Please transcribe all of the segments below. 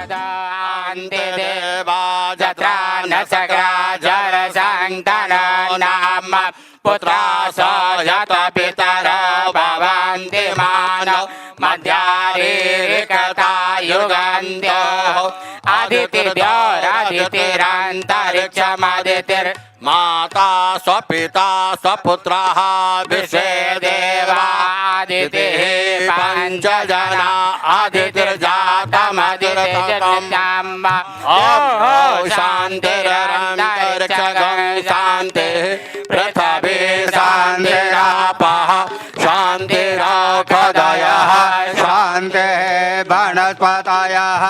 यदान्ति देवा जत्रा न सग्रा जर संतन नाम पुत्रा स यत पितर भवन्ति मानव मध्यारिकता युगन्त्यो आदितिर्भ्योरदितिरन्तरिक्षमदितिर् माता स्वपिता स्वपुत्राः विश्वे देवादितिः पञ्चजना आदितिर्जातमदितिर्जन्म ॐ शान्तिरन्तरिक्षगं शान्तिः पृथिवी शान्तिरापः शान्तिरोषधयः शान्तिः वनस्पतयः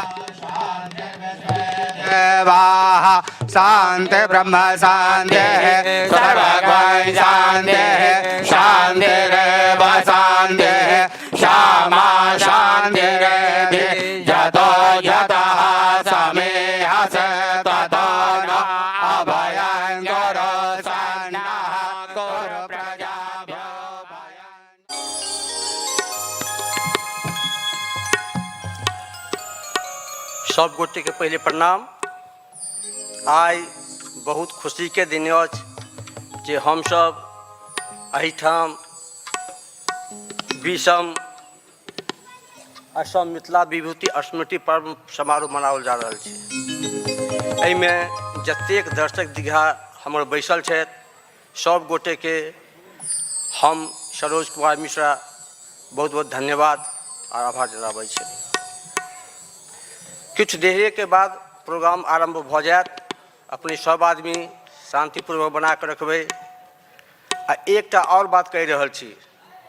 देवाः शान्ति ब्रह्म शान्तिः सर्वगं शान्तिः शान्तिरेव शान्तिः श्यामा शान्तिरेधि यतो यतः समेहस ततो न अभयं कुरु सन्नः कुरु प्रजाभ्यो भयम्। सब गोटे के पहले प्रणाम। आइ बहुत खुशी के दिन अछि जे हम सब एहिठाम विषम असम मिथिला विभूति स्मृति पर्व समारोह मनाओल जा रहल छै। एहिमे जतेक दर्शक दीघा हमर बैसल छथि सब गोटे के हम सरोज कुमार मिश्रा बहुत बहुत धन्यवाद और आभार जताबै छी। किछु देर के बाद प्रोग्राम आरंभ भ जायत। अपने सब आदमी शांतिपूर्वक बना के रखबै। आ एकटा और बात कहि रहल छी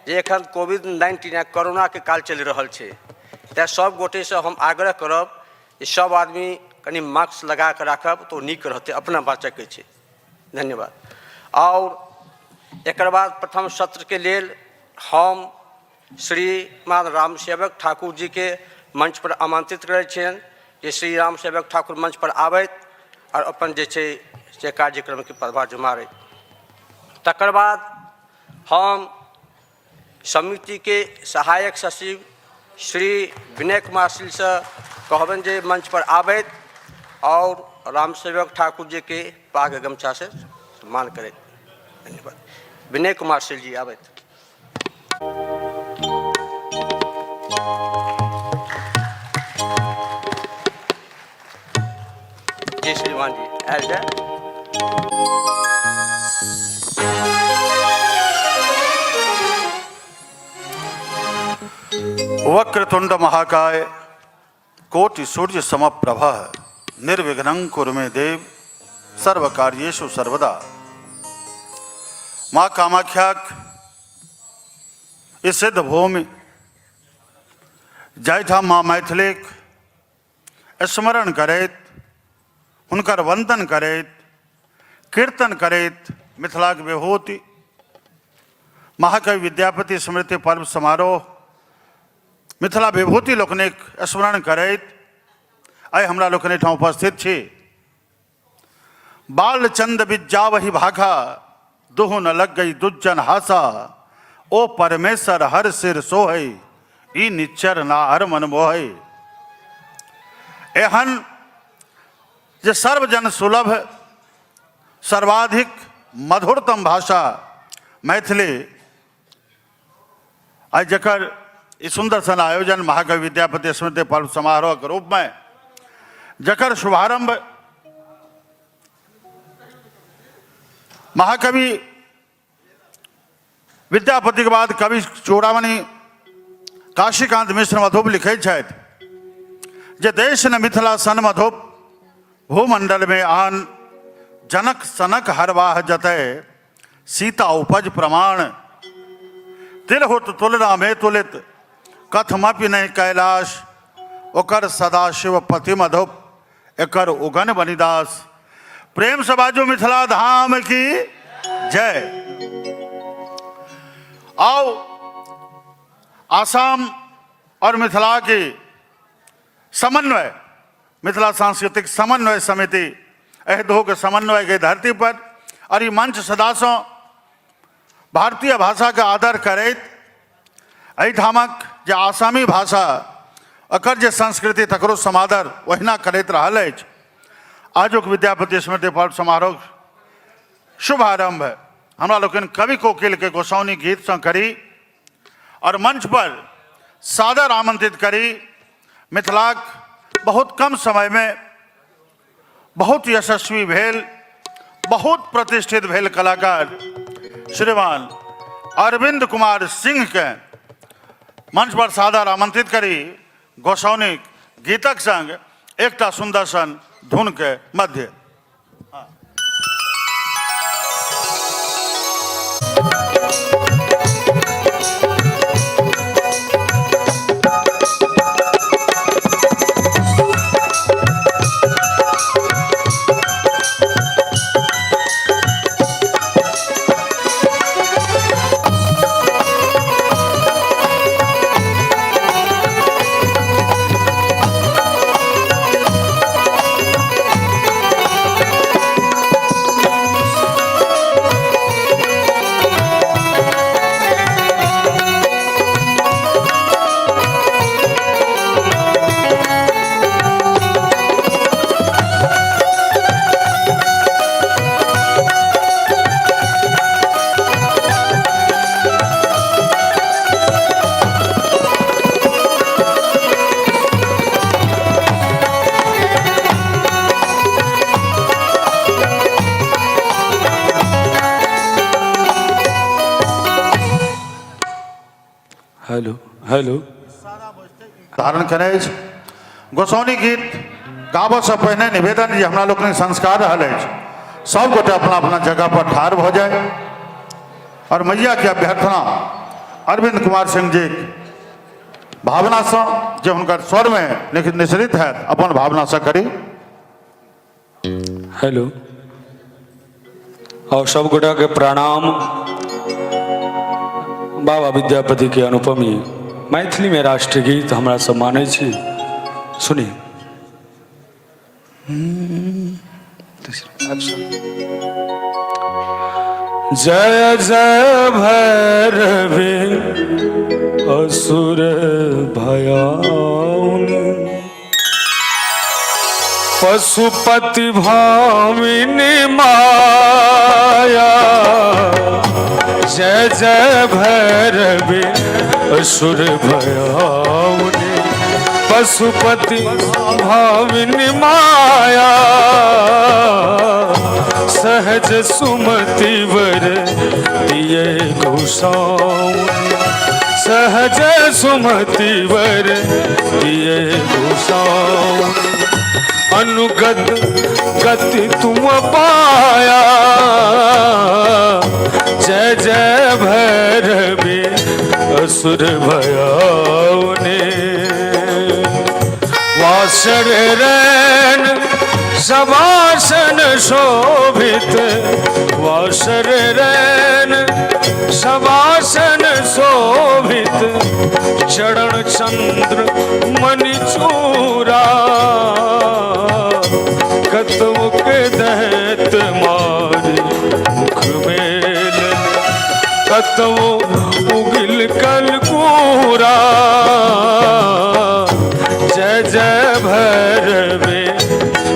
जे एखन कोविड-19 कोरोना के काल चलि रहल छै, तेँ सब गोटे से हम आग्रह करब जे सब आदमी कनि मास्क लगा के राखब तो नीक रहतै, अपना बचै के छै। धन्यवाद। और एकर बाद प्रथम सत्र के लेल हम श्रीमान राम सेवक ठाकुर जी के मंच पर आमंत्रित करै छियनि जे श्री राम सेवक ठाकुर मंच पर आबैत और अपन जे छै से कार्यक्रम के प्रभाव जुमारै। तकर बाद हम समिति के सहायक सचिव श्री विनय कुमार सिंह से कहबनि जे मंच पर आबैत और राम सेवक ठाकुर जी के पाग गमछा से सम्मान करें। धन्यवाद। विनय कुमार सिंह जी आबैत। जी श्रीमान जी आयल जाए। वक्रतुंड महाकाय कोटि सूर्य समप्रभ निर्विघ्नं कुरु मे देव सर्व कार्येषु सर्वदा। माँ कामाख्या इस सिद्ध भूमि जाहिठाम माँ मैथिलीक स्मरण करैत हुनकर वंदन करैत कीर्तन करैत मिथिलाक विभूति महाकवि विद्यापति स्मृति पर्व समारोह मिथिला विभूति लोकनिक स्मरण करैत आइ हमरा लोकनि ठाम उपस्थित छी। बालचंद विद्या वही भाखा दुहु न लग गई दुज्जन हासा ओ परमेश्वर हर सिर सोहै ई निच्चर ना हर मन मोहै। एहन जे सर्वजन सुलभ सर्वाधिक मधुरतम भाषा मैथिली आज जकर इस सुंदर सन आयोजन महाकवि विद्यापति स्मृति पर्व समारोह के रूप में जकर शुभारंभ महाकवि विद्यापति के बाद कवि चूड़ामणि काशीकांत मिश्र मधुप लिखे छथि जे देश न मिथिला सन मधुप भूमंडल में आन जनक सनक हरवाह जतय सीता उपज प्रमाण तिलहुत तुलना में तुलित कथमपि नहीं कैलाश ओकर सदाशिव पति मधुप एकर उगन बनिदास। प्रेम से बाजू मिथिला धाम की जय। आओ आसाम और मिथिला की समन्वय मिथिला सांस्कृतिक समन्वय समिति एह दो के समन्वय के धरती पर और ये मंच सदासों भारतीय भाषा का आदर करैत एहिठामक जे आसामी भाषा अकर जे संस्कृति तकरो समादर वहिना करैत रहल अछि। आजुक विद्यापति स्मृति पर्व समारोह शुभारंभ है हमरा लोकनि कवि कोकिल के गोसाउनी गीत से करी और मंच पर सादर आमंत्रित करी। मिथिलाक बहुत कम समय में बहुत यशस्वी भेल, बहुत प्रतिष्ठित भेल कलाकार श्रीमान अरविंद कुमार सिंह के मंच पर सादर आमंत्रित करी। गोसाउनी गीतक संग एकटा सुंदर सन धुन के मध्य। हेलो हेलो धारण करे। गोसाउनी गीत गाबऽ से पहिने निवेदन जे हमरा लोकनिक संस्कार रहल अछि, सब गोटे अपना अपना जगह पर ठाढ़ भ जाए और मैया के अभ्यर्थना अरविंद कुमार सिंह जी भावना से जे हुनकर स्वर में निश्रित है अपन भावना से करी। हेलो और सब गोटा के प्रणाम। बाबा विद्यापति के अनुपमी मैथिली में राष्ट्रीय गीत हमरा सब माने छी, सुनी। जय जय भैरवी असुर भयाउनि, पशुपति भामिनी माया। जय जय भैरवी असुर भयाउनि, पशुपति भामिनी माया। सहज सुमति वर दिए गोसाउनि, सहज सुमति वर दिए गोसाउनि। अनुगत गति तुम पाया, जय जय भैरवी असुर भयाउनि। वासर रैन शवासन शोभित, वासर रैन शवासन शोभित। चरण चंद्र मणि चूरा, कतव के दहत मारी मुख मेल। कतव उगिल कलकूरा, जय जय भैरवी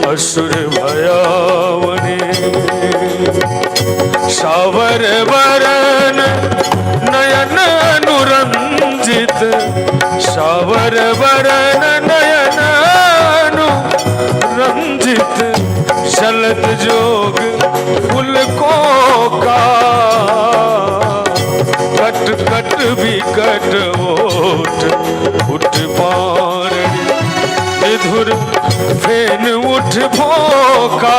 असुर भयाउनि। सावर वरन नयन अनुरंजित, सावर वरन नयन अनुरंजित। शलद जोग फुल को का, कट कट विकट ओठ उठ पारणी। निधुर फेन उठ भोका,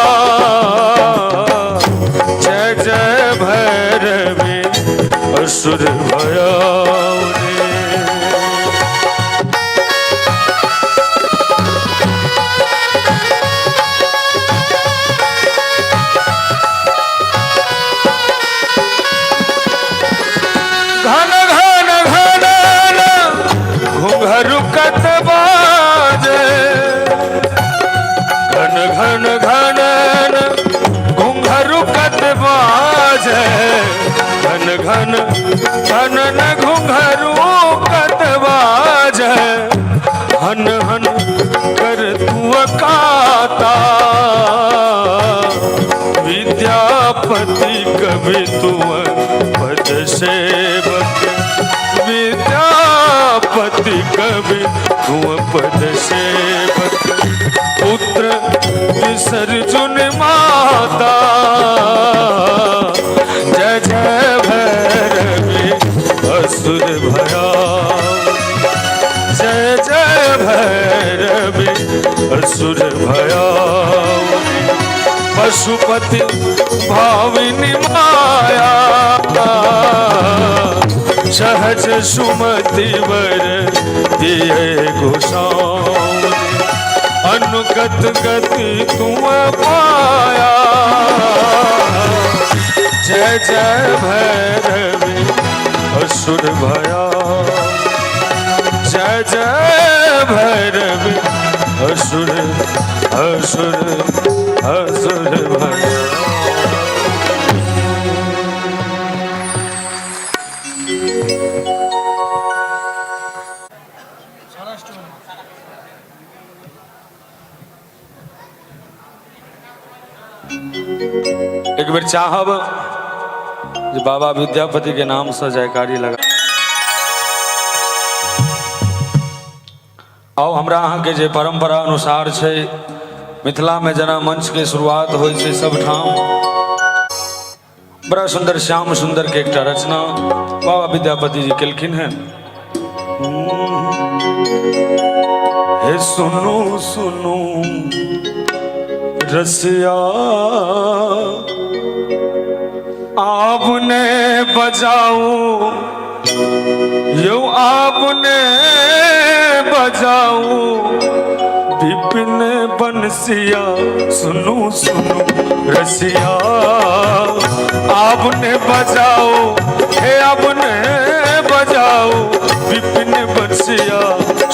जय जय भैरवी असुर भयाउनि। घन घन घन घुंघरू कत बाजे, घन घन घन घुंघरू कत बाजे। घन घन घन घुंघरू कत बाजे। हन अनहन कर तू अकाता, विद्यापति कवि तू पद सेवक, विद्यापति कवि तू पद सेवक, पुत्र विसर्जन माता, जय जय भैरवी असुर भया, जय जय भैरवी असुर भया, पशुपति भाविनी माया, सहज सुमति वर दिए गोसाऊं, अनुगत गति तुम पाया, जय जय भैरवी असुर भया, जय जय भैरवी असुर असुर असुर भया। एक बेर चाहब जे बाबा विद्यापति के नाम से जयकारी लगा। आओ हमरा अहाँ के जे परंपरा अनुसार छै, मिथिला में जना मंच के शुरुआत होइ छै सब ठाम, बड़ा सुंदर श्याम सुंदर के एकटा रचना बाबा विद्यापति जी केलखिन हैं। हे सुनो सुनो रसिया, आपने बजाओ यो आपने बजाओ विपिन बंसिया, सुनो सुनो रसिया, आपने बजाओ हे आपने बजाओ विपिन बंसिया,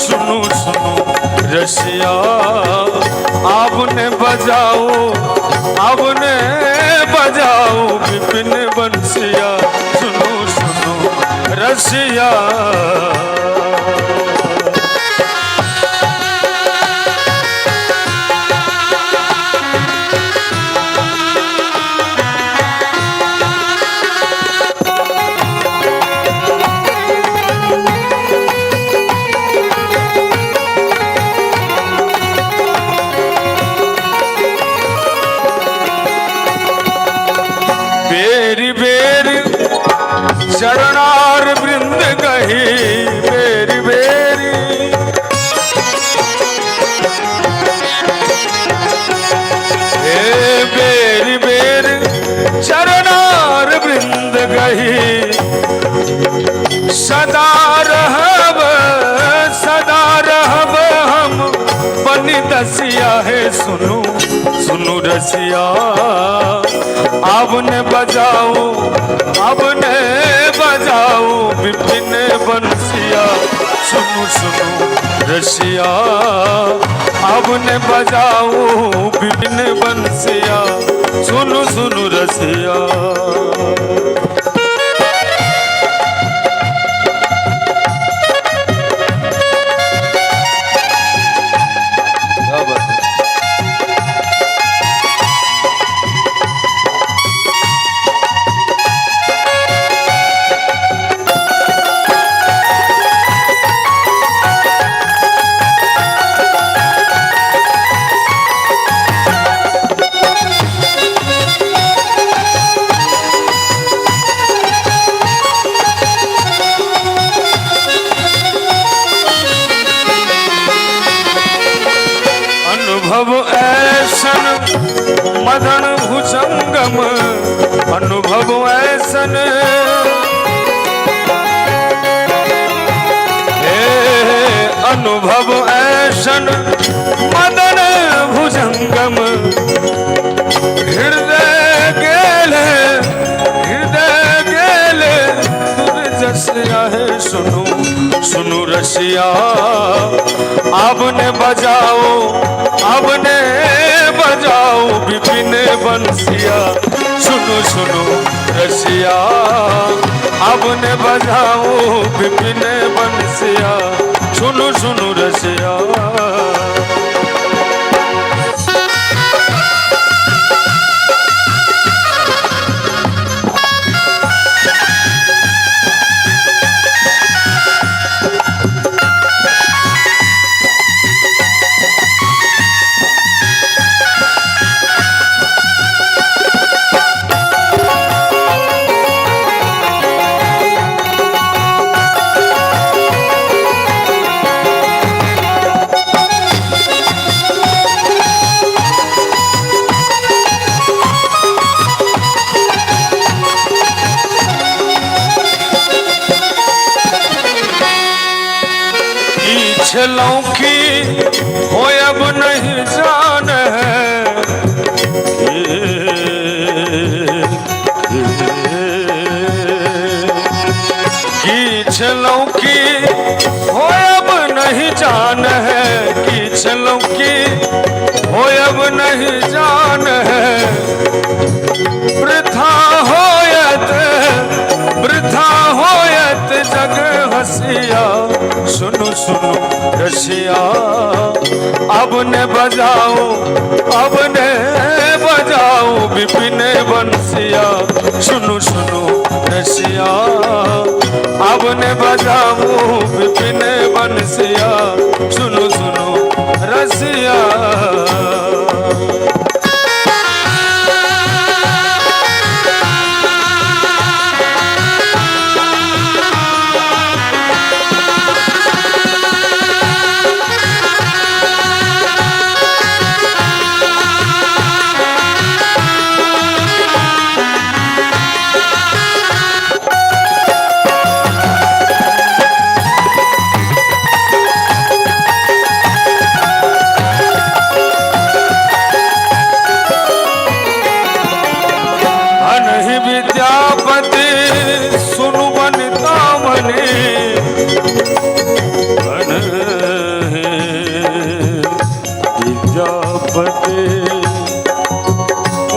सुनो सुनो रसिया, आपने बजाओ आपने बजाओ विपिन बंसिया, सुनो सुनो रसिया। बेरी बेरी चरणार वृंद गही, बेरी बेरी हे बेरी बेरी चरणार वृंद गही, सदा रहब हम बनी दसिया, है सुनो सुनो रसिया, आपने बजाओ आपने बजाओ विपिन बंसिया, सुनो सुनो रसिया, आपने बजाओ विपिन बंसिया, सुनो सुनो रसिया। अनुभव ऐसन मदन भुजंगम, अनुभव ऐसन अनुभव ऐसन मदन भुजंगम, हृदय गेले दुर्जसिया, है सुनो सुनो रसिया, आपने बजाओ विपिन बंसिया, सुनो सुनो रसिया, आपने बजाओ विपिन बंसिया, सुनु सुनु रसिया। लौकी हो अब नहीं जान है कि लौकी हो अब नहीं जान है कि लौकी हो अब नहीं जान है वृथा होयत जग हसिया। सुनो सुनो रसिया अब ने बजाओ विपिन बंसिया। सुनो सुनो रसिया अब ने बजाओ विपिन बंसिया। सुनो सुनो रसिया।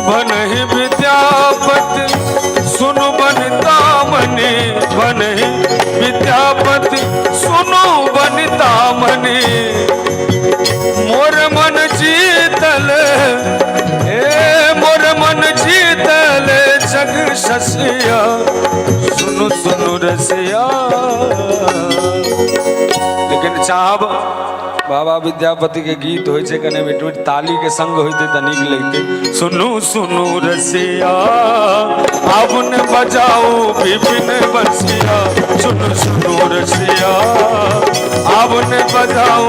बनहि विद्यापति सुनु बनिता मणि बनहि विद्यापति सुनु बनिता मणि। मोर मन जीतल मोर मन जीतल जग शसिया। सुनु सुनु रसिया। लेकिन चाहब बाबा विद्यापति के गीत होय छै कने मिट ताली के संग होते त नीक लगते। सुनु सुनु रसिया अब ने बजाओ विपिन बंसिया। सुनु सुनु रसिया अब ने बजाओ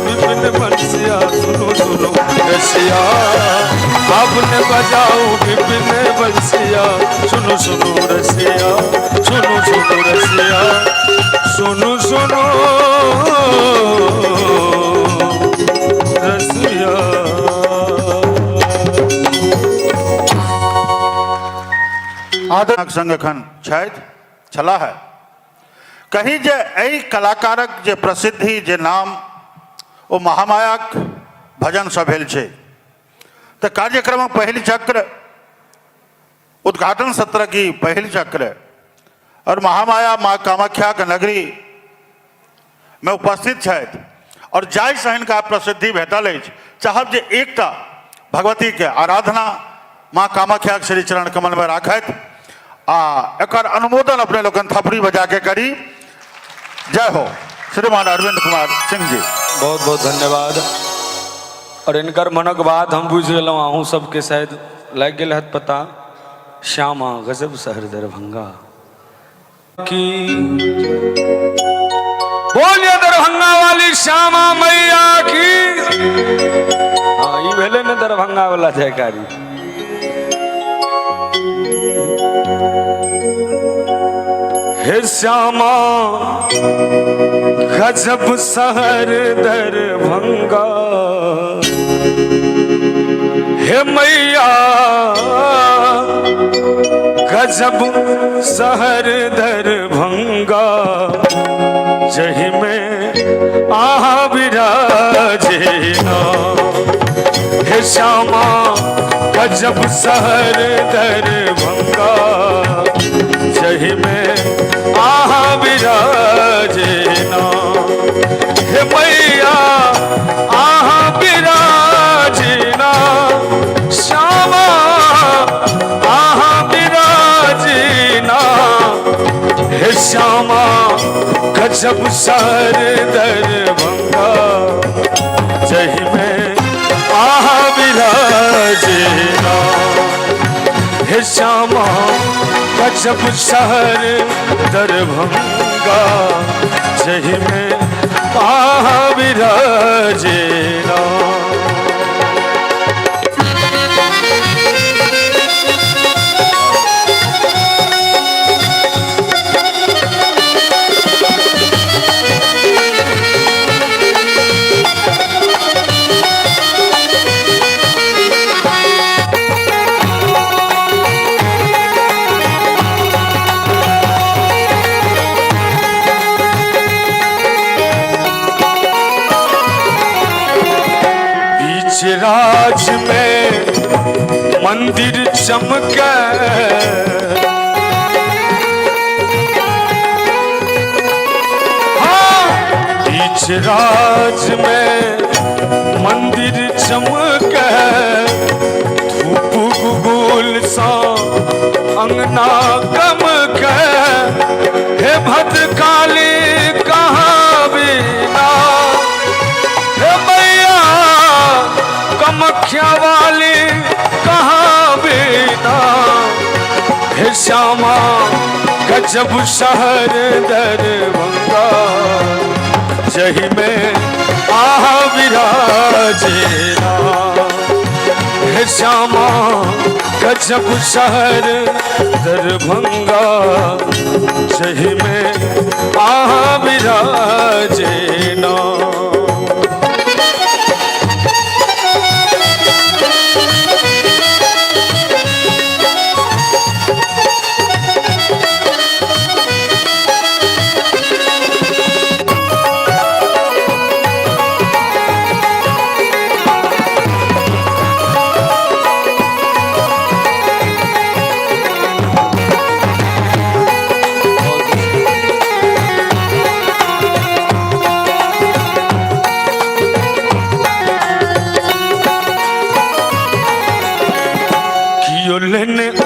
विपिन बंसिया। सुनु सुनु रसिया अब ने बजाओ विपिन बंसिया। सुनु सुनु रसिया सुनु सुनु रसिया सुनु सुनु रसिया। आदरणीय संगठन छथि छला है कहीं जे एहि कलाकारक जे प्रसिद्धि जे नाम ओ महामायाक भजन से भेल छै तो कार्यक्रम पहल चक्र उद्घाटन सत्र की पहल चक्र और महामाया माँ कामाख्या के नगरी में उपस्थित छथि और जाय से हिनका प्रसिद्धि भेटल अछि। चाहब जे एकटा भगवती के आराधना माँ कामाख्या के श्री चरण कमल में राखत आ एकर अनुमोदन अपने लोगन थपड़ी बजा के करी। जय हो श्रीमान अरविंद कुमार सिंह जी। बहुत बहुत धन्यवाद। और इनकर मनक बात हम बुझ गल अहूँ सबके शायद लग गल है पता। श्यामा गजब शहर दरभंगा की बोलिए दरभंगा वाली श्यामा मैया की। हाँ ये भेले ने दरभंगा वाला जयकारी। हे श्यामा गजब शहर दरभंगा। हे मैया गजब शहर दरभंगा। जही में आहा विराजेना। हे श्यामा गजब शहर दरभंगा। जही जही में आहा विराजे ना। हे मैया आहा विराजे ना, श्यामा आहा विराजे ना। हे श्यामा गजब सर दरभंगा, जही में आहा विराजे ना। हे श्यामा गजब शहर दरभंगा, जही में आहा विराजे ना। राज में मंदिर चमके, हाँ बीच राज में मंदिर चमके। धूप गुगुल सा अंगना गम के, हे भद्रकाली कहाँ बिना। हे मैया कामाख्या वाली कहाँ बिना। हे श्यामा गजब शहर दरभंगा, जही में आहा विराजे ना। हे श्यामा गजब शहर दरभंगा, जही में आहा विराजे ना।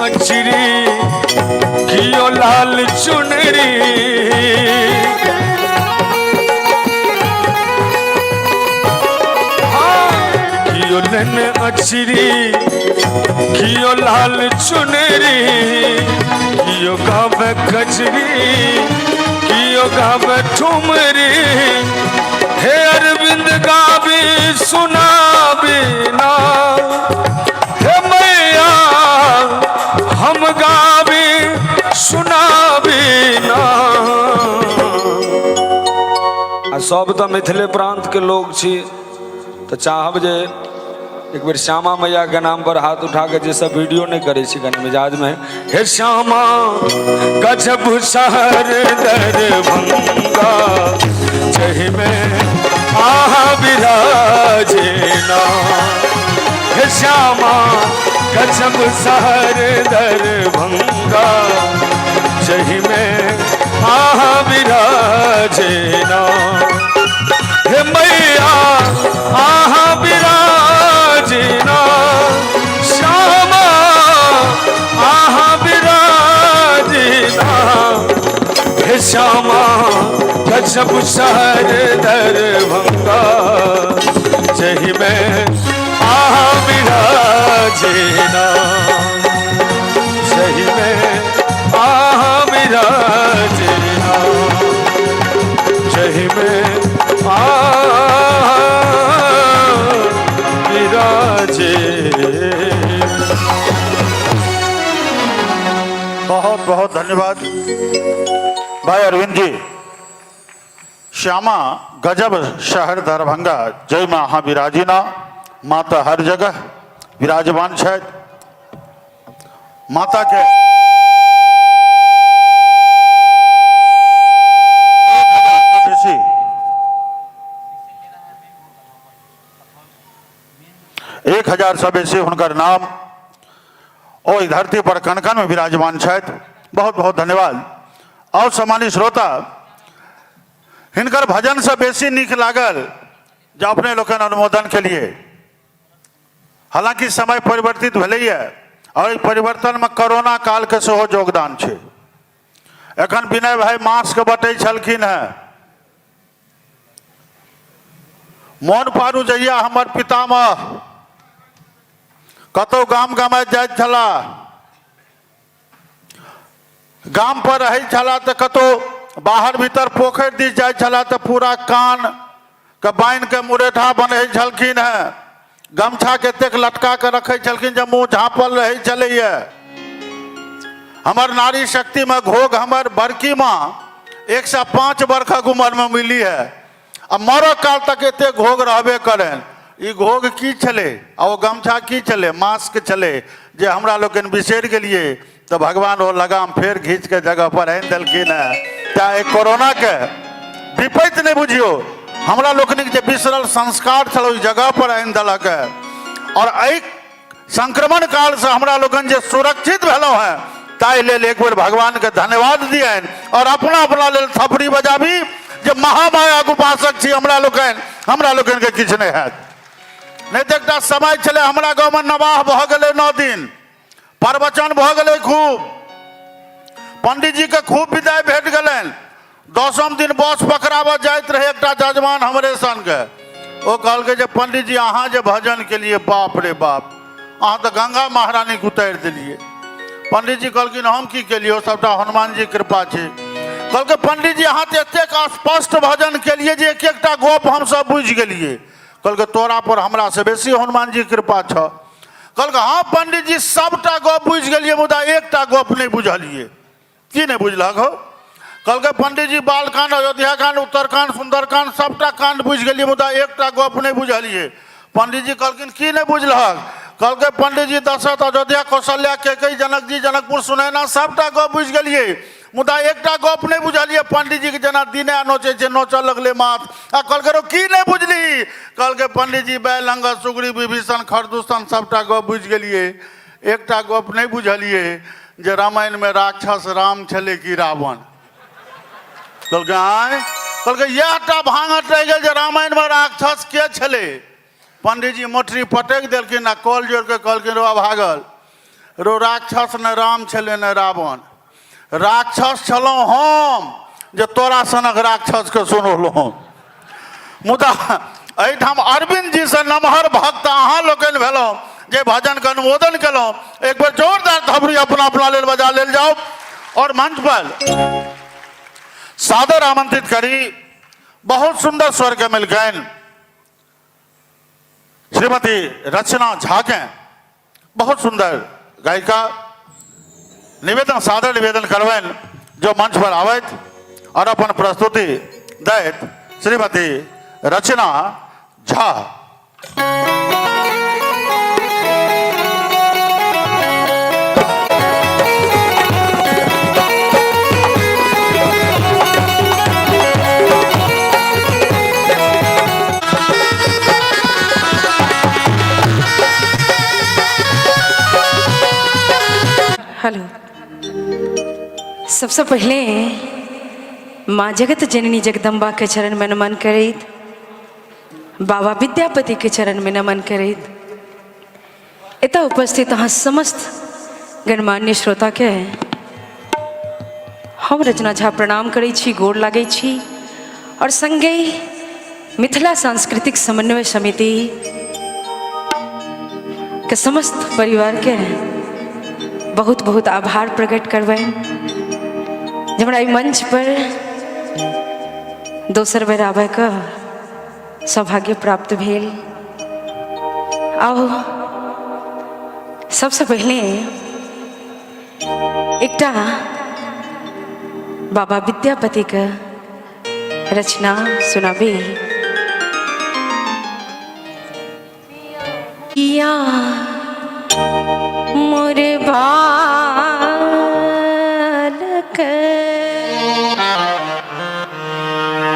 अचरी कियो लाल चुनरी, कियो लन अचरी कियो लाल चुनरी। कियो गावे कजरी कियो गावे ठुमरी। हे अरविंद गावी सुना बिना। हे मैया हम गावी सुना बिना। आ सब तो मिथिले प्रांत के लोग छी, तो चाहब जे एक बार श्यामा मैया के नाम पर हाथ उठा के जे सब वीडियो नहीं करे छी कन मिजाज में। हे श्यामा गजब शहर दरभंगा, जही में आहा विराजे ना। हे श्यामा गजब शहर दरभंगा, जही में आहा विराजे ना। हे मैया आहा विराजे ना। श्यामा आहा विराजे ना। हे श्यामा गजब शहर दरभंगा, जही में आहा विराजे ना। जही में आहा विराजे ना। जही में विराजे। बहुत बहुत धन्यवाद भाई अरविंद जी। श्यामा गजब शहर दरभंगा, जय महाविराजिना। माता हर जगह विराजमान है। माता के 1000 से बेसी हुनकर नाम ओ धरती पर कन कन में विराजमान छथि। बहुत बहुत धन्यवाद। और सम्मानित श्रोता, हिनकर भजन से बेसी नीक लागल जो अपने लोकन अनुमोदन के लिए। हालांकि समय परिवर्तित भेलैया और एहि परिवर्तन में कोरोना काल के सेहो योगदान छै। एखन विनय भाई मास्क बटै छलखिन हैं। मोन पारू जहिया हमर पितामह कतौ गाम गमाइत जाइत छलाह, गाम पर रहै छलाह तऽ कतौ बाहर भीतर पोखरि दिस जाइत छलाह तऽ पूरा कान के बान्हि के मुरेठा बन्है छलखिन हैं, गमछा के एतेक लटका के रखै छलखिन जे मुँह झाँपल रहै छलैया। हमर नारी शक्ति में घोग हमर बड़की माँ 105 वर्षक उम्र में मिली है। अब मरऽ काल तक एते घोग रहबे करें। ई घोग की छले आ वो गमछा की छले, मास्क छले जे हमरा लोकन बिसरि गेलिए तो भगवान वो लगाम फेर घींच के जगह पर आनि देलखिन है। चाहे कोरोना के विपैत नहीं बुझियो, हमरा लोकनिक जे बिसरल संस्कार छल ओहि जगह पर आनि देलक है। और एहि संक्रमण काल से हमरा लोकन जे सुरक्षित भेलौं है ताहि लेल एक बेर भगवान के धन्यवाद दियनि और अपना अपना लेल थपड़ी बजाबी जे महामाया उपासक छी हमरा लोकन के किछु नहीं हैत। नहीं तो एकटा समय छले हमरा गाँव में नवाह भऽ गेलै 9 दिन, प्रवचन भऽ गेलै खूब, पंडित जी के खूब विदाई भेट गेलनि। 10म दिन बस पकड़ाबऽ जाइत रहे एकटा जजमान हमरे सन के। ओ कहलकै जे पंडित जी अहाँ जे भजन के लिए बाप रे बाप, अहाँ तो गंगा महारानी के उतारि देलिए। पंडित जी कहलखिन हम की केलिए, सबटा हनुमान जी कृपा छै। कहलकै पंडित जी अहाँ तो एतेक स्पष्ट भजन केलिए जे एक एकटा गप हम सब बुझि गेलिए। कहलकै तोरा पर हमरा से बेसी हनुमान जी कृपा छ। कहलकै हाँ पंडित जी सबटा गप बुझि गेलिए मुदा एकटा गप नहीं बुझलिए। की नहीं बुझलक हो? कहलकै पंडित जी बालकांड, अयोध्या कांड, उत्तरकांड, सुंदरकांड सबटा कांड बुझि गेलिए मुदा एकटा गप नहीं बुझलिए। पंडित जी कहलखिन की नहीं बुझलक? कहलकै पंडित जी दशरथ, अयोध्या, कौशल्या, कैकेयी, जनक जी, जनकपुर, सुनैना सबटा गप बुझि गेलिए मुदा एकटा गप नहीं बुझलिए। पंडित जी के जना दिने नोचे छे नोचऽ लगले माथ। आ कहलकै रो की नहीं बुझली? कहलकै पंडित जी बैल, अंगद, सुग्री, विभीषण, खरदूषण सबटा गप बुझि गेलिए, एकटा गप नहीं बुझलिए जे रामायण में राक्षस राम छले कि रावण। कहलकै आय? कहलकै इएहटा भांगट रहि गेल जे रामायण में राक्षस के छले। पंडित जी मोटरी पटक देलखिन आ कल जोड़ के कहलखिन रो भागल, रो राक्षस न राम छले न रावण, राक्षस छलौं हम जे तोरा सनक राक्षस के सुनलहुँ। मुदा एहिठाम अरविंद जी से नमहर भक्त अहाँ लोकनि भेलहुँ जे भजन के अनुमोदन केलहुँ। एक बार जोरदार थपड़ी अपना अपना लेल बजा लेल जाओ और मंच पर सादर आमंत्रित करी। बहुत सुंदर स्वर के मिलकन श्रीमती रचना झा के, बहुत सुंदर गायिका, निवेदन सादर निवेदन करबनि जो मंच पर आवैत और अपन प्रस्तुति दैत श्रीमती रचना झा। हेलो, सबसे पहले माँ जगत जननी जगदम्बा के चरण में नमन करैत, बाबा विद्यापति के चरण में नमन करैत, एतऽ उपस्थित अहाँ समस्त गणमान्य श्रोता के हम रचना झा प्रणाम करै छी, गोर लागै छी और संगे मिथिला सांस्कृतिक समन्वय समिति के समस्त परिवार के बहुत बहुत आभार प्रकट करबनि जे हमरा एहि मंच पर दोसर बेर आबय के सौभाग्य प्राप्त भेल। आओ सबसे पहले एकटा बाबा विद्यापति के रचना सुनाबी। किया मोर बालक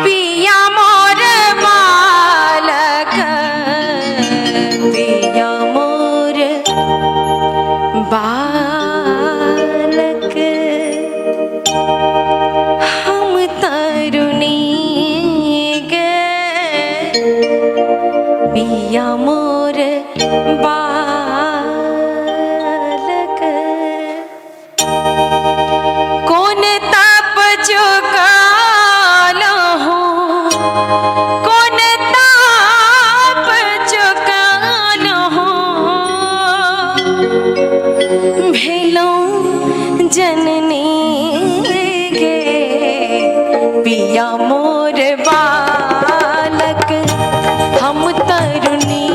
पिया मोर बालक, पिया मोर बालक मोर बालक कौन ताप जो कालो हो कौन ताप जो कालो हो भेलो जननी गे पिया मोर बालक हम तरुणी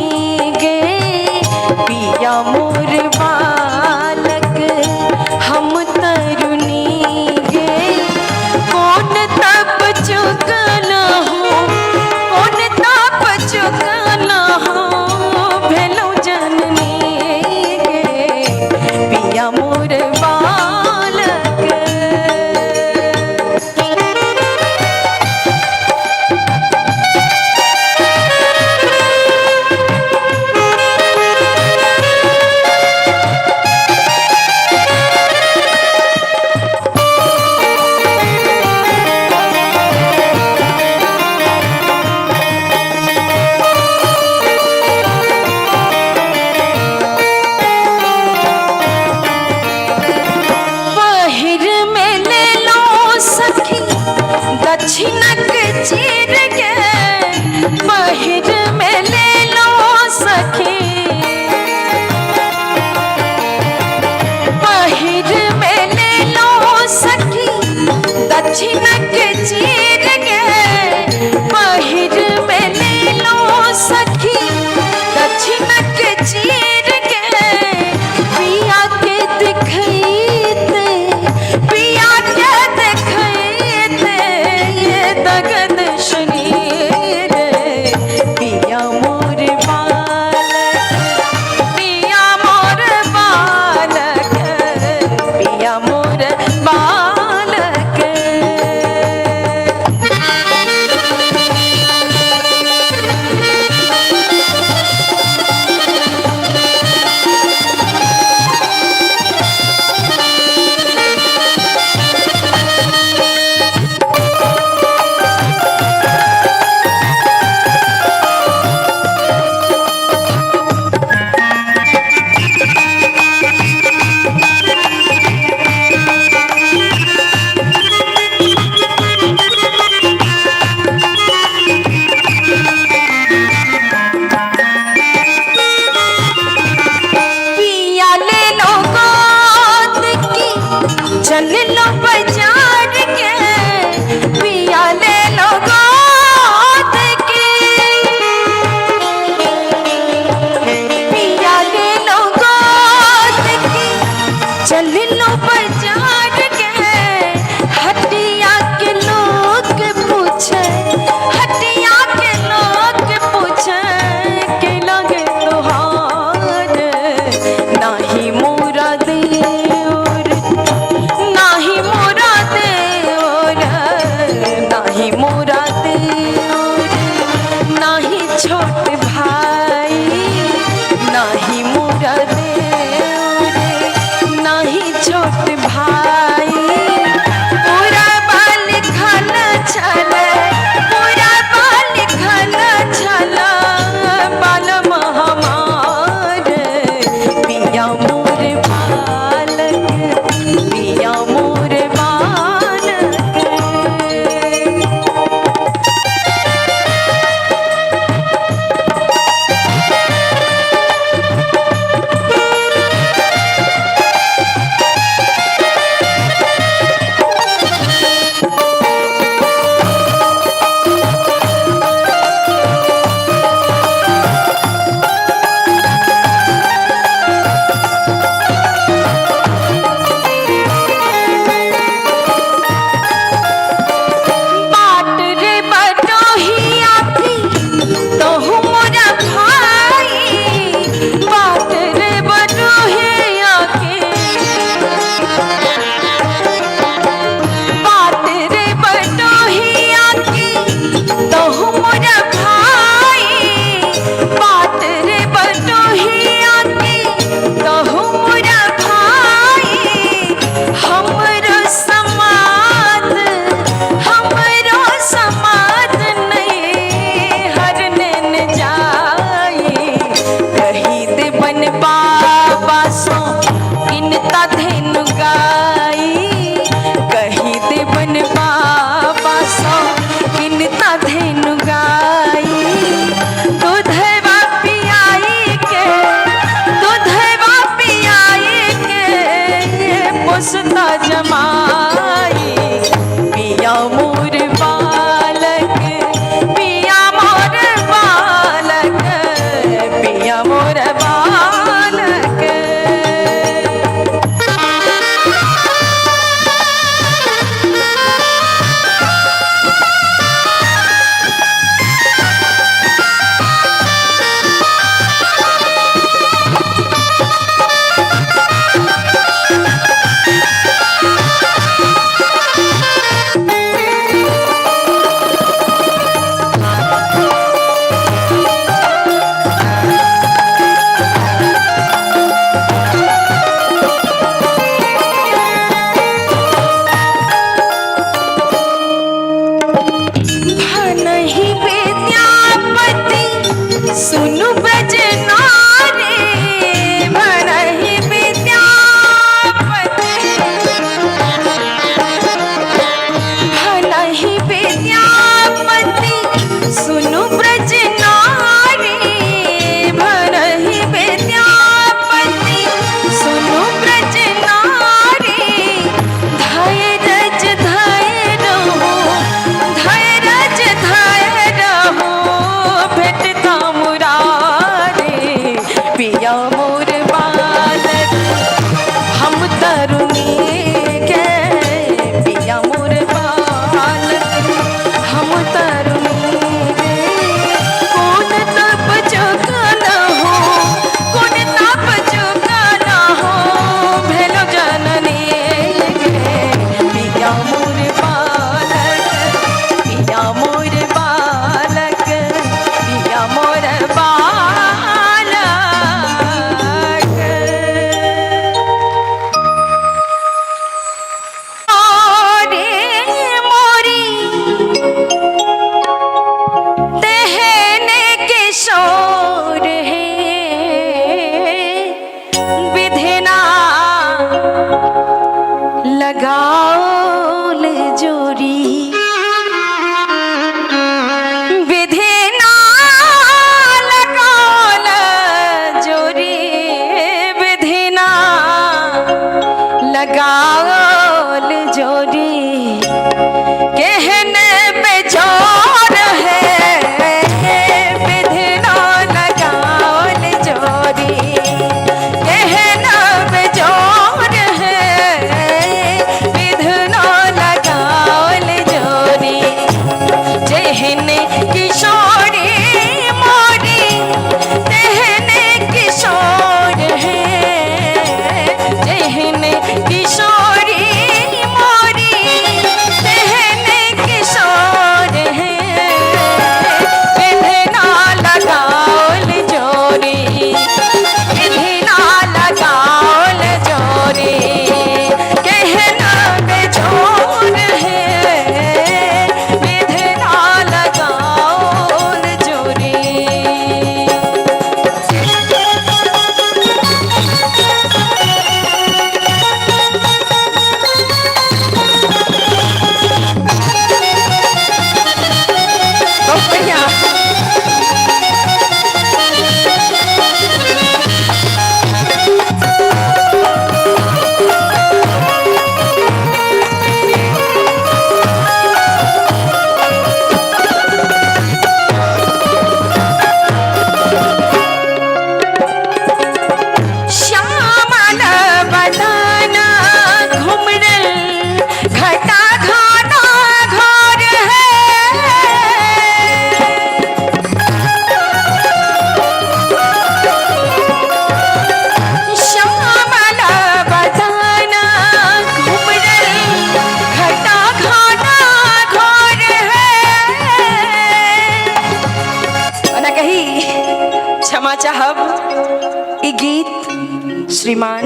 क्षमा चाहब ई गीत श्रीमान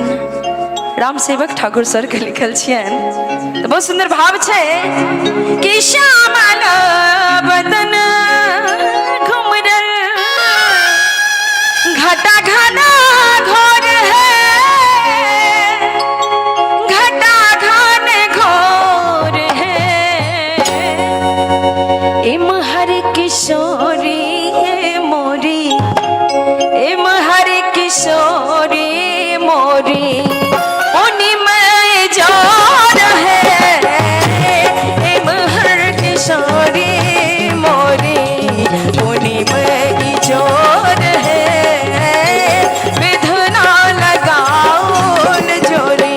राम सेवक ठाकुर सर के लिखल छियन। तो बहुत सुंदर भाव छे कि श्यामल बदन घुमरल घटा घना घोर है, घटा घन घोर है। इम हर किशोरी मोरी, इम हर किशोरी मोरी उन्हीं में जोर है। इम हर किशोरी मोरी उन्हीं में जोर है। विधना लगाओ जोरी।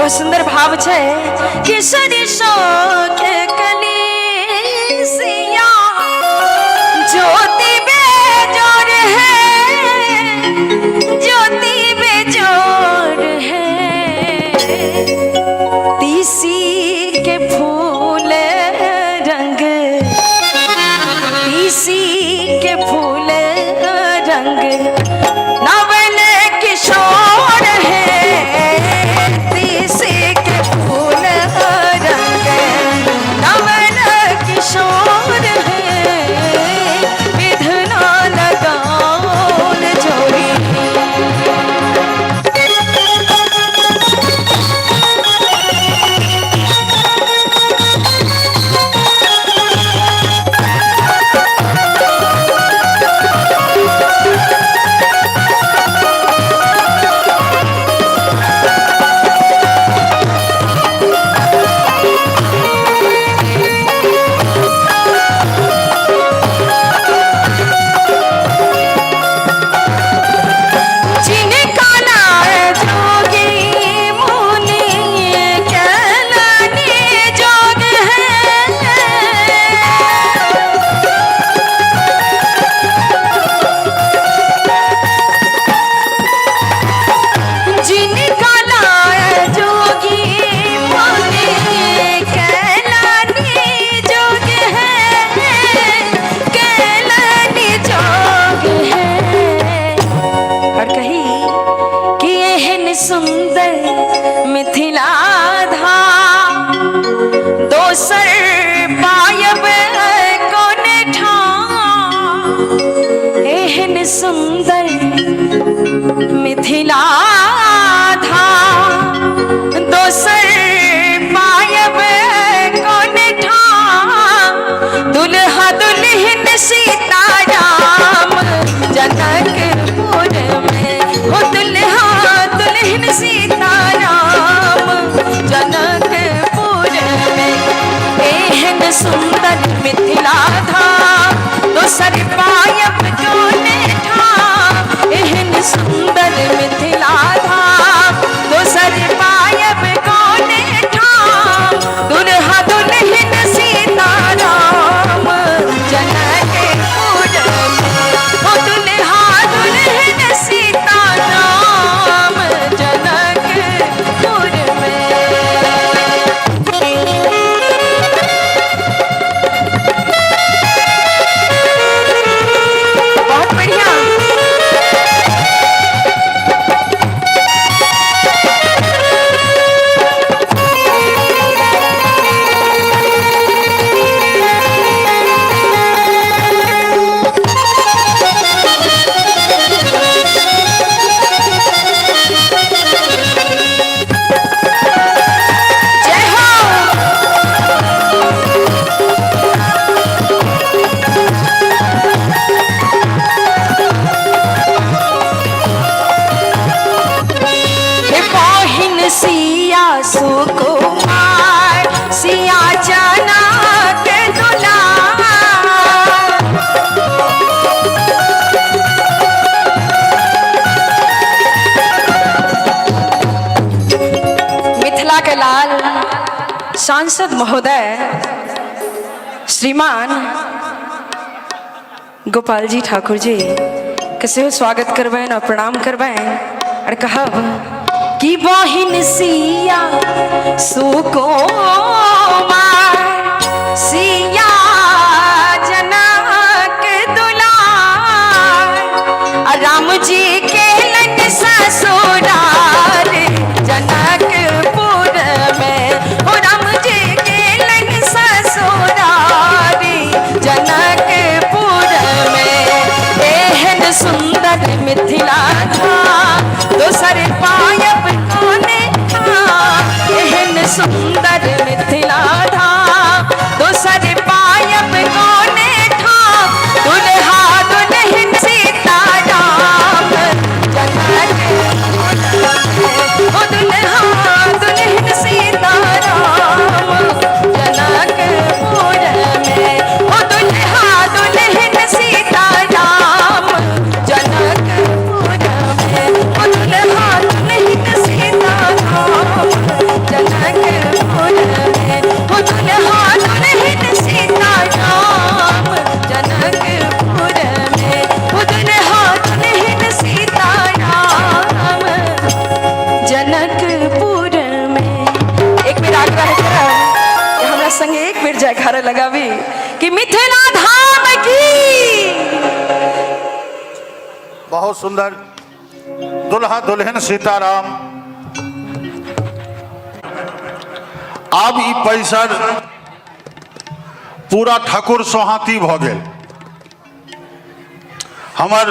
सुंदर भाव छे किशोरी शोक कली सिया ज्योति बेजोर है, ज्योति बेजोर है। तीसी के फूल रंग, तीसी के फूल रंग नवल किशोर है। सुंदर मिथिला धा दोसर पायब कोन ठाम। एहन सुंदर मिथिला धा दोसर पायब कोन ठाम। दुल्हा दुल्हन सीताराम जनकपुर में, हो दुल्हा दुल्हन सीताराम जनकपुर में। एहन सुंदर मिथिला धा दोसर पायब कोन ठाम। एहन सुंदर मिथिला धा दोसर पायब कोन ठाम। दुल्हा दुल्हन सीताराम जनकपुर में, हो दुल्हा दुल्हन सीताराम जनकपुर में। सांसद महोदय श्रीमान गोपाल जी ठाकुर जी कैसे हो स्वागत करवाएं और प्रणाम करवाएं और कहब कि बहिन सिया सुको सिया जनक दुलार राम जी के लन ससुराल जनकपुर में हो राम जी के लन ससुराल जनकपुर में एहन सुंदर मिथिला दोसर पायब कोने एहन सुंदर मिथिला दोसर पायब कोने दुल्हा दुल्हन सीताराम जनकपुर ओ दुल्हा दुल्हन सीताराम जनकपुर में ओ दुल्हा दुल्हन सीताराम जनकपुर में ओ दुल्हा दुल्हन सीताराम जनकपुर में ओ दुल्हा दुल्हन सीताराम जनकपुर में ओ दुल्हा दुल्हन सीताराम जनकपुर में। एक बेर आग्रह करब कि हमरा संगे एक बेर जयकारा लगाबी कि मिथिला धाम की। बहुत सुंदर दुल्हा दुल्हन सीताराम। आब ई पैसर पूरा ठाकुर सोहाती भ गेल। हमर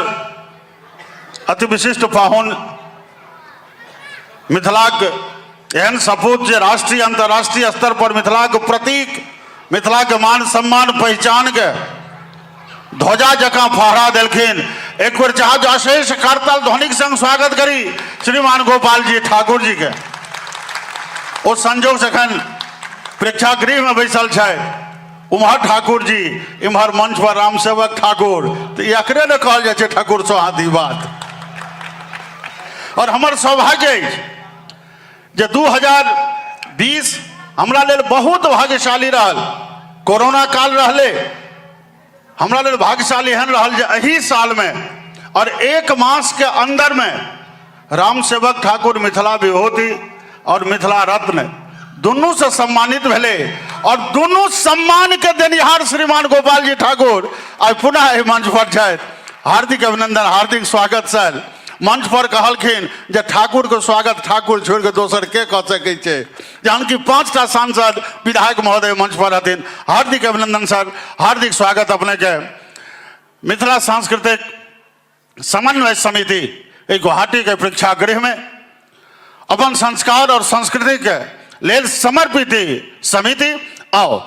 अति विशिष्ट पाहुन मिथिलाक एहन सपूत जे राष्ट्रीय अंतर्राष्ट्रीय स्तर पर मिथिलाक प्रतीक मिथिलाक मान सम्मान पहचान के ध्वजा जकाँ फहरा देलखिन। एक बेर चाहब अशेष करताल ध्वनिक संग स्वागत करी श्रीमान गोपाल जी ठाकुर जी के। ओ संजोग से एखन प्रेक्षागृह में बैसल छै, उम्हर ठाकुर जी इम्हर मंच पर राम सेवक ठाकुर, तो एकरे ने कहल जाए ठाकुर सोहाती बात। और हमर सौभाग्य अछि जे 2020 हमरा लेल बहुत भाग्यशाली रहल। कोरोना काल रहले, हमरा लेल भाग्यशाली एहन रहल जे एही साल में और 1 मास के अंदर में राम सेवक ठाकुर मिथिला विभूति और मिथिला रत्न दुनू से सम्मानित भेले। और दुनू सम्मान के देनिहार श्रीमान गोपाल जी ठाकुर आज पुनः एहि मंच पर छथि। हार्दिक अभिनंदन, हार्दिक स्वागत सर। मंच पर कहलखिन जे ठाकुर के स्वागत ठाकुर छोड़ के दोसर के कह सकै छै, जहन कि 5टा सांसद विधायक महोदय मंच पर रहथिन। हार्दिक अभिनंदन सर, हार्दिक स्वागत अपने के। मिथिला सांस्कृतिक समन्वय समिति गुवाहाटी के प्रेक्षागृह में अपन संस्कार और संस्कृति के लेल समर्पित समिति आओ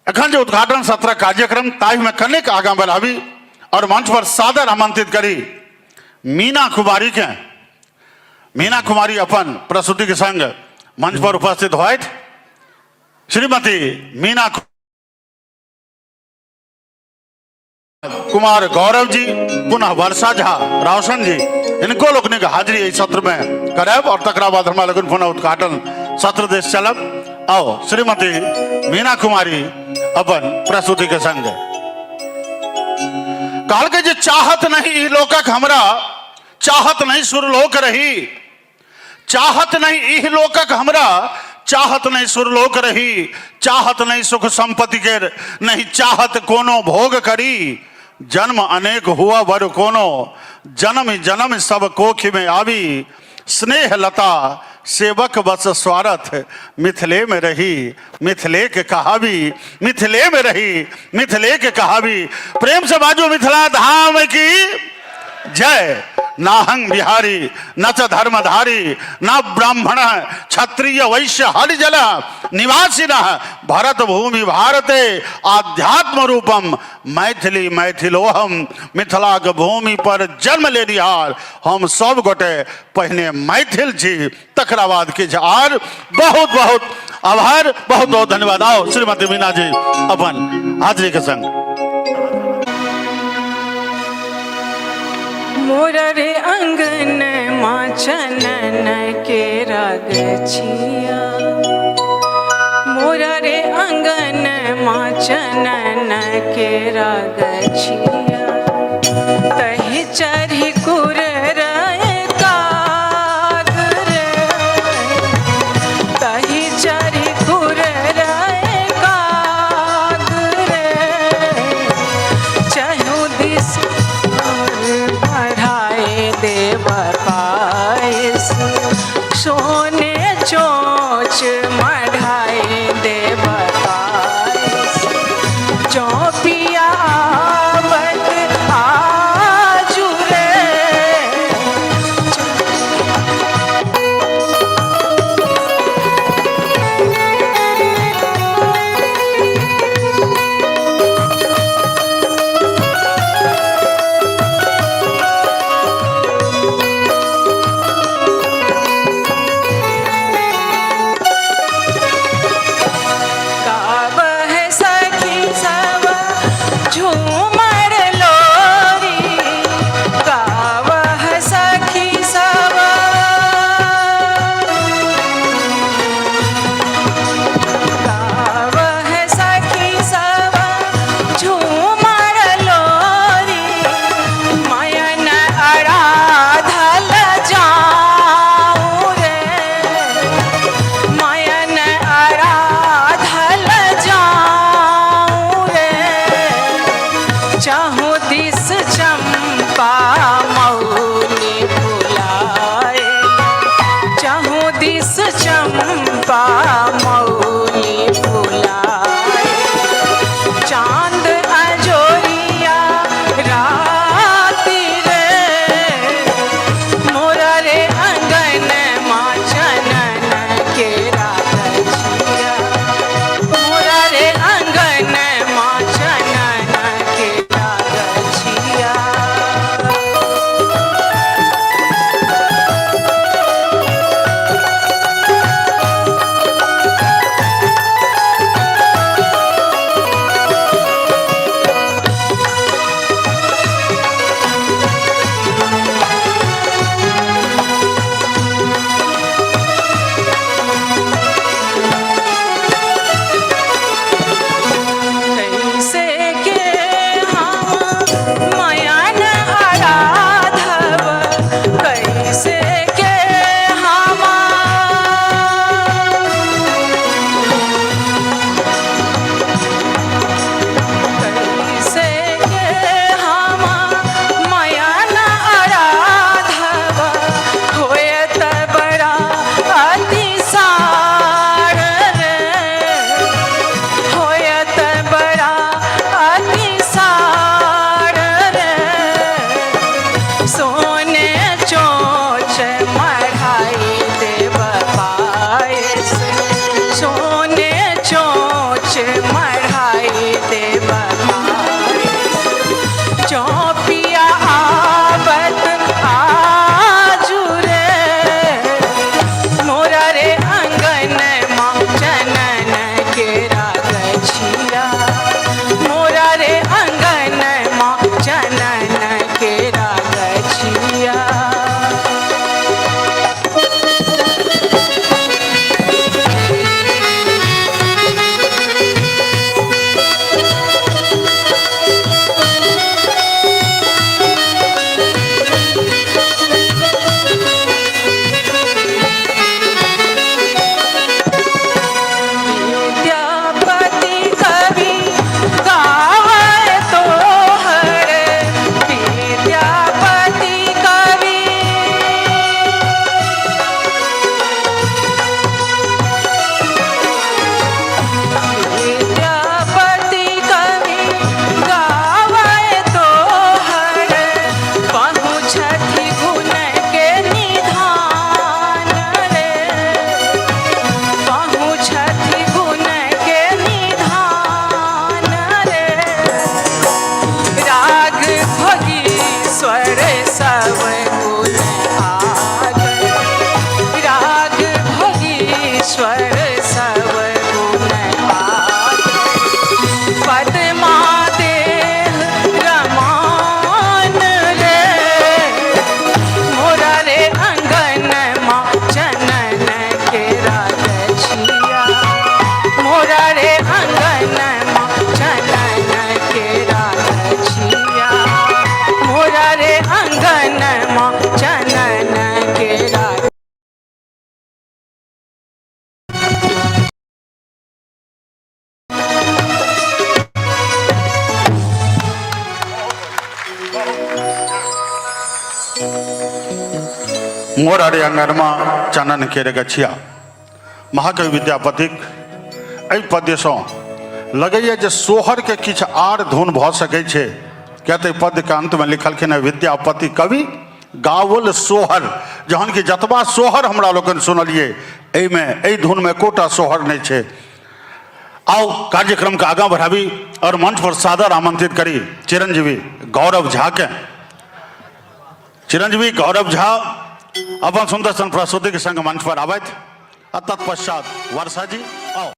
एखन जो उद्घाटन सत्र कार्यक्रम ताहि में कनिक आगाँ बढ़ाबी और मंच पर सादर आमंत्रित करी मीना कुमारी के। मीना कुमारी अपन प्रस्तुति के संग मंच पर उपस्थित होइत। श्रीमती मीना कुमार गौरव जी, पुनः वर्षा झा रोशन जी, इनको लोकनि के हाजिरी इस सत्र में करब और तकरा बाद हमरा लोगन पुनः उद्घाटन सत्र देश चलब। आओ श्रीमती मीना कुमारी अपन प्रस्तुति के संग। कहल के जे चाहत नहीं लोकक हमरा, चाहत नहीं सुरलोक रही, चाहत नहीं इह लोकक हमरा, चाहत नहीं सुरलोक रही, चाहत नहीं सुख संपत्ति के, नहीं चाहत कोनो भोग करी, जन्म अनेक हुआ वर कोनो, जन्म जन्म सब कोखि में आवी, स्नेह लता सेवक बस स्वार्थ, मिथिले में रही मिथिले के कहावी, मिथिले में रही मिथिले के कहावी। प्रेम से बाजू मिथिला धाम की जय। नाहं बिहारी न च धर्मधारी न ब्राह्मण क्षत्रिय वैश्य हरिजन निवासी न भरत भूमि भारते आध्यात्म रूपम मैथिली मैथिलोहम। मिथिला के भूमि पर जन्म लेनिहार हम सब गोटे पहिने मैथिल छी, तकरा बाद किछु आर। बहुत बहुत आभार, बहुत बहुत धन्यवाद। आओ श्रीमती मीना जी अपन हाजिरी के संग। मोरर अंगन माँ चनन के रग छिया, मोरा रे अंगन माँ चनन के रागछिया तही चढ़ी कुर रहे काग रे तही चढ़ी कुर रहे काग रे चहु दिस बढ़ाए देव पायस सोने चोच मढ़ाए देव पायस चौपिया आवत आजू रे मोरारी आंगनमा चानन केरे गछिया महाकवि विद्यापति एहि पद्य सँ लगैया जे सोहर के किछ आर धुन भ सकै छै। कहते पद्य के अंत में लिखलखिन है विद्यापति कवि गावल सोहर, जहन कि जतबा सोहर हमरा लोकन सुनलिए एहिमे एहि धुन में एकोटा सोहर नहीं छै। आओ कार्यक्रम के आगाँ बढ़ाबी और मंच पर सादर आमंत्रित करी चिरंजीवी गौरव झा के। चिरंजीवी गौरव झा अपन सुंदर सन प्रस्तुति के संग मंच पर आबैत आ तत्पश्चात वर्षा जी आओ।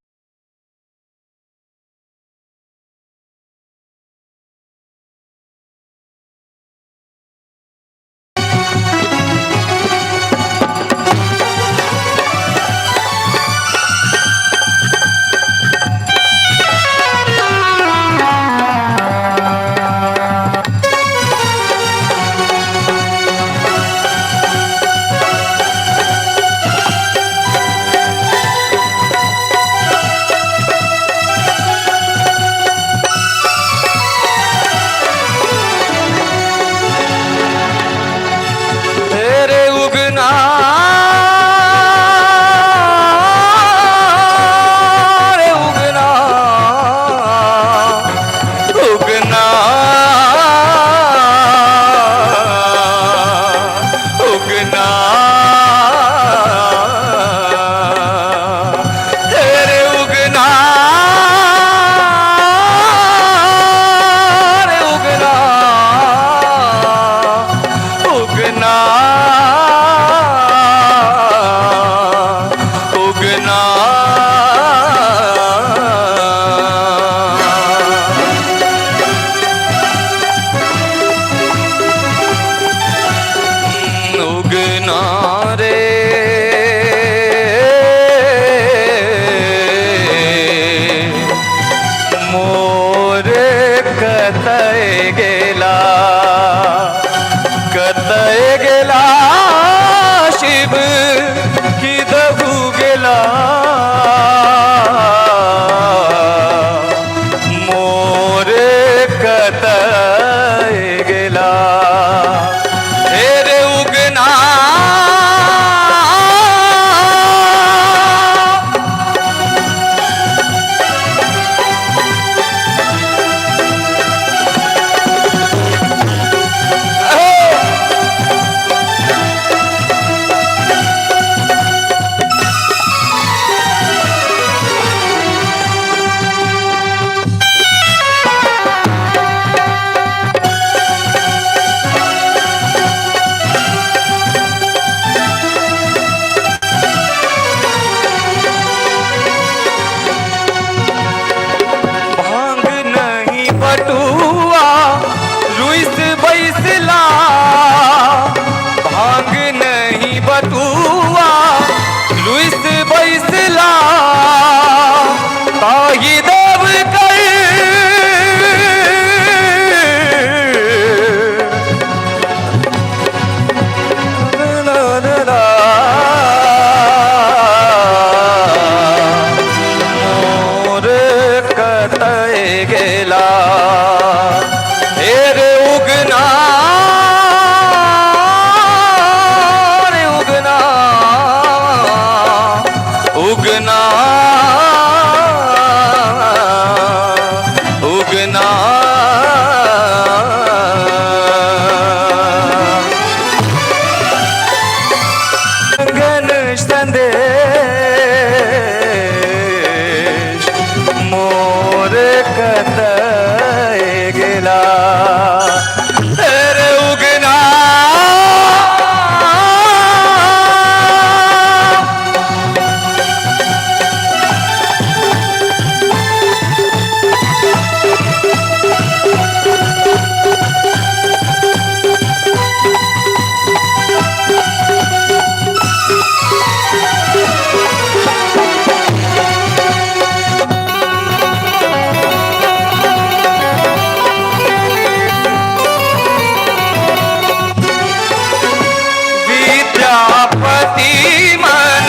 विद्यापति मन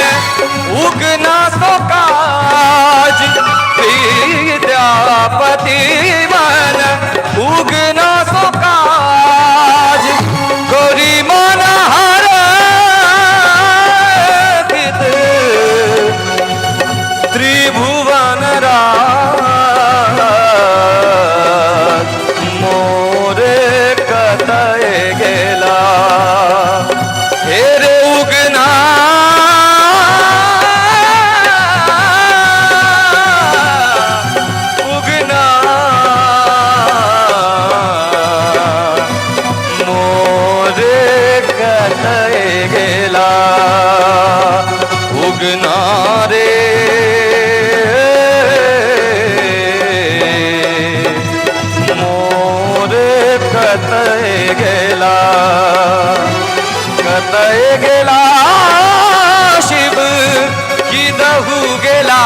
उगना सो काज कतय गेला शिव किदहु गेला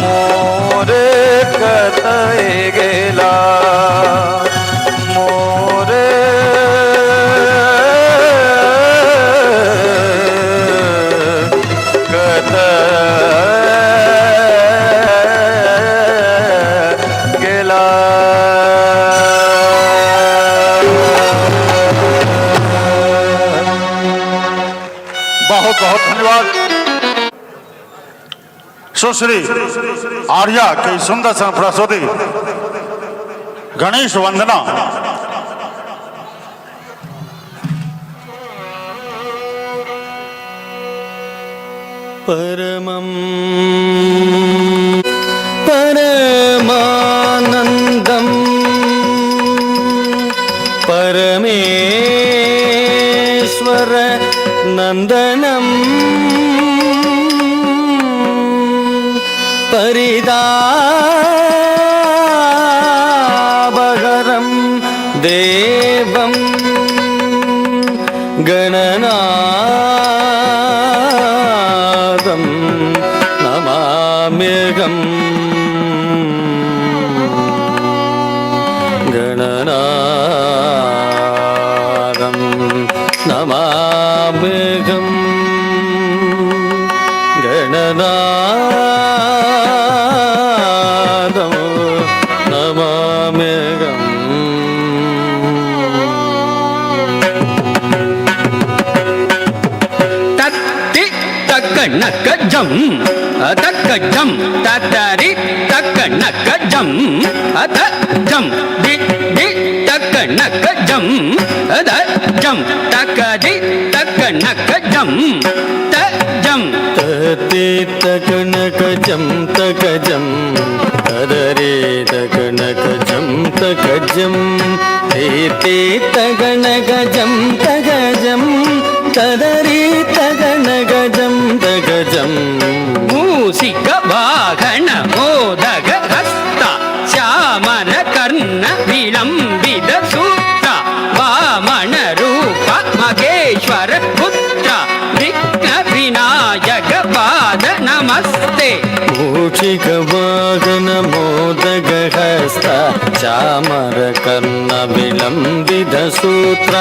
मोर कतय गेला मोर बहुत बहुत धन्यवाद। सुश्री आर्या की सुंदर सन प्रस्तुति गणेश वंदना। परमं परमानंदं परमेश्वर नंदनं परिदाबहरं देवं गणनादं नमाम्यहं गणनादं नमाम्यहं गणनादं नमाम्यहं तत्ति तक्कनकजं तक्कजं ततरि तक्कनकजं अतजं दि दि तक्कनकजं अदजं तक्कदि तक्कनकजं तजं तति तकनकजं तकजं तदरे तकनकजं तकजं एते तगनकजं तगजं तदरे तगनकजं तगजं मूषिक वाहन मोदक हस्त श्यामर कर्ण विलंबित सूत्र वामन रूप महेश्वर पुत्र विघ्न विनायक पाद नमस्ते मूषिक वाहन मोदक हस्त चामर कर्ण विलंबित सूत्र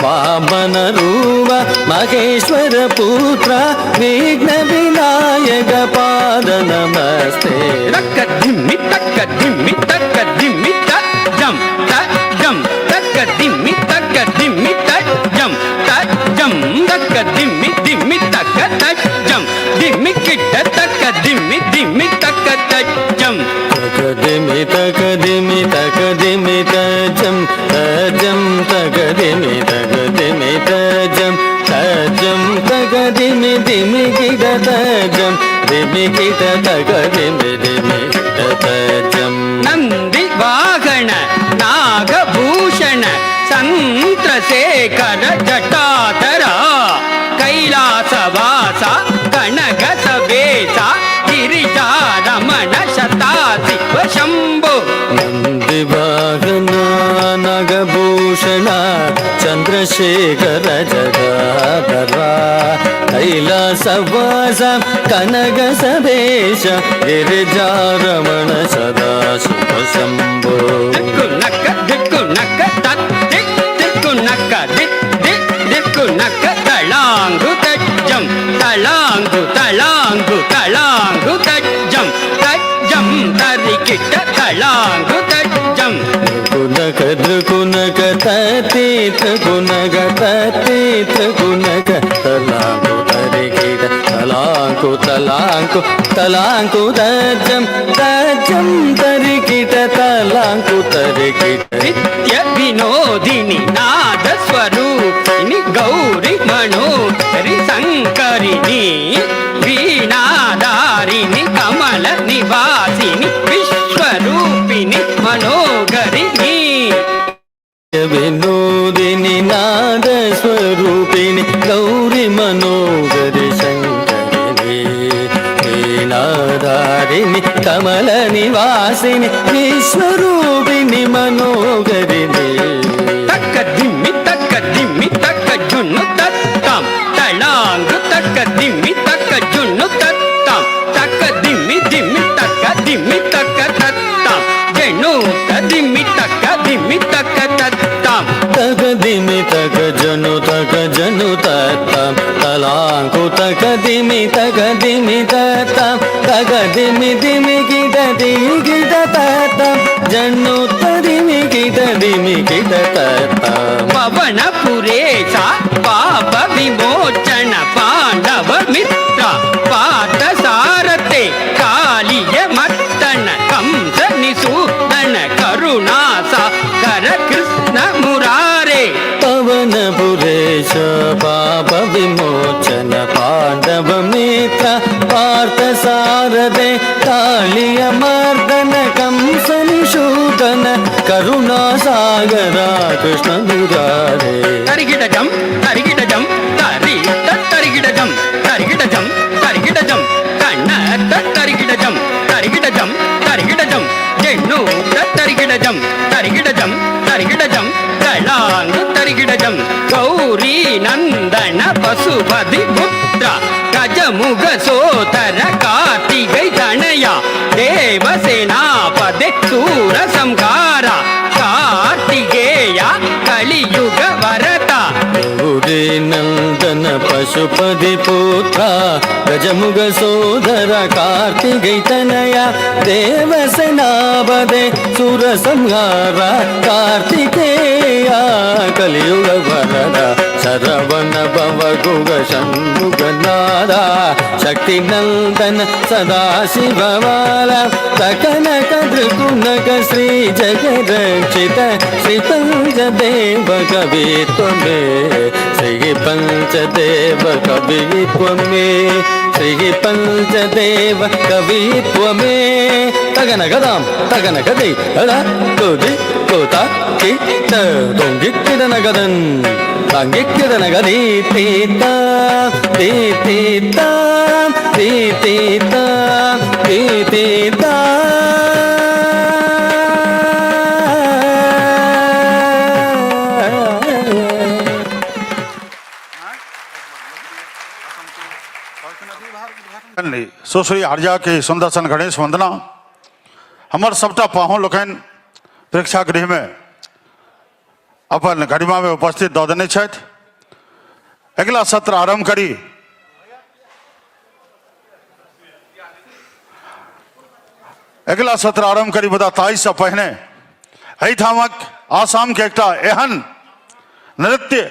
वामन रूप महेश्वर पुत्र विघ्न विनायक पाद नमस्ते तक धिम्मि तक धिम्मि तक धिम्मि तजं तजं तक धिम्मि तक धिम्मि तजं तजं तक धिम्मि धिम्मि तक तजं धिम्मि किट तक धिम्मि धिम्मि तक तजं तकदिमि तकदिमि तकदिमि तजं तजं तकदिमि तकदिमि तजं तजं तकदिमि दिमि किट तजं दिमि किट तकदिमि दिमि तजं नंदि वाहन नागभूषण संत्रशेखर जटाधर कैलासवास कनक सवेसा गिरिजा रमण शताशिव शंभु नंदि वाहन नागभूषण चंद्रशेखर जटाधर कैलासवास कनक सवेश गिरिजा रमण सदाशिव शंभो दिक्कुनक दिक्कुनक तत्ति दिक्कुनक दिक्कुनक तलांगु तज्जं तलांगु तलांगु तलांगु तज्जं तज्जं तरिकिट तलांगु तज्जं त्रिकुणक त्रिकुणक तति त्रिकुणक तति त्रिकुणक तलांगु तरिकिट तलांगु तलांगु तलांगु तज्जं तज्जं तरिकिट तलांगु तरिकिट नित्य विनोदिनी नाद स्वरूपिणी गौरी मनोहरि शंकरिणी वीणाधारिणी कमल निवासिनी विश्वरूपिणी मनोहरिणी विनोदिनी नाद स्वरूपिणी गौरी मनोहरि शंकरिणी वीणाधारिणी कमल निवासिनि विश्वरूपिणि मनोहरिणे तक दिम्मी तक जुन्नु तत्ताम तलांगु तक दिम्मी तक जुन्नु तत्ताम तक दिम्मी तक तत्ताम जनु दिम्मी तक तत्ताम तक दिमि तक जनु तत्ताम तलांकु तक दिमि तत्ताम तक दिमि गिट तत्ताम जनु दिमि गिट तत्ताम पवन पुरेशा पाप विमोचन पांडव मित्र पात सारते कालिय मत्तन कंस निसूदन करुणा सागर कृष्ण मुरारे पवन पुरेश पाप विमोचन पांडव मित्र पार्थ सारदे कालिय मर्दन कंस निषूदन करुणा सागरा कृष्ण मुरारे तरिगिडजम तरिगिडजम तरिगिडजम तरिगिडजम कन्न तरिगिडजम जेनु तरिगिडजम कलांग तरिगिडजम गौरी नंदन पशुपति पुत्र गजमुग सोतर कार्तिकै तनया देवसेनापदे सूर संहारा कार्तिकेय कलियुग वरता गौरी नंदन पशुपति पुत्र गजमुग सोदर कार्तिकै तनया देवसेनापदे सुर संहार कार्तिकेय कलियुग वरदा शरवण भव गुग षण्मुखनादा शक्ति नंदन सदा शिववाला सकनक त्रिकुणक श्री जगरक्षित श्री पंचदेव कवित्व में श्री पंचदेव कवित्व में श्री पंचदेव कवित्व में तगन गदाम तगन गदे हला कोदि कोता किट दोंगी किडन गदन तांगी किडन गदी तीता तीता तीता तीता सुश्री आर्या के सुंदर सन गणेश वंदना हमार सबटा पाहुन लोकन प्रेक्षागृह में अपन गरिमा में उपस्थित दऽ देने छथि। अगिला सत्र आरंभ करी। अगिला सत्र आरंभ करी मुदा ताई से पहिने एहिठामक आसाम के एकटा एहन नृत्य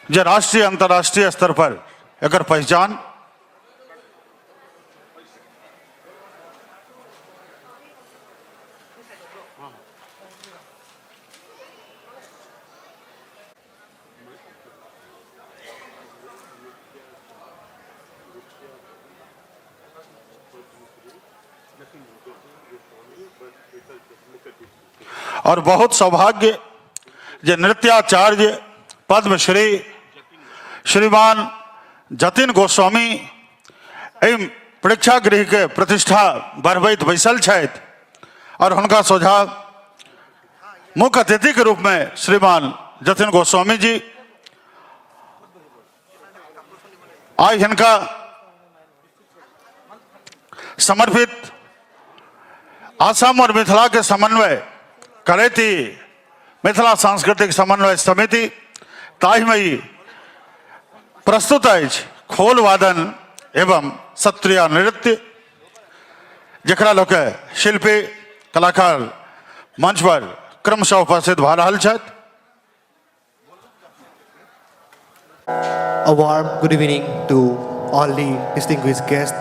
जो राष्ट्रीय अंतर्राष्ट्रीय स्तर पर एकर पहचान और बहुत सौभाग्य जे नृत्याचार्य पद्मश्री श्रीमान जतिन गोस्वामी एहि प्रेक्षागृह के प्रतिष्ठा बढ़बैत बैसल छथि और हुनका सोझा मुख्य अतिथि के रूप में श्रीमान जतिन गोस्वामी जी आई हिनका समर्पित आसाम और मिथिला के समन्वय करैती मिथिला सांस्कृतिक समन्वय समिति ताहिमई प्रस्तुत अछि खोल वादन एवं सत्रिय नृत्य जकरा लोक शिल्पी कलाकार मंच पर क्रमशः उपस्थित भऽ रहल छथि। A warm good evening to all the distinguished guests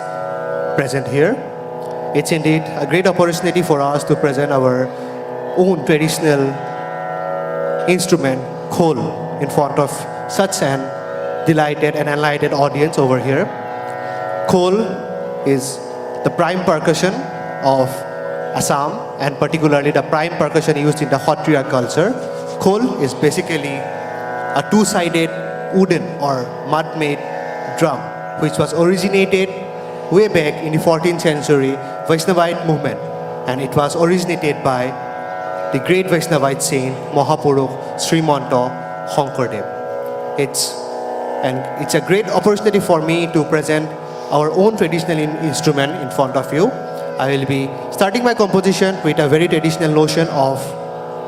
present here. It's indeed a great opportunity for us to present our own traditional instrument, khol, in front of such an delighted and enlightened audience over here. Khol is the prime percussion of Assam, and particularly the prime percussion used in the Khatriya culture. Khol is basically a two-sided wooden or mud-made drum, which was originated way back in the 14th century Vaishnavite movement, and it was originated by the great Vaishnavite saint Mahapurukh Srimanta Shankardev. It's a great opportunity for me to present our own traditional instrument in front of you. I will be starting my composition with a very traditional notion of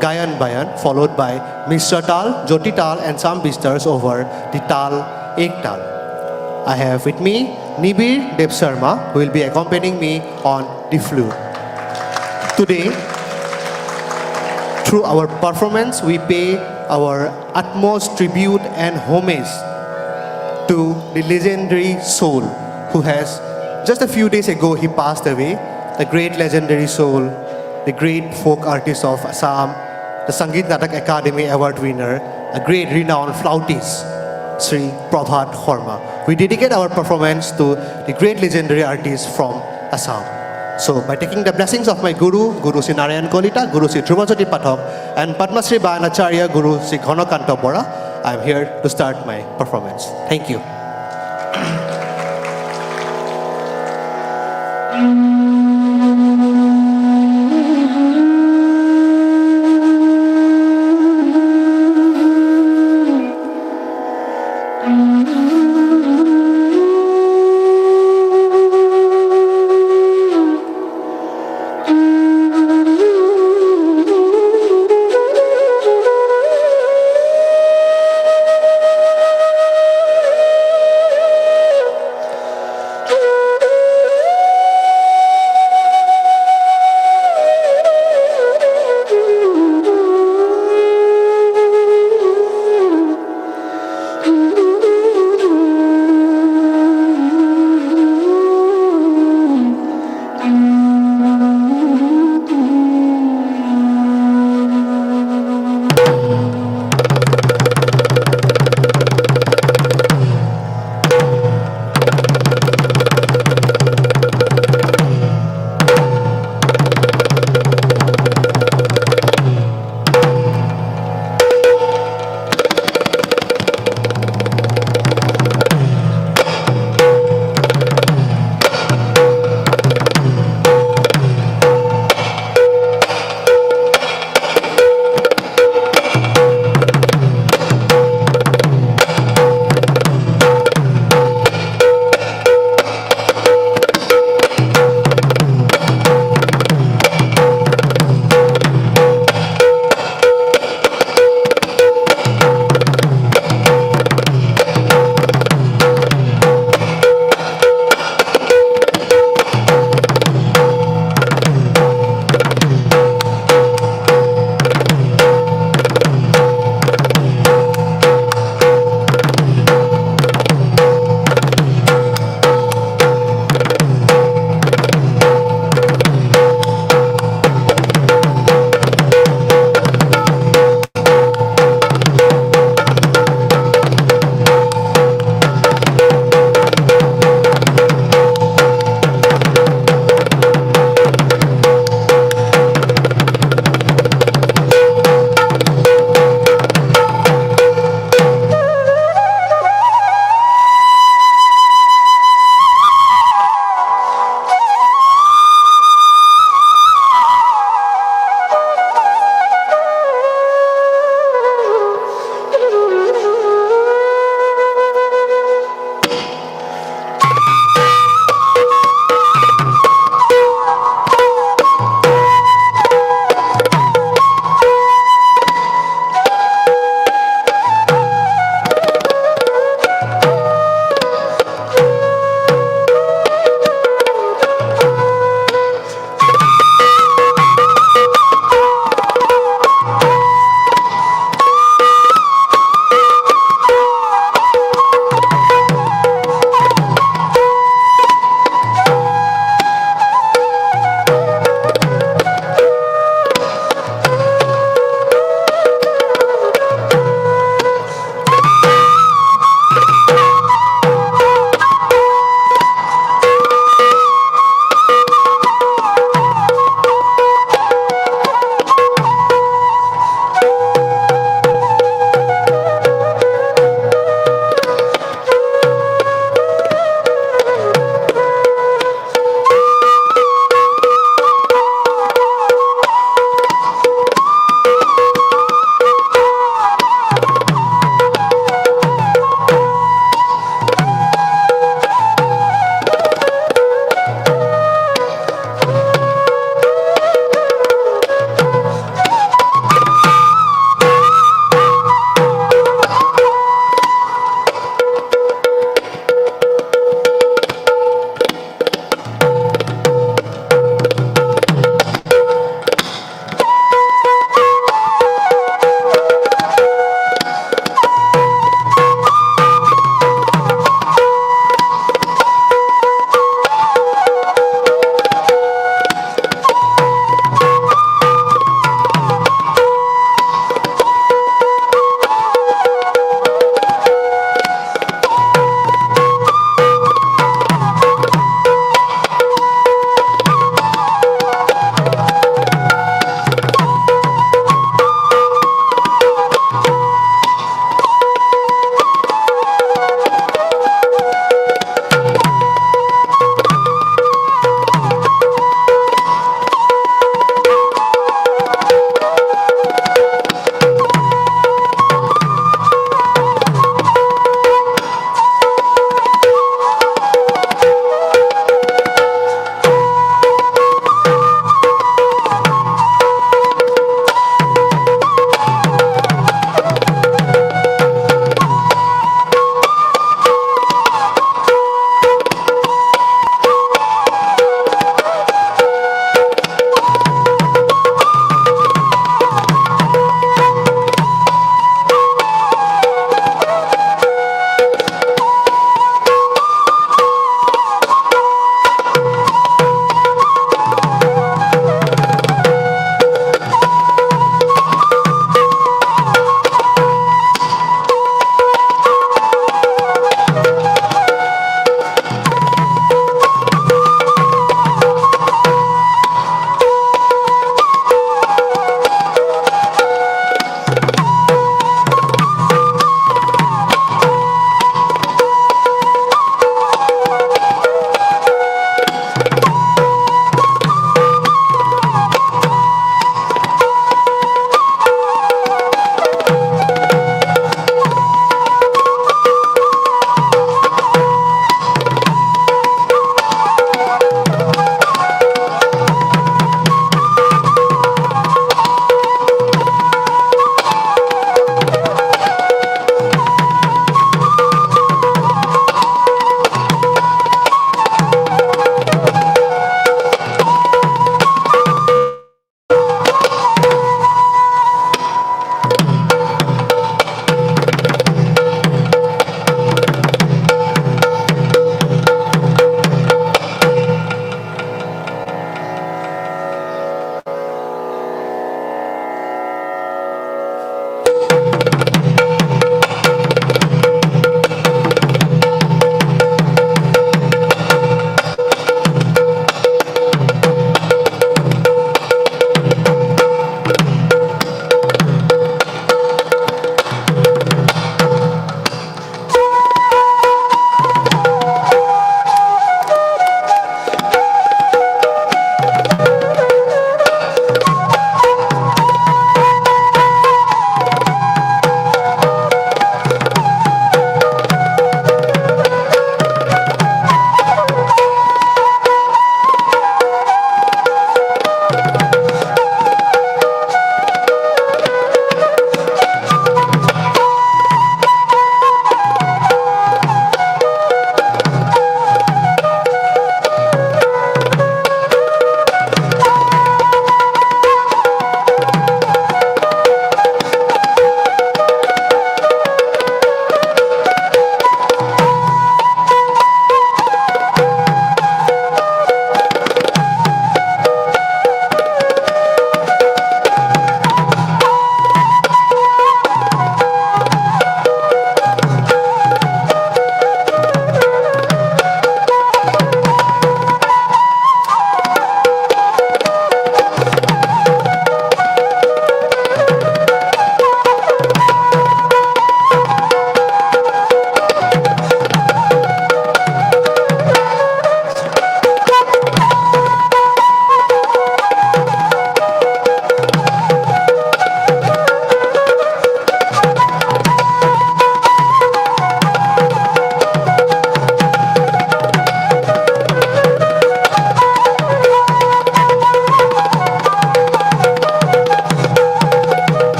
Gayan Bayan, followed by Mishra Tal, Joti Tal, and some visitors over the Tal, Ek Tal. I have with me Nibir Dev Sharma, who will be accompanying me on the flute. Today, through our performance, we pay our utmost tribute and homage to the legendary soul who has, just a few days ago, he passed away, the great legendary soul, the great folk artist of Assam, the Sangeet Natak Academy Award winner, a great renowned flautist, Sri Prabhat Horma. We dedicate our performance to the great legendary artist from Assam. So, by taking the blessings of my Guru, Guru Sri Narayan Kolita, Guru Sri Dhrubajyoti Pathak, and Padma Sri Bayanacharya, Guru Sri Ghanakanta Bora, I am here to start my performance. Thank you.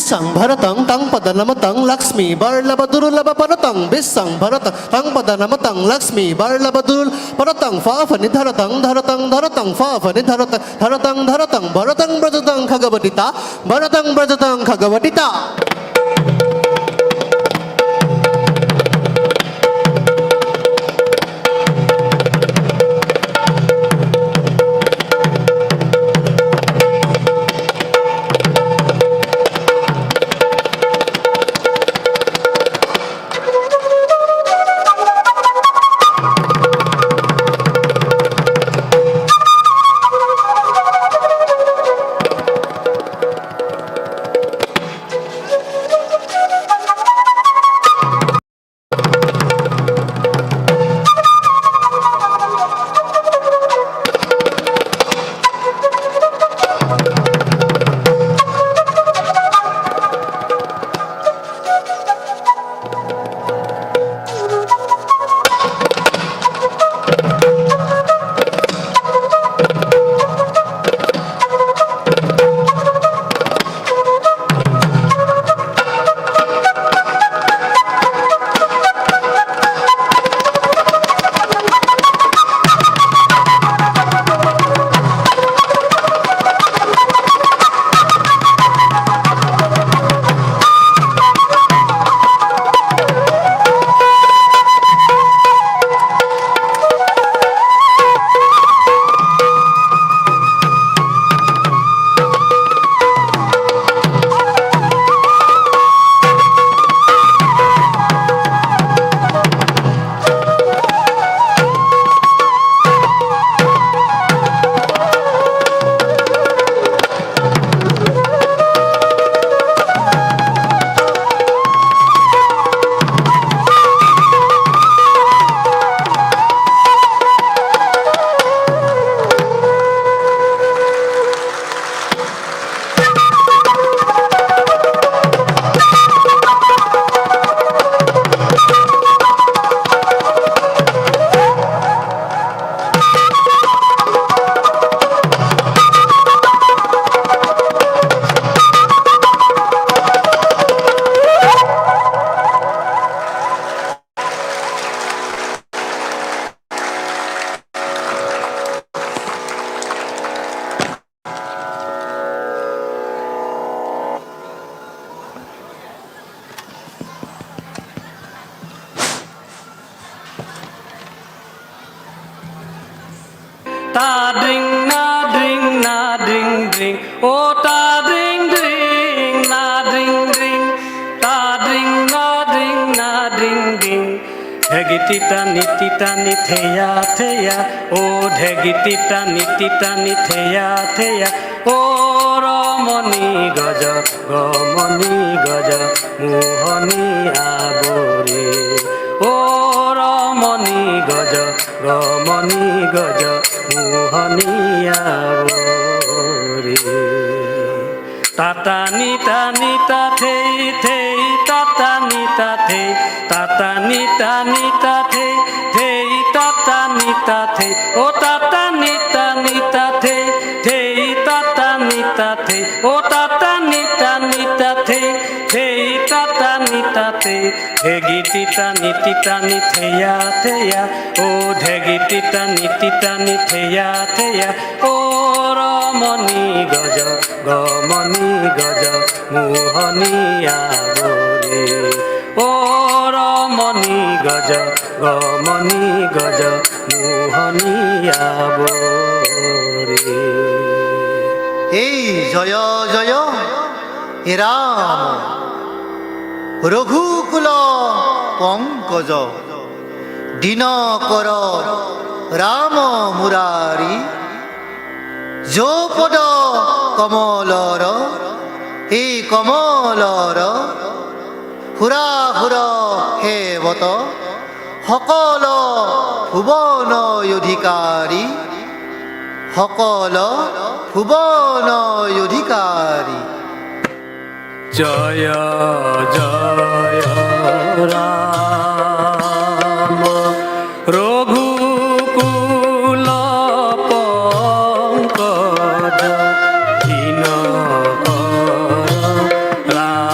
Bisang Bharatang Tang Padanamatang Lakshmi Barlabadurul Labaparatang Bisang Bharatang Tang Padanamatang Lakshmi Barlabadurul Paratang Fafani Dharatang Dharatang Dharatang Fafani Dharatang Dharatang Dharatang Bharatang Brajatang Khagavatita Bharatang Brajatang Khagavatita. Ta dring na dring na dring dring, oh ta dring dring na dring dring, ta dring na dring na dring dring. Dhegitita nitheya theya, oh dhegitita nitheya theya, oh ramani gaja muhani abore, oh ramani gaja muhani abore. Tata nita thei thei, tata nita thei, tata nita thei thei, tata nita thei, oh tata nita thei thei, tata nita thei, oh tata nita thei thei, tata nita thei. Dhegitita nitheya theya, oh dhegitita nitheya theya, oh ramani gaja muhani abore, oh ramani gaja muhani abore. এই জয় জয় হে রাম রঘুকুল পঙ্কজ দীনকর রাম মুরারি যৌপদ কমলর এই কমলর হুরা হুর হেবত সকল ভুবন অধিকারী সকল ভুবন অধিকারী। জয় জয় রাম রঘুকুল পঙ্কজ দীনকর রাম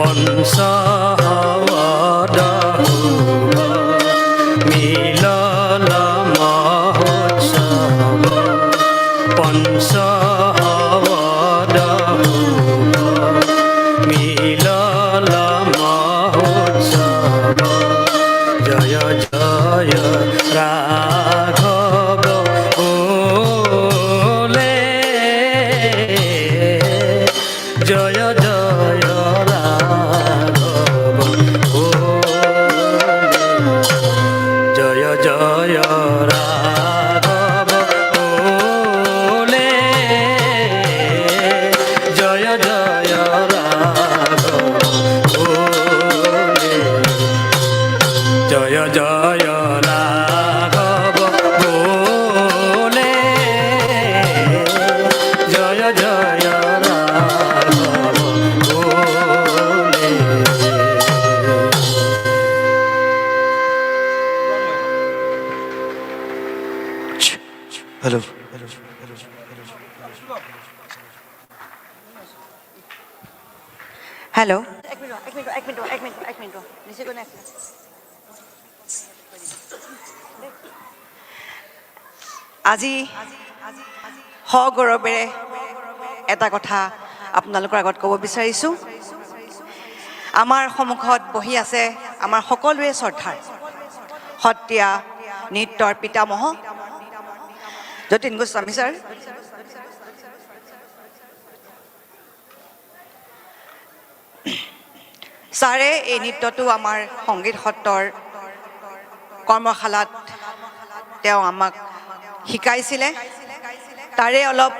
পঞ্চহদ মিলন মহোৎসৱ পঞ্চহদ মিলন মহোৎসৱ জয় জয় রাঘব ওলে জয় জয় রাঘব ওলে জয় জয় রাঘব ওলে জয় জয় রাঘব ওলে জয় জয় রাঘব বলে জয় জয় রাঘব বলে Hello. हेलो আজি সগৌৰৱেৰে এটা কথা আপোনালোকৰ আগত ক'ব বিচাৰিছোঁ। আমাৰ সন্মুখত বহি আছে আমাৰ সকলোৰে শ্ৰদ্ধাৰ সত্ৰীয়া নৃত্যৰ পিতামহ যতীন গোস্বামী ছাৰ। ছাৰে এই নৃত্যটো আমাৰ সংগীত সত্ৰৰ কৰ্মশালাত তেওঁ আমাক শিকাইছিলে। তাৰে অলপ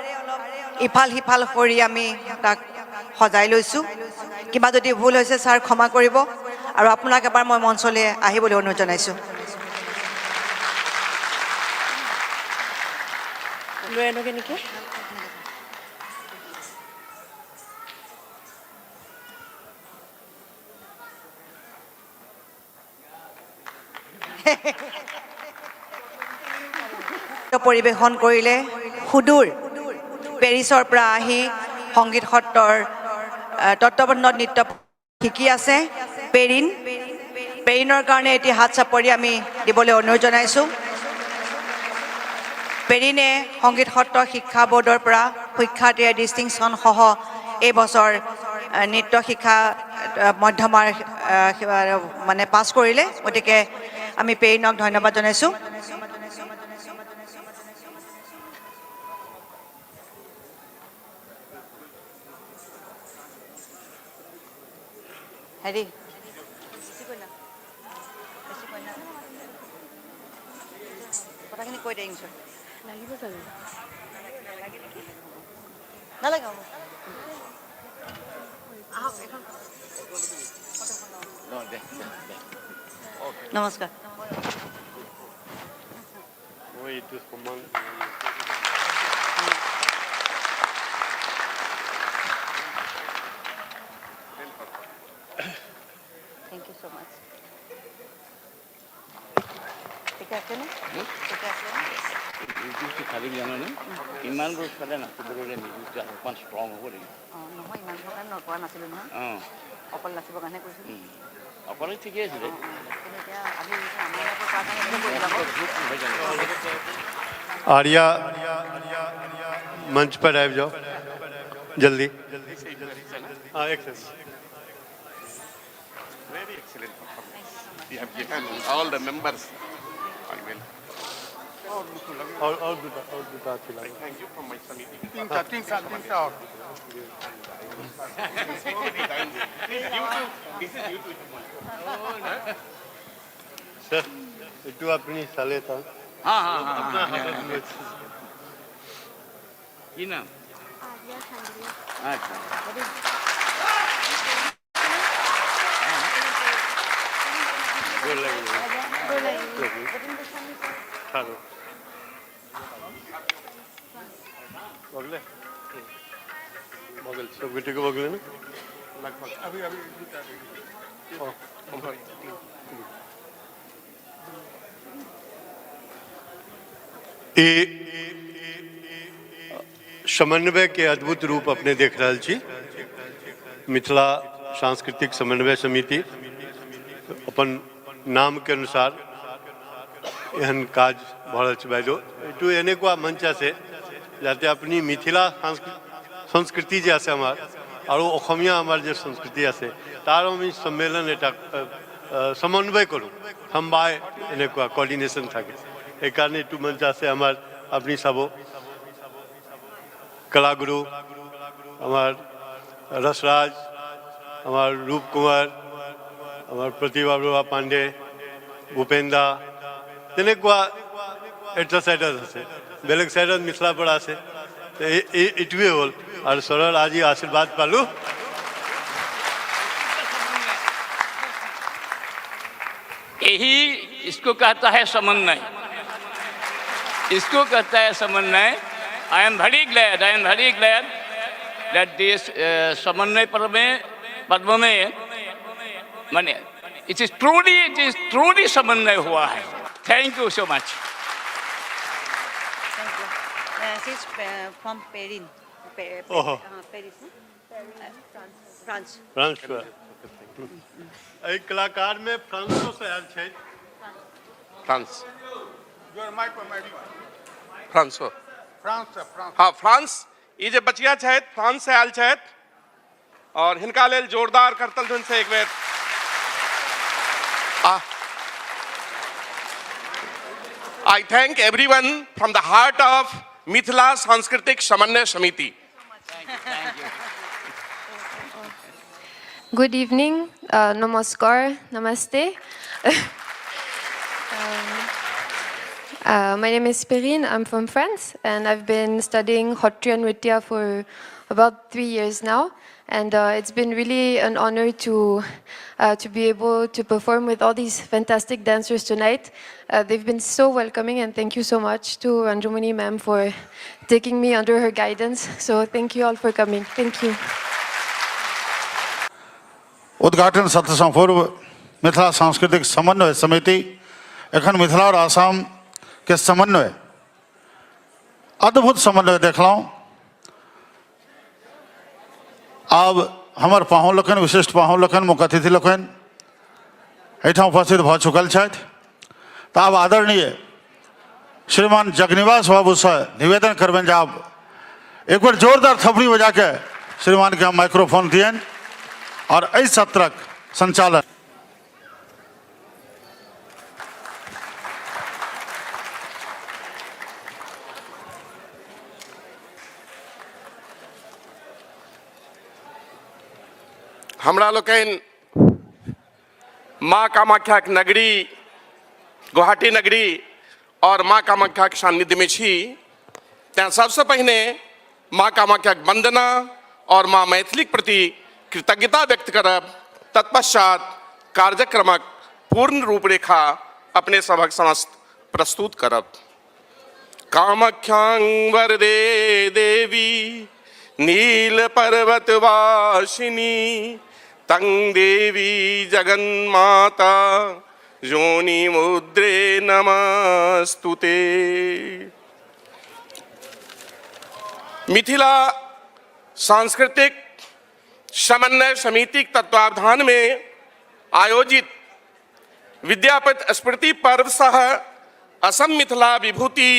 ইফাল সিফাল কৰি আমি তাক সজাই লৈছোঁ। কিবা যদি ভুল হৈছে ছাৰ ক্ষমা কৰিব আৰু আপোনাক এবাৰ মই মঞ্চলৈ আহিবলৈ অনুৰোধ জনাইছোঁ। লৈ আনোগৈ নেকি? পৰিৱেশন কৰিলে সুদূৰ পেৰিছৰ পৰা আহি সংগীত সত্ৰৰ তত্ত্বাৱধানত নৃত্য শিকি আছে পেৰিনৰ কাৰণে এটি হাত চাপৰি আমি দিবলৈ অনুৰোধ জনাইছোঁ। পেৰিনে সংগীত সত্ৰ শিক্ষা বোৰ্ডৰ পৰা শিক্ষাৰ্থীৰ ডিষ্টিংশ্যন সহ এই বছৰ নৃত্য শিক্ষা মধ্যমাৰ মানে পাছ কৰিলে। গতিকে আমি পেৰিনক ধন্যবাদ জনাইছোঁ। হেৰি কথাখিনি কৈ দিম চোন। লাগিব চাগে নালাগে নমস্কাৰ। Thank you so much. ঠিক আছেনে? ঠিক আছে। খালি জানানে ইমানবোৰ চালে নাচিবলৈ নিৰ্দিষ্ট অকণমান ষ্ট্ৰং হ'ব লাগিব। অঁ নহয় ইমান প্ৰকাৰ নকৰা নাছিলোঁ নহয়। অঁ অকল নাচিবৰ কাৰণে কৈছিলোঁ। অকলে ঠিকেই আছিলে। কিন্তু এতিয়া আমি আমাৰ লগত তাৰ কাৰণে কৰি যাব। आर्या मंच पर आ जाओ जल्दी। हाँ excellent. Very excellent performance. We have given all the members. I will. और दूटा खिला। Thank you from my committee. Sir इटू अपनी साले था। हाँ हाँ हाँ কি নাম? আচ্ছা बगले बगल सब बेटे को बगले ना लगभग अभी ये समन्वय के अद्भुत रूप अपने देख रहा छी मिथिला सांस्कृतिक समन्वय समिति अपन नाम के अनुसार एहन काज भ रहल छै बाइलो एटू एनेकुआ मंच से जाते अपनी मिथिला संस्कृति जे আছে আমার আর অসমীয়া আমার যে সংস্কৃতি আছে তার আমি সম্মেলন এটা সমন্বয় করুন সমবায় এনেকুয়া কোঅর্ডিনেশন থাকে এই কারণে একটু মঞ্চ আছে আমার আপনি সব কলাগুরু আমার रसराज हमार रूप कुमार हमार प्रतिभा प्रभा पांडे भूपेंदा तेनेकुआ एटा साइडर আছে বেলেগ সাইডত মিছলা পড়া আছে এটুৱে হ'ল আৰু সরল আজি आशीर्वाद पालू यही इसको कहता है समन्वय, इसको कहता है समन्वय। आई am very glad that this समन्वय पर्व में माने it is truly समन्वय हुआ है। Thank you so much. She's from Paris. France. France एक कलाकार में फ्रांसो से आयल छै फ्रांस हाँ फ्रांस ये जे बचिया छथि फ्रांस से आयल छथि और हिनका लेल जोरदार करतल ध्वनि से एक बेर I thank everyone from the heart of Mithila Sanskritik Samanvay Samiti. Good evening, namaskar, namaste. My name is Perrine, I'm from France, and I've been studying Hotriya Nritya for about 3 years now. And it's been really an honor to be able to perform with all these fantastic dancers tonight. They've been so welcoming, and thank you so much to Ranjamani ma'am for taking me under her guidance. So thank you all for coming. Thank you. उद्घाटन सत्र से पूर्व मिथिला सांस्कृतिक समन्वय समिति एखन मिथिला और आसाम के समन्वय अद्भुत समन्वय देखलहुँ। आब हमर पाहुन लोकनि विशिष्ट पाहुन लोकनि मुख्य अतिथि लोकनि एहिठाम उपस्थित भऽ चुकल छथि तऽ आब आदरणीय श्रीमान जगनिवास बाबू से निवेदन करबनि जे आब एक बार जोरदार थपड़ी बजा के श्रीमान के हम माइक्रोफोन दियनि और इस सत्रक संचालन हमरा लोकनि माँ कामाख्या के नगरी गुवाहाटी नगरी और माँ कामाख्या के सानिध्य में छी तैं सबसे पहिने माँ कामाख्या के वंदना और माँ मैथिली के प्रति कृतज्ञता व्यक्त करब तत्पश्चात कार्यक्रमक पूर्ण रूपरेखा अपने सभक समस्त प्रस्तुत करब। कामाख्यां वरदे देवी नील पर्वत वासिनी तं देवी जगन्माता योनि मुद्रे नमस्तुते। मिथिला सांस्कृतिक समन्वय समिति के तत्वावधान में आयोजित विद्यापति स्मृति पर्व सह असम मिथिला विभूति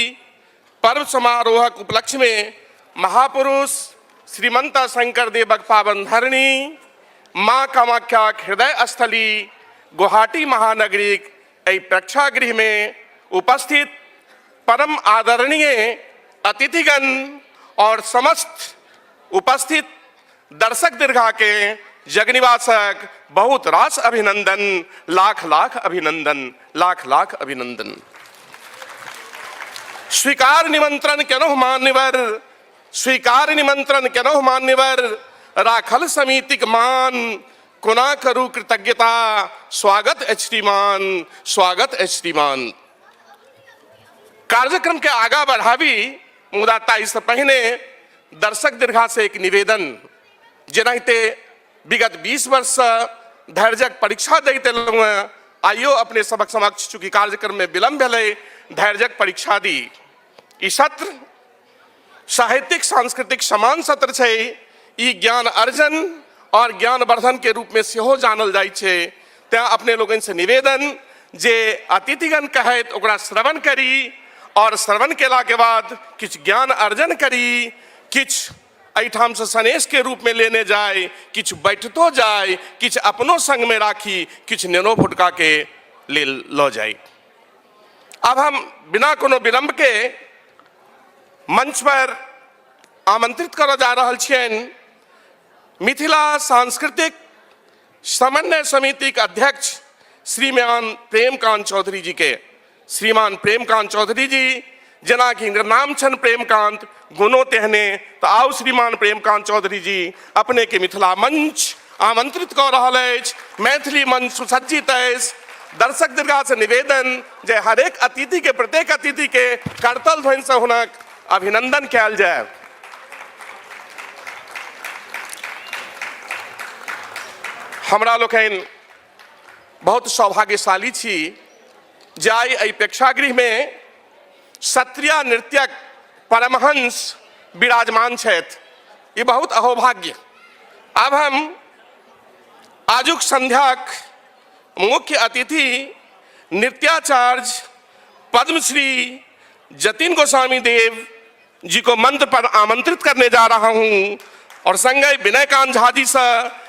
पर्व समारोहक उपलक्ष्य में महापुरुष श्रीमंत शंकर देवक पावन धरणी माँ कामाख्या हृदय स्थली गुवाहाटी महानगरी प्रेक्षागृह में उपस्थित परम आदरणीय अतिथिगण और समस्त उपस्थित दर्शक दीर्घा के जगनिवासक बहुत रास अभिनंदन, लाख लाख अभिनंदन, लाख लाख अभिनंदन। स्वीकार निमंत्रण केनोह मान्यवर, स्वीकार निमंत्रण केनोह मान्यवर, राखल समितिक मान कुना करू कृतज्ञता, स्वागत श्रीमान, स्वागत श्रीमान। कार्यक्रम के आगा बढ़ावी मुदा इससे पहले दर्शक दीर्घा से एक निवेदन जेनाते विगत 20 वर्ष धैर्यक परीक्षा देते आइयो अपने सबक समक्ष चूंकि कार्यक्रम में विलंब भेलै धैर्यक परीक्षा दी। ई सत्र साहित्यिक सांस्कृतिक समान सत्र छै। ई ज्ञान अर्जन और ज्ञानवर्धन के रूप में सेहो जानल जाइ छै। तें अपने लोगन से निवेदन जे अतिथिगण कहैत ओकरा श्रवण करी और श्रवण केला के बाद किछ ज्ञान अर्जन करी, किछ एहिठाम से सनेश के रूप में लेने जाए, किछ बैठतो जाए, किछ अपनो संग में राखी, किछ नेनो फुटका के ले लो जाए। अब हम बिना कोनो विलंब के मंच पर आमंत्रित करऽ जा रहल छियनि मिथिला सांस्कृतिक समन्वय समिति के अध्यक्ष श्रीमान प्रेमकांत चौधरी जी के। श्रीमान प्रेमकांत चौधरी जी जेना कि नाम छन प्रेमकांत, गुणो तेहने, तो आओ श्रीमान प्रेमकांत चौधरी जी अपने के मिथिला मंच आमंत्रित कर रहल अछि। मैथिली मंच सुसज्जित अछि। दर्शक दीर्घा से निवेदन जे हरेक अतिथि के, प्रत्येक अतिथि के करतल ध्वनि से हुनक अभिनंदन कयल जाय। हमरा लोकनि बहुत सौभाग्यशाली छी जे आइ एहि प्रेक्षागृह में क्षत्रिय नृत्यक परमहंस विराजमान छथि। ये बहुत अहोभाग्य। अब हम आजुक संध्याक मुख्य अतिथि नृत्याचार्य पद्मश्री जतिन गोस्वामी देव जी को मंच पर आमंत्रित करने जा रहा हूं और संगय विनयकांत झा जी से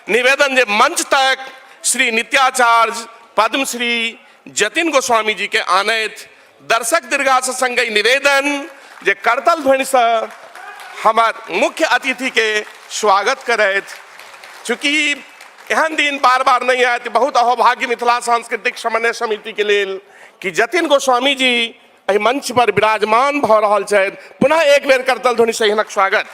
निवेदन जे मंच तक श्री नित्याचार्य पद्मश्री जतिन गोस्वामी जी के आनैत। दर्शक दीर्घा से संगय निवेदन जे करतल ध्वनि से हमार मुख्य अतिथि के स्वागत करैत। चूँकि एहन दिन बार बार नहीं आयत, बहुत अहोभाग्य मिथिला सांस्कृतिक समन्वय समिति के लेल कि जतिन गोस्वामी जी एहि मंच पर विराजमान भ रहल छथि। पुनः एक बेर करतल ध्वनि से हिनक स्वागत।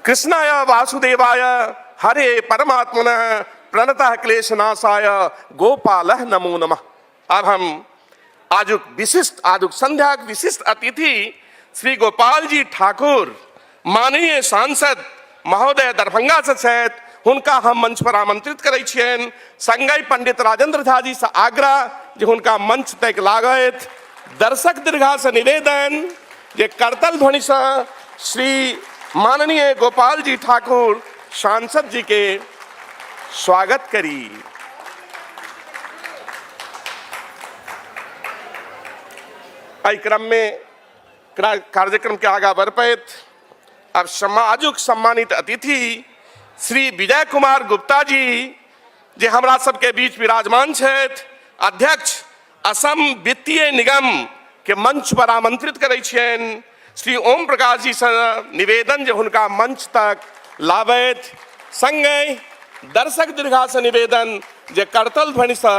कृष्णाय वासुदेवाय हरे परमात्मनः प्रणतः क्लेशनाशाय गोपालः नमो नमः। अब हम आजुक संध्या विशिष्ट अतिथि श्री गोपाल जी ठाकुर माननीय सांसद महोदय दरभंगा से छथि, हुनका हम मंच पर आमंत्रित करै छियनि। संगहि पंडित राजेंद्र झा जी से आग्रह जे हुनका मंच तक लागत। दर्शक दीर्घा से निवेदन जे करतल ध्वनि से श्री माननीय गोपाल जी ठाकुर सांसद जी के स्वागत करी। एहि क्रम में कार्यक्रम के आगा बढ़ पैत अब आजुक सम्मानित अतिथि श्री विजय कुमार गुप्ता जी जे हमरा सबके बीच विराजमान छथि, अध्यक्ष असम वित्तीय निगम के मंच पर आमंत्रित करै छियनि। श्री ओम प्रकाश जी से निवेदन जे हुनका मंच तक लाबैत। संगहि दर्शक दीर्घा से निवेदन जे करतल ध्वनि से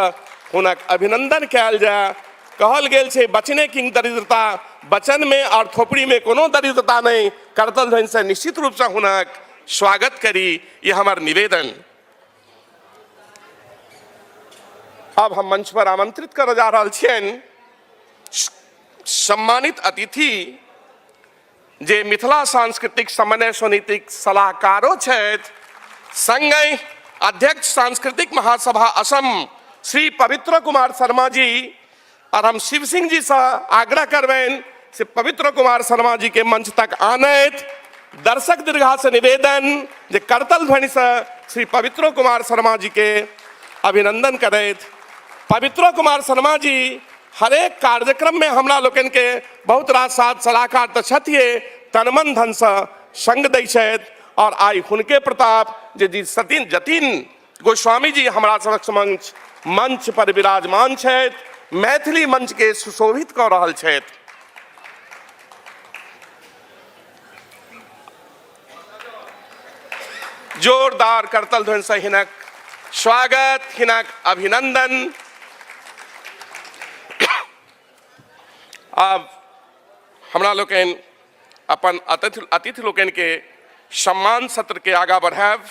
हुनक अभिनंदन कयल जाय। कहल गेल छै बचने किंग दरिद्रता, बचन में और थोपड़ी में कोनो दरिद्रता नहीं। करतल ध्वनि से निश्चित रूप से हुनक स्वागत करी, ये हमार निवेदन। अब हम मंच पर आमंत्रित कर जा रहल छियनि सम्मानित अतिथि जे मिथिला सांस्कृतिक समन्वय समितिक सलाहकारो छथि, संगहि अध्यक्ष सांस्कृतिक महासभा असम श्री पवित्र कुमार शर्मा जी। और हम शिव सिंह जी से आग्रह करबेन से पवित्र कुमार शर्मा जी के मंच तक आनैत। दर्शक दीर्घा से निवेदन जे करतल ध्वनि से श्री पवित्र कुमार शर्मा जी के अभिनंदन करैत। पवित्र कुमार शर्मा जी हरेक कार्यक्रम में हमरा लोकन के बहुत रास साथ सलाहकार तो छथिए, तनमन धन से संग दै छथि। और आई हुनके प्रताप जे जी जतिन गोस्वामी जी हमरा समक्ष मंच पर विराजमान छथि, मैथिली मंच के सुशोभित कर रहल छथि। जोरदार करतल ध्वनि से हिनक स्वागत, हिनक अभिनंदन। अब हमरा लोकनि अपन अतिथि लोकनि के सम्मान सत्र के आगा बढ़ाब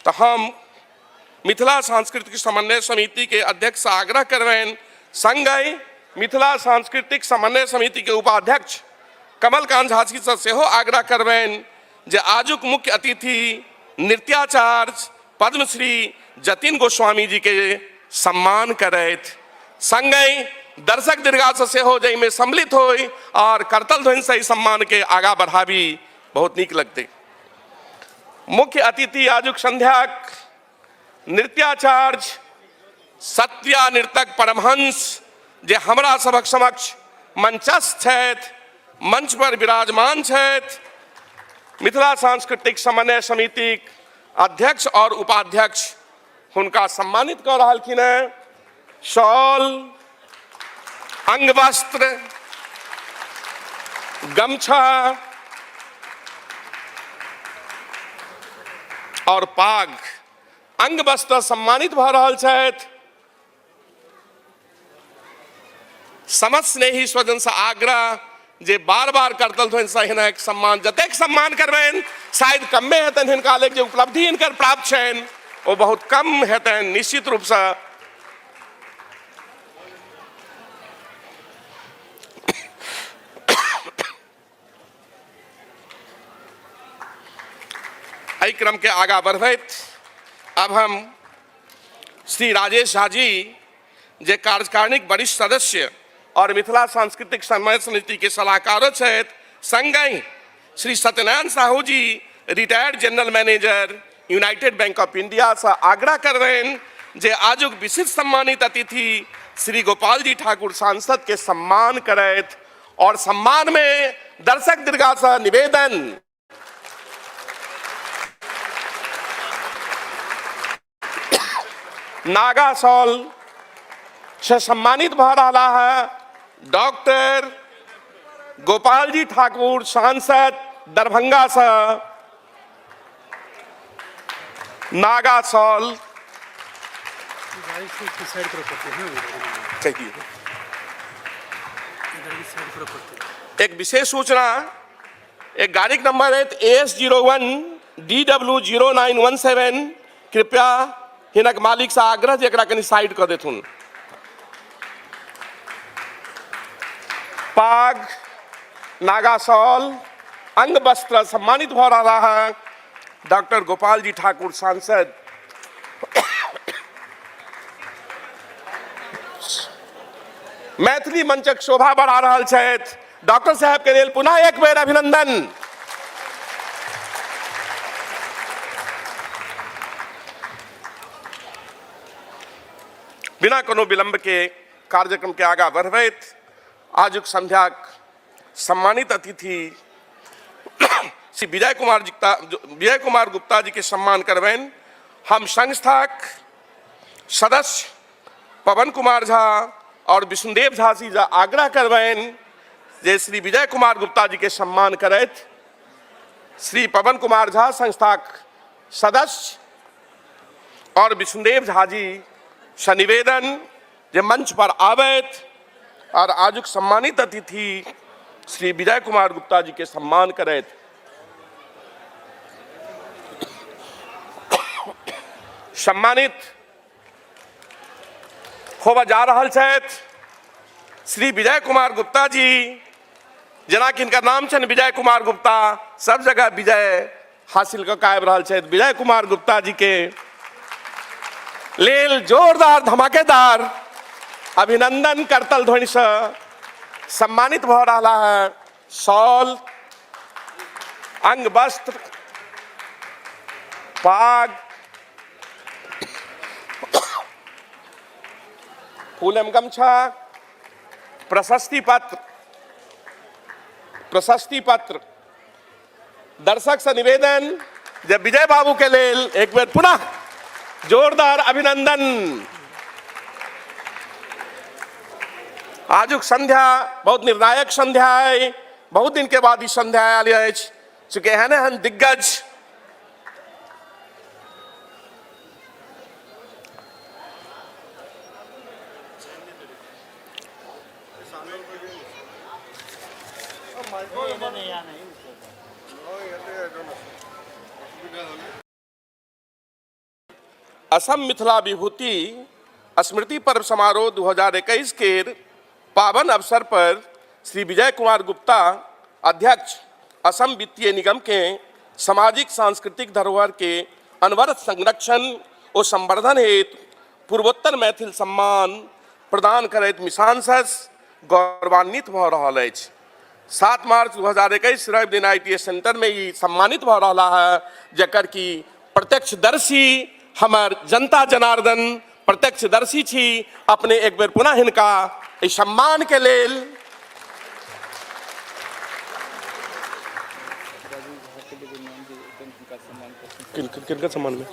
तो हम मिथिला सांस्कृतिक समन्वय समिति के अध्यक्ष से आग्रह करबेन, संगहि मिथिला सांस्कृतिक समन्वय समिति के उपाध्यक्ष कमलकांत झा जी से सेहो आग्रह करबेन जे आजुक मुख्य अतिथि नृत्याचार्य पद्मश्री जतिन गोस्वामी जी के सम्मान करैत। संगहि दर्शक दीर्घास से हो जाई में सम्मिलित हो और करतल ध्वनि से सम्मान के आगा बढ़ावी बहुत नीक लगते। मुख्य अतिथि आजुक संध्याक नृत्याचार्य सत्या नृतक परमहंस जे हमरा सबक समक्ष मंचस्थ छथि, मंच पर विराजमान छथि, मिथिला सांस्कृतिक समन्वय समिति अध्यक्ष और उपाध्यक्ष हुनका सम्मानित कर रहल खिन। शॉल, अंगवस्त्र, गमछा और पाग अंगवस्त्र सम्मानित भ रहल छथि। समस्त स्नेही स्वजन से आग्रह जे बार बार करतल ध्वनि से हिनक सम्मान जतेक सम्मान करबनि शायद कमे हेतनि, हिनका लेल जे उपलब्धि हिनकर प्राप्त छनि वो बहुत कम हेतनि। निश्चित रूप से एहि क्रम के आगा बढ़बैत अब हम श्री राजेश झा जी जे कार्यकारिणीक वरिष्ठ सदस्य और मिथिला सांस्कृतिक समन्वय समिति के सलाहकार छथि, संगहि Shri Satyanarayan Sahu ji retired general manager United Bank of India से आग्रह करबनि जे आजुक विशिष्ट सम्मानित अतिथि श्री गोपाल जी ठाकुर सांसद के सम्मान करैत और सम्मान में दर्शक दीर्घा से निवेदन नागा सॉल से सम्मानित भ रहा है। डॉक्टर गोपाल जी ठाकुर सांसद दरभंगा से नागा सॉल एक विशेष सूचना, एक गाड़ी का नंबर है AS01 DW0917, कृपया हिनक मालिक से आग्रह जे एकरा कनी साइड कर देथुन। पाग, नागा सॉल, अंग वस्त्र सम्मानित हो रहा है डॉक्टर गोपाल जी ठाकुर सांसद। मैथिली मंचक शोभा बढ़ा रहा छथि डॉक्टर साहब के लेल पुनः एक बेर अभिनंदन। बिना कोनो विलंब के कार्यक्रम के आगा बढ़बैत आजुक संध्याक सम्मानित अतिथि श्री विजय कुमार गुप्ता जी के सम्मान करबनि। हम संस्थाक सदस्य पवन कुमार झा और विष्णुदेव झा जी आग्रह करबनि जे श्री विजय कुमार गुप्ता जी के सम्मान करैत। श्री पवन कुमार झा संस्थाक सदस्य और विष्णुदेव झा जी से निवेदन जे मंच पर आबैत और आजुक सम्मानित अतिथि श्री विजय कुमार गुप्ता जी के सम्मान करैत। सम्मानित होबा जा रहल छथि श्री विजय कुमार गुप्ता जी, जेना कि इनका नाम छनि विजय कुमार गुप्ता, सब जगह विजय हासिल कऽ आबि रहल छथि। विजय कुमार गुप्ता जी के लेल जोरदार धमाकेदार अभिनंदन करतल ध्वनि से सम्मानित भ रहा है। शॉल, अंग वस्त्र, पाग, फूल एवं गमछा, प्रशस्ति पत्र दर्शक से निवेदन जब विजय बाबू के लेल एक बार पुनः जोरदार अभिनंदन। आजुक संध्या बहुत निर्णायक संध्या है, बहुत दिन के बाद ई संध्या आयल अछि। चूँकि एहन एहन दिग्गज असम मिथिला विभूति स्मृति पर्व समारोह 2021 के पावन अवसर पर श्री विजय कुमार गुप्ता अध्यक्ष असम वित्तीय निगम के सामाजिक सांस्कृतिक धरोहर के अनवरत संरक्षण और संवर्धन हेतु पूर्वोत्तर मैथिल सम्मान प्रदान करैत मिशांसस गौरवान्वित भऽ रहल अछि। 7 मार्च 2021 रवि दिन ITS सेंटर में ई सम्मानित भऽ रहा है, जकर की प्रत्यक्षदर्शी हमर जनता जनार्दन प्रत्यक्षदर्शी छी। अपने एक बेर पुनः हिनका ई सम्मान के लेल किनकर सम्मान में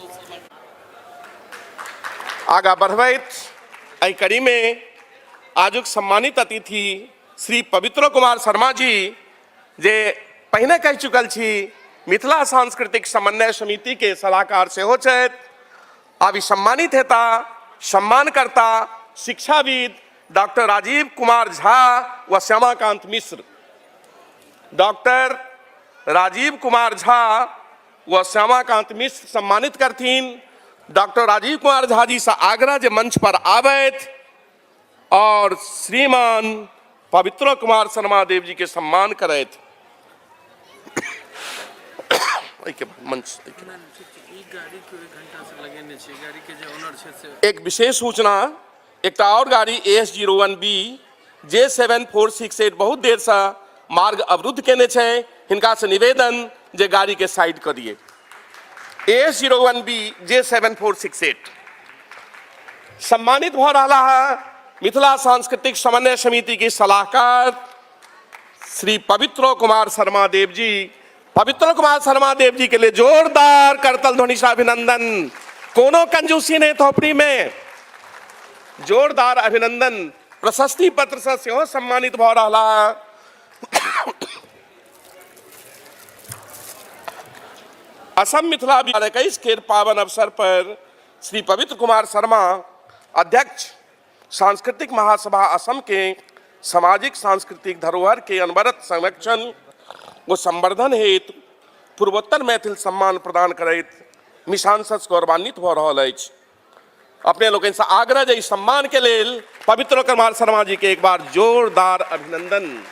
आगा बढ़बैत एहि कड़ी में आजुक सम्मानित अतिथि श्री पवित्र कुमार शर्मा जी, जे पहिने कह चुकल छी मिथिला सांस्कृतिक समन्वय समिति के सलाहकार सेहो छथि। आब ई सम्मानित हेता सम्मानकर्ता शिक्षाविद डॉक्टर राजीव कुमार झा व श्यामाकांत मिश्र। डॉक्टर राजीव कुमार झा व श्यामाकांत मिश्र सम्मानित करथिन। डॉक्टर राजीव कुमार झा जी से आग्रह जे मंच पर आबैत और श्रीमान पवित्र कुमार शर्मा देव जी के सम्मान करैत। मंच एक विशेष सूचना, एक और गाड़ी AS01B J7468 बहुत देर से मार्ग अवरुद्ध केने छे। हिनका से निवेदन जे गाड़ी के साइड करिए। AS01B J7468 सम्मानित हो रहा है मिथिला सांस्कृतिक समन्वय समिति की सलाहकार श्री पवित्र कुमार शर्मा देव जी। पवित्र कुमार शर्मा देव जी के लिए जोरदार करतल ध्वनि से अभिनंदन। कोनो कंजूसी नहीं थोपड़ी में, जोरदार अभिनंदन। प्रशस्ति पत्र से सेहो सम्मानित हो रहा है। असम मिथिला 2021 के पावन अवसर पर श्री पवित्र कुमार शर्मा अध्यक्ष सांस्कृतिक महासभा असम के सामाजिक सांस्कृतिक धरोहर के अनवरत संरक्षण व संवर्धन हेतु पूर्वोत्तर मैथिल सम्मान प्रदान करैत मिशांसस गौरवान्वित हो रहा है। अपने लोगन से आग्रह जे सम्मान के लेल पवित्र कुमार शर्मा जी के एक बार जोरदार अभिनंदन।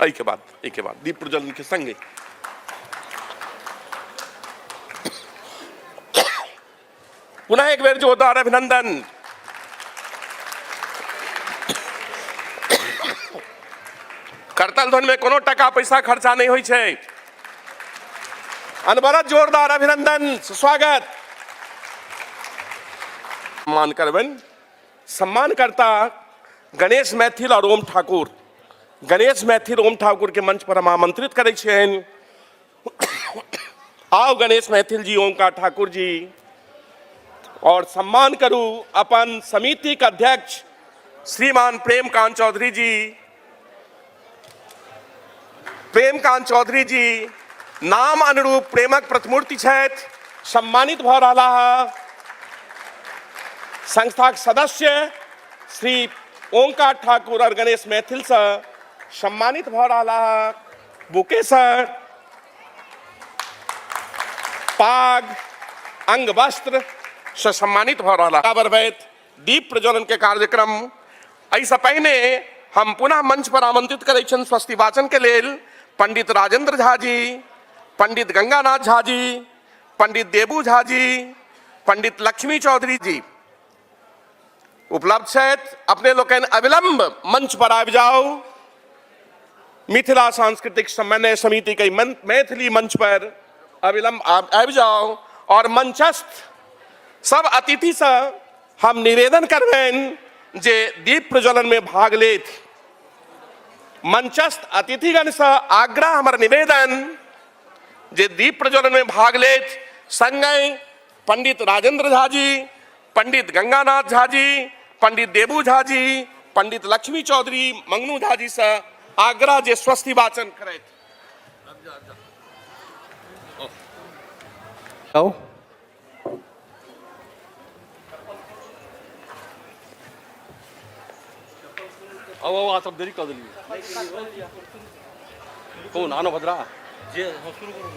एक के बाद दीप प्रज्वलन के संगे पुनः एक बेर जोरदार अभिनंदन। करतल ध्वनि में कोनो टका पैसा खर्चा नहीं होई छे। अनवरत जोरदार अभिनंदन, स्वागत। सम्मान करबन सम्मानकर्ता गणेश मैथिल और ओम ठाकुर। गणेश मैथिल ओम ठाकुर के मंच पर हम आमंत्रित करे छेन। आओ गणेश मैथिल जी, ओमकार ठाकुर जी, और सम्मान करू अपन समिति के अध्यक्ष श्रीमान प्रेमकांत चौधरी जी। प्रेमकांत चौधरी जी नाम अनुरूप प्रेमक प्रतिमूर्ति छथि, सम्मानित भ रहा है। संस्था के सदस्य श्री ओंकार ठाकुर और गणेश मैथिल से सम्मानित भ रहा है। बुके सर, पाग, अंग वस्त्र से सम्मानित हो रहा है। दीप प्रज्वलन के कार्यक्रम ऐसा पहले हम पुनः मंच पर आमंत्रित करे स्वस्ति वाचन के लेल पंडित राजेंद्र झा जी, पंडित गंगानाथ झा जी, पंडित देबू झा जी, पंडित लक्ष्मी चौधरी जी उपलब्ध छथि। अपने लोकन अविलंब मंच पर आबि जाओ। मिथिला सांस्कृतिक समन्वय समिति के मैथिली मंच पर अविलंब आबि जाओ और मंचस्थ सब अतिथि से हम निवेदन करबेन जे दीप प्रज्वलन में भाग लेत। मंचस्थ अतिथिगण से आग्रह हमर निवेदन जे दीप प्रज्वलन में भाग लेत। संगहि पंडित राजेंद्र झा जी, पंडित गंगानाथ झा जी, पंडित देबू झा जी, पंडित लक्ष्मी चौधरी, मंगनू झा जी से आग्रह जे स्वस्ति वाचन करैत। सब देरी कर दिली कौन आनो भद्रा जे शुरू करो।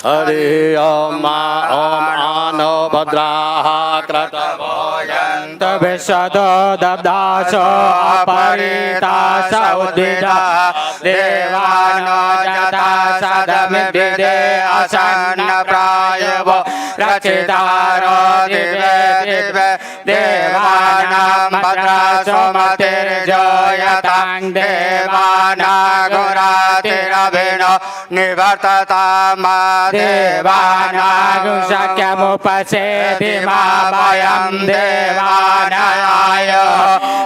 हरे ओम आनो भद्रा क्रतभोजन्तु विश्वतो दब्दासो अपरितास उद्विजा देवानो जथा सदमिद्विदे असन्नप्रायवो रचितारो दिवे दिवे देवानां भद्रासो मतिर्जयतां देवानागुरातिरभिनो निवर्ततामा देवानागुशक्यमुपसेति मा वयं देवानाय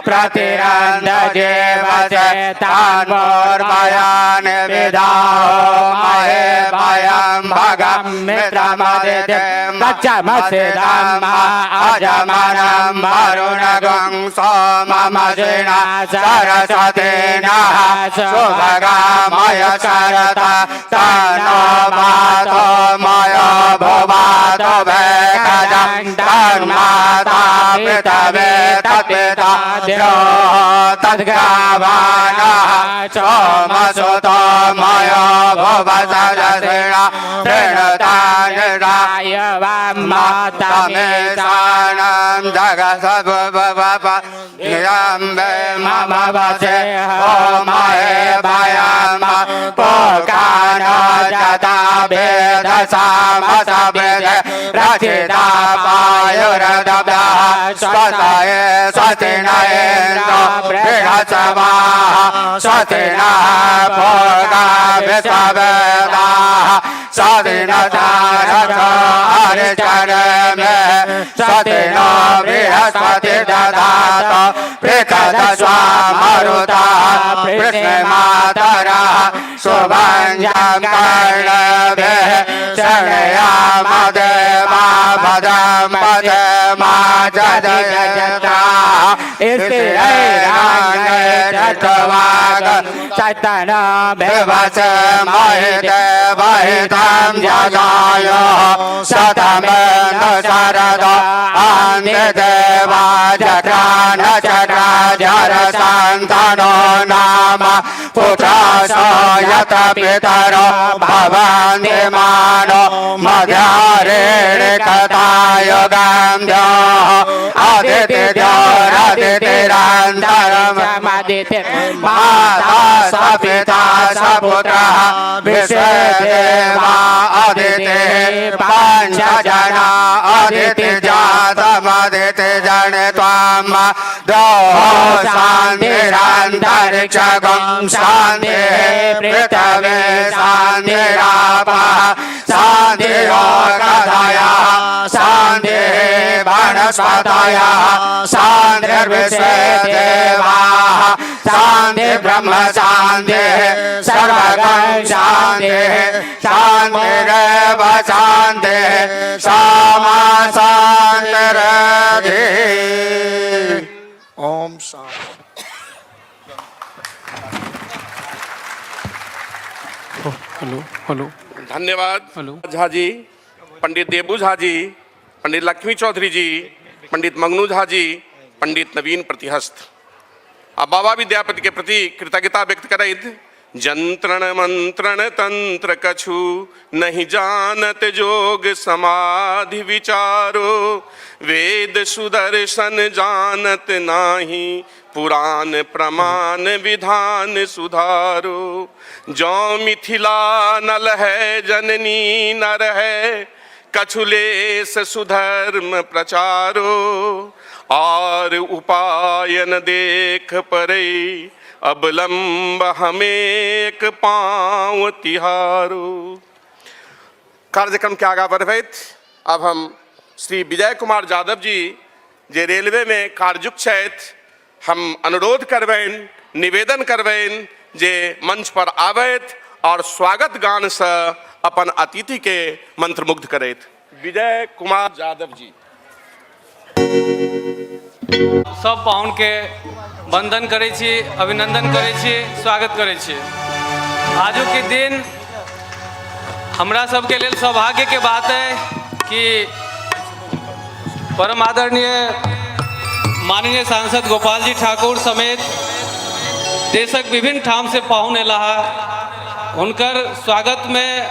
प्रतिरन्दजेवचेतान्मोर्भयान् विदाहो महे भयं भगं मित्रमदितिं गच्छमसिदं अजमनं वरुणगं सोममसिना सरस्वतीना सुभगामय शरता तन्नो मातो मय भुवातो भेषजं तन्माता पितवे तत्पिता द्यो तद्गावानः सोमसुतो मय भुवसरसिणा प्रणताय वां मातमेशानं जगसभुवपयम्बे मम वचे होमहे भयं पोकान जता वेदसामसवेदे रचिता पायुरदब्धः स्वतये स्वस्तिनयेन्द्रो बृहस्पतिः स्वस्तिनः भोगा विश्ववेदाः स्वस्तिनतारसो हरिचरणे स्वस्तिनो बृहस्पति दधातु पृथदस्वामरुतः पृथ्वीमातरः शुभञ्जं कर्णभिः शृणुयामदेवा भद्रं पदेमा जदयजताः स्थिरैराङ्गैर्जठवाग चैतन्य विवसे महिदेवहितं जगाय शतमेन शरद अन्तिदेवा चक्रान चक्राजरसन्तनो नाम पुत्रसो यत पितरो भवन्ति मानो मध्यारेणिकतायुगं द्योः अदितिर्योरदितिरन्तरमदिति माता स पिता स पुत्रः विश्वे देवा अदितिः पञ्चजना अदिति जातमदिति जनित्वं द्योः शान्तिरन्तरिक्षगं शान्तिः पृथिवी शान्तिरापः शान्तिरोगधयः शान्तिः वनस्पतयः शान्तिर्विश्वे देवाः शान्तिर्ब्रह्म शान्तिः सर्वगं शान्तिः शान्तिरेव शान्तिः सामा शान्तिरधिः ओम शान्ति। हेलो हेलो धन्यवाद झा जी, पंडित देबू झा जी, पंडित लक्ष्मी चौधरी जी, पंडित मंगनू झा जी, पंडित नवीन प्रतिहस्त। अब बाबा विद्यापति के प्रति कृतज्ञता व्यक्त करैत जंत्रण मंत्रण तंत्र कछु नहीं जानत जोग समाधि विचारो वेद सुदर्शन जानत नाही पुराण प्रमाण विधान सुधारो जो मिथिला नल है जननी नर है कछुलेश सुधर्म प्रचारो और उपायन देख परे अबलंब हमें एक पाँव तिहारो। कार्यक्रम के आगा बढ़बैत अब हम श्री विजय कुमार यादव जी जे रेलवे में कार्ययुक्त छथि, हम अनुरोध करबैन निवेदन करबैन जे मंच पर आबैत और स्वागत गान से अपन अतिथि के मंत्रमुग्ध करैत। विजय कुमार यादव जी। सब पाहुन के वंदन करै छी, अभिनंदन करै छी, स्वागत करै छी। आजू के दिन हमरा सबके लेल सौभाग्य के बात है कि परम आदरणीय माननीय सांसद गोपाल जी ठाकुर समेत देशक विभिन्न ठाम से पाहुन एला हुनकर स्वागत में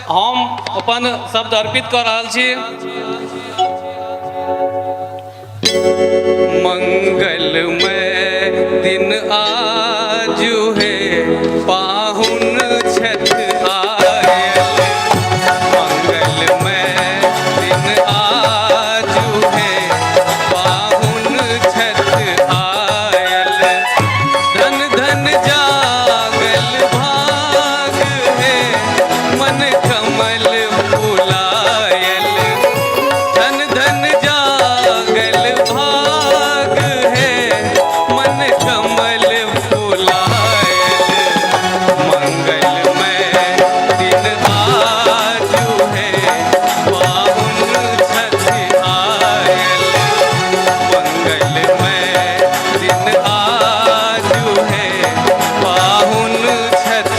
हम अपन शब्द अर्पित कर रहल छी। मंगलमय दिन आज है पाहुन छठ आयल। मंगलमय दिन आज है पाहुन छठ आयल। धन धन जागल भाग है मन कमल फुलायल। धन धन जागल भाग है मन कमल फुलायल। मंगलमय दिन आज है पाहुन छठ आयल। मंगलमय दिन आज है पाहुन छठ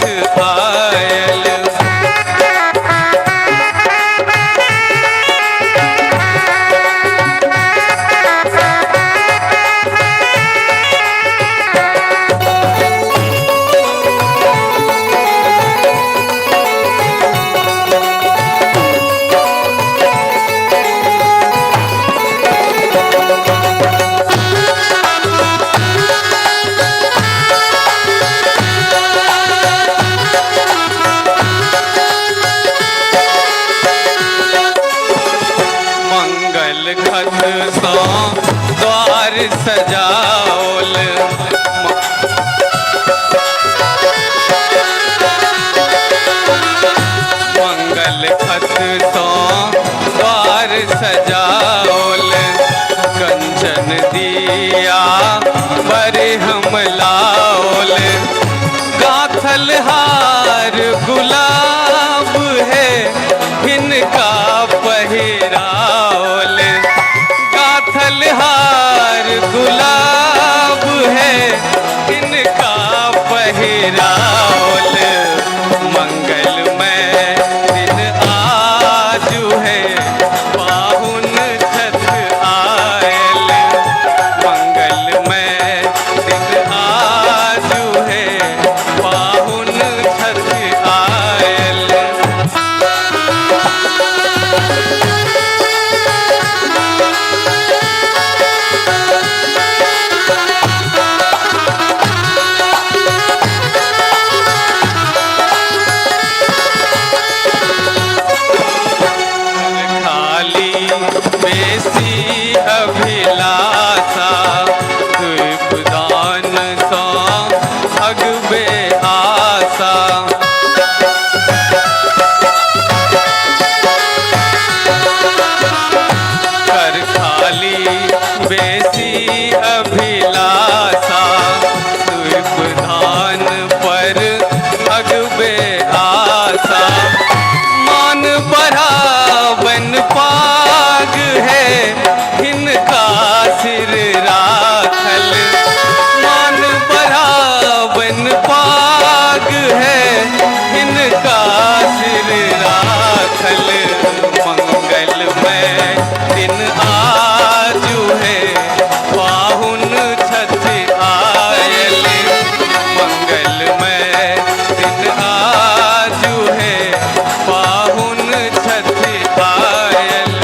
आयल। मंगल खत सो द्वार सजाओल। मंगल खत सो द्वार सजाओल। कंचन दिया बर हम लाओल। गाथल हार गुलाब है इनका पहिराओल। गाथल हार गुलाब है इनका पहिराओल। मंगलमय दिन आज है पाहुन छठ आयल। मंगलमय दिन आज है पाहुन छठ आयल। खाली बेसी अभिलाषा धूप दान सो अगबे आशा। कर खाली बेसी अभिलाषा धूप दान पर अगबे आशा। मान बढ़ावन पाग है इनका सिर राखल। मान बढ़ावन पाग है इनका सिर राखल। मंगलमय दिन आज है पाहुन छठ आयल। मंगलमय दिन आज है पाहुन छठ आयल।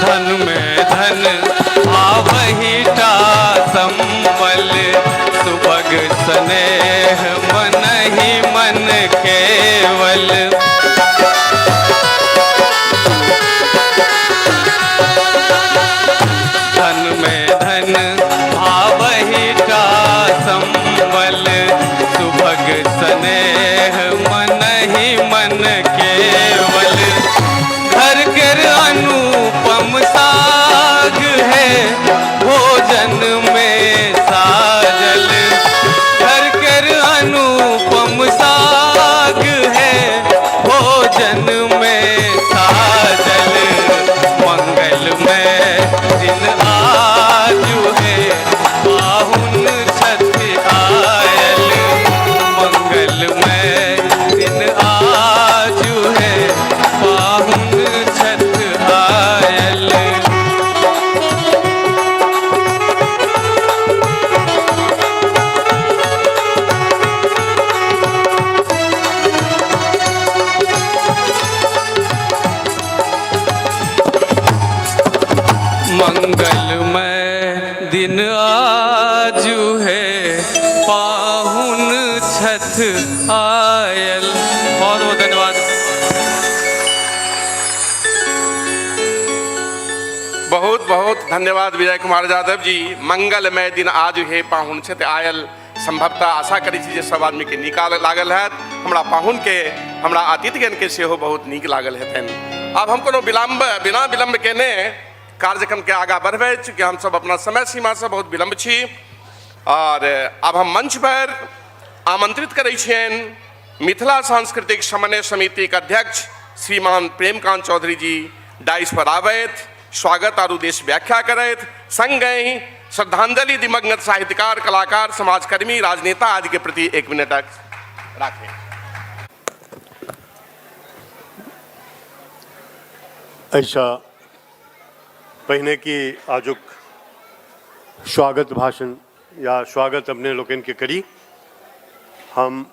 धन में धन आवहिटा संबल। सुभग स्नेह मन ही मन केवल। धन में धन आवहिटा संबल। सुभग स्नेह मन ही मन केवल। घर के अनुपम साग है भोजन में साजल। घर के अनु आजू है पाहुन छठ आयल। बहुत बहुत धन्यवाद। बहुत बहुत धन्यवाद विजय कुमार यादव जी। मंगलमय दिन आज हे पाहुन छत आयल। संभवतः आशा करी छी जे सब आदमी के नीक लागल है। हमरा पाहुन के हमरा अतिथिगण के सेहो बहुत नीक लागल हेतन। अब हम कोनो बिना विलम्ब केने कार्यक्रम के आगा बढ़बे, चूँकि हम सब अपना समय सीमा से बहुत विलम्ब छी। और अब हम मंच पर आमंत्रित करै छियनि मिथिला सांस्कृतिक समन्वय समिति के अध्यक्ष श्रीमान प्रेमकांत चौधरी जी डाइस पर आबैत स्वागत और उद्देश्य व्याख्या करैत, संगहि श्रद्धांजलि दिवंगत साहित्यकार, कलाकार, समाजकर्मी, राजनेता आदि के प्रति 1 मिनट राखें। ऐसा पहिने की आजुक स्वागत भाषण या स्वागत अपने लोकन के करी। हम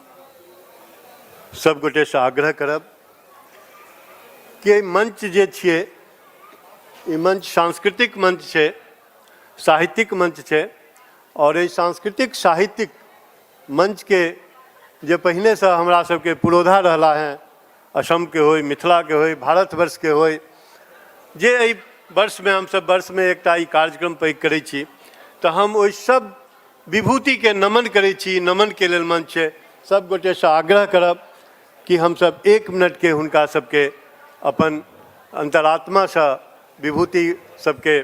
सब गोटे से आग्रह करब कि मंच जे छिए ई मंच सांस्कृतिक मंच है, साहित्यिक मंच है। और ये सांस्कृतिक साहित्यिक मंच के जे पहिने से हमरा सबके पुरोधा रहला है, असम के होय, मिथिला के होय, भारतवर्ष के होय, जे एहि वर्ष में हम सब वर्ष में एकटा ई कार्यक्रम पैघ करै छी, तो हम ओहि सब विभूति के नमन करै छी। नमन के लेल मंच है। सब गोटे से आग्रह करब कि हम सब 1 मिनट के हुनका सबके अपन अंतरात्मा से विभूति सबके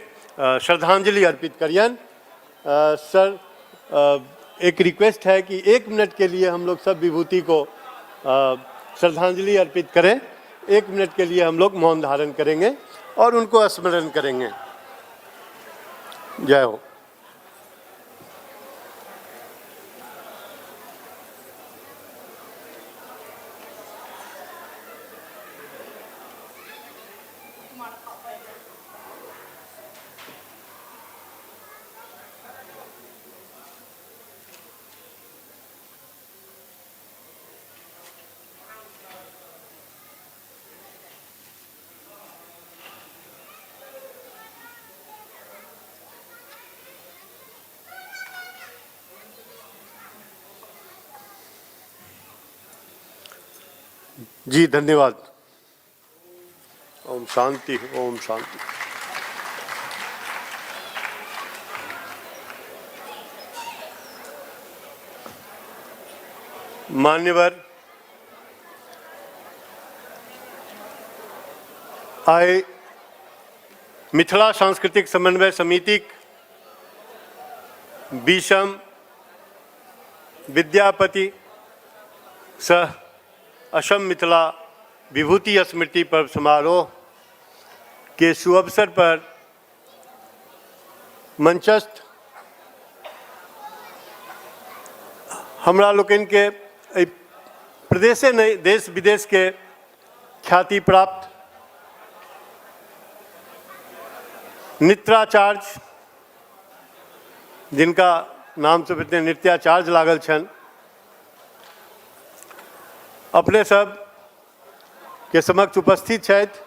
श्रद्धांजलि अर्पित करियन। सर, एक रिक्वेस्ट है कि 1 मिनट के लिए हम लोग सब विभूति को श्रद्धांजलि अर्पित करें। 1 मिनट के लिए हम लोग मौन धारण करेंगे और उनको स्मरण करेंगे। जय हो। जी धन्यवाद। ओम शांति, ओम शांति। मान्यवर, आय मिथिला सांस्कृतिक समन्वय समिति बीसम विद्यापति सह असम मिथिला विभूति स्मृति पर्व समारोह के सुअवसर पर मंचस्थ हमरा लोकन के प्रदेशे नहीं देश विदेश के ख्याति प्राप्त नृत्याचार्य, जिनका नाम से कहते नृत्याचार्य लागल छन, अपने सब के समक्ष उपस्थित छथि,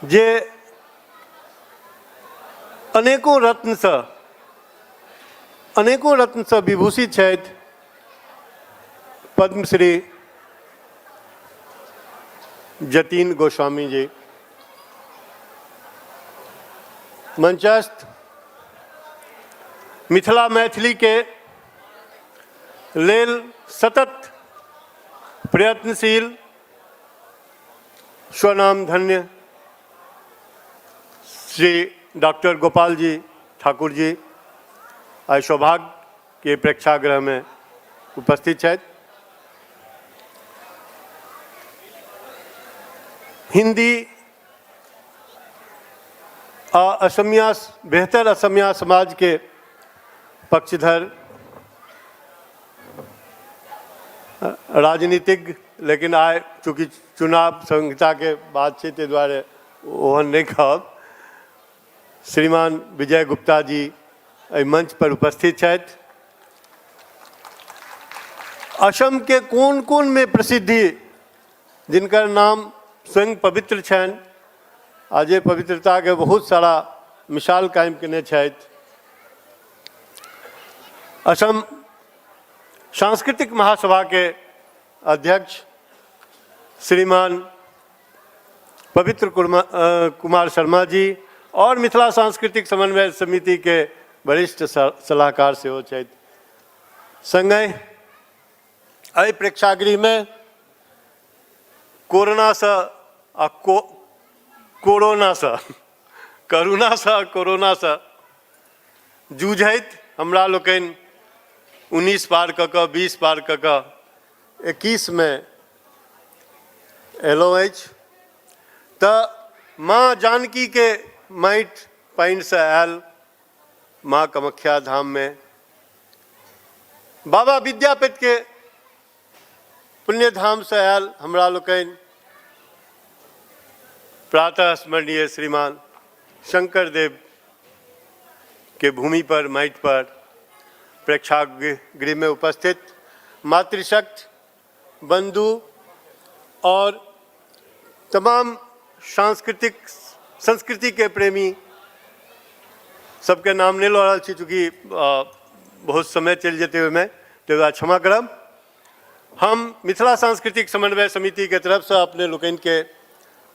जे अनेकों रत्न से विभूषित छथि। पद्मश्री जतीन गोस्वामी जी, मंचस्थ मिथिला मैथिली के लेल सतत प्रयत्नशील स्वनाम धन्य श्री डॉक्टर गोपाल जी ठाकुर जी आज सौभाग्य के प्रेक्षागृह में उपस्थित हैं। हिंदी असमिया बेहतर असमिया समाज के पक्षधर राजनीतिज्ञ, लेकिन आय चूँकि चुनाव संहिता के बाद से ते द्वारे ओहन नहीं कहब, श्रीमान विजय गुप्ता जी एहि मंच पर उपस्थित हैं। असम के कोन कोन में प्रसिद्धि जिनकर नाम स्वयं पवित्र छन, आज पवित्रता के बहुत सारा मिसाल कायम केने छथि। असम सांस्कृतिक महासभा के अध्यक्ष श्रीमान पवित्र कुमार शर्मा जी और मिथिला सांस्कृतिक समन्वय समिति के वरिष्ठ सलाहकार से हो छथि। संगे एहि प्रेक्षागृह में कोरोना से आ कोरोना से करुणा से कोरोना से जूझैत हमरा लोकनि 19 पार कऽ कऽ 20 पार कऽ कऽ 21 में एलहुँ अछि। तऽ माँ जानकी के माटि पानि से आयल माँ कामाख्या धाम में, बाबा विद्यापति के पुण्य धाम से आयल हमरा लोकनि प्रातः स्मरणीय श्रीमान शंकर देव के भूमि पर माटि पर प्रेक्षागृह में उपस्थित मातृशक्ति बंधु और तमाम संस्कृति के प्रेमी सबके नाम नहीं लो रहा छी, चूँकि बहुत समय चल जेते हुए में तो क्षमा करब। हम मिथिला सांस्कृतिक समन्वय समिति के तरफ से अपने लोकनि के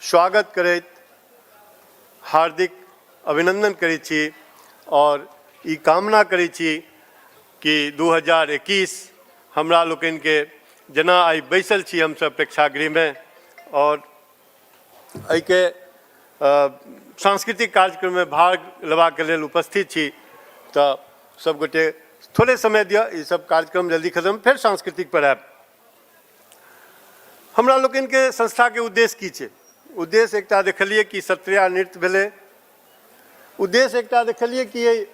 स्वागत करैत हार्दिक अभिनंदन करै छी और ई कामना करै छी कि 2021 हमरा लोकनि के जेना आई बैसल छी हम सब प्रेक्षागृह में और एहि के सांस्कृतिक कार्यक्रम में भाग लेवा के लेल उपस्थित छी, तो सब गोटे थोड़े समय दिया, ये सब कार्यक्रम जल्दी खत्म फिर सांस्कृतिक पर आयब। हमरा लोकनि के संस्था के उद्देश्य की छै? उद्देश्य एकटा देखलिए कि सत्रिया नृत्य भेलै, उद्देश्य एकटा देखलिए कि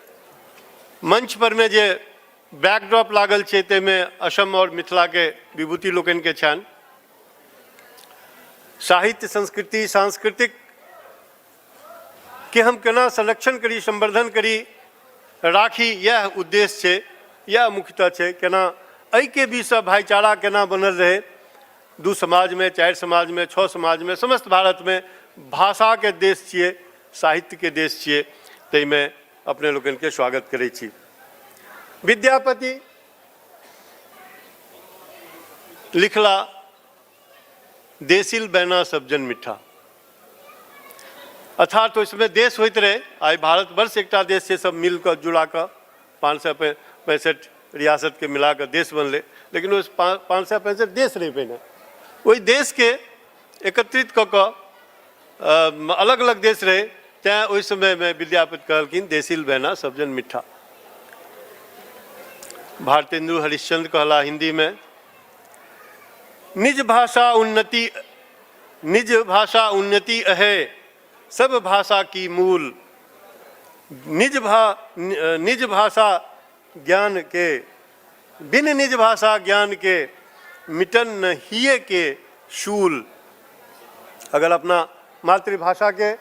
मंच पर में जे बैकड्रॉप लागल छै ताहिमे असम और मिथिला के विभूति लोकनि के छनि। साहित्य संस्कृति सांस्कृतिक के हम केना संरक्षण करी संवर्धन करी राखी, यह उद्देश्य छै, यह मुख्यतः छै। केना एहि के बीच भाईचारा केना बनल रहे, 2 समाज में 4 समाज में 6 समाज में समस्त भारत में भाषा के देश छिए, साहित्य के देश छिए, ताहिमे अपने लोगन के स्वागत करै छी। विद्यापति लिखला देसिल बैना सब जन मिठा, अर्थात तो इसमें देश होते रहे। आज भारतवर्ष एक देश से सब मिलकर जुड़ा कर 565 रियासत के मिलाकर देश बनले, लेकिन उस 565 देश रहे पहले, वही देश के एकत्रित कऽ अलग अलग देश रहे। तैं उस समय में विद्यापति कहलखिन देसिल बैना सब जन मिठा। भारतेंदु हरिश्चंद्र कहला हिंदी में, निज भाषा उन्नति अहे सब भाषा की मूल, निज भाषा ज्ञान के बिन निज भाषा ज्ञान के मिटन न हिये के शूल। अगर अपना मातृभाषा के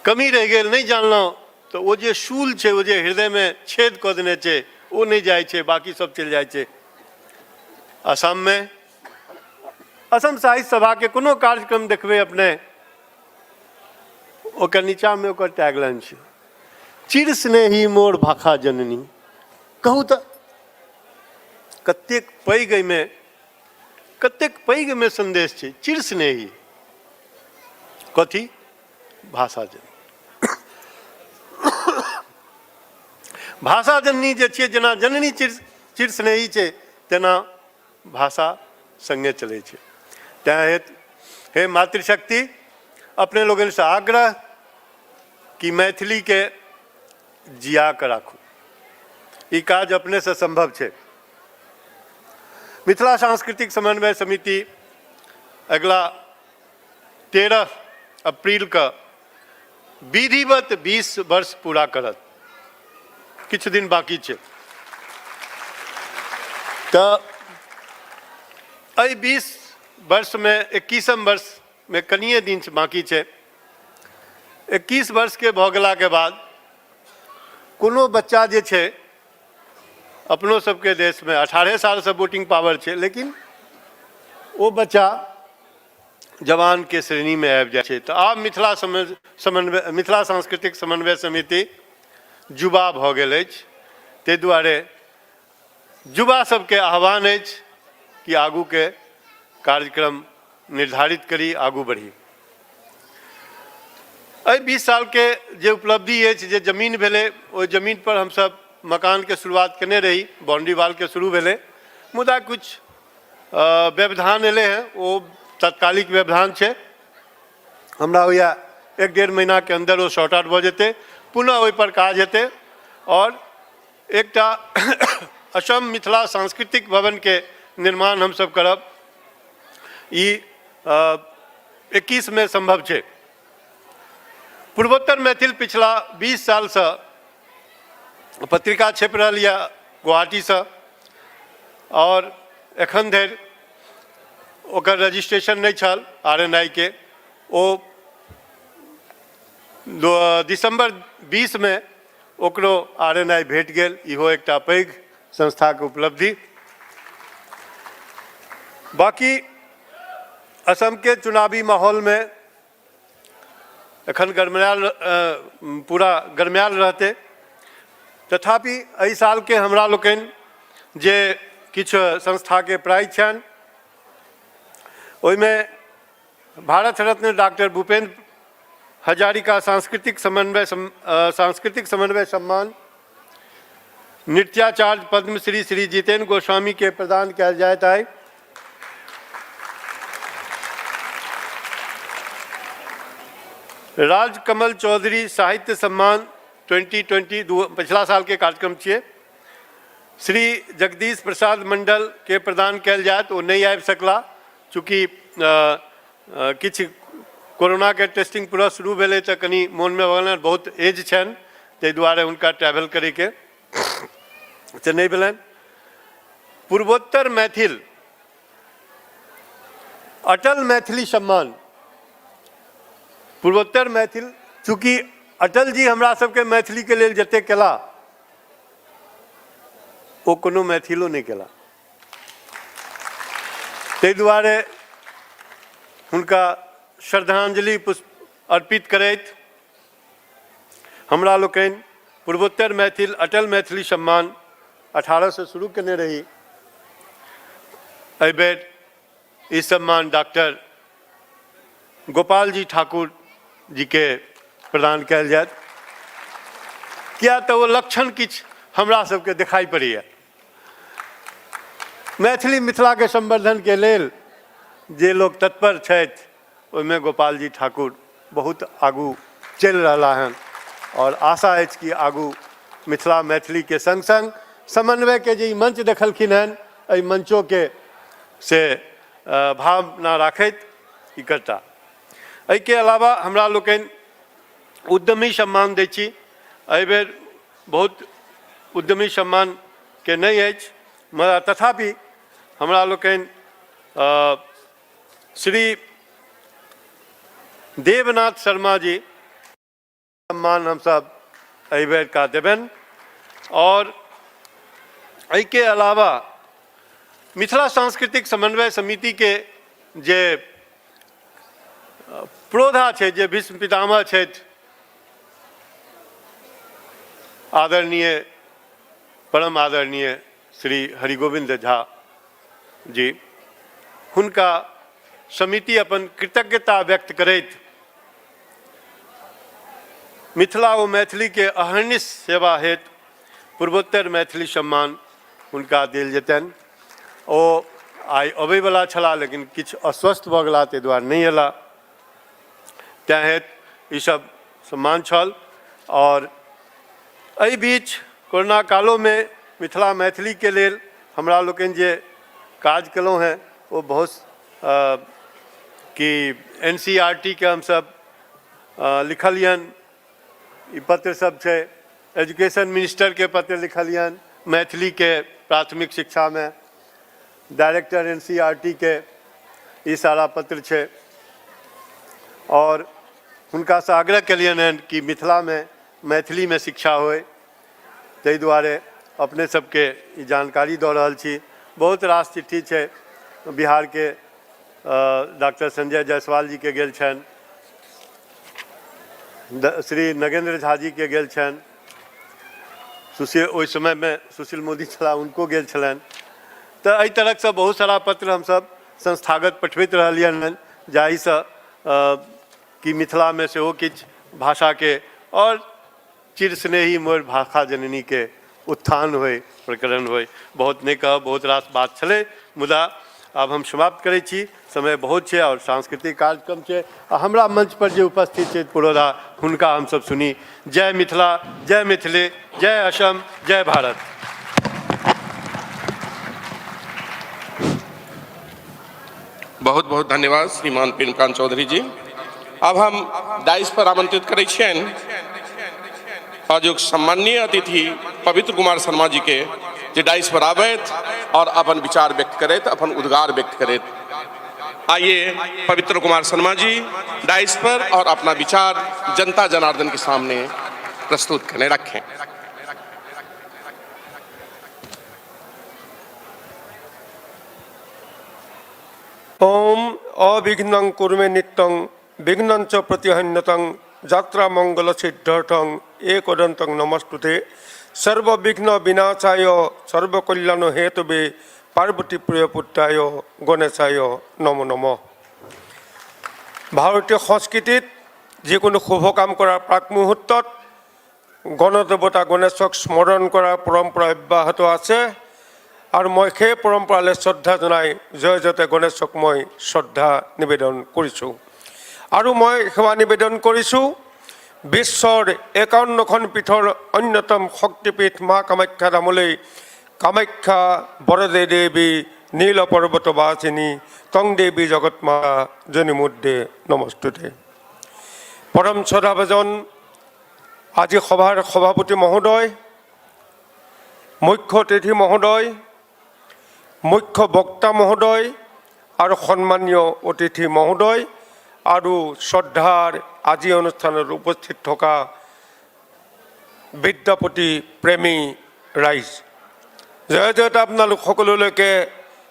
कमी रह गई नहीं जानलो तो वो जे शूल छे, वो जे हृदय में छेद कर देने छे, वो नहीं जाए छे, बाकी सब चल जाए छे। असम में असम साहित्य सभा के कोनो कार्यक्रम देखबे अपने, ओकर नीचा में ओकर टैगलाइन छे, चिर स्नेही मोर भाखा जननी। कहू तो कतेक पैघ में संदेश छे, चिर स्नेही कथी भाषा जननी। भाषा जननी जे छे, जेना जननी चिर स्नेही छे, तेना भाषा संगे चले छे। तैं हे मातृशक्ति, अपने लोगन से आग्रह कि मैथिली के जिया कर राखू, ई काज अपने से संभव छे। मिथिला सांस्कृतिक समन्वय समिति अगला 13 अप्रैल का विधिवत 20 वर्ष पूरा करत, किछु दिन बाकी छे। तो 20 वर्ष में 21 वर्ष में कनिए दिन बाकी छे। 21 वर्ष के भऽ गेला के बाद कोनो बच्चा जे छे, अपनो सबके देश में 18 साल से वोटिंग पावर छे, लेकिन वो बच्चा जवान के श्रेणी में आबि जाए छे। तो आब मिथिला सांस्कृतिक समन्वय समिति युवा भऽ गेल अछि, ताहि दुआरे युवा सबके आह्वान अछि कि आगू के कार्यक्रम निर्धारित करी, आगू बढ़ी। 20 साल के जे उपलब्धि अछि, जे जमीन भेलै, ओहि जमीन पर हम सब मकान के शुरुआत केने रही, बाउंड्री वाल के शुरू भेलै, मुदा कुछ व्यवधान एलै हैं, वो तत्कालिक व्यवधान छै। हमरा होइया 1-1.5 महीना के अंदर वो शॉर्ट आउट भऽ जेतै, पुनः ओहि पर काज हेतै और एकटा असम मिथिला सांस्कृतिक भवन के निर्माण हम सब करब। ई 21 में संभव छै। पूर्वोत्तर मैथिल पिछला 20 साल से पत्रिका छपि रहल यऽ गुवाहाटी से, और एखन धरि ओकर रजिस्ट्रेशन नहीं छल RNI के। ओ दिसंबर 20 में ओकरो RNI भेट गेल। इहो एकटा पैघ संस्था के उपलब्धि। बाकी असम के चुनावी माहौल में एखन पूरा गरमायल रहते, तथापि एहि साल के हमरा लोकनि जे किछु संस्था के प्राइज छनि, ओहिमे भारत रत्न डॉक्टर भूपेन्द्र हजारिका सांस्कृतिक समन्वय सम्मान, नृत्याचार्य पद्मश्री श्री जितेंद्र गोस्वामी के प्रदान किया जाता है। राजकमल चौधरी साहित्य सम्मान 2020 पिछला साल के कार्यक्रम छे। श्री जगदीश प्रसाद मंडल के प्रदान कल जाए तो नहीं आबि सकला, चूँकि किछु कोरोना के टेस्टिंग पूरा शुरू भेलै तो कनी मोन में भगल बहुत एज छन, ताहि दुआरे उनका ट्रैवल करे के से नहीं भेलन। पूर्वोत्तर मैथिल अटल मैथिली सम्मान, पूर्वोत्तर मैथिल, चूँकि अटल जी हमरा सबके मैथिली के लेल जते केला ओ कोनो मैथिलो नहीं केला, ताहि दुआरे हुनका श्रद्धांजलि पुष्प अर्पित करैत हमरा लोकनि पूर्वोत्तर मैथिल अटल मैथिली सम्मान 18 से शुरू केने रही। एहि बेर ई सम्मान डॉक्टर गोपाल जी ठाकुर जी के प्रदान कल जाए, किया तो वो लक्षण किछ हमरा सबके दिखाई पड़ैया। मैथिली मिथिला के संवर्धन के लेल जे लोग तत्पर छथि, ओहिमे गोपाल जी ठाकुर बहुत आगू चल रहा हैं, और आशा है कि आगू मिथिला मैथिली के संग संग समन्वय के जे मंच देखलखिन हन, एहि मंचों के से भावना राखैत ई करता। एहि के अलावा हमरा लोकनि उद्यमी सम्मान दै छी। एहि बेर बहुत उद्यमी सम्मान के नहीं अछि, मगर तथापि हमरा लोकनि श्री देवनाथ शर्मा जी सम्मान हम सब एहि बेर का देबन। और एहि के अलावा मिथिला सांस्कृतिक समन्वय समिति के जे प्रोधा छे, जे भीष्म पितामह छथि आदरणीय परम आदरणीय श्री हरिगोविंद झा जी, हुनका समिति अपन कृतज्ञता व्यक्त करैत मिथिला व मैथिली के अहर्निश सेवा हेतु पूर्वोत्तर मैथिली सम्मान हुनका देल जेतनि। ओ आइ अबैवला छला, लेकिन किछु अस्वस्थ भऽ गेला, ताहि दुआरे नहीं अयला, तैं हेतु ई सब सम्मान छल। और एहि बीच कोरोना कालों में मिथिला मैथिली के लेल हमरा लोकनि जे काज केलहुँ हैं, वो बहुत कि NCERT के हम सब लिखलियन, ई पत्र सब छै, एजुकेशन मिनिस्टर के पत्र लिखलियन, मैथिली के प्राथमिक शिक्षा में डायरेक्टर NCERT के ई सारा पत्र छै, और हुनका से आग्रह कलियन हन कि मिथिला में मैथिली में शिक्षा होय, ताहि दुआरे अपने सबके ई जानकारी दऽ रहल छी। बहुत रास चिट्ठी छै, बिहार के डॉक्टर संजय जायसवाल जी के गेल छनि, श्री नगेंद्र झा जी के गेल छनि, सुशील ओहि समय में सुशील मोदी छला उनको गेल छलनि तो एहि तरह से बहुत सारा पत्र हम सब संस्थागत पठबैत रहलियनि जाहिसँ कि मिथिला में सेहो किछु भाषा के और चिर स्नेही मोर भाषा जननी के उत्थान होय प्रकरण होय। बहुत नहीं कह बहुत रास बात छलै मुदा अब हम समाप्त करै छी, समय बहुत छै और सांस्कृतिक कार्यक्रम छै। हमरा मंच पर जे उपस्थित छै पुरोधा हुनका हम सब सुनी। जय मिथिला, जय मिथिले, जय असम, जय भारत। बहुत बहुत धन्यवाद श्रीमान प्रेमकांत चौधरी जी। अब हम डाइस पर आमंत्रित करै छियनि आजुक सम्माननीय अतिथि पवित्र कुमार शर्मा जी के जे डाइस पर आबैत और अपन विचार व्यक्त करैत, अपन उद्गार व्यक्त करैत। आइए पवित्र कुमार शर्मा जी डाइस पर और अपना विचार जनता जनार्दन के सामने प्रस्तुत करने रखें। ओम अविघ्नं कुर्मे नित्यं विघ्नं च प्रतिहन्यतं यात्रा मंगल सिद्धार्थं एकदन्तं नमस्तुते सर्वविघ्न विनाशाय सर्वकल्याण हेतुवे पार्वती प्रिय पुत्राय गणेशाय नमो नमः। ভাৰতীয় সংস্কৃতিত যিকোনো শুভ কাম কৰাৰ প্ৰাক মুহূৰ্তত গণদেৱতা গণেশক স্মৰণ কৰাৰ পৰম্পৰা অব্যাহত আছে আৰু মই সেই পৰম্পৰালৈ শ্ৰদ্ধা জনাই জয় জয়তে গণেশক মই শ্ৰদ্ধা নিবেদন কৰিছোঁ। আৰু মই সেৱা নিবেদন কৰিছোঁ বিশ্বৰ 51খন পীঠৰ অন্যতম শক্তিপীঠ মা কামাখ্যা ধামলৈ কামাখ্যা বৰদে দেৱী নীল পৰ্বতবাসিনী তং দেৱী জগতমা জনিমুদ্দে নমস্তুতে। পৰম শ্ৰদ্ধাভাজন আজি সভাৰ সভাপতি মহোদয়, মুখ্য অতিথি মহোদয়, মুখ্য বক্তা মহোদয় আৰু সন্মানীয় অতিথি মহোদয় আৰু শ্ৰদ্ধাৰ আজি অনুষ্ঠানত উপস্থিত থকা বিদ্যাপতি প্ৰেমী ৰাইজ, জয় জয়তে আপোনালোক সকলোলৈকে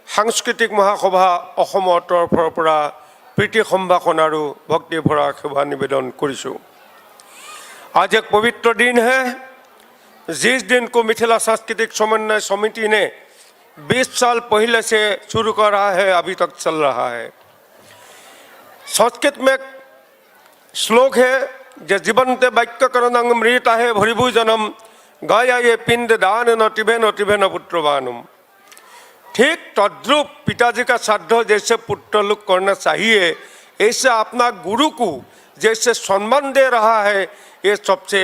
সাংস্কৃতিক মহাসভা অসমৰ তৰফৰ পৰা প্ৰীতি সম্ভাষণ আৰু ভক্তি ভৰা সেৱা निवेदन কৰিছোঁ। आज एक पवित्र दिन है जिस दिन को मिथिला सांस्कृतिक समन्वय समिति ने 20 साल पहले से शुरू कर रहा है, अभी तक चल रहा है। संस्कृत में श्लोक है जे जीवंते वाक्य करणं मृता है भरिभुजनम गाया ये पिंड दान नटिभेन पुत्रवानम। ठीक तद्रूप पिताजी का श्राद्ध जैसे पुत्र लोग करना चाहिए, ऐसे अपना गुरु को जैसे सम्मान दे रहा है, ये सबसे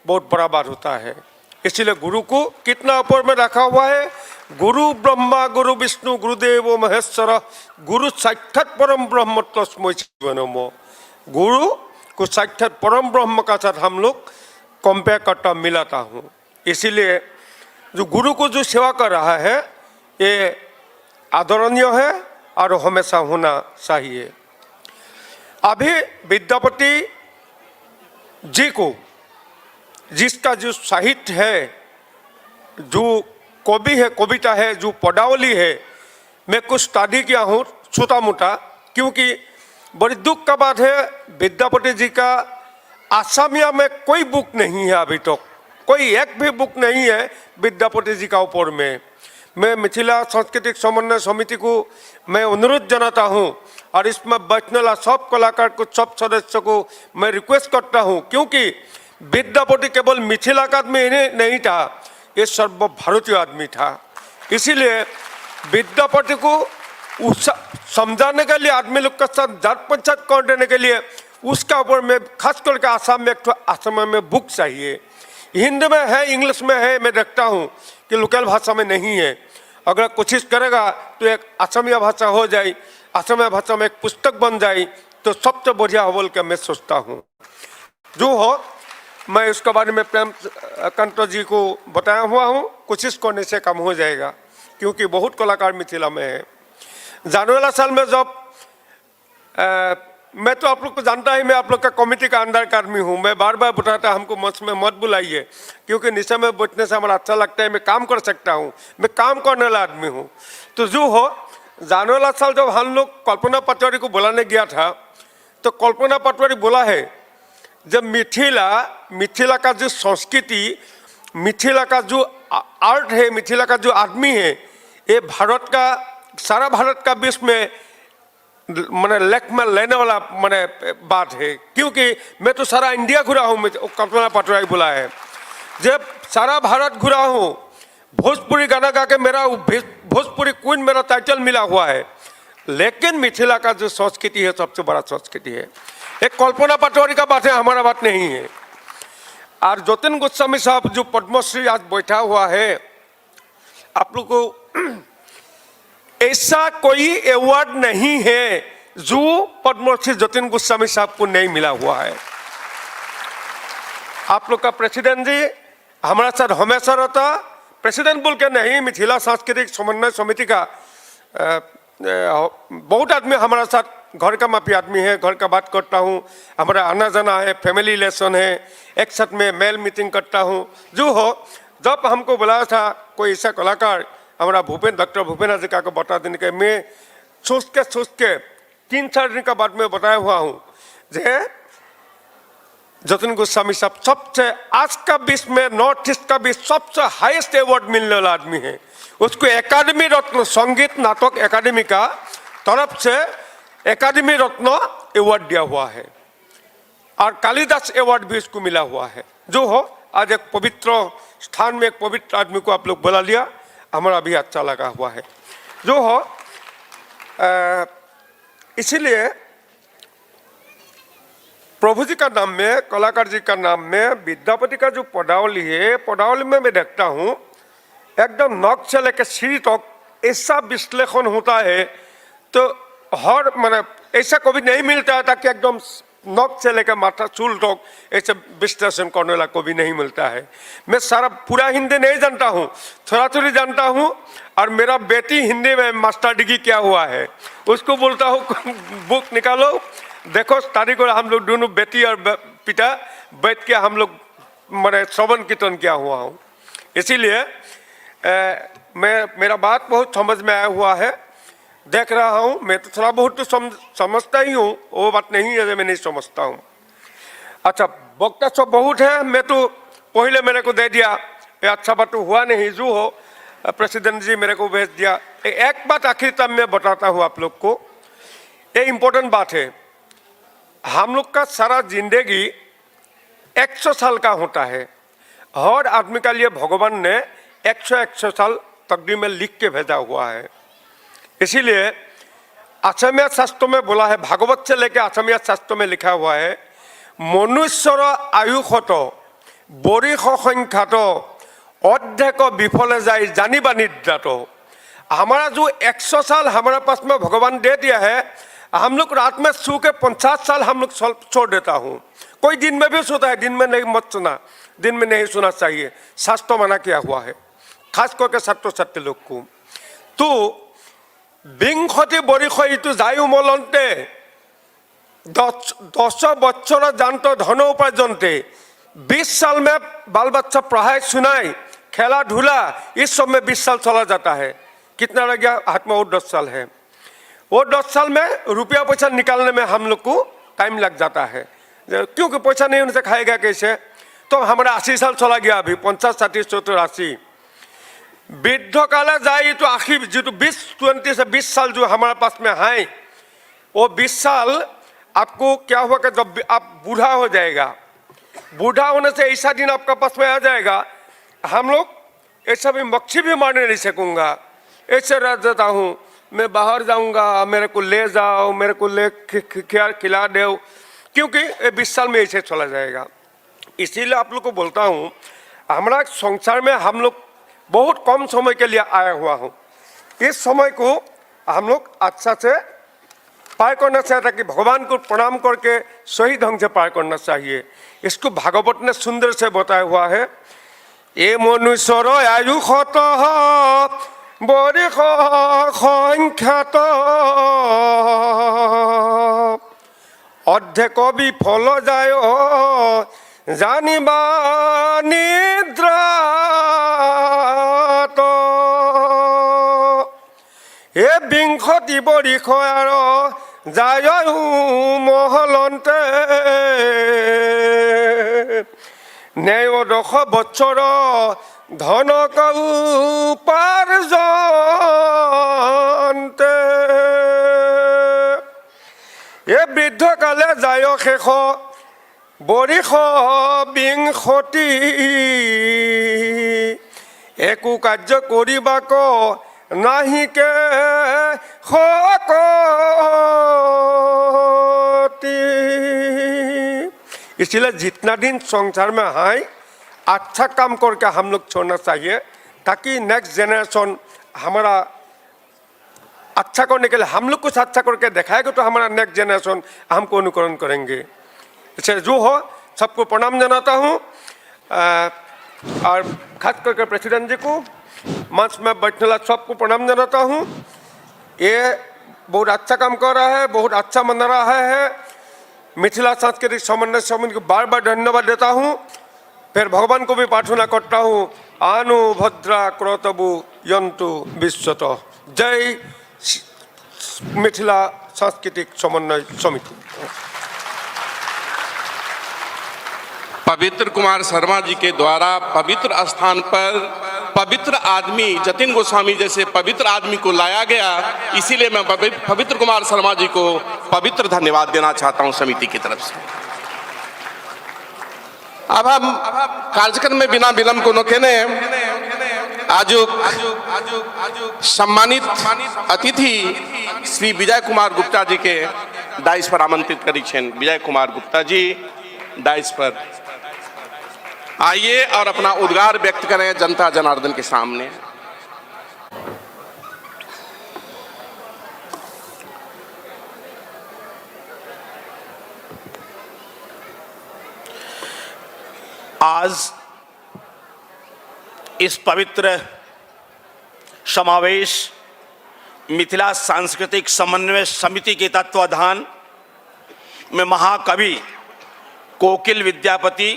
बहुत बड़ा बात होता है। इसलिए गुरु को कितना ऊपर में रखा हुआ है, गुरु ब्रह्मा गुरु विष्णु गुरुदेव महेश्वर गुरु साक्षात परम ब्रह्म तस्मै नमः। गुरु को साक्षात परम ब्रह्म का साथ हम लोग कंपेयर करता मिलाता हूँ। इसीलिए जो गुरु को जो सेवा कर रहा है ये आदरणीय है और हमेशा होना चाहिए। अभी विद्यापति जी को जिसका जो साहित्य है, जो कवि है, कविता है, जो पदावली है, मैं कुछ स्टडी किया हूँ छोटा मोटा, क्योंकि बड़ी दुख का बात है विद्यापति जी का आसामिया में कोई बुक नहीं है, अभी तक कोई एक भी बुक नहीं है विद्यापति जी का ऊपर में। मैं मिथिला सांस्कृतिक समन्वय समिति को मैं अनुरोध जनाता हूँ और इसमें बैठने वाला सब कलाकार को, सब सदस्य को मैं रिक्वेस्ट करता हूँ, क्योंकि विद्यापति केवल मिथिला का आदमी नहीं था, ये सर्वभारतीय आदमी था। इसीलिए विद्यापति को समझाने के लिए, आदमी लोग के साथ जात पंचायत कर देने के लिए उसका ऊपर में खास करके आसाम में एक आसाम में बुक चाहिए। हिंदी में है, इंग्लिश में है, मैं देखता हूँ कि लोकल भाषा में नहीं है। अगर कोशिश करेगा तो एक असमिया भाषा हो जाए, असमिया भाषा में एक पुस्तक बन जाए तो सबसे बढ़िया हो बोल के मैं सोचता हूँ। जो हो मैं उसके बारे में प्रेमकांत जी को बताया हुआ हूँ, कोशिश करने से कम हो जाएगा, क्योंकि बहुत कलाकार मिथिला में है। जाने वाला साल में जब मैं तो आप लोग को जानता ही, मैं आप लोग का कमेटी का अंदर का आदमी हूँ। मैं बार बार बताता हमको मंच में मत बुलाइए, क्योंकि नीचे में बैठने से हमारा अच्छा लगता है, मैं काम कर सकता हूँ, मैं काम करने वाला आदमी हूँ। तो जो हो जाने वाला साल जब हम लोग कल्पना पटवारी को बुलाने गया था, तो कल्पना पटवारी बोला है जब मिथिला का जो संस्कृति मिथिला का जो आर्ट है, मिथिला का जो आदमी है, ये भारत का, सारा भारत का विश्व में मैंने लेख में लेने वाला मैंने बात है। क्योंकि मैं तो सारा इंडिया घुरा हूँ, कल्पना पाटराई बोला है, जब सारा भारत घुरा हूँ, भोजपुरी गाना गा के मेरा भोजपुरी क्वीन मेरा टाइटल मिला हुआ है। लेकिन मिथिला का जो संस्कृति है सबसे बड़ा संस्कृति है। एक कल्पना पटवारी का बात है, हमारा बात नहीं है। और जतिन गोस्वामी साहब जो पद्मश्री आज बैठा हुआ है, आप लोग को ऐसा कोई अवार्ड नहीं है जो पद्मश्री जतिन गोस्वामी साहब को नहीं मिला हुआ है। आप लोग का प्रेसिडेंट जी हमारा साथ हमेशा रहता, प्रेसिडेंट बोल के नहीं, मिथिला सांस्कृतिक समन्वय समिति का बहुत आदमी हमारा साथ घर का माफी आदमी है, घर का बात करता हूँ, हमारा आना जाना है, फैमिली रिलेशन है, एक साथ में मेल मीटिंग करता हूँ। जो हो, जब हमको बुलाया था कोई ऐसा कलाकार, हमारा डॉक्टर भूपेन्द्र जी को बता देने के, मैं सोच के 3-4 दिन का बाद में बताया हुआ हूँ जे जतिन गोस्वामी साहब सबसे आज का विश्व में, नॉर्थ ईस्ट का भी सबसे हाईएस्ट अवार्ड मिलने वाला आदमी है। उसको एकेडमी रत्न, संगीत नाटक एकेडमी का तरफ से एकेडमी रत्न अवार्ड दिया हुआ है और कालिदास अवार्ड भी उसको मिला हुआ है। जो हो, आज एक पवित्र स्थान में एक पवित्र आदमी को आप लोग बुला लिया, हमारा भी अच्छा लगा हुआ है। जो हो, इसीलिए प्रभु जी का नाम में, कलाकार जी का नाम में विद्यापति का जो पदावली है, पदावली में मैं देखता हूँ एकदम नख से लेकर सीढ़ी तक ऐसा विश्लेषण होता है, तो हर मैंने ऐसा कभी नहीं मिलता है ताकि एकदम नख से लेकर माथा चूल तक ऐसे विश्लेषण करने वाला कभी नहीं मिलता है। मैं सारा पूरा हिंदी नहीं जानता हूँ, थोड़ा थोड़ी जानता हूँ। और मेरा बेटी हिंदी में मास्टर डिग्री किया हुआ है, उसको बोलता हूँ बुक निकालो, देखो तारीख को हम लोग दोनों बेटी और पिता बैठ के हम लोग मैंने श्रवण कीर्तन किया हुआ हूँ। इसीलिए मेरा बात बहुत समझ में आया हुआ है, देख रहा हूँ। मैं तो थोड़ा बहुत तो समझता ही हूँ, वो बात नहीं है मैं नहीं समझता हूँ। अच्छा, वक्ता सब बहुत है, मैं तो पहले मेरे को दे दिया, ये अच्छा बात तो हुआ नहीं। जो हो, प्रेसिडेंट जी मेरे को भेज दिया। एक बात आखिर तक मैं बताता हूँ आप लोग को, ये इम्पोर्टेंट बात है। हम लोग का सारा जिंदगी 100 साल का होता है। हर आदमी का लिए भगवान ने 100 साल तकदीर में लिख के भेजा हुआ है। इसीलिए असमिया शास्त्र में बोला है, भागवत से लेकर असमिया शास्त्र में लिखा हुआ है, मनुष्यर आयुषत बरिष संख्यात अध्यक विफले जाए जानिबा निद्रात। हमारा जो 100 साल हमारे पास में भगवान दे दिया है, हम लोग रात में सो के 50 साल हम लोग छोड़ देता हूँ। कोई दिन में भी सोता है, दिन में नहीं मत सुना, दिन में नहीं सुना चाहिए, शास्त्र मना किया हुआ है, खास करके छात्र छात्री लोग को। तो बिंशति बरिष इतु जाय उमलते 10 बच्चर जानत धन उपार्जनते, 20 साल में बाल बच्चा पढ़ाई सुनाई खेला धूला इस सब में 20 साल चला जाता है। कितना रह गया हाथ में? और 10 साल है। वो 10 साल में रुपया पैसा निकालने में हम लोग को टाइम लग जाता है, क्योंकि पैसा नहीं होने से खाएगा कैसे। तो हमारा 80 साल चला गया, अभी 50, 60, 70, 80 वृद्ध काले जाए तो आखिर जो 20 से 20 साल जो हमारे पास में है, वो 20 साल आपको क्या हुआ कि जब आप बूढ़ा हो जाएगा, बूढ़ा होने से ऐसा दिन आपका पास में आ जाएगा, हम लोग ऐसा भी मच्छी भी मारने नहीं सकूँगा, ऐसे रह जाता हूँ, मैं बाहर जाऊँगा, मेरे को ले जाओ, मेरे को ले खिला दो, क्योंकि 20 साल में ऐसे चला जाएगा। इसीलिए आप लोग को बोलता हूँ, हमारा संसार में हम लोग बहुत कम समय के लिए आया हुआ हूँ। इस समय को हम लोग अच्छा से पार करना चाहिए, ताकि भगवान को प्रणाम करके सही ढंग से पार करना चाहिए। इसको भागवत ने सुंदर से बताया हुआ है, ये मनुष्यर आयुषत बरिष संख्यात अध्यक विफल जाय जानिबा निद्रात। हे बिंशति बरिष आर जाय महलन्ते ন্যায় রখ বছর ধন কউ পার্জন্তে এ বৃদ্ধকালে যায় শেষ বৰিষ বিংশতি একো কাৰ্য কৰিবাক নাহিকে শকতি। इसलिए जितना दिन संसार में हैं अच्छा काम करके हम लोग छोड़ना चाहिए ताकि नेक्स्ट जनरेशन हमारा अच्छा करने के लिए हम लोग कुछ अच्छा करके दिखाएगा तो हमारा नेक्स्ट जनरेशन हमको अनुकरण करेंगे। इससे जो हो सबको प्रणाम जनाता हूँ और खास करके प्रेसिडेंट जी को मंच में बैठने वाला सबको प्रणाम जनाता हूँ। ये बहुत अच्छा काम कर रहा है, बहुत अच्छा मना रहा है। मिथिला सांस्कृतिक समन्वय समिति को बार बार धन्यवाद देता हूँ। फिर भगवान को भी प्रार्थना करता हूँ आनु भद्रा क्रतबु यंतु विश्वत। जय मिथिला सांस्कृतिक समन्वय समिति। पवित्र कुमार शर्मा जी के द्वारा पवित्र स्थान पर पवित्र आदमी जतिन गोस्वामी जैसे पवित्र आदमी को लाया गया, इसीलिए मैं पवित्र कुमार शर्मा जी को पवित्र धन्यवाद देना चाहता हूं समिति की तरफ से। अब हम कार्यक्रम में बिना विलंब को नोकेने आज सम्मानित अतिथि श्री विजय कुमार गुप्ता जी के डाइस पर आमंत्रित करी छेन। विजय कुमार गुप्ता जी डाइस पर आइए और अपना उद्गार व्यक्त करें जनता जनार्दन के सामने। आज इस पवित्र समावेश मिथिला सांस्कृतिक समन्वय समिति के तत्वाधान में महाकवि कोकिल विद्यापति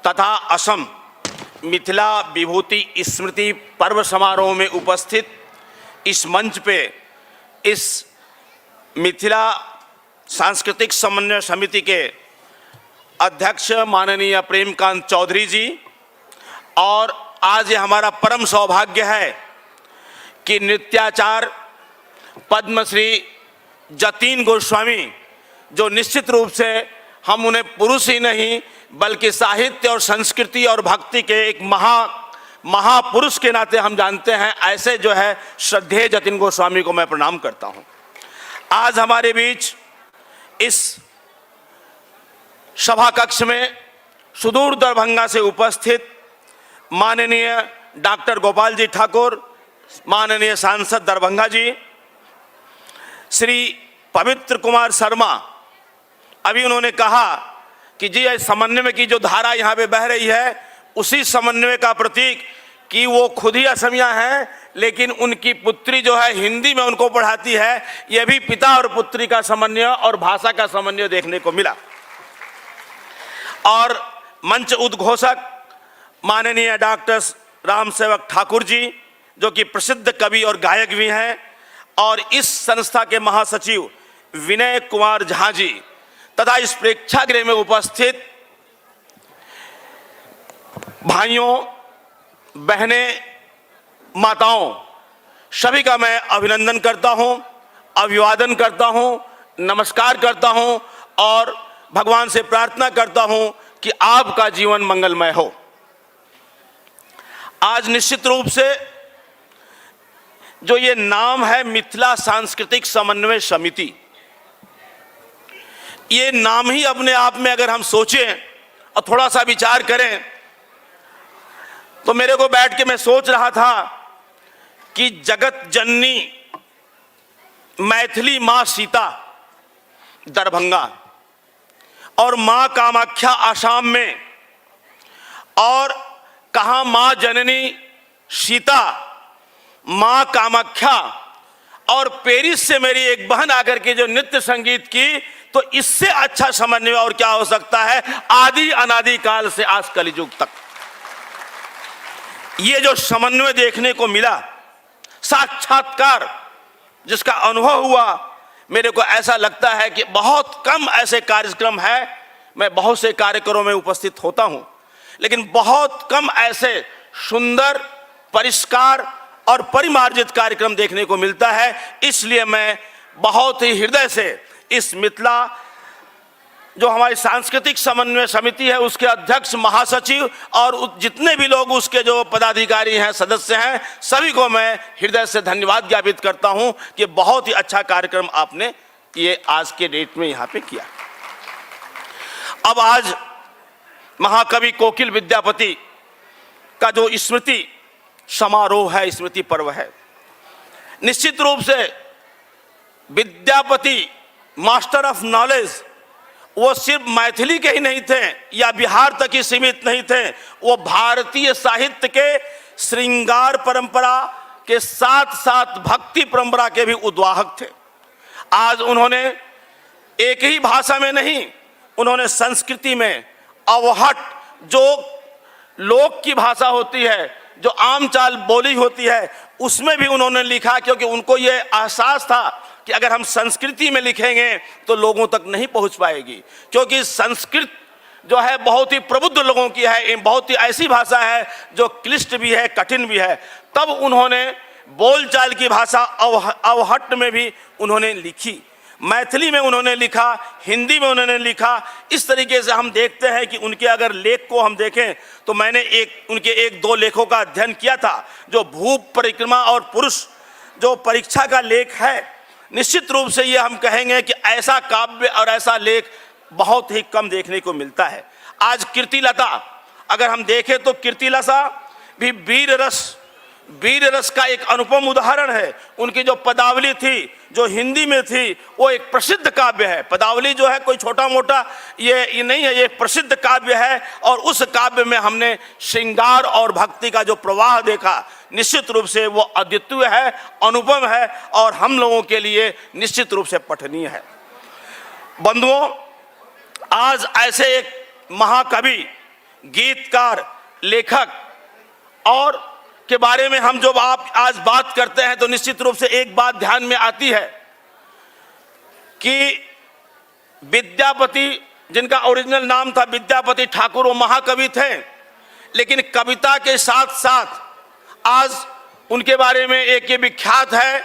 तथा असम मिथिला विभूति स्मृति पर्व समारोह में उपस्थित इस मंच पे इस मिथिला सांस्कृतिक समन्वय समिति के अध्यक्ष माननीय प्रेमकांत चौधरी जी, और आज ये हमारा परम सौभाग्य है कि नृत्याचार पद्मश्री जतिन गोस्वामी, जो निश्चित रूप से हम उन्हें पुरुष ही नहीं बल्कि साहित्य और संस्कृति और भक्ति के एक महापुरुष के नाते हम जानते हैं, ऐसे जो है श्रद्धेय जतिन गोस्वामी को मैं प्रणाम करता हूं। आज हमारे बीच इस सभा कक्ष में सुदूर दरभंगा से उपस्थित माननीय डॉक्टर गोपाल जी ठाकुर, माननीय सांसद दरभंगा जी, श्री पवित्र कुमार शर्मा, अभी उन्होंने कहा कि जी ये समन्वय की जो धारा यहाँ पे बह रही है उसी समन्वय का प्रतीक कि वो खुद ही असमिया हैं लेकिन उनकी पुत्री जो है हिंदी में उनको पढ़ाती है। यह भी पिता और पुत्री का समन्वय और भाषा का समन्वय देखने को मिला। और मंच उद्घोषक माननीय डॉक्टर राम सेवक ठाकुर जी, जो कि प्रसिद्ध कवि और गायक भी हैं, और इस संस्था के महासचिव विनय कुमार झा जी तथा इस प्रेक्षागृह में उपस्थित भाइयों बहनें माताओं सभी का मैं अभिनंदन करता हूं, अभिवादन करता हूं, नमस्कार करता हूं और भगवान से प्रार्थना करता हूं कि आपका जीवन मंगलमय हो। आज निश्चित रूप से जो ये नाम है मिथिला सांस्कृतिक समन्वय समिति, ये नाम ही अपने आप में अगर हम सोचें और थोड़ा सा विचार करें तो मेरे को बैठ के मैं सोच रहा था कि जगत जननी मैथिली मां सीता दरभंगा और मां कामाख्या आसाम में, और कहाँ मां जननी सीता, मां कामाख्या, और पेरिस से मेरी एक बहन आकर के जो नृत्य संगीत की, तो इससे अच्छा समन्वय और क्या हो सकता है आदि अनादि काल से आज कलयुग तक। ये जो समन्वय देखने को मिला, साक्षात्कार जिसका अनुभव हुआ, मेरे को ऐसा लगता है कि बहुत कम ऐसे कार्यक्रम है, मैं बहुत से कार्यक्रमों में उपस्थित होता हूं, लेकिन बहुत कम ऐसे सुंदर, परिष्कार और परिमार्जित कार्यक्रम देखने को मिलता है। इसलिए मैं बहुत ही हृदय से इस मिथिला जो हमारी सांस्कृतिक समन्वय समिति है उसके अध्यक्ष, महासचिव और जितने भी लोग उसके जो पदाधिकारी हैं, सदस्य हैं, सभी को मैं हृदय से धन्यवाद ज्ञापित करता हूं कि बहुत ही अच्छा कार्यक्रम आपने ये आज के डेट में यहाँ पे किया। अब आज महाकवि कोकिल विद्यापति का जो स्मृति समारोह है, स्मृति पर्व है, निश्चित रूप से विद्यापति मास्टर ऑफ नॉलेज वो सिर्फ मैथिली के ही नहीं थे या बिहार तक ही सीमित नहीं थे, वो भारतीय साहित्य के श्रृंगार परंपरा के साथ साथ भक्ति परंपरा के भी उद्वाहक थे। आज उन्होंने एक ही भाषा में नहीं, उन्होंने संस्कृति में अवहट जो लोक की भाषा होती है, जो आम चाल बोली होती है, उसमें भी उन्होंने लिखा, क्योंकि उनको ये एहसास था कि अगर हम संस्कृति में लिखेंगे तो लोगों तक नहीं पहुंच पाएगी, क्योंकि संस्कृत जो है बहुत ही प्रबुद्ध लोगों की है, बहुत ही ऐसी भाषा है जो क्लिष्ट भी है, कठिन भी है। तब उन्होंने बोलचाल की भाषा अवहट्ट में भी उन्होंने लिखी, मैथिली में उन्होंने लिखा, हिंदी में उन्होंने लिखा। इस तरीके से हम देखते हैं कि उनके अगर लेख को हम देखें तो मैंने उनके एक दो लेखों का अध्ययन किया था, जो भूप परिक्रमा और पुरुष जो परीक्षा का लेख है। निश्चित रूप से ये हम कहेंगे कि ऐसा काव्य और ऐसा लेख बहुत ही कम देखने को मिलता है। आज कीर्तिलता अगर हम देखें तो कीर्तिलता भी वीर रस का एक अनुपम उदाहरण है। उनकी जो पदावली थी, जो हिंदी में थी, वो एक प्रसिद्ध काव्य है। पदावली जो है कोई छोटा मोटा ये नहीं है, ये एक प्रसिद्ध काव्य है। और उस काव्य में हमने श्रृंगार और भक्ति का जो प्रवाह देखा, निश्चित रूप से वो अद्वितीय है, अनुपम है और हम लोगों के लिए निश्चित रूप से पठनीय है। बंधुओं, आज ऐसे एक महाकवि, गीतकार, लेखक और के बारे में हम जब आप आज बात करते हैं तो निश्चित रूप से एक बात ध्यान में आती है कि विद्यापति, जिनका ओरिजिनल नाम था विद्यापति ठाकुर, वो महाकवि थे, लेकिन कविता के साथ साथ आज उनके बारे में एक ये विख्यात है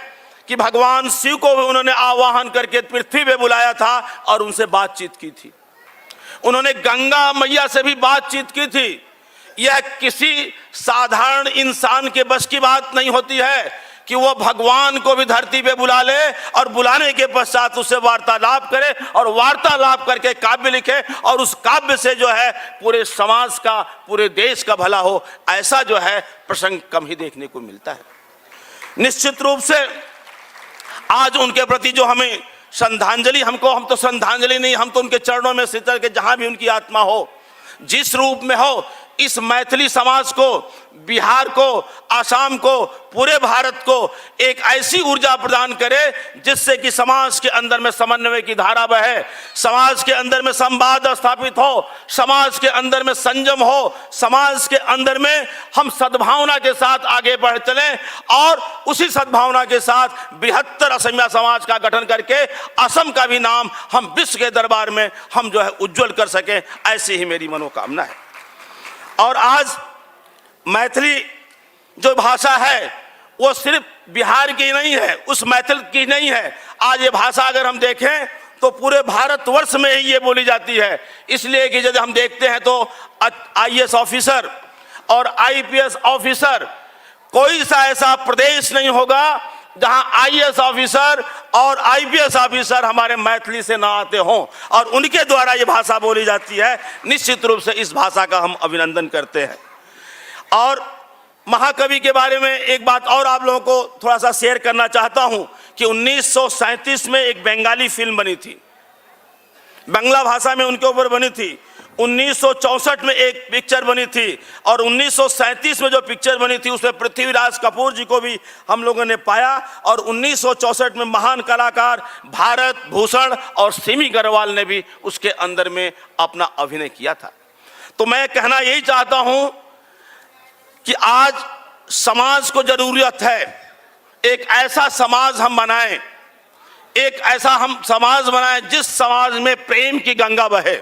कि भगवान शिव को भी उन्होंने आवाहन करके पृथ्वी पे बुलाया था और उनसे बातचीत की थी। उन्होंने गंगा मैया से भी बातचीत की थी। यह किसी साधारण इंसान के बस की बात नहीं होती है कि वो भगवान को भी धरती पे बुला ले और बुलाने के पश्चात उससे वार्तालाप करे और वार्तालाप करके काव्य लिखे और उस काव्य से जो है पूरे समाज का, पूरे देश का भला हो। ऐसा जो है प्रसंग कम ही देखने को मिलता है। निश्चित रूप से आज उनके प्रति जो हमें श्रद्धांजलि, हम तो श्रद्धांजलि नहीं, हम तो उनके चरणों में सिर के जहां भी उनकी आत्मा हो, जिस रूप में हो, इस मैथिली समाज को, बिहार को, आसाम को, पूरे भारत को एक ऐसी ऊर्जा प्रदान करे जिससे कि समाज के अंदर में समन्वय की धारा बहे, समाज के अंदर में संवाद स्थापित हो, समाज के अंदर में संयम हो, समाज के अंदर में हम सद्भावना के साथ आगे बढ़ चलें और उसी सद्भावना के साथ बृहत्तर असमिया समाज का गठन करके असम का भी नाम हम विश्व के दरबार में हम जो है उज्जवल कर सकें। ऐसी ही मेरी मनोकामना है। और आज मैथिली जो भाषा है वो सिर्फ बिहार की नहीं है, उस मैथिल की नहीं है। आज ये भाषा अगर हम देखें तो पूरे भारतवर्ष में ही ये बोली जाती है। इसलिए कि जब हम देखते हैं तो आईएएस ऑफिसर और आईपीएस ऑफिसर, कोई सा ऐसा प्रदेश नहीं होगा जहां आईएएस ऑफिसर और आईपीएस ऑफिसर हमारे मैथिली से ना आते हों और उनके द्वारा ये भाषा बोली जाती है। निश्चित रूप से इस भाषा का हम अभिनंदन करते हैं। और महाकवि के बारे में एक बात और आप लोगों को थोड़ा सा शेयर करना चाहता हूं कि 1937 में एक बंगाली फिल्म बनी थी, बांग्ला भाषा में उनके ऊपर बनी थी। 1964 में एक पिक्चर बनी थी और 1937 में जो पिक्चर बनी थी उसमें पृथ्वीराज कपूर जी को भी हम लोगों ने पाया और 1964 में महान कलाकार भारत भूषण और सिमी गरवाल ने भी उसके अंदर में अपना अभिनय किया था। तो मैं कहना यही चाहता हूं कि आज समाज को जरूरत है एक ऐसा समाज हम बनाएं, एक ऐसा हम समाज बनाएं जिस समाज में प्रेम की गंगा बहे,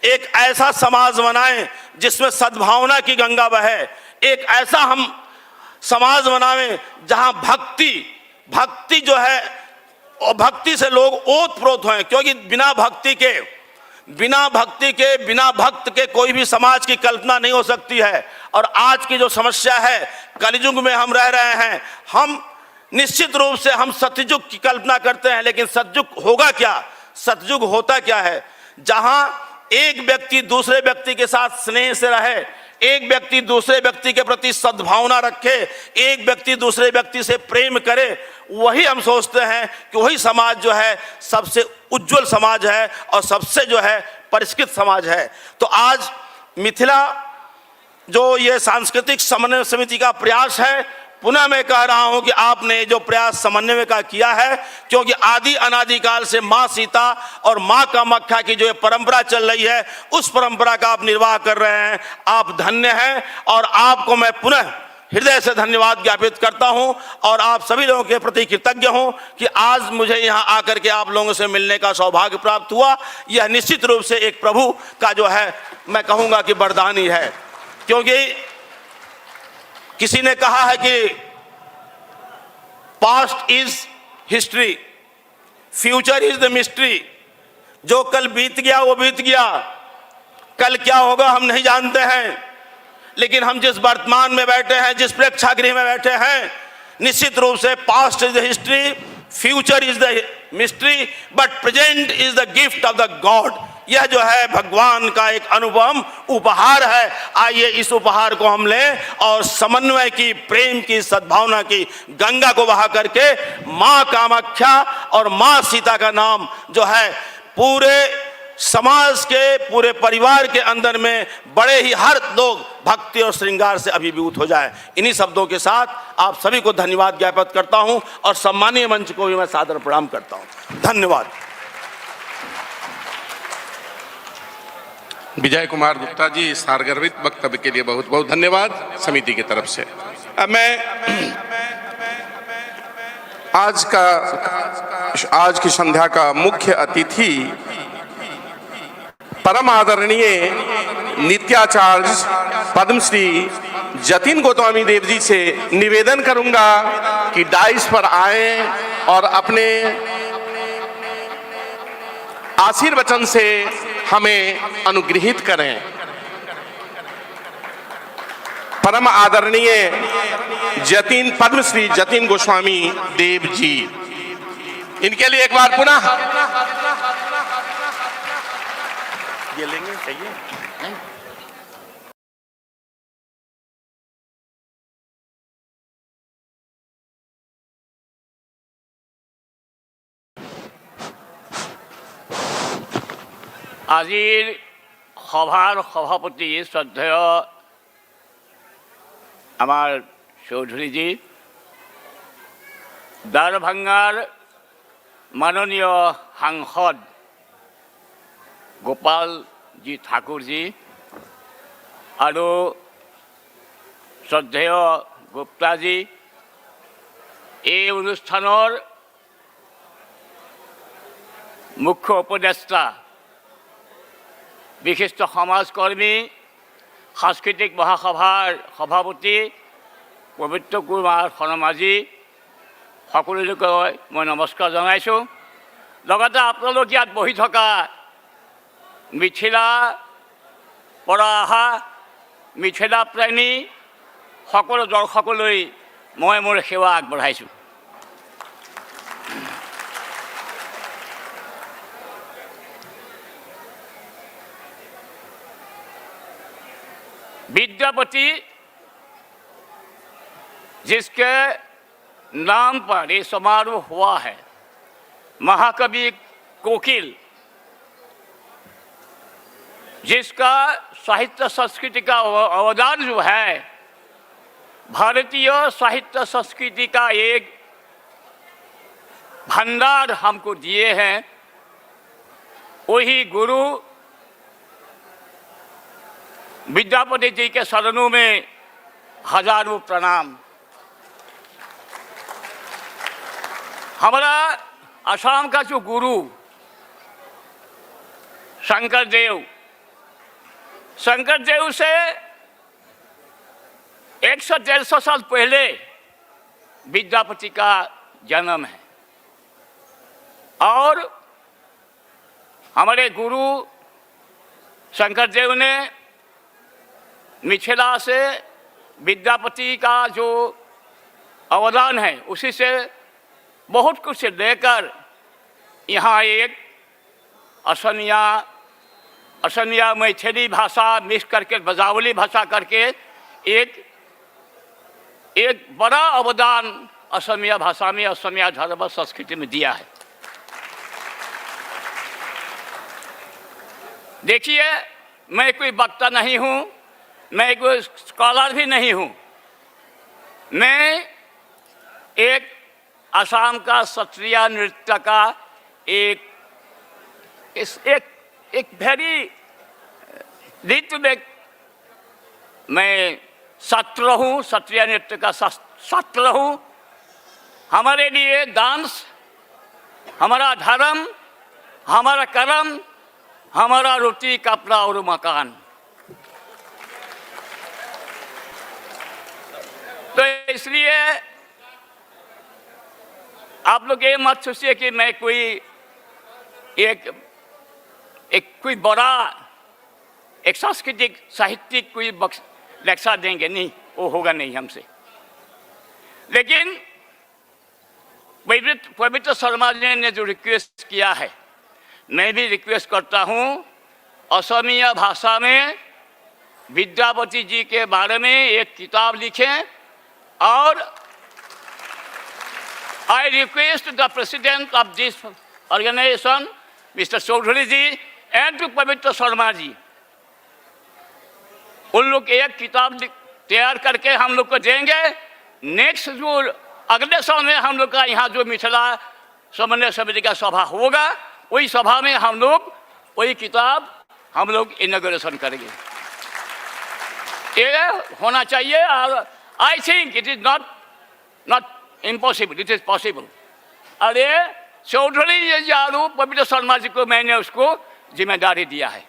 एक ऐसा समाज बनाएं जिसमें सद्भावना की गंगा बहे, एक ऐसा हम समाज बनावें जहां भक्ति जो है और भक्ति से लोग ओतप्रोत हों, क्योंकि बिना भक्ति के बिना भक्त के कोई भी समाज की कल्पना नहीं हो सकती है। और आज की जो समस्या है, कलयुग में हम रह रहे हैं, हम निश्चित रूप से हम सतयुग की कल्पना करते हैं, लेकिन सतयुग होगा क्या, सतयुग होता क्या है, जहां एक व्यक्ति दूसरे व्यक्ति के साथ स्नेह से रहे, एक व्यक्ति दूसरे व्यक्ति के प्रति सद्भावना रखे, एक व्यक्ति दूसरे व्यक्ति से प्रेम करे, वही हम सोचते हैं कि वही समाज जो है सबसे उज्जवल समाज है और सबसे जो है परिष्कृत समाज है। तो आज मिथिला जो ये सांस्कृतिक समन्वय समिति का प्रयास है, पुनः मैं कह रहा हूं कि आपने जो प्रयास समन्वय का किया है, क्योंकि आदि अनादिकाल से माँ सीता और माँ कामाख्या की जो परंपरा चल रही है, उस परंपरा का आप निर्वाह कर रहे हैं। आप धन्य हैं और आपको मैं पुनः हृदय से धन्यवाद ज्ञापित करता हूं और आप सभी लोगों के प्रति कृतज्ञ हूं कि आज मुझे यहां आकर के आप लोगों से मिलने का सौभाग्य प्राप्त हुआ। यह निश्चित रूप से एक प्रभु का जो है मैं कहूंगा कि वरदान ही है, क्योंकि किसी ने कहा है कि past is history, future is the mystery. जो कल बीत गया वो बीत गया, कल क्या होगा हम नहीं जानते हैं, लेकिन हम जिस वर्तमान में बैठे हैं, जिस प्रेक्षागृह में बैठे हैं, निश्चित रूप से past is the history, future is the mystery, but present is the gift of the God. यह जो है भगवान का एक अनुपम उपहार है। आइए इस उपहार को हम लें और समन्वय की, प्रेम की, सद्भावना की गंगा को बहा करके माँ कामाख्या और माँ सीता का नाम जो है पूरे समाज के, पूरे परिवार के अंदर में बड़े ही हर लोग भक्ति और श्रृंगार से अभिभूत हो जाए। इन्हीं शब्दों के साथ आप सभी को धन्यवाद ज्ञापित करता हूं और सम्मानीय मंच को भी मैं सादर प्रणाम करता हूं। धन्यवाद। विजय कुमार गुप्ता जी, सारगर्भित वक्तव्य के लिए बहुत बहुत धन्यवाद समिति की तरफ से। अब मैं आज की संध्या का मुख्य अतिथि परम आदरणीय नित्याचार्य पद्मश्री जतिन गोस्वामी देव जी से निवेदन करूंगा कि डाइस पर आएं और अपने आशीर्वचन से हमें अनुग्रहित करें। परम आदरणीय पद्मश्री जतिन गोस्वामी देव जी, इनके लिए एक बार पुनः ये लेंगे, चाहिए नहीं? আজিৰ সভাৰ সভাপতি শ্ৰদ্ধেয় আমাৰ চৌধুৰীজী, দাৰভাঙাৰ মাননীয় সাংসদ গোপালজী ঠাকুৰজী আৰু শ্ৰদ্ধেয় গুপ্তাজী, এই অনুষ্ঠানৰ মুখ্য উপদেষ্টা, বিশিষ্ট সমাজকৰ্মী, সাংস্কৃতিক মহাসভাৰ সভাপতি পবিত্ৰ কুমাৰ শৰ্মাজী, সকলোকে মই নমস্কাৰ জনাইছোঁ। লগতে আপোনালোক ইয়াত বহি থকা মিথিলাৰ পৰা অহা মিথিলা প্ৰেমী সকলো দৰ্শকলৈ মই মোৰ সেৱা আগবঢ়াইছোঁ। विद्यापति, जिसके नाम पर ये समारोह हुआ है, महाकवि कोकिल, जिसका साहित्य संस्कृति का अवदान जो है, भारतीय साहित्य संस्कृति का एक भंडार हमको दिए हैं, वही गुरु विद्यापति जी के शरणों में हजारों प्रणाम। हमारा असम का जो गुरु शंकर देव शंकरदेव से 100-150 साल पहले विद्यापति का जन्म है और हमारे गुरु शंकरदेव ने मिथिला से विद्यापति का जो अवदान है उसी से बहुत कुछ लेकर यहाँ एक असमिया मैथिली भाषा मिक्स करके ब्रजावली भाषा करके एक बड़ा अवदान असमिया भाषा में, असमिया धर्म संस्कृति में दिया है। देखिए, मैं कोई वक्ता नहीं हूँ, मैं कोई स्कॉलर भी नहीं हूँ, मैं एक असम का सत्रिय नृत्य का एक वेरी नृत्य में मैं छात्र हूँ, सत्रिय नृत्य का छात्र हूँ। हमारे लिए डांस हमारा धर्म, हमारा कर्म, हमारा रोटी कपड़ा और मकान। तो इसलिए आप लोग ये मत सोचिए कि मैं कोई कोई बड़ा एक सांस्कृतिक साहित्यिक कोई लेक्चर देंगे, नहीं, वो होगा नहीं हमसे। लेकिन पवित्र शर्मा जी ने जो रिक्वेस्ट किया है, मैं भी रिक्वेस्ट करता हूँ असमिया भाषा में विद्यापति जी के बारे में एक किताब लिखें और I request the president of this organization, Mr. Chaudhary ji, and to पवित्र शर्मा जी, उन लोग एक किताब तैयार करके हम लोग को देंगे। नेक्स्ट जो अगले साल में हम लोग का यहाँ जो मिथिला समन्वय समिति का सभा होगा, वही सभा में हम लोग वही किताब हम लोग इनॉग्रेशन करेंगे। ये होना चाहिए और I think it is not impossible, it is possible. अरे चौधरी यादव पवित्र शर्मा जी को मैंने उसको जिम्मेदारी दिया है।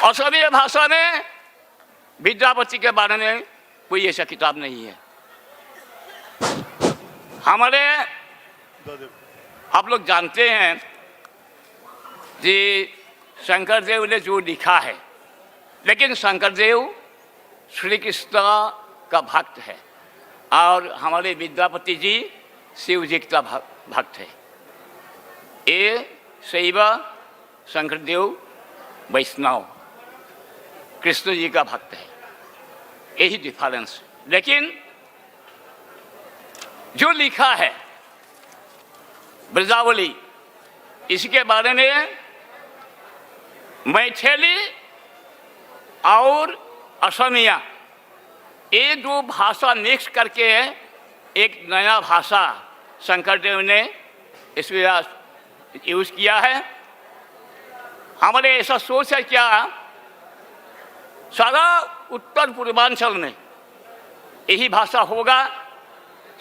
असमिया भाषा में विद्यापति के बारे में कोई ऐसा किताब नहीं है। हमारे आप लोग जानते हैं कि शंकरदेव ने जो लिखा है, लेकिन शंकरदेव श्री कृष्ण का भक्त है और हमारे विद्यापति जी शिव जी का भक्त है। ये शैव, शंकरदेव वैष्णव, कृष्ण जी का भक्त है, यही डिफरेंस। लेकिन जो लिखा है ब्रजावली, इसके बारे में मैथिली और असमिया ये दो भाषा मिक्स करके एक नया भाषा शंकरदेव ने इसमें यूज किया है। हमारे ऐसा सोच है क्या, सारा उत्तर पूर्वांचल में यही भाषा होगा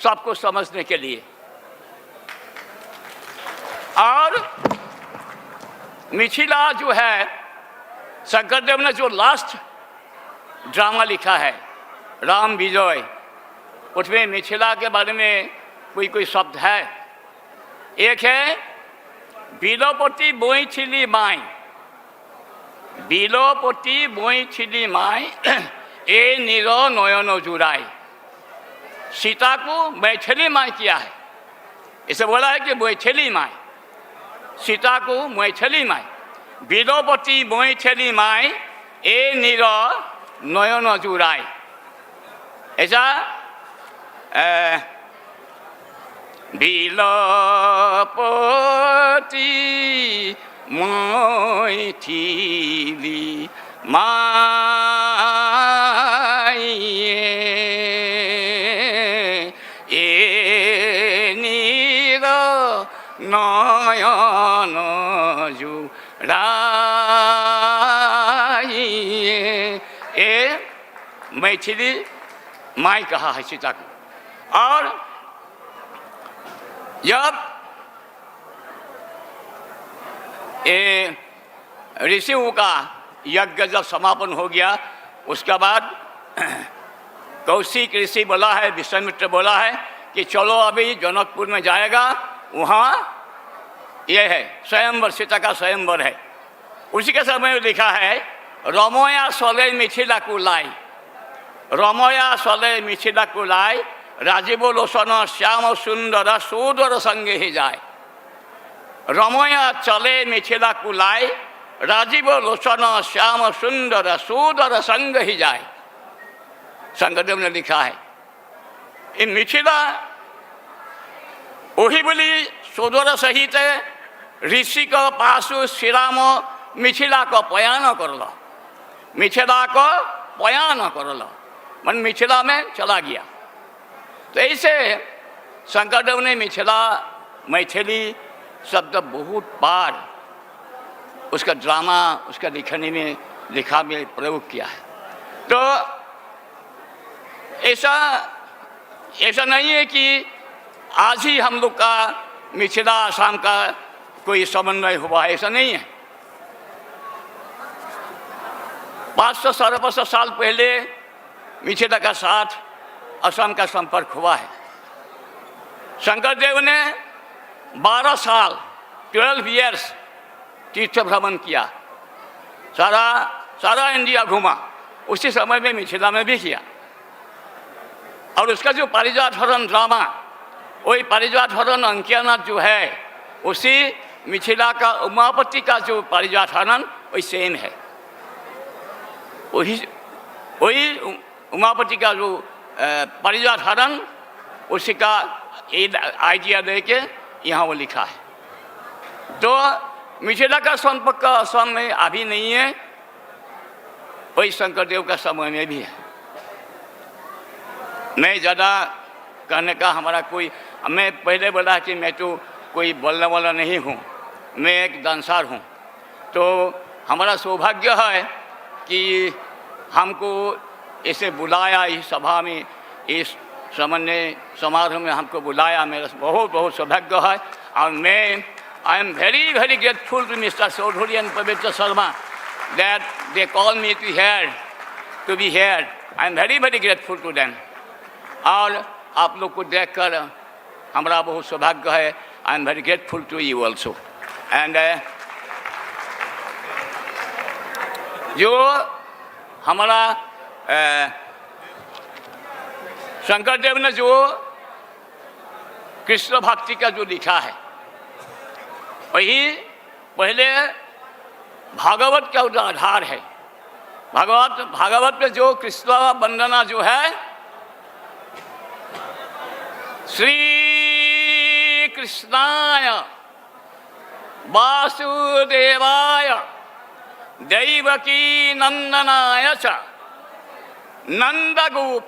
सबको समझने के लिए। और मिथिला जो है, शंकरदेव ने जो लास्ट ड्रामा लिखा है राम विजय, उसमें मिथिला के बारे में कोई शब्द है। एक है बिलोपति मैथिली माई, बिलोपति मैथिली माई ए नीर नयन जुराई। सीता को मैथिली माई किया है, इसे बोला है कि मैथिली माई, सीता को मैथिली माई। बिलोपति मैथिली माई ए नीर नयन जुराई, ऐसा बिलोपति मैथिली माई ए नीर नयन जुराई। ए मैथिली माई कहा है सीता को। और जब ऋषियों का यज्ञ जब समापन हो गया, उसके बाद कौशिक ऋषि बोला है, विश्वामित्र बोला है कि चलो अभी जनकपुर में जाएगा, वहाँ यह है स्वयंवर, सीता का स्वयंवर है। उसी के समय में लिखा है रमोया सोले मिथिला कुलाई, रमोया सोले मिथिला कुलाई, राजीव लोचन श्याम सुंदर सुदर संगे ही जाए। रमोया चले मिथिला कुलाई, राजीव लोचन श्याम सुंदर सुदर संग ही जाए। शंकरदेव ने लिखा है इन मिथिला वही बोली सुदर सहित ऋषि को पासु श्रीराम मिथिला को पयान कर लो, मिथिला को पयान कर लो, मन मिथिला में चला गया। तो ऐसे शंकरदेव ने मिथिला मैथिली शब्द बहुत बार उसका ड्रामा, उसका लिखने में लिखा में प्रयोग किया है। तो ऐसा नहीं है कि आज ही हम लोग का मिथिला आसाम का कोई समन्वय हुआ है, ऐसा नहीं है। 500-550 साल पहले मिथिला का साथ असम का संपर्क हुआ है। शंकरदेव ने 12 साल 12 इयर्स तीर्थ भ्रमण किया, सारा इंडिया घूमा, उसी समय में मिथिला में भी किया। और उसका जो पारिजात हरण ड्रामा, वही पारिजात हरण अंकियानाथ जो है, उसी मिथिला का उमापति का जो पारिजात हरण वही सेम है। वही उमापति का जो पारिजात हरण, उसी का आइडिया लेके यहाँ वो लिखा है। तो मिथिला का संपर्क असम में अभी नहीं है, वही शंकरदेव का समय में भी है। मैं ज़्यादा कहने का हमारा कोई, मैं पहले बोला कि मैं तो कोई बोलने वाला नहीं हूँ, मैं एक डांसर हूँ। तो हमारा सौभाग्य है कि हमको इसे बुलाया, इस सभा में, इस समन्वय समारोह में हमको बुलाया, मेरा बहुत बहुत सौभाग्य है। और मैं I am very very grateful to mister Chaudhary and Pavitra Sharma that they call me to be here. I am very very grateful to them. और आप लोग को देखकर हमारा बहुत सौभाग्य है। I am very grateful to you also. And जो हमारा शंकरदेव ने जो कृष्ण भक्ति का जो लिखा है, वही पहले भागवत का आधार है। भागवत में जो कृष्ण वंदना जो है, श्री कृष्णाय वासुदेवाय दैवकी नंदनाय च नंदगोप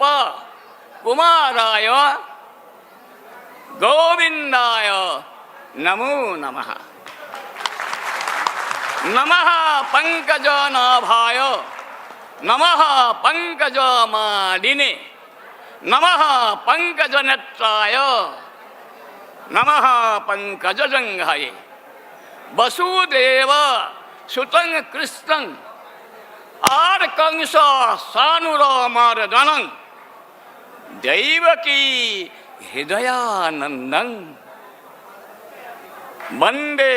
कुमाराय गोविंदाय नमो नमः। नमः पंकजनाभाय, नमः पंकजमालिने, नमः पंकजनेत्राय, नमः पंकजजंघाये। वसुदेव सुतं कृष्णं आर्कंस सानुरमर्दनं दैवकी हृदयानंदं वंदे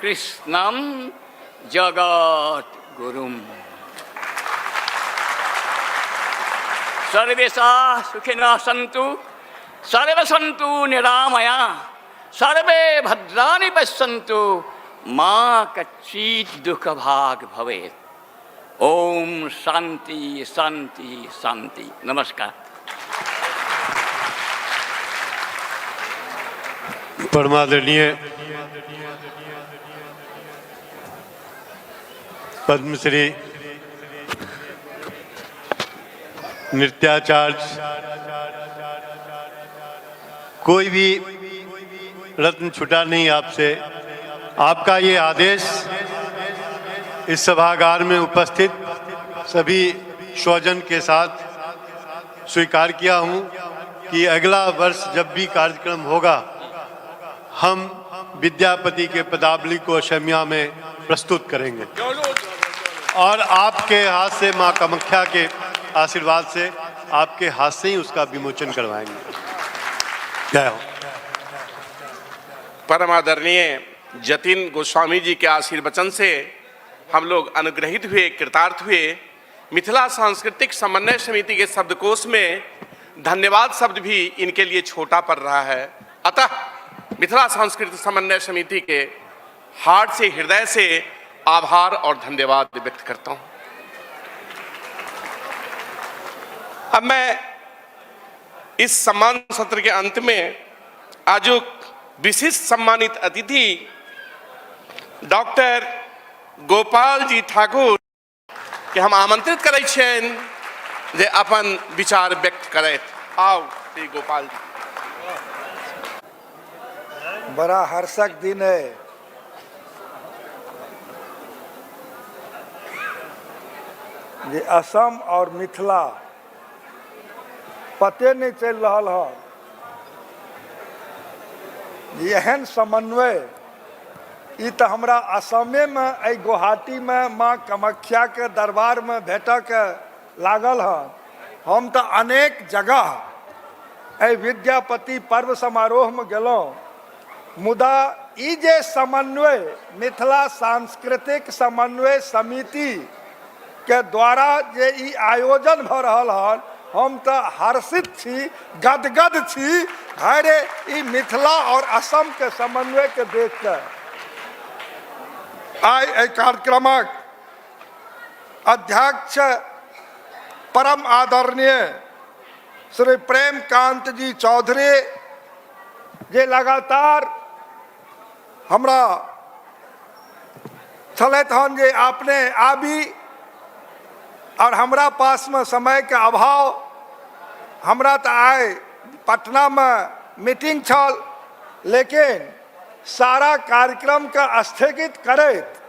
कृष्णं जगद्गुरुम्। सर्वेशा सुखिनः सन्तु, सर्वे सन्तु निरामया, सर्वे भद्राणि पश्यन्तु, मा कच्चित् दुःख भाग् भवेत्। ओम शांति शांति शांति। नमस्कार। परमादरणीय पद्मश्री नृत्याचार्य, कोई भी रत्न छुटा नहीं आपसे। आपका ये आदेश इस सभागार में उपस्थित सभी स्वजन के साथ स्वीकार किया हूँ कि अगला वर्ष जब भी कार्यक्रम होगा, हम विद्यापति के पदावली को असमिया में प्रस्तुत करेंगे और आपके हाथ से माँ कामाख्या के आशीर्वाद से आपके हाथ से ही उसका विमोचन करवाएंगे। जय हो। परम आदरणीय जतिन गोस्वामी जी के आशीर्वचन से हम लोग अनुग्रहित हुए, कृतार्थ हुए। मिथिला सांस्कृतिक समन्वय समिति के शब्दकोश में धन्यवाद शब्द भी इनके लिए छोटा पड़ रहा है। अतः मिथिला सांस्कृतिक समन्वय समिति के हार्ट से, हृदय से आभार और धन्यवाद व्यक्त करता हूं। अब मैं इस सम्मान सत्र के अंत में आजुक विशिष्ट सम्मानित अतिथि डॉक्टर गोपाल जी ठाकुर के हम आमंत्रित करै छियनि जे अपन विचार व्यक्त करथि। आओ श्री गोपाल जी। बड़ा हर्षक दिन है। जे असम और मिथिला पते नहीं चल रहा है। एहन समन्वय ई तो हमरा असमे में अ गुवाहाटी में माँ कामाख्या के दरबार में भेटऽ के लागल है। हम तो अनेक जगह विद्यापति पर्व समारोह में गेलहुँ, मुदा ई जे समन्वय मिथिला सांस्कृतिक समन्वय समिति के द्वारा जे ई आयोजन भ रहल हन, हम तो हर्षित छी, गदगद छी। अरे ई मिथिला और असम के समन्वय के देख के आइ एहि कार्यक्रमक अध्यक्ष परम आदरणीय श्री प्रेमकांत जी चौधरी जे लगातार हमरा छलथि हन जे आपने आबी, और हमरा पास में समय के अभाव, हमरा तो आए पटना में मीटिंग छल, लेकिन सारा कार्यक्रम का स्थगित करैत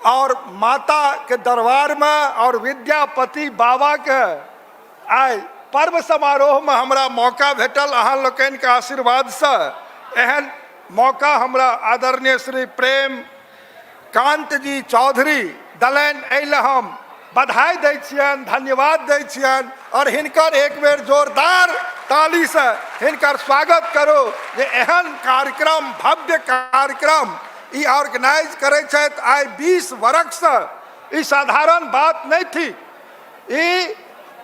और माता के दरबार में और विद्यापति बाबा के आइ पर्व समारोह में हमरा मौका भेटल। अहाँ लोकनि के आशीर्वाद से एहन मौका हमरा आदरणीय श्री प्रेम कांत जी चौधरी दलैन। एहि हम बधाई दै छियनि, धन्यवाद दै छियनि और हिनकर एक बेर जोरदार ताली से हिनकर स्वागत करो जे एहन कार्यक्रम, भव्य कार्यक्रम ई ऑर्गेनाइज करे छथि। आइ 20 वर्ष से ई साधारण बात नहीं थी। ई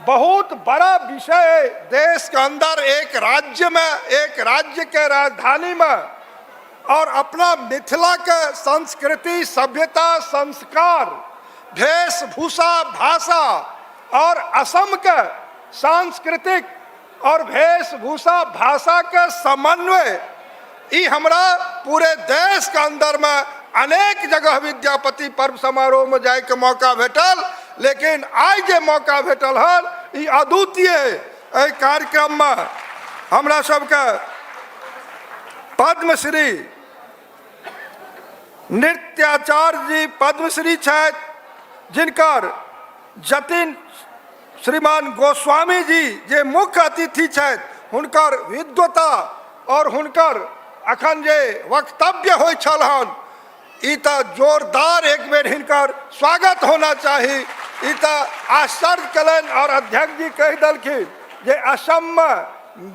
बहुत बड़ा विषय है। देश के अंदर एक राज्य में, एक राज्य के राजधानी में और अपना मिथिला के संस्कृति, सभ्यता, संस्कार, वेशभूषा, भाषा और असम के सांस्कृतिक और वेशभूषा भाषा के समन्वय ई हमरा पूरे देश के अंदर में अनेक जगह विद्यापति पर्व समारोह में जाए के मौका भेटल, लेकिन आज जे मौका भेटल हन ई अद्वितीय। एहि कार्यक्रम में हमरा सबके पद्मश्री नृत्याचार्य जी पद्मश्री छथि, जिनकर जतिन श्रीमान गोस्वामी जी जे मुख्य अतिथि छथि, हुनकर विद्वता और हुनकर अखन जे वक्तव्य होय छल हन, ई तो जोरदार एक बेर हिनकर स्वागत होना चाहिए। ई तो आश्चर्य कलन और अध्यक्ष जी कह दलखिन जे असम में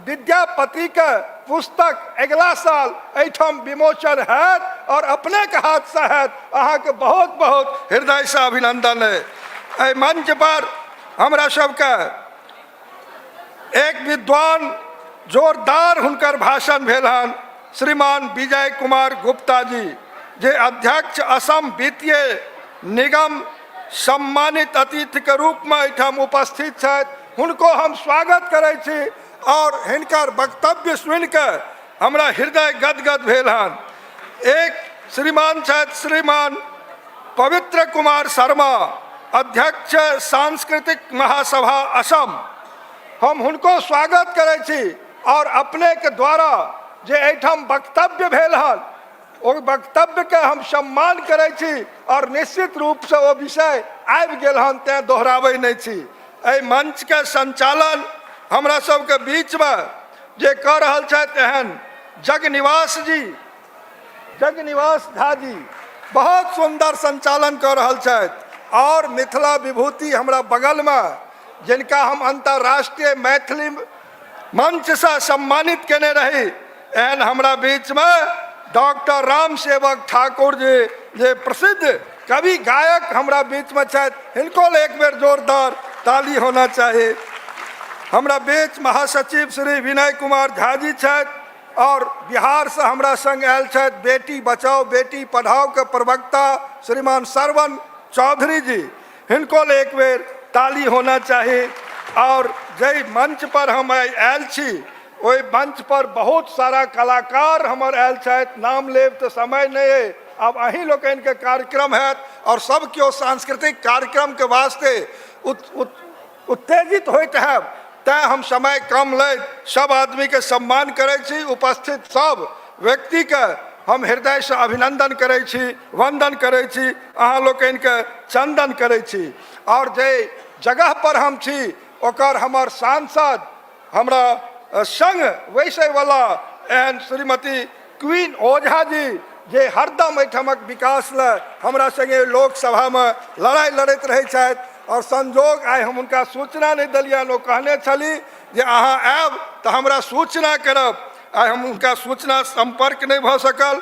विद्यापति के पुस्तक अगला साल एठम विमोचन है और अपने के हाथ से है। अहाँ के बहुत बहुत हृदय से अभिनंदन है। एहि मंच पर हमरा सबके एक विद्वान जोरदार हुनकर भाषण भेल हन, श्रीमान विजय कुमार गुप्ता जी जे अध्यक्ष असम वित्तीय निगम सम्मानित अतिथि के रूप में एठम उपस्थित छथि। हुनको हम स्वागत करै छी और हिनकर वक्तव्य सुनि के हमरा हृदय गदगद भेल हन। एक श्रीमान छथि श्रीमान पवित्र कुमार शर्मा, अध्यक्ष सांस्कृतिक महासभा असम। हम हुनको स्वागत करै छी और अपने के द्वारा जे एठम वक्तव्य भेल हन ओ वक्तव्य के हम सम्मान करै छी और निश्चित रूप से वो विषय आबि गेल हन, तैं दोहराबै नहीं छी। एहि मंच के संचालन हमरा सबके बीच में जे कर रहल छथि एहन जगनिवास जी, जगनिवास झा जी, बहुत सुंदर संचालन कर रहल छथि और मिथिला विभूति हमरा बगल में जिनका हम अंतर्राष्ट्रीय मैथिली मंच से सम्मानित केने रही एहन हमरा बीच में डॉक्टर राम सेवक ठाकुर जी जे प्रसिद्ध कवि गायक हमरा बीच में छथि हिनको एक बेर जोरदार ताली होना चाहिए। हमरा बीच महासचिव श्री विनय कुमार झा जी छथि और बिहार से हमरा संग आयल छथि बेटी बचाओ बेटी पढ़ाओ के प्रवक्ता श्रीमान सरवन चौधरी जी, हिनको एक बेर ताली होना चाहिए। और जय मंच पर हम आयल छी ओहि मंच पर बहुत सारा कलाकार हमर आयल छथि, नाम लेब तो समय नहीं है, अब अहीं लोकनि के कार्यक्रम है और सब केओ सांस्कृतिक कार्यक्रम के वास्ते उत्तेजित होइत है, तैं हम समय कम ले सब आदमी के सम्मान करै छी। उपस्थित सब व्यक्ति के हम हृदय से अभिनंदन करै छी, वंदन करै छी, अहाँ लोकनि के चंदन करै छी। और जे जगह पर हम छी ओकर हमर सांसद हमरा संग वैसे वाला एहन श्रीमती क्वीन ओझा जी जे हरदम एहिठमक विकास ले हमरा संगे लोकसभा में लड़ाई लड़ैत रहै छथि और संजोग आइ हम उनका सूचना नहीं दिलियन, वो कहने छली जे अहाँ आयब तो हमरा सूचना करब, आइ हम उनका सूचना संपर्क नहीं भ सकल।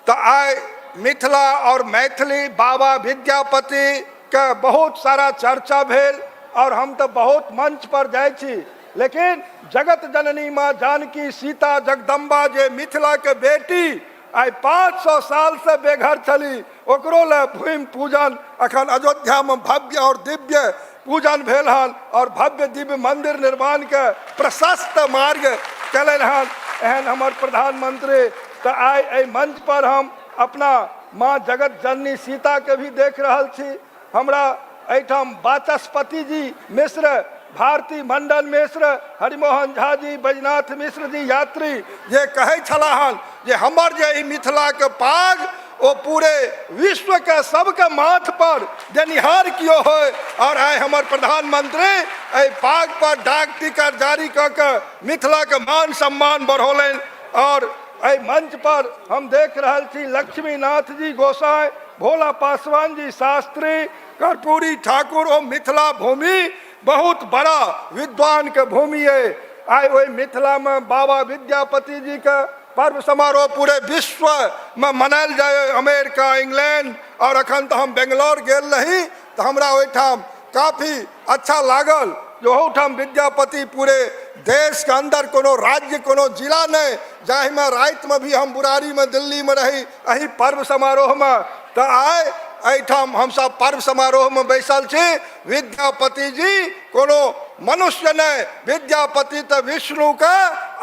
तो आइ मिथिला और मैथिली बाबा विद्यापति के बहुत सारा चर्चा भेल और हम तो बहुत मंच पर जाय छी, लेकिन जगत जननी माँ जानकी सीता जगदम्बा जे मिथिला के बेटी आई 500 साल से बेघर चली ओकरो ले भूमि पूजन अखन अयोध्या में भव्य और दिव्य पूजन भेल हन और भव्य दिव्य मंदिर निर्माण के प्रशस्त मार्ग चलन हन। एहन हमर प्रधानमंत्री तो आई एहि मंच पर हम अपना माँ जगत जननी सीता के भी देख रहल छी। हमरा एहिठाम वाचस्पति जी मिश्र, भारती मंडन मिश्र, हरिमोहन झा जी, बैजनाथ मिश्र जी यात्री जे कहै छलाहन जे हमर जे ई मिथिला के पाग ओ पूरे विश्व के सबके माथ पर देनिहार कियो होय। और आइ हमर प्रधानमंत्री एहि पाग पर डाक टिकट जारी कऽ के मिथिला के मान सम्मान बढ़ौलनि। और एहि मंच पर हम देख रहल छी लक्ष्मीनाथ जी गोसाई, भोला पासवान जी शास्त्री, कर्पूरी ठाकुर। ओ मिथिला भूमि बहुत बड़ा विद्वान के भूमि है। आइ वही मिथिला में बाबा विद्यापति जी का पर्व समारोह पूरे विश्व में मनायल जाए, अमेरिका, इंग्लैंड और अखन तो हम बेंगलोर गेल रही तो हमरा ओहिठाम काफी अच्छा लागल जो ओहिठाम विद्यापति पूरे देश के अंदर कोनो राज्य कोनो जिला नहीं जाहि में रात में भी हम बुरारी में दिल्ली में रही अही पर्व समारोह में तो आए एहिठाम हम सब पर्व समारोह में बैसल छी। विद्यापति जी कोनो मनुष्य नहीं, विद्यापति तो विष्णु का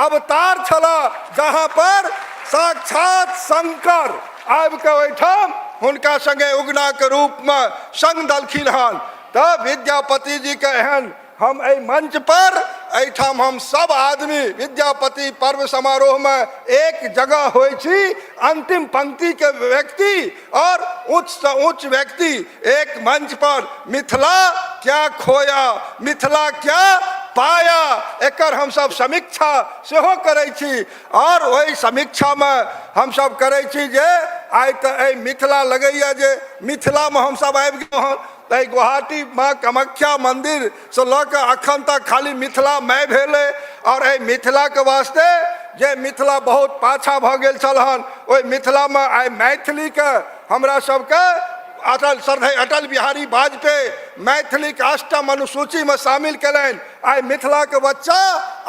अवतार छला जहाँ पर साक्षात शंकर आबि के ओहिठाम हुनका संगे उगना के रूप में संग दलखिन हन। तो विद्यापति जी के एहन हम एहि मंच पर एहिठाम हम सब आदमी विद्यापति पर्व समारोह में एक जगह होई छी। अंतिम पंक्ति के व्यक्ति और उच्च से उच्च व्यक्ति एक मंच पर मिथिला क्या खोया मिथिला क्या पाया एकर हम सब समीक्षा सेहो करै छी। और वही समीक्षा में हम सब करै छी जे आइ तो एहि मिथिला लगैया जे मिथिला में हम सब आबि गेलहुँ हन। गुवाहाटी माँ कामाख्या मंदिर से लऽ अखन तक खाली मिथिला मैं भेले और एहि मिथिला के वास्ते जे मिथिला बहुत पाछा भ गेल छल हन ओहि मिथिला में आइ मैथिली के हमरा सबके अटल बिहारी वाजपेयी मैथिली के 8म अनुसूची में शामिल कलन। आइ मिथिला के बच्चा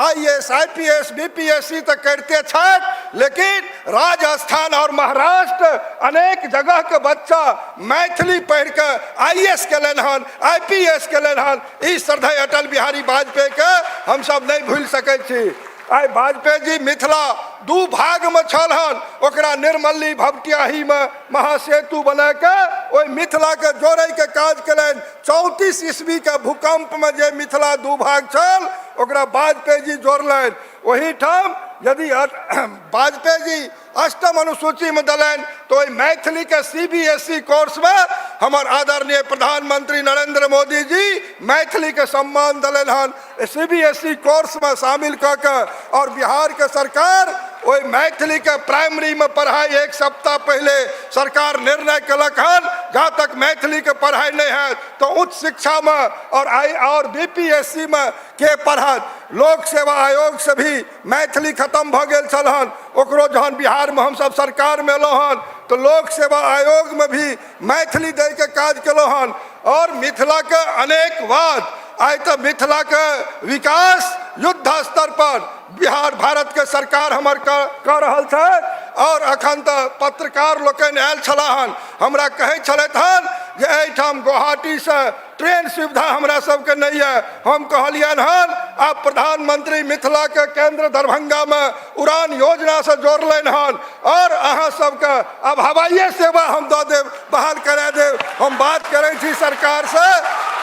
IAS IPS BPSC तक करते छथि, लेकिन राजस्थान और महाराष्ट्र अनेक जगह के बच्चा मैथिली पढ़ के IAS कलन हन, IPS कलन हन। ई श्रद्धेय अटल बिहारी वाजपेयी के हम सब नहीं भूल सकै छी। आइ वाजपेयी जी मिथिला 2 भाग में छल हन, ओकरा निर्मली भपटियाही में महासेतु बना के ओहि मिथिला के जोड़े के काज कलन। 34 ईस्वी के भूकंप में जे मिथिला 2 भाग छल ओकरा वाजपेयी जी जोड़लन। वही ठाम यदि वाजपेयी जी 8म अनुसूची में दलन तो मैथिली के CBSE कोर्स में हमार आदरणीय प्रधानमंत्री नरेंद्र मोदी जी मैथिली के सम्मान दलन हन। CBSE कोर्स में शामिल कर और बिहार के सरकार ओहि मैथिली के प्राइमरी में पढ़ाई 1 सप्ताह पहले सरकार निर्णय कलक हन। जहाँ तक मैथिली के पढ़ाई नहीं है तो उच्च शिक्षा में और बीपीएससी में के पढ़त। लोक सेवा आयोग से भी मैथिली खत्म भ गेल छल हन। ओकरो जहन बिहार में हम सब सरकार में एलहुँ हन तो लोक सेवा आयोग में भी मैथिली दे के काज केलहुँ हन। और मिथिला के अनेक बात आइ तो मिथिला के विकास युद्ध स्तर पर बिहार भारत के सरकार हमर कर रहल छै। और अखन तो पत्रकार लोकन आयल छलाहन, हमरा कहै छलथि हन जे एहिठाम गुवाहाटी से ट्रेन सुविधा हमरा सबके नहीं है। हम कहलियन हन आप प्रधानमंत्री मिथिला के केंद्र दरभंगा में उड़ान योजना से जोड़लन हन और अहाँ सबके अब हवाई सेवा हम दऽ देब, बहाल करा देब। हम बात करै छी सरकार से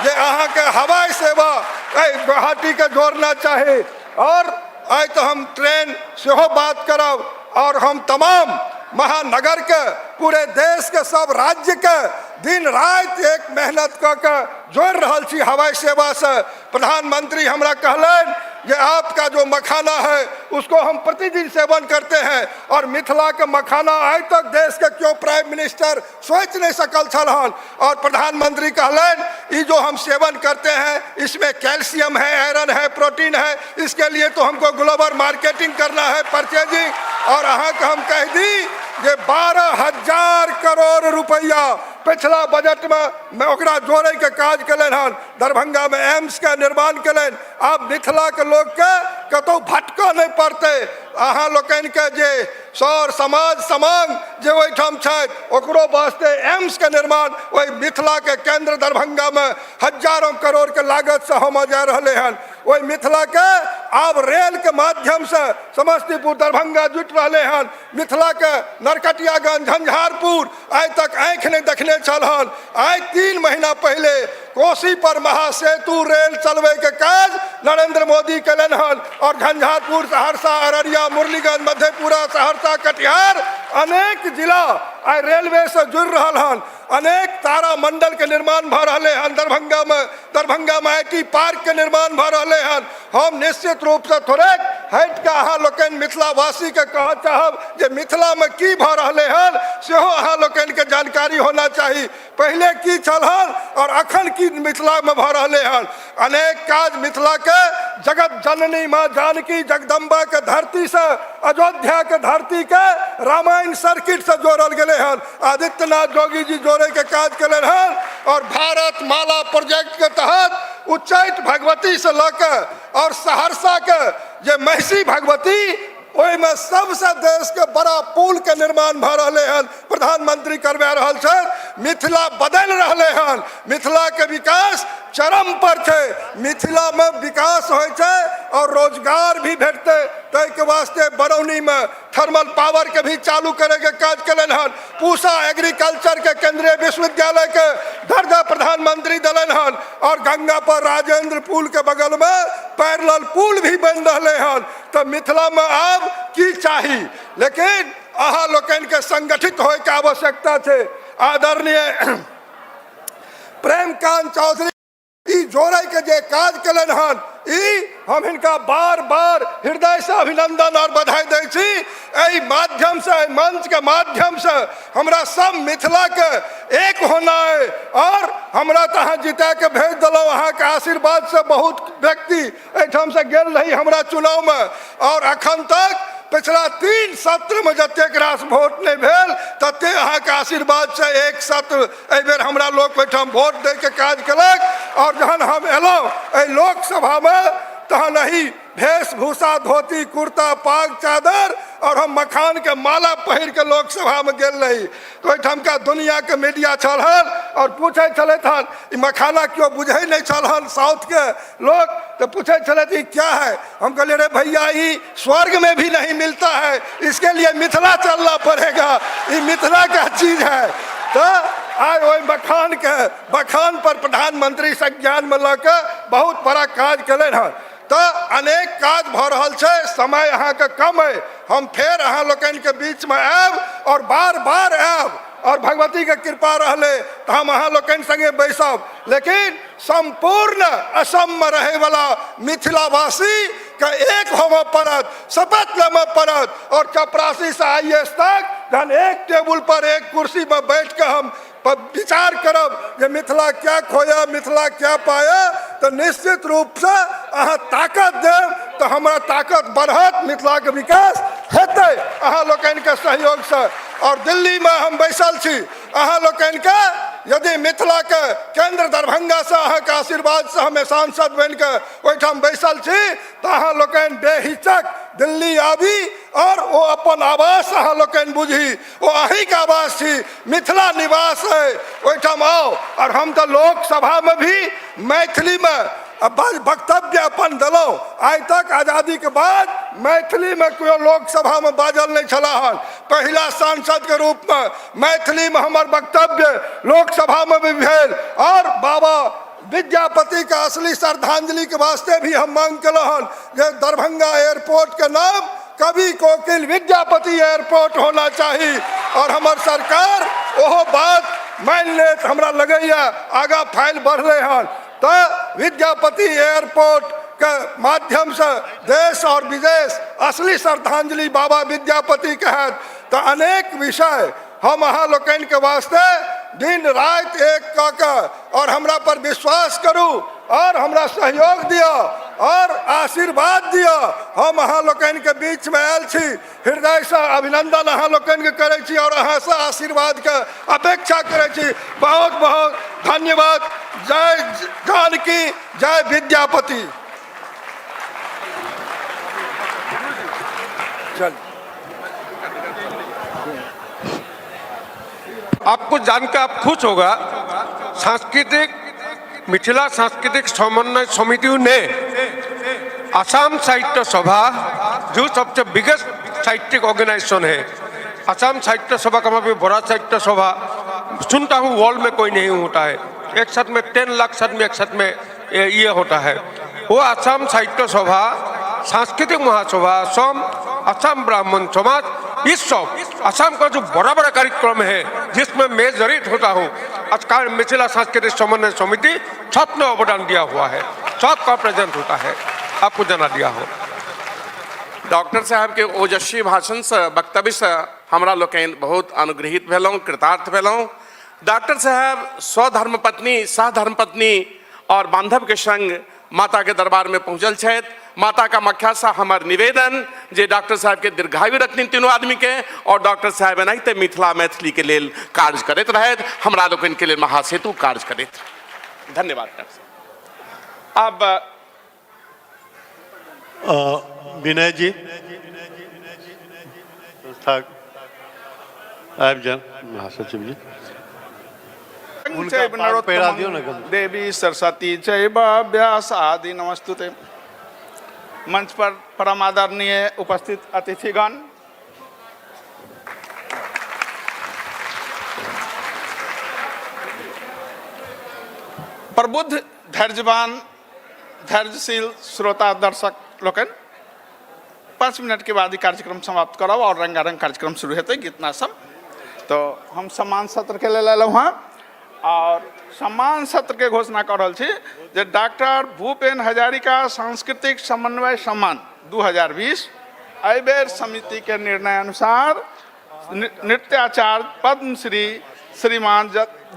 जे अहाँ के हवाई सेवा गुवाहाटी के जोड़ना चाही। और आज तो हम ट्रेन से बात करब और हम तमाम महानगर के पूरे देश के सब राज्य के दिन रात एक मेहनत क के जोड़ रहल छी हवाई सेवा से। प्रधानमंत्री हमरा कहलन कि आपका जो मखाना है उसको हम प्रतिदिन सेवन करते हैं और मिथिला के मखाना आज तक देश के क्यों प्राइम मिनिस्टर सोच नहीं सकल छल हन। और प्रधानमंत्री कहलन ये जो हम सेवन करते हैं इसमें कैल्शियम है, आयरन है, प्रोटीन है, इसके लिए तो हमको ग्लोबल मार्केटिंग करना है, परचेजिंग। और अहाँ के हम कह दी जे 12,000 करोड़ रुपया पिछला बजट में ओकरा जोड़े के काज कलन हन। दरभंगा में एम्स का निर्माण कलन। अब मिथिला के लोग के कतौ भटको नहीं पड़ते। अहाँ लोकन के जे सौर समाज समांग जे ओहिठाम छथि ओकरो वास्ते एम्स के निर्माण वही मिथिला के केंद्र दरभंगा में हजारों करोड़ के लागत से हम जा रहे हैं। वही मिथिला के अब रेल के माध्यम से समस्तीपुर दरभंगा जुट रहे हैं। मिथिला के नरकटियागंज झंझारपुर आज तक आँख नहीं देखने छल हन। आज 3 महीना पहले कोसी पर महासेतु रेल चलवे के काज नरेंद्र मोदी कलन हन। और झंझारपुर, सहरसा, अररिया, मुरलीगंज, मधेपुरा, सहरसा, कटिहार अनेक जिला आज रेलवे से जुड़ रहा हन। अनेक तारा मंडल के निर्माण भ रहे हैं दरभंगा में IT पार्क के निर्माण भ रहे हैं। हम निश्चित रूप से थोड़े हट के अहाँ लोकन मिथिला वासी के कह चाहब जे मिथिला में की भ रहे हैं सेहो अहाँ लोकन के जानकारी होना चाहिए। पहले की छल हन और अखन की मिथिला में भ रहे हैं। अनेक काज मिथिला के जगत जननी माँ जानकी जगदम्बा के धरती से अयोध्या के धरती के रामायण सर्किट से जोड़ल गए हैं। आदित्यनाथ जोगी जी जोड़े के काज कलन हन। और भारत माला प्रोजेक्ट के तहत उच्चैठ भगवती से लेकर और सहरसा के जे महिषी भगवती ओहि में सबसे देश के बड़ा पुल के निर्माण भ रहे हैं। प्रधानमंत्री करवा रहल छै। मिथिला बदल रहे हैं। मिथिला के विकास चरम पर छै। मिथिला में विकास होय छै और रोजगार भी भेटते। तय के वास्ते बरौनी में थर्मल पावर के भी चालू करे के काज कलन हन। पूसा एग्रीकल्चर के केंद्रीय विश्वविद्यालय के दर्जा प्रधानमंत्री दलन हन। और गंगा पर राजेंद्र पुल के बगल में पैरेलल पुल भी बन रहे हैं। तो मिथिला में अब की चाही, लेकिन अहाँ लोकन के संगठित होय के आवश्यकता है। आदरणीय प्रेमकांत चौधरी ई जोड़े के जे काज कलन हन हम इनका बार बार हृदय से अभिनंदन और बधाई दै छी। एहि माध्यम से मंच के माध्यम से हमरा सब मिथिला के एक होना है। और हमरा तो अहाँ जिता के भेज दिलौ। अहाँ के आशीर्वाद से बहुत व्यक्ति एहिठाम से गेल रही हमरा चुनाव में। और अखन तक पिछला 3 सत्र में जतेक रास वोट नहीं भेल तते अहाँ के आशीर्वाद से एक सत्र एहि बेर हमरा लोग ओहिठाम वोट दे के काज कलक। और जहन हम एलहुँ एहि लोकसभा में तहन ही वेशभूषा धोती कुर्ता पाग चादर और हम मखान के माला पहिर के लोकसभा में गेल रही। तो ओहिठाम का दुनिया के मीडिया छल हन और पूछे छलैथ हन ई मखाना क्यों बुझे नहीं छल हन साउथ के लोग। तो पूछे छलैथ ई क्या है। हम कहलिए रे भैया ये स्वर्ग में भी नहीं मिलता है, इसके लिए मिथिला चलना पड़ेगा, ये मिथिला का चीज है। तो आज वही मखान पर प्रधानमंत्री संज्ञान में लके बहुत बड़ा काज कलन हन। तो अनेक काज भ रहल छै। समय अहाँ के कम है। हम फेर अहाँ लोकन के बीच में आयब और बार बार आयब और भगवती के कृपा रहले तो हम अहाँ लोकनि संगे बैसब, लेकिन संपूर्ण असम में रहे वाला मिथिलावासी का एक होम पड़त, शपथ लेवे पड़त और चपरासी से IAS तक जहन एक टेबुल पर एक कुर्सी पर बैठ के हम विचार करब जे मिथिला क्या खोया मिथिला क्या पाया, तो निश्चित रूप से अहाँ ताकत देव तो हमारा ताकत बढ़त, मिथिला के विकास हेतै अहाँ लोकनि के सहयोग से। और दिल्ली में हम बैसल छी, अहाँ लोकनि के यदि मिथिला के केंद्र दरभंगा से अहाँ के आशीर्वाद से हमें सांसद बन के ओहिठाम बैसल छी, तो अहाँ लोकनि बेहिचक दिल्ली आबी और वो अपन आवास अहाँ लोकनि बुझी, वो अहीं के आवास छी, मिथिला निवास है, ओहिठाम आओ। और हम तो लोकसभा में भी मैथिली में वक्तव्य अपन दिलों, आज तक आजादी के बाद मैथिली में कोई लोकसभा में बाजल नहीं छला हन, पहला सांसद के रूप में मैथिली में हमार वक्तव्य लोकसभा में भी भेल। और बाबा विद्यापति का असली श्रद्धांजलि के वास्ते भी हम मांग कल हन जे दरभंगा एयरपोर्ट के नाम कवि कोकिल विद्यापति एयरपोर्ट होना चाहिए। और हमार सरकार ओहो बात मान ले, हमरा लगैया आगा फाइल बढ़ रहे हन, तो विद्यापति एयरपोर्ट के माध्यम से देश और विदेश असली श्रद्धांजलि बाबा विद्यापति के है। तो अनेक विषय हम अहाँ लोकनि के वास्ते दिन रात एक कऽ और हमरा पर विश्वास करू और हमरा सहयोग दिया और आशीर्वाद दिया। हम अहाँ लोकनि के बीच में आयल छी, हृदय से अभिनंदन अहाँ लोकनि के करे छी और अहाँ से आशीर्वाद के अपेक्षा करे छी। बहुत बहुत धन्यवाद। जय जानकी, जय विद्यापति। चल आपको जानकर आप खुश होगा, सांस्कृतिक मिथिला सांस्कृतिक समन्वय समिति ने असम साहित्य सभा, जो सबसे बिगेस्ट साहित्यिक ऑर्गेनाइजेशन है, असम साहित्य सभा का भी बड़ा साहित्य सभा सुनता हूँ वर्ल्ड में कोई नहीं होता है, एक साथ में 10 लाख आदमी एक साथ में ये होता है। वो असम साहित्य सभा, सांस्कृतिक महासभा, असम ब्राह्मण समाज, इस सब असम का जो बड़ा बड़ा कार्यक्रम है जिसमें मैं जड़ित होता हूँ, आज मिथिला सांस्कृतिक समन्वय समिति सबने अवदान दिया हुआ है, सबका प्रेजेंट होता है, आपको जना दिया हो। डॉक्टर साहब के ओजस्वी भाषण से, वक्तव्य से हमरा लोकनि बहुत अनुग्रहित भेलहुँ, कृतार्थ भेलहुँ। डॉक्टर साहब स्वधर्म पत्नी, सहधर्म पत्नी और बांधव के संग माता के दरबार में पहुँचल छथि। माता का मख्या सा हमार निवेदन जे डॉक्टर साहब के दीर्घायु रखनी तीनों आदमी के, और डॉक्टर साहब एनाहिते मिथिला मैथिली के लेल कार्य करैत रहथि, हमरा लोकनि के लेल महासेतु कार्य करैत। धन्यवाद डॉक्टर साहब। अब विनय जी संस्था आबि जान, महासचिव जी देवी सरस्वती चैव व्यास आदि नमस्तुते। मंच पर परम आदरणीय उपस्थित अतिथिगण, प्रबुद्ध धैर्यवान धैर्यशील श्रोता दर्शक लोकन, 5 मिनट के बाद ही कार्यक्रम समाप्त करब और रंगारंग कार्यक्रम शुरू हेतै गीतना सब। तो हम सम्मान सत्र के लेल अयलहुँ हँ और सम्मान सत्र के घोषणा कर रहल छी जे डॉक्टर भूपेन हजारिका सांस्कृतिक समन्वय सम्मान 2020 एहि बेर समिति के निर्णय अनुसार नृत्याचार्य पद्मश्री श्रीमान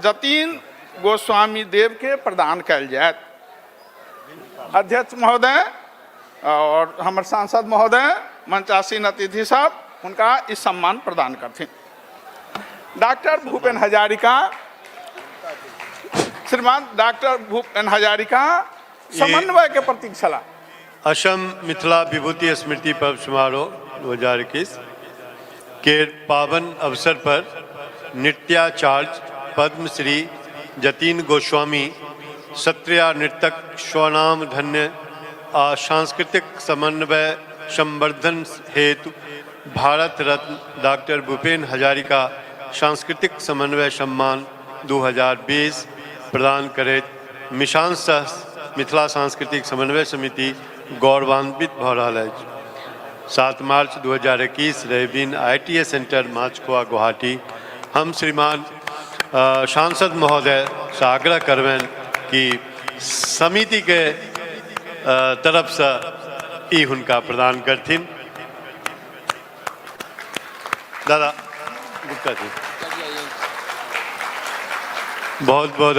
जतीन गोस्वामी देव के प्रदान कयल जायत। अध्यक्ष महोदय और हमारे सांसद महोदय, मंचासीन अतिथि सब उनका इस सम्मान प्रदान करथिन। डॉक्टर भूपेन हजारिका, श्रीमान डॉक्टर भूपेन हजारिका समन्वय के प्रतीक छला। असम मिथिला विभूति स्मृति पर्व समारोह 2021 के पावन अवसर पर नृत्याचार्य पद्मश्री जतीन गोस्वामी, सत्रिया नृतक स्वनाम धन्य आ सांस्कृतिक समन्वय संवर्धन हेतु भारत रत्न डॉक्टर भूपेन हजारिका सांस्कृतिक समन्वय सम्मान 2020 प्रदान करैत मिशान सह मिथिला सांस्कृतिक समन्वय समिति गौरवान्वित भऽ रहल अछि। 7 मार्च 2021 रवि दिन ITA सेंटर माछखुआ गुवाहाटी हम श्रीमान सांसद महोदय से आग्रह करवें कि समिति के तरफ से ई हुनका प्रदान करथिन। दादा गुप्ता जी बहुत बहुत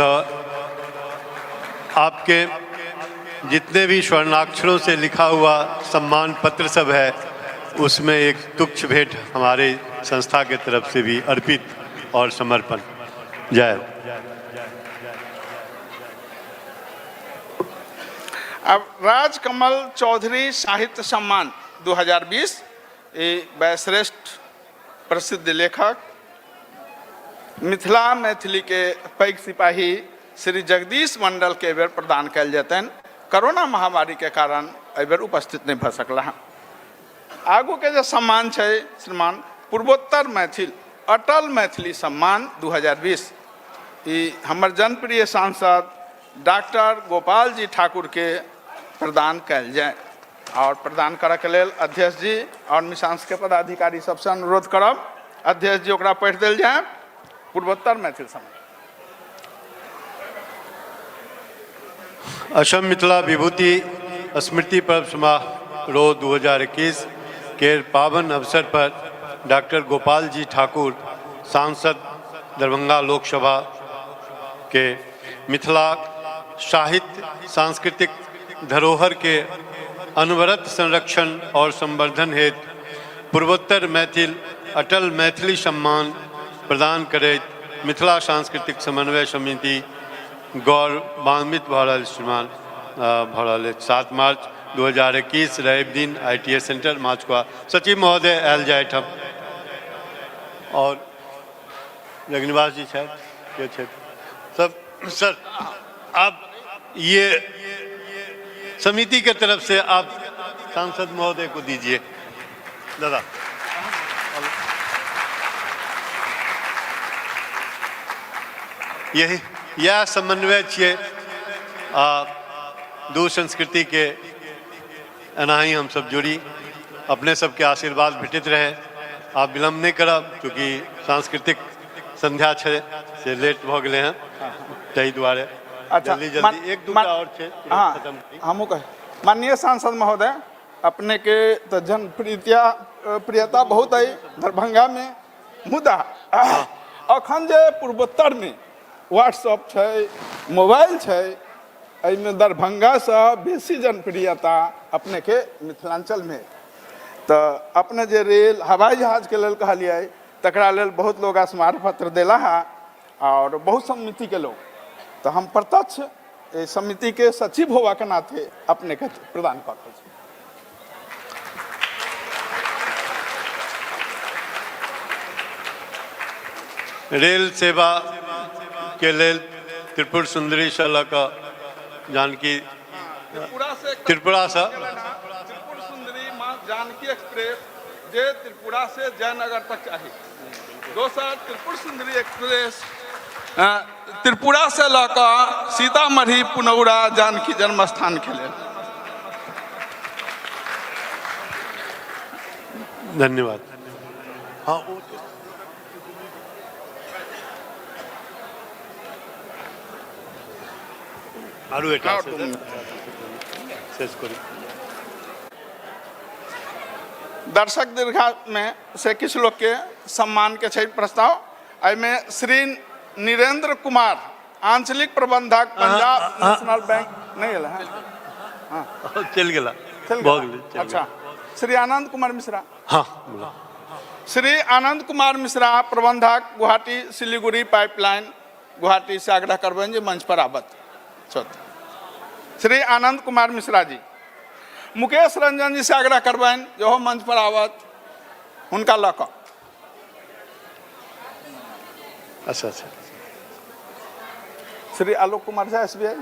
आपके जितने भी स्वर्णाक्षरों से लिखा हुआ सम्मान पत्र सब है उसमें एक तुच्छ भेंट हमारे संस्था के तरफ से भी अर्पित और समर्पण। जय। अब राजकमल चौधरी साहित्य सम्मान 2020 ये श्रेष्ठ प्रसिद्ध लेखक मिथिला मैथिली के पैघ सिपाही श्री जगदीश मंडल के बेर प्रदान कल जतन। कोरोना महामारी के कारण एबर उपस्थित नहीं भ सकला। आगू के जो सम्मान है श्रीमान पूर्वोत्तर मैथिल अटल मैथिली सम्मान 2020 ई हमर जनप्रिय सांसद डॉक्टर गोपाल जी ठाकुर के प्रदान कल जाए और प्रदान करे के लेल अध्यक्ष जी और मिशांस के पदाधिकारी सबसे अनुरोध करब अध्यक्ष जी ओकरा पढ़ दिल जाए। पूर्वोत्तर मैथिल सम्मान असम मिथिला विभूति स्मृति पर्व समारोह 2021 के पावन अवसर पर डॉक्टर गोपाल जी ठाकुर सांसद दरभंगा लोकसभा के मिथिला साहित्य सांस्कृतिक धरोहर के अनवरत संरक्षण और संवर्धन हेतु पूर्वोत्तर मैथिल अटल मैथिली सम्मान प्रदान करैत मिथिला सांस्कृतिक समन्वय समिति गौरवान्वित भ रहल श्रीमान भ रहल अछि। 7 मार्च 2021 रवि दिन ITS सेंटर माछुआ सचिव महोदय आयल जाए हम और रघुनिवास जी छथि के छथि सब। सर आप ये समिति के तरफ से आप सांसद महोदय को दीजिए। दादा यही यह समन्वय छे दो संस्कृति के एनाही हम सब जुड़ी अपने सबके आशीर्वाद भेटैत रहे। आप विलम्ब नहीं करब क्योंकि सांस्कृतिक संध्या छे से लेट भ गेले हैं ताहि दुआरे जल्दी जल्दी एक दूटा और छे। हाँ हमू कहे माननीय सांसद महोदय अपने के तो प्रियता बहुत है दरभंगा में मुदा अखन जे पूर्वोत्तर में व्हाट्सअप है मोबाइल है एहिमे दरभंगा से बेसी जनप्रियता अपने के मिथिलांचल में तो अपने जे रेल हवाई जहाज के लेल कहलिए तकरा लेल बहुत लोग स्मारक पत्र देला है और बहुत समिति के लोग तो हम प्रत्यक्ष समिति के सचिव होवा के नाते अपने के प्रदान करते हैं। रेल सेवा के लेल त्रिपुर सुंदरी से लऽ कऽ जानकी त्रिपुरा से त्रिपुर सुंदरी माँ जानकी एक्सप्रेस जे त्रिपुरा से जयनगर तक चाहिए। दोसर त्रिपुर सुंदरी एक्सप्रेस त्रिपुरा से लऽ कऽ सीतामढ़ी पुनौरा जानकी जन्मस्थान के लेल। धन्यवाद। हाँ आरु एटा शेष करी दर्शक दीर्घा में से किछु लोग के सम्मान के छै प्रस्ताव। एहिमे श्री नीरेंद्र कुमार आंचलिक प्रबंधक पंजाब नेशनल बैंक नहीं है। हाँ चल गेला अच्छा श्री आनंद कुमार मिश्रा। हाँ श्री आनंद कुमार मिश्रा प्रबंधक गुवाहाटी सिलीगुड़ी पाइपलाइन गुवाहाटी से आग्रह करबनि जे मंच पर आबत। श्री आनंद कुमार मिश्रा जी मुकेश रंजन जी से आग्रह करबनि जो मंच पर आवत हुनका लऽ कऽ। अच्छा अच्छा श्री आलोक कुमार झा SBI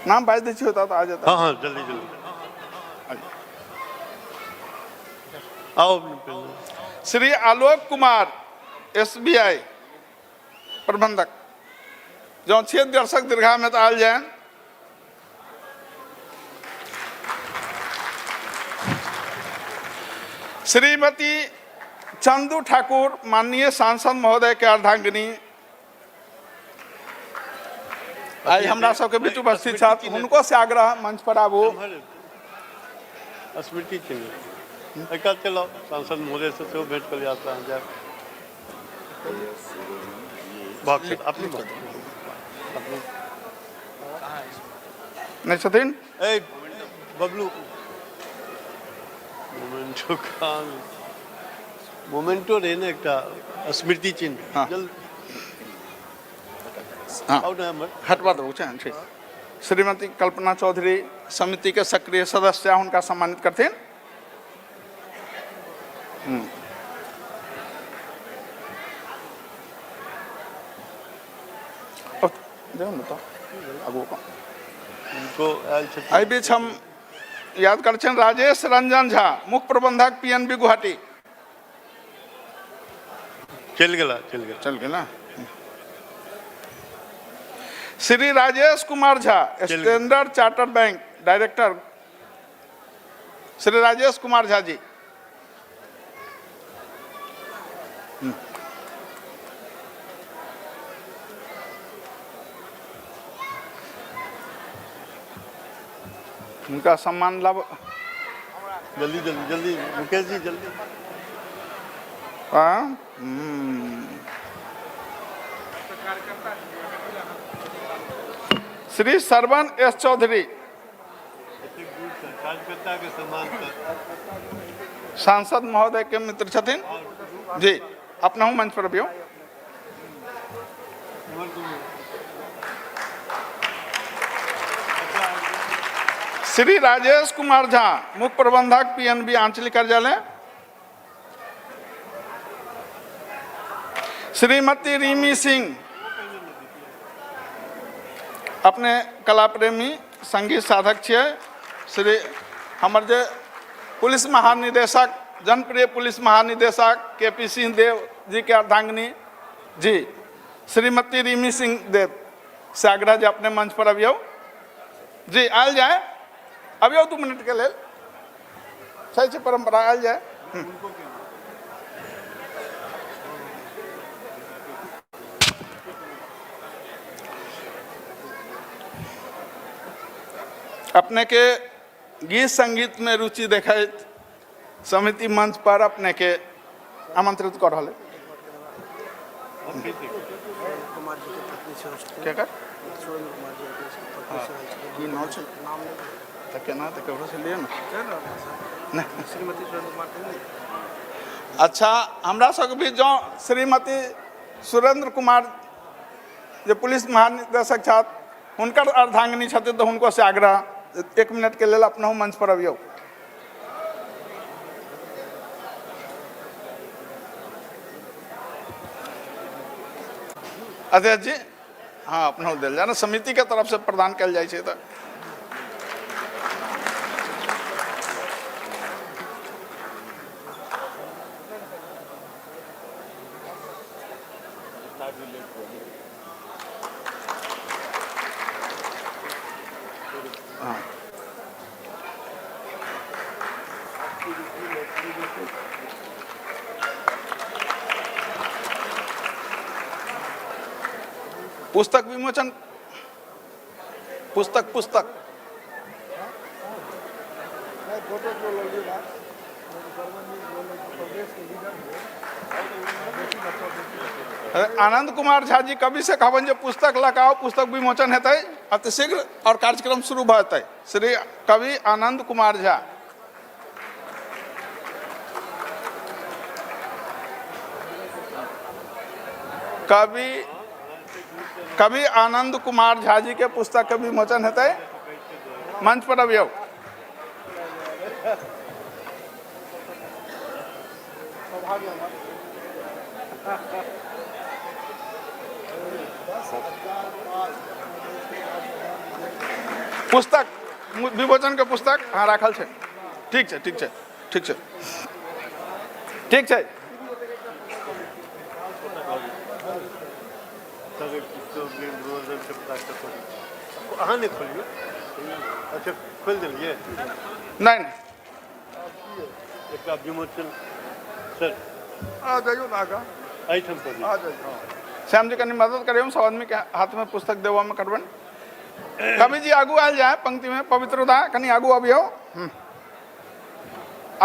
नाम बाज दी होता तो आ जाता। हाँ हाँ जल्दी जल्दी आओ। श्री आलोक कुमार SBI प्रबंधक जो छे दर्शक दीर्घा में तो आल जाए। श्रीमती चंदू ठाकुर माननीय सांसद महोदय के अर्धांगिनी आई हमरा सबके बीच उपस्थित छथि, हुनको से आग्रह मंच पर आबू। स्मृति चिन्ह एक चलो सांसद महोदय से सेहो भेंट कर यात्रा जाए अपनी नहीं छथिन ए बबलू मोमेंटो काल मोमेंटो रहने एक स्मृति चिन्ह हाँ। जल्द हाँ आओ ना हमर हटवा दो ठीक। श्रीमती कल्पना चौधरी समिति के सक्रिय सदस्य उनका सम्मानित करते हैं। आई बीच हम याद कर राजेश रंजन झा मुख्य प्रबंधक पीएनबी गुवाहाटी चल गया Shri Rajesh Kumar Jha Standard Chartered Bank director Shri Rajesh Kumar Jha ji. उनका सम्मान लाभ जल्दी जल्दी जल्दी मुकेश जी जल्दी। हाँ श्री सरवन एस चौधरी कार्यकर्ता के सम्मान सांसद महोदय के मित्र छथिन जी, अपना हूँ मंच पर अभियो। श्री राजेश कुमार झा मुख्य प्रबंधक पीएनबी आंचलिक कार्यालय। श्रीमती रीमी सिंह अपने कला प्रेमी संगीत साधक छे। श्री हमर जे पुलिस महानिदेशक जनप्रिय पुलिस महानिदेशक केपी सिंह देव जी के अर्धांगिनी जी श्रीमती रीमी सिंह देव से आग्रह जे अपने मंच पर अभियो जी आयल जाए। अभियो 2 मिनट के लिए सही परंपरा आयल जाए। अपने के गीत संगीत में रुचि देखैत समिति मंच पर अपने के आमंत्रित कर रहा है। क्या कर की नाम छै त केना त ककरो से लिए ना श्रीमती सुरेंद्र कुमार। अच्छा हमरा सबके भी जो श्रीमती सुरेंद्र कुमार जो पुलिस महानिदेशक छथि हुनकर अर्धांगिनी छथिन तो हुनको से आग्रह 1 मिनट के लेल अपना मंच पर अभियो। अध्यक्ष जी हाँ अपना दिल जाना समिति के तरफ से प्रदान कल जाए तो पुस्तक विमोचन पुस्तक आनंद कुमार झा जी कवि से कहबन जो पुस्तक लगाओ पुस्तक विमोचन हेतै अतिशीघ्र और कार्यक्रम शुरू भतै। श्री कवि आनंद कुमार झा कवि आनंद कुमार झा जी के पुस्तक के विमोचन हेतै मंच पर अभियो। पुस्तक विमोचन के पुस्तक हाँ राखल छै। ठीक छै ठीक छै ठीक छै ठीक छै। अहाँ नहीं खोलिए। अच्छा खोल दिलिए नहीं एक विमोचन सर आ जाइयो ना आगा एहिठाम पढ़ी आ जाइयो श्याम जी कनी मदद करियो सब आदमी के हाथ में पुस्तक देवा में करबन कवि जी आगू आयल जाए पंक्ति में पवित्रता कनी आगू अबियो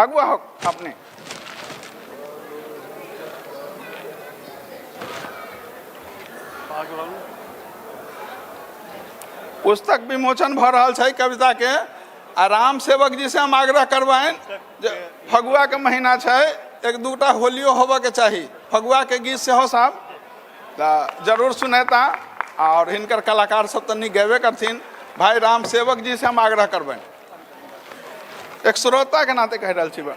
आगू आओ अपने पुस्तक विमोचन भ रहा है कविता के आ राम सेवक जी से हम आग्रह करवाएं फगुआ के महीना है एक दूटा होलियो होबे के चाहिए फगुआ के गीत से हो साहब जरूर सुनेता और हिनकर कलाकार सब तनी गेबे करथिन भाई राम सेवक जी से हम आग्रह करबें एक श्रोता के नाते कह रहा छी बा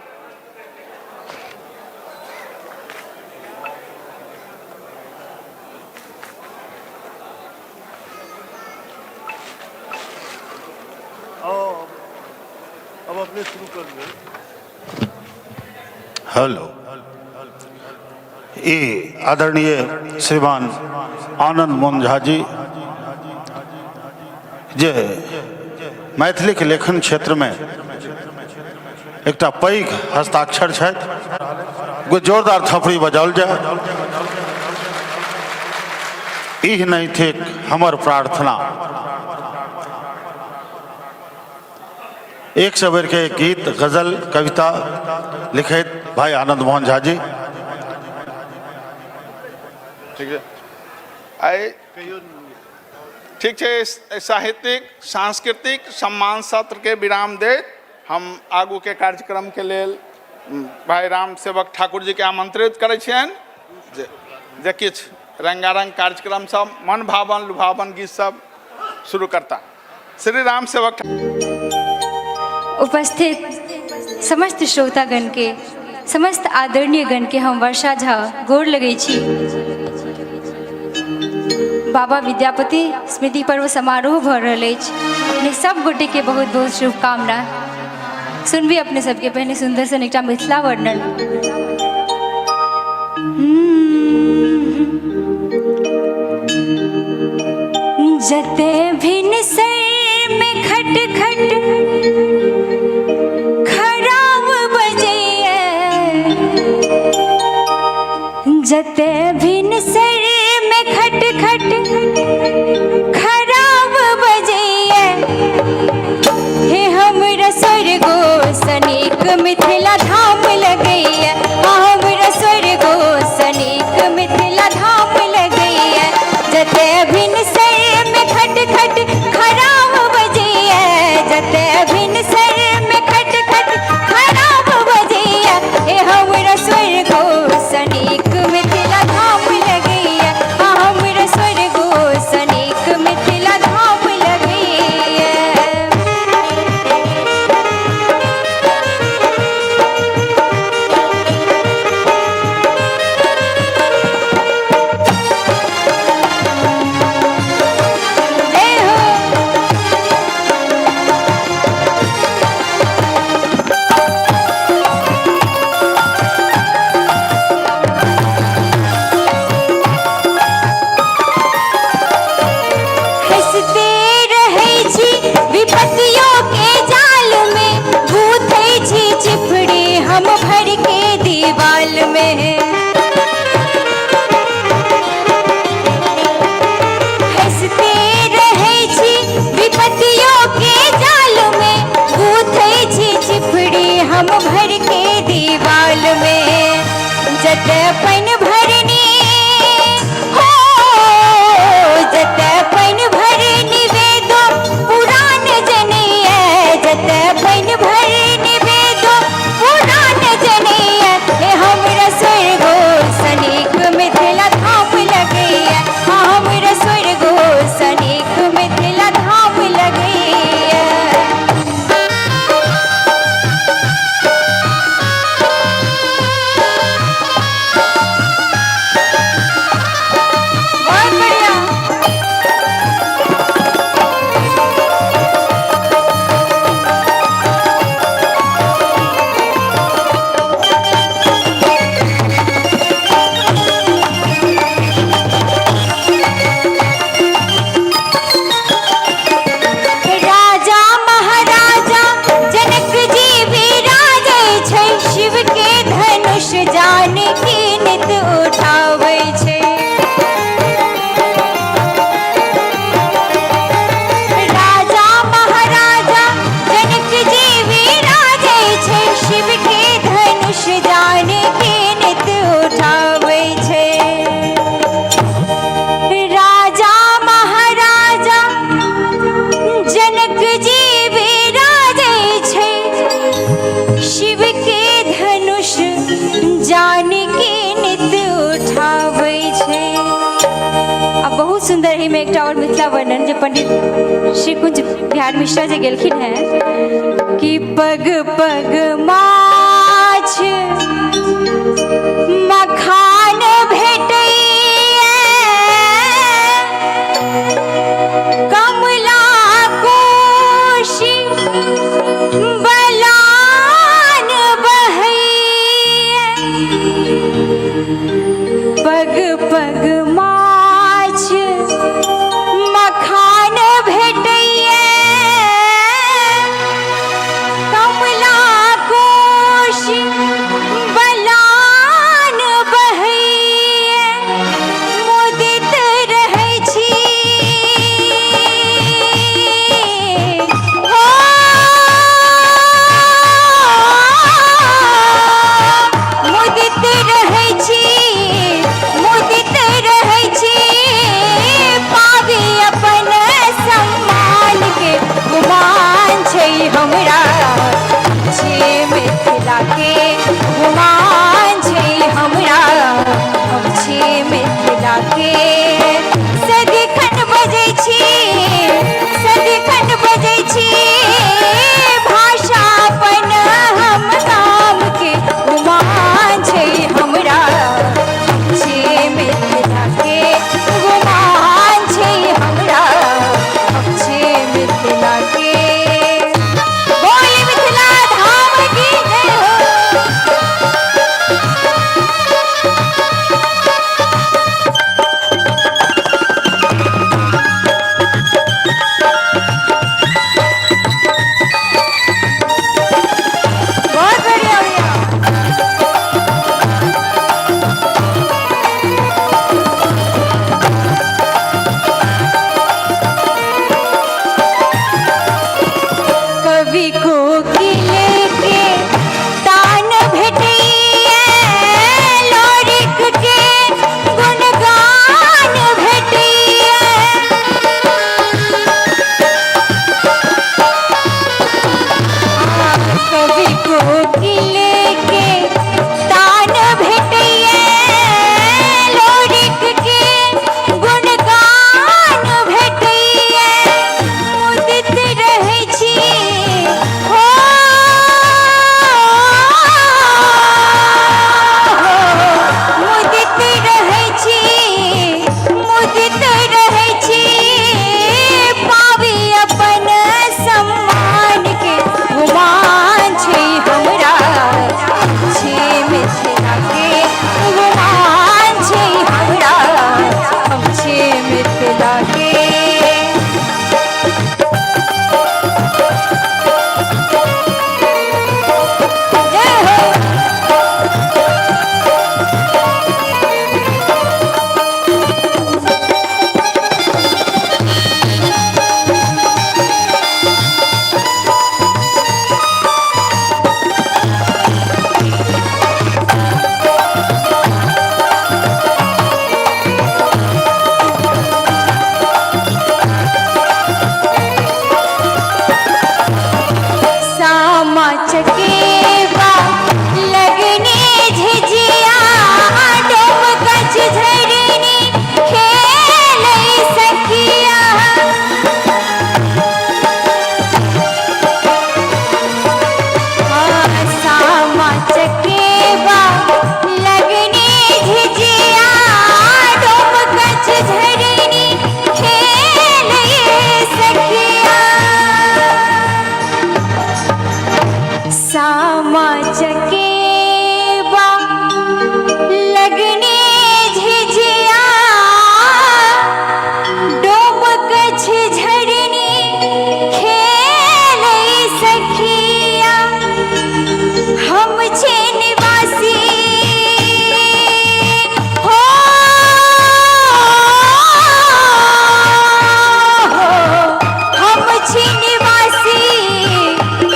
अब अपने शुरू कर दो हेलो ये आदरणीय श्रीमान आनंद मोहन झा जी जे मैथिली के लेखन क्षेत्र में एक पैघ हस्ताक्षर छथि कोई जोरदार थपड़ी बजाओल जाए ई नहीं थे हमर प्रार्थना एक सवेर के गीत गजल कविता लिखित भाई आनंद मोहन झा जी ठीक है आई ठीक है साहित्यिक सांस्कृतिक सम्मान सत्र के विराम दे हम आगू के कार्यक्रम के लेल भाई राम सेवक ठाकुर जी के आमंत्रित करे छियन जे किछ रंगारंग कार्यक्रम सब मन भावन लुभावन गीत सब शुरू करता श्री राम सेवक उपस्थित समस्त श्रोतागण के समस्त आदरणीय गण के हम वर्षा झा गोर लगै छी बाबा विद्यापति स्मृति पर्व समारोह भ रहल अछि अपने सब गोटे के बहुत बहुत शुभकामना सुनबी अपने सबके पहले सुंदर सन एकटा मिथिला वर्णन जते भिन्न सर में खट खट जते भिन्न सर में खट खट खराब बजैया हे हमरा स्वर्गो सनीक मिथिला धाम लगैया हमरा स्वर्गो सनीक मिथिला धाम लगैया जते भिन्न सर में खट खट खराब बजैया जते भिन्न सर में खट खट खराब बजैया हे हमरा स्वर्गो सनीक मिथिला धाम लगैया हमरा स्वर्गो सनीक मिथिला धाम लगैया हम भर के दीवाल में जत पन भरनी हो जत पन भरनी वेदो पुराण जनिया जत पन भरनी वेदो पुराण जनिया हे हमरा स्वर्गो सनीक मिथिला धाम लगैया हमरा स्वर्गो सनीक मिथिला धाम लगैया गानन जो पंडित श्री कुंज बिहार मिश्रा जी गेलखिन है कि पग पग माछ मखान भेटैया कमला कोशी बलान बहैया पग पग माछ मखान भेटैया कमला कोशी बलान बहैया मुदित रहै छी हो मुदित रहै छी मुदित रहै छी पावी अपन सम्मान के गुमान छै हमरा छे मिथिला के गुमान छै हमरा हम छे मिथिला के सदिखन बजै छी सदिखन बजै छी भाषा अपन हम नाम के गुमान छै हमरा छे मिथिला के गुमान छै हमरा हम छे मिथिला के बोल मिथिला धाम की जय हो बहुत बढ़िया भैया कवि को किले के तान भेटैया लोरिक के गुणगान भेटैया कवि को किले के तान भेटैया लोरिक के गुणगान भेटैया मुदित रहै छी हो मुदित रहै छी मुदित रहै छी पावी अपन सम्मान के गुमान छै हमरा छे मिथिला के गुमान छै हमरा हम छे मिथिला के जय हो सामा चकेवा लगने झिझिया डोम कछ झरनी खेलै सखिया सामा चकेवा लगने झिझिया डोम कछ झरनी खेलै सखिया सामा चकेवा लगने झिझिया डोम कछ झरनी खेलै सखिया हम छे निवासी हो हम छी निवासी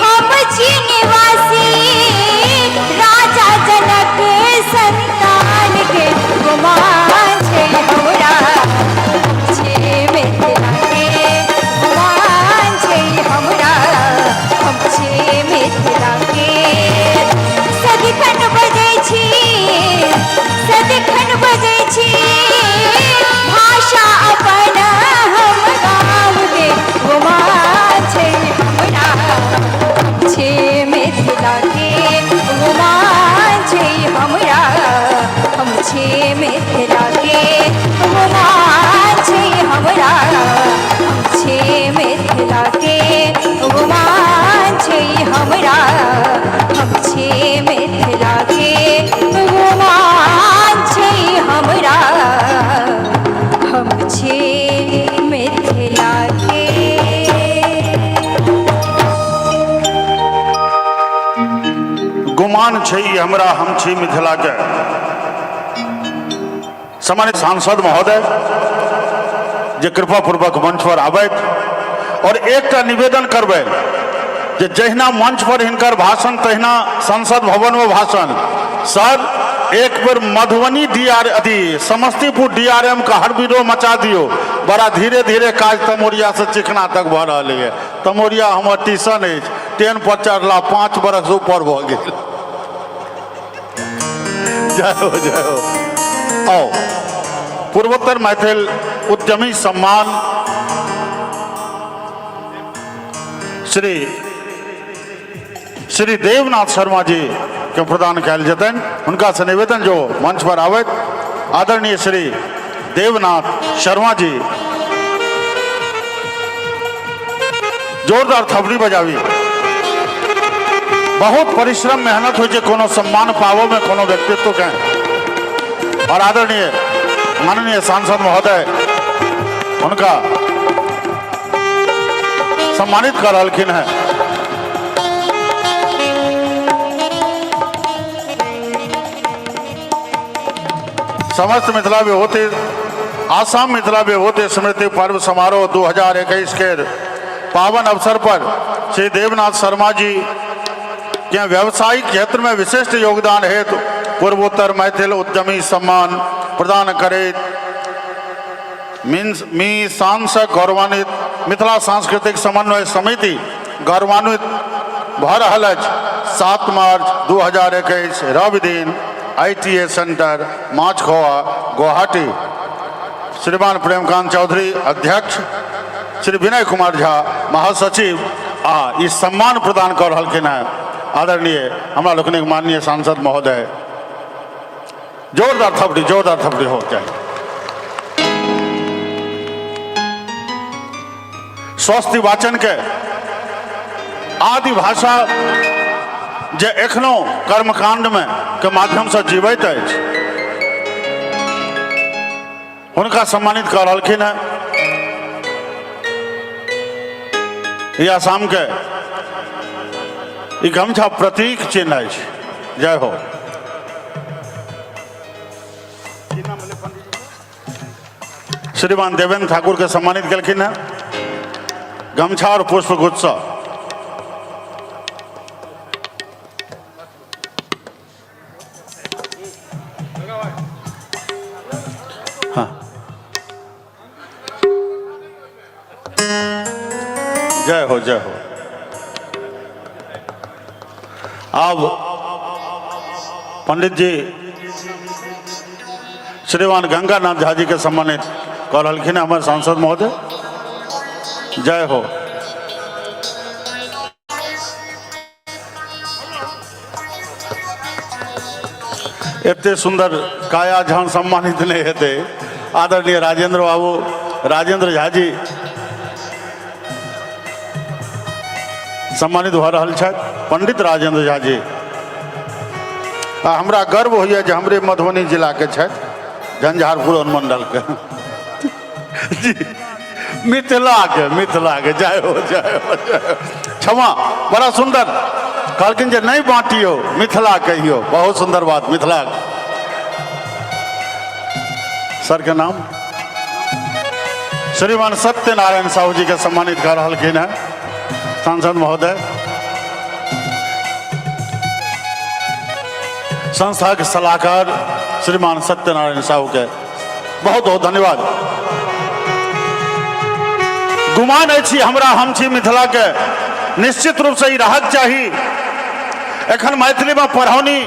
हम छी निवासी छे मिथिला के गुमान छे हमरा हम छे मिथिला के गुमान छे हमरा हम छे मिथिला के गुमान छे हमरा हम छे मिथिला के। गुमान छै हमरा हम छी मिथिला के। सम्मानित सांसद महोदय जे कृपा पूर्वक मंच पर आबैत और एकटा निवेदन करबै जे जहिना मंच पर हिनकर भाषण तहिना संसद भवन में भाषण। सर एक बेर मधुबनी समस्तीपुर DRM का हड़बीरो मचा दियो। बड़ा धीरे धीरे काज तमोरिया से चिकना तक भ रहा है। तमोरिया हमर ट्यूशन है 10 पर चढ़ला 5 बरस ऊपर भ गेल। जय हो जय हो। आओ पूर्वोत्तर मैथिल उद्यमी सम्मान श्री देवनाथ शर्मा जी के प्रदान कल जतन। उनका से निवेदन जो मंच पर आवत आदरणीय श्री देवनाथ शर्मा जी जोरदार थपड़ी बजावी। बहुत परिश्रम मेहनत हो कोनो सम्मान पावो में कोनो व्यक्तित्व के। और आदरणीय माननीय सांसद महोदय उनका सम्मानित कर हलखिन है। समस्त मिथिला विभूति आसाम मिथिला विभूति स्मृति पर्व समारोह 2021 के पावन अवसर पर श्री देवनाथ शर्मा जी के व्यावसायिक क्षेत्र में विशिष्ट योगदान हेतु पूर्वोत्तर मैथिल उद्यमी सम्मान प्रदान करे मी सांसद गौरवान्वित मिथिला सांस्कृतिक समन्वय समिति गौरवान्वित भ रहल अछि। 7 मार्च 2021 रवि दिन ITA सेंटर माछखोआ गुवाहाटी। श्रीमान प्रेमकांत चौधरी अध्यक्ष, श्री विनय कुमार झा महासचिव इस सम्मान प्रदान कर रहलखिन है। आदरणीय हमरा लोकनिक माननीय सांसद महोदय जोरदार थपड़ी हो जाए। स्वस्ति वाचन के आदि भाषा जे एखनो कर्मकांड में के माध्यम से जीवित है उनका सम्मानित कर रहलखिन है। ये आसाम के गमछा प्रतीक चिन्ह है। जय हो। श्रीमान देवेंद्र ठाकुर के सम्मानित कलखिन है गमछा और पुष्प गुच्छ। हाँ जय हो जय हो। अब पंडित जी श्रीमान गंगानाथ झा जी के सम्मानित कर हलखिन हमारे सांसद महोदय। जय हो। इतने सुंदर काया जहां सम्मानित नहीं हेते आदरणीय राजेंद्र बाबू राजेंद्र झा जी सम्मानित हो रहा है। पंडित राजेंद्र झा जी हमरा गर्व होइए जे हमरे मधुबनी जिला के झंझारपुर अनुमंडल के जी मिथिला के जय हो जय हो। क्षमा बड़ा सुंदर कहलखिन जे नहीं बांटियो मिथिला कहियो। बहुत सुंदर बात मिथिला। सर के नाम श्रीमान सत्यनारायण साहू जी के सम्मानित कर हलखिन है सांसद महोदय। संस्था के सलाहकार श्रीमान सत्यनारायण साहू के बहुत बहुत धन्यवाद। गुमान अछि हमरा हम छी मिथिला के निश्चित रूप से ही रहक चाहिए। एखन मैथिली में पढ़ौनी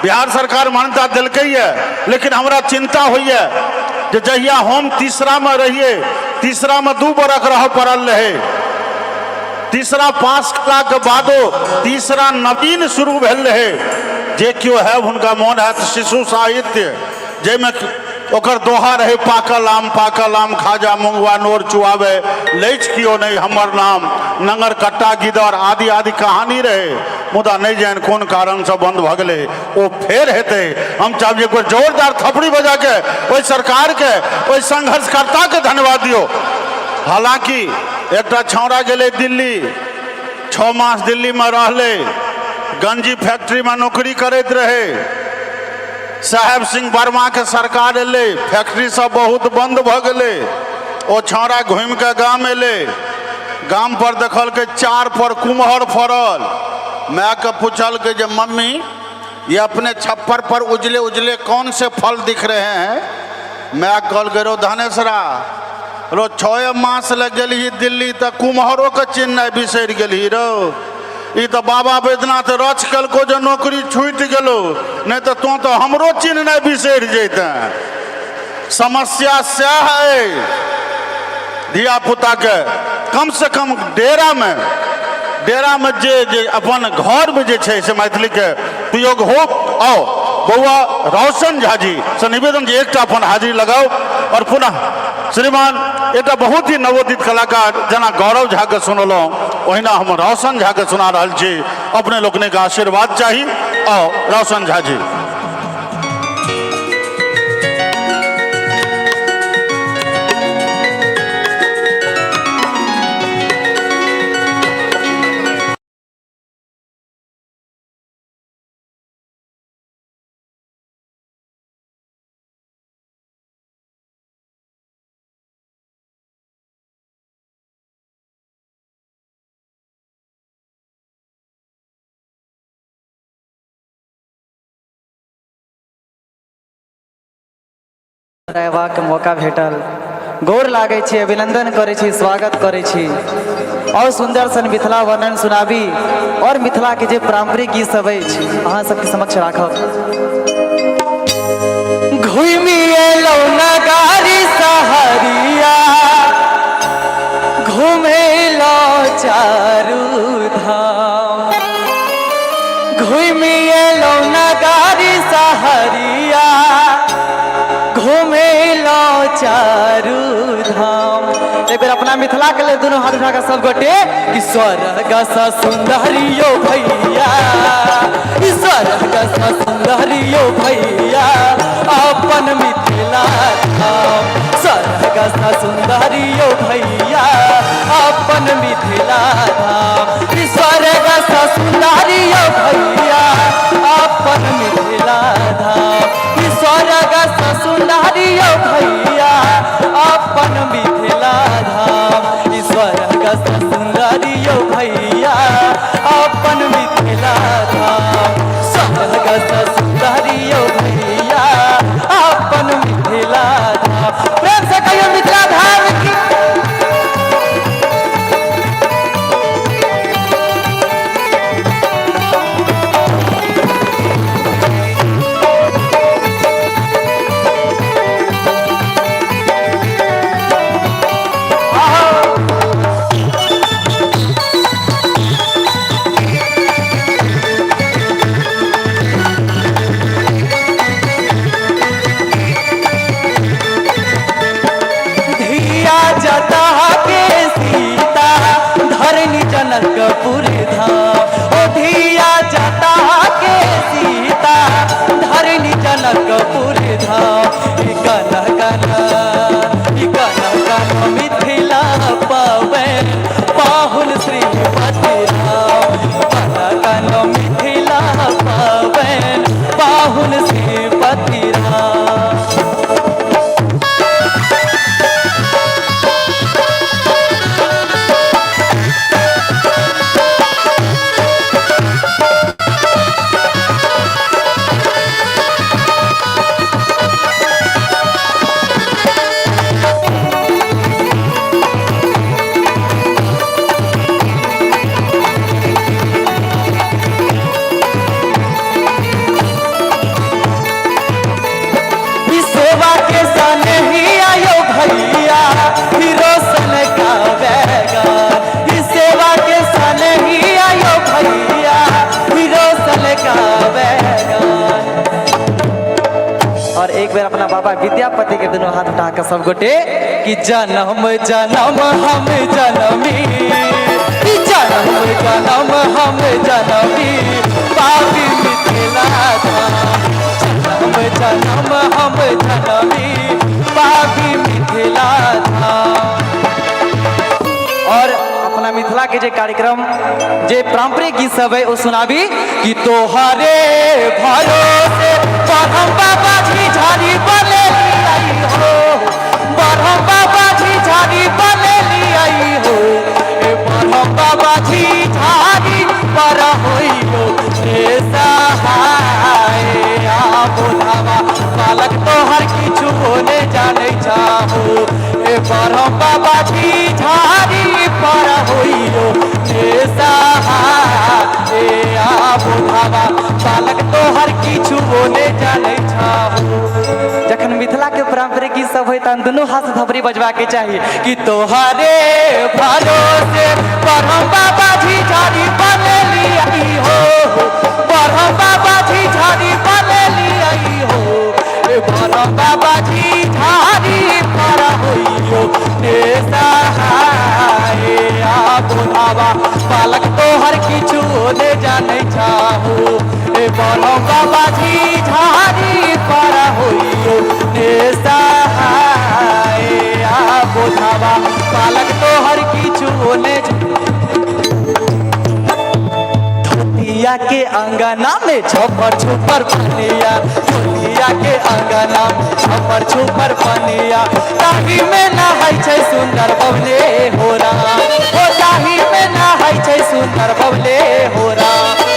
बिहार सरकार मान्यता दिलकै है लेकिन हमरा चिंता होइए जे जहिया हम तीसरा में रहिए तीसरा में 2 बरख रह पड़ल रहे। तीसरा पास कला के बादो तीसरा नवीन शुरू भेल रहे। जे क्यों है उनका मोन है शिशु साहित्य जैमें ओकर दोहा रहे पाकल आम खाजा मुंगवा नोर चुआवे लैच कियो नहीं हमर नाम नंगर कट्टा गिदर आदि आदि कहानी रहे मुदा नहीं जान कौन कारण से बंद भ गए वो फेर हेते हम चाहे एक जोरदार थपड़ी बजा के ओई सरकार के ओई संघर्षकर्ता के धन्यवाद दियो। हालांकि एक छौड़ा गेले दिल्ली 6 मास दिल्ली में रहले गंजी फैक्ट्री में नौकरी करते रहे साहेब सिंह वर्मा के सरकार एले फैक्ट्री सब बहुत बंद भ गए ओ छौड़ा घूम के गाँव एले गाम पर देखल के 4 पर कुम्हर फरल माँ के पूछल के जे मम्मी ये अपने छप्पर पर उजले उजले कौन से फल दिख रहे हैं। मैं कहल के रो धनेसरा रो 6 मास लग गई दिल्ली तो कुम्हरों के चिन्ह बिसर गई रो ई तो बाबा बैद्यनाथ रच कल को जो नौकरी छूट गलो नहीं तो हमरो चिन्ह नहीं बिसर जैते। समस्या से है धिया पुता के कम से कम डेरा में जे अपन घर में जे छै से मैथिली के प्रयोग हो। आओ बउआ रोशन झा जी से निवेदन जे एक अपन हाजिरी लगाओ और पुनः श्रीमान एक बहुत ही नवोदित कलाकार जना गौरव झा के सुनलो ओहिना हम रोशन झा के सुना रहा छी अपने लोकने का आशीर्वाद चाहिए। आओ रोशन झा जी। रहबाक मौका भेटल गोर लागै छी अभिनंदन करै छी स्वागत करै छी और सुंदर सन मिथिला वर्णन सुनाबी और मिथिला के जे पारंपरिक गीत सब अछि अहाँ सबके समक्ष राखब। घुमि एलौ नगारी सहरिया घुमेलो चारू धाम घुमि एलौ नगारी सहरिया घुमेलो चारू धाम। एक बेर अपना मिथिला के लिए दोनों हाथ उठा के सब गोटे कि स्वर्ग सा सुंदरियो भैया स्वर्ग सा सुंदरियो भैया अपन मिथिला धाम स्वर्ग सा सुंदरियो भैया अपन मिथिला धाम स्वर्ग सा सुंदरियो भैया अपन मिथिला धाम स्वर्ग सा सुंदरियो भैया अपन मिथिला धाम स्वर्ग सा सुंदरियो भैया अपन मिथिला धाम स्वर्ग सा सुंदरियो भैया अपन मिथिला धाम। प्रेम से कहियो मिथिला धाम की जनकपुर धाम ओ धिया जटा के सीता धरनी जनकपुर धाम कन मिथिला पावे पाहुन श्रीपति राम कन मिथिला पावे पाहुन श्रीपति राम। एक बेर अपना बाबा विद्यापति के दोनों हाथ उठा कर सब गोटे कि जन्म जन्म हम जनमी, जन्म जन्म हम जनमी पापी मिथिला धाम, जन्म जन्म हम जनमी पापी मिथिला धाम। और अपना मिथिला के जे कार्यक्रम जे पारंपरिक गीत सब है वो सुनाबी कि तोहरे भरोसे बरहम बाबा झिझारी बने आई हो, बरहम बाबा झिझारी बने आई हो, ए बरहम बाबा झिझारी पर होइयो ए सहाय आ बोलावा बालक तोहर किछु होने जाने चाहो, ए बरहम बाबा झिझारी पर होइयो ए सहाय आ बोलावा बालक तोहर किछु होने जाने चाहो। जखन मिथिला के पारंपरिक गीत सब होय तहन दुनू हाथ से थपड़ी बजबा के चाहिए कि तोहरे भरोसे बरहम बाबा झिझारी बनेली आई हो, बरहम बाबा झिझारी बनेली आई हो, ए बरहम बाबा झिझारी पर होइयो ए सहाय आ बोलावा बालक तोहर किछु होने जाने चाहो, ए बरहम बाबा झिझारी पर होइयो ए सहाय आ बोलावा बालक तोहर किछु होने धोतिया के अंगना में छपर छुपर पनिया, धोतिया के अंगना में छपर छुपर पनिया, ताही में नहाय छै सुंदर बबले हो राम, ओ ताही में नहाय छै सुंदर बबले हो राम।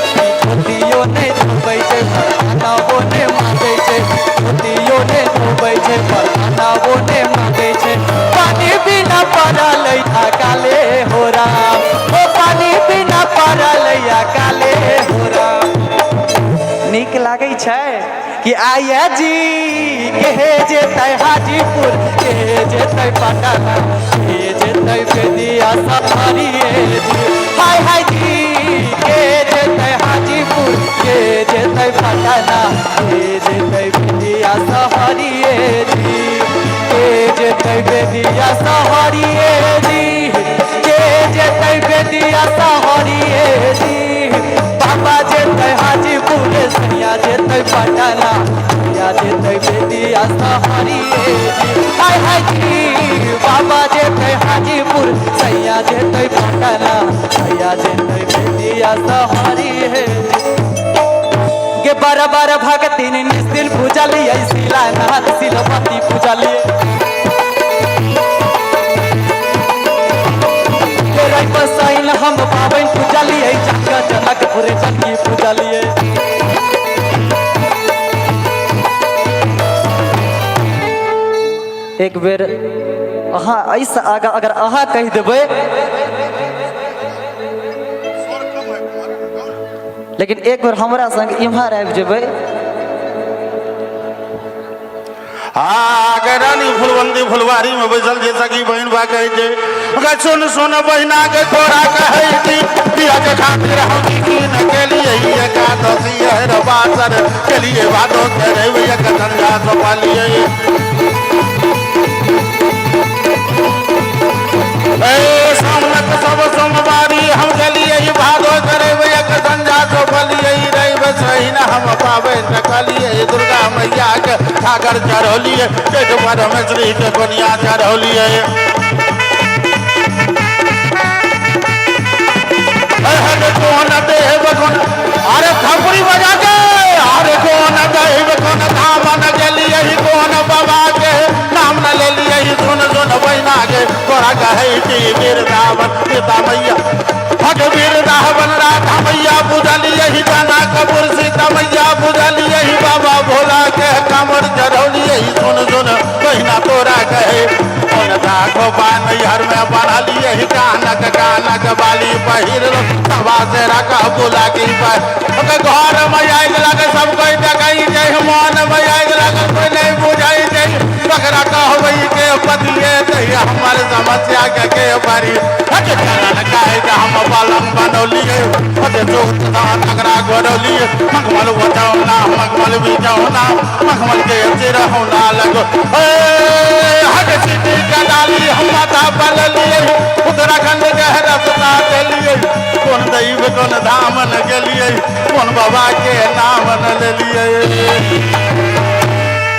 धोतियो ने धोबै छै परखाना बोने मांगै छै, धोतियो ने धोबै छै परखाना बोने मांगै छै, पानी बिना पड़ल अकाले हो राम, ओ पानी बिना पड़ल अकाले हो राम। नीक लागै छै कि आया जी के जेतै हाजीपुर, के जेतै पटना, के जेतै बेदिया सफरिए जी, हाय हाय जी के जेतै हाजीपुर, के जेतै पटना, के जेतै बेदिया सफरिए जी, के जेतै बेदिया सफरिए जी, के जेतै बेदिया सफरिए जी, बाबा जेतै हाजीपुर, सैया जेतै पटना, सैया जेतै बेदिया सफरिए जी, हाय हाय जी बाबा जेतै हाजीपुर, सैया जेतै पटना, सैया जेतै बेदिया सफरिए जी। के बार बार भगती निस्दिन पूजलिए, शिलानाथ शिलपति पूजलिए, बसाइन हम पावन पूजलिए, जाकर जनकपुर जनकी पूजलिए। एक बेर अहाँ ऐसा आगा अगर अहाँ कह देबै, लेकिन एक बेर हमरा संग इम्हर आबि जेबै। अगर रानी फुलवंती फुलवारी में बैसल जे सखी बहन बा कहे छै सुन सुन बहिना के तोरा कहे छी पिया के खातिर हम की न के लिए एकादशी है बासर के लिए भादो करे भैया के संगा सपालिए ए सामनक सब सोमवारी हम के लिए भादो करे भैया के संगा सपालिए रही बस रही ना हम पावे न कलिए दुर्गा मैया के ठाकर चढ़ौलिए एक बार में श्री के कोनिया चढ़ौलिए कौन देव कौन अरे थपड़ी बजा के अरे कौन देव कौन धाम न गेलिए कौन बाबा के नाम न ले लिए सुन सुन बहिना के तोरा कहे कि वृंदावन सीता मैया भग वृंदावन राधा मैया बुझलिए गाना कपूर सीता मैया बुझलिए बाबा भोला के कमर चढ़ौलिए सुन सुन बहिना तोरा कहे कौन राघो बान हर में बना लिए कानक कानक बाली पहिर सभा से रखा बुला की पर घर में आग लगे सब कोई देखाई जाए मन में आग लगे कोई नहीं बुझाई जाए बकरा कहवई के पतिए दैया हमारे समस्या के बारी हटे चरण काहे जे हम बालम बनौलिए हटे जोत दान नगरा गोरौलिए मखमल बचाओ ना मखमल बिचाओ ना मखमल के चिर होना लगो हटे सीटी का डाली हम माथा बल लिए उत्तराखंड के रस्ता के लिए कौन दैव कौन धाम न गेलिए कौन बाबा के नाम न ले लिए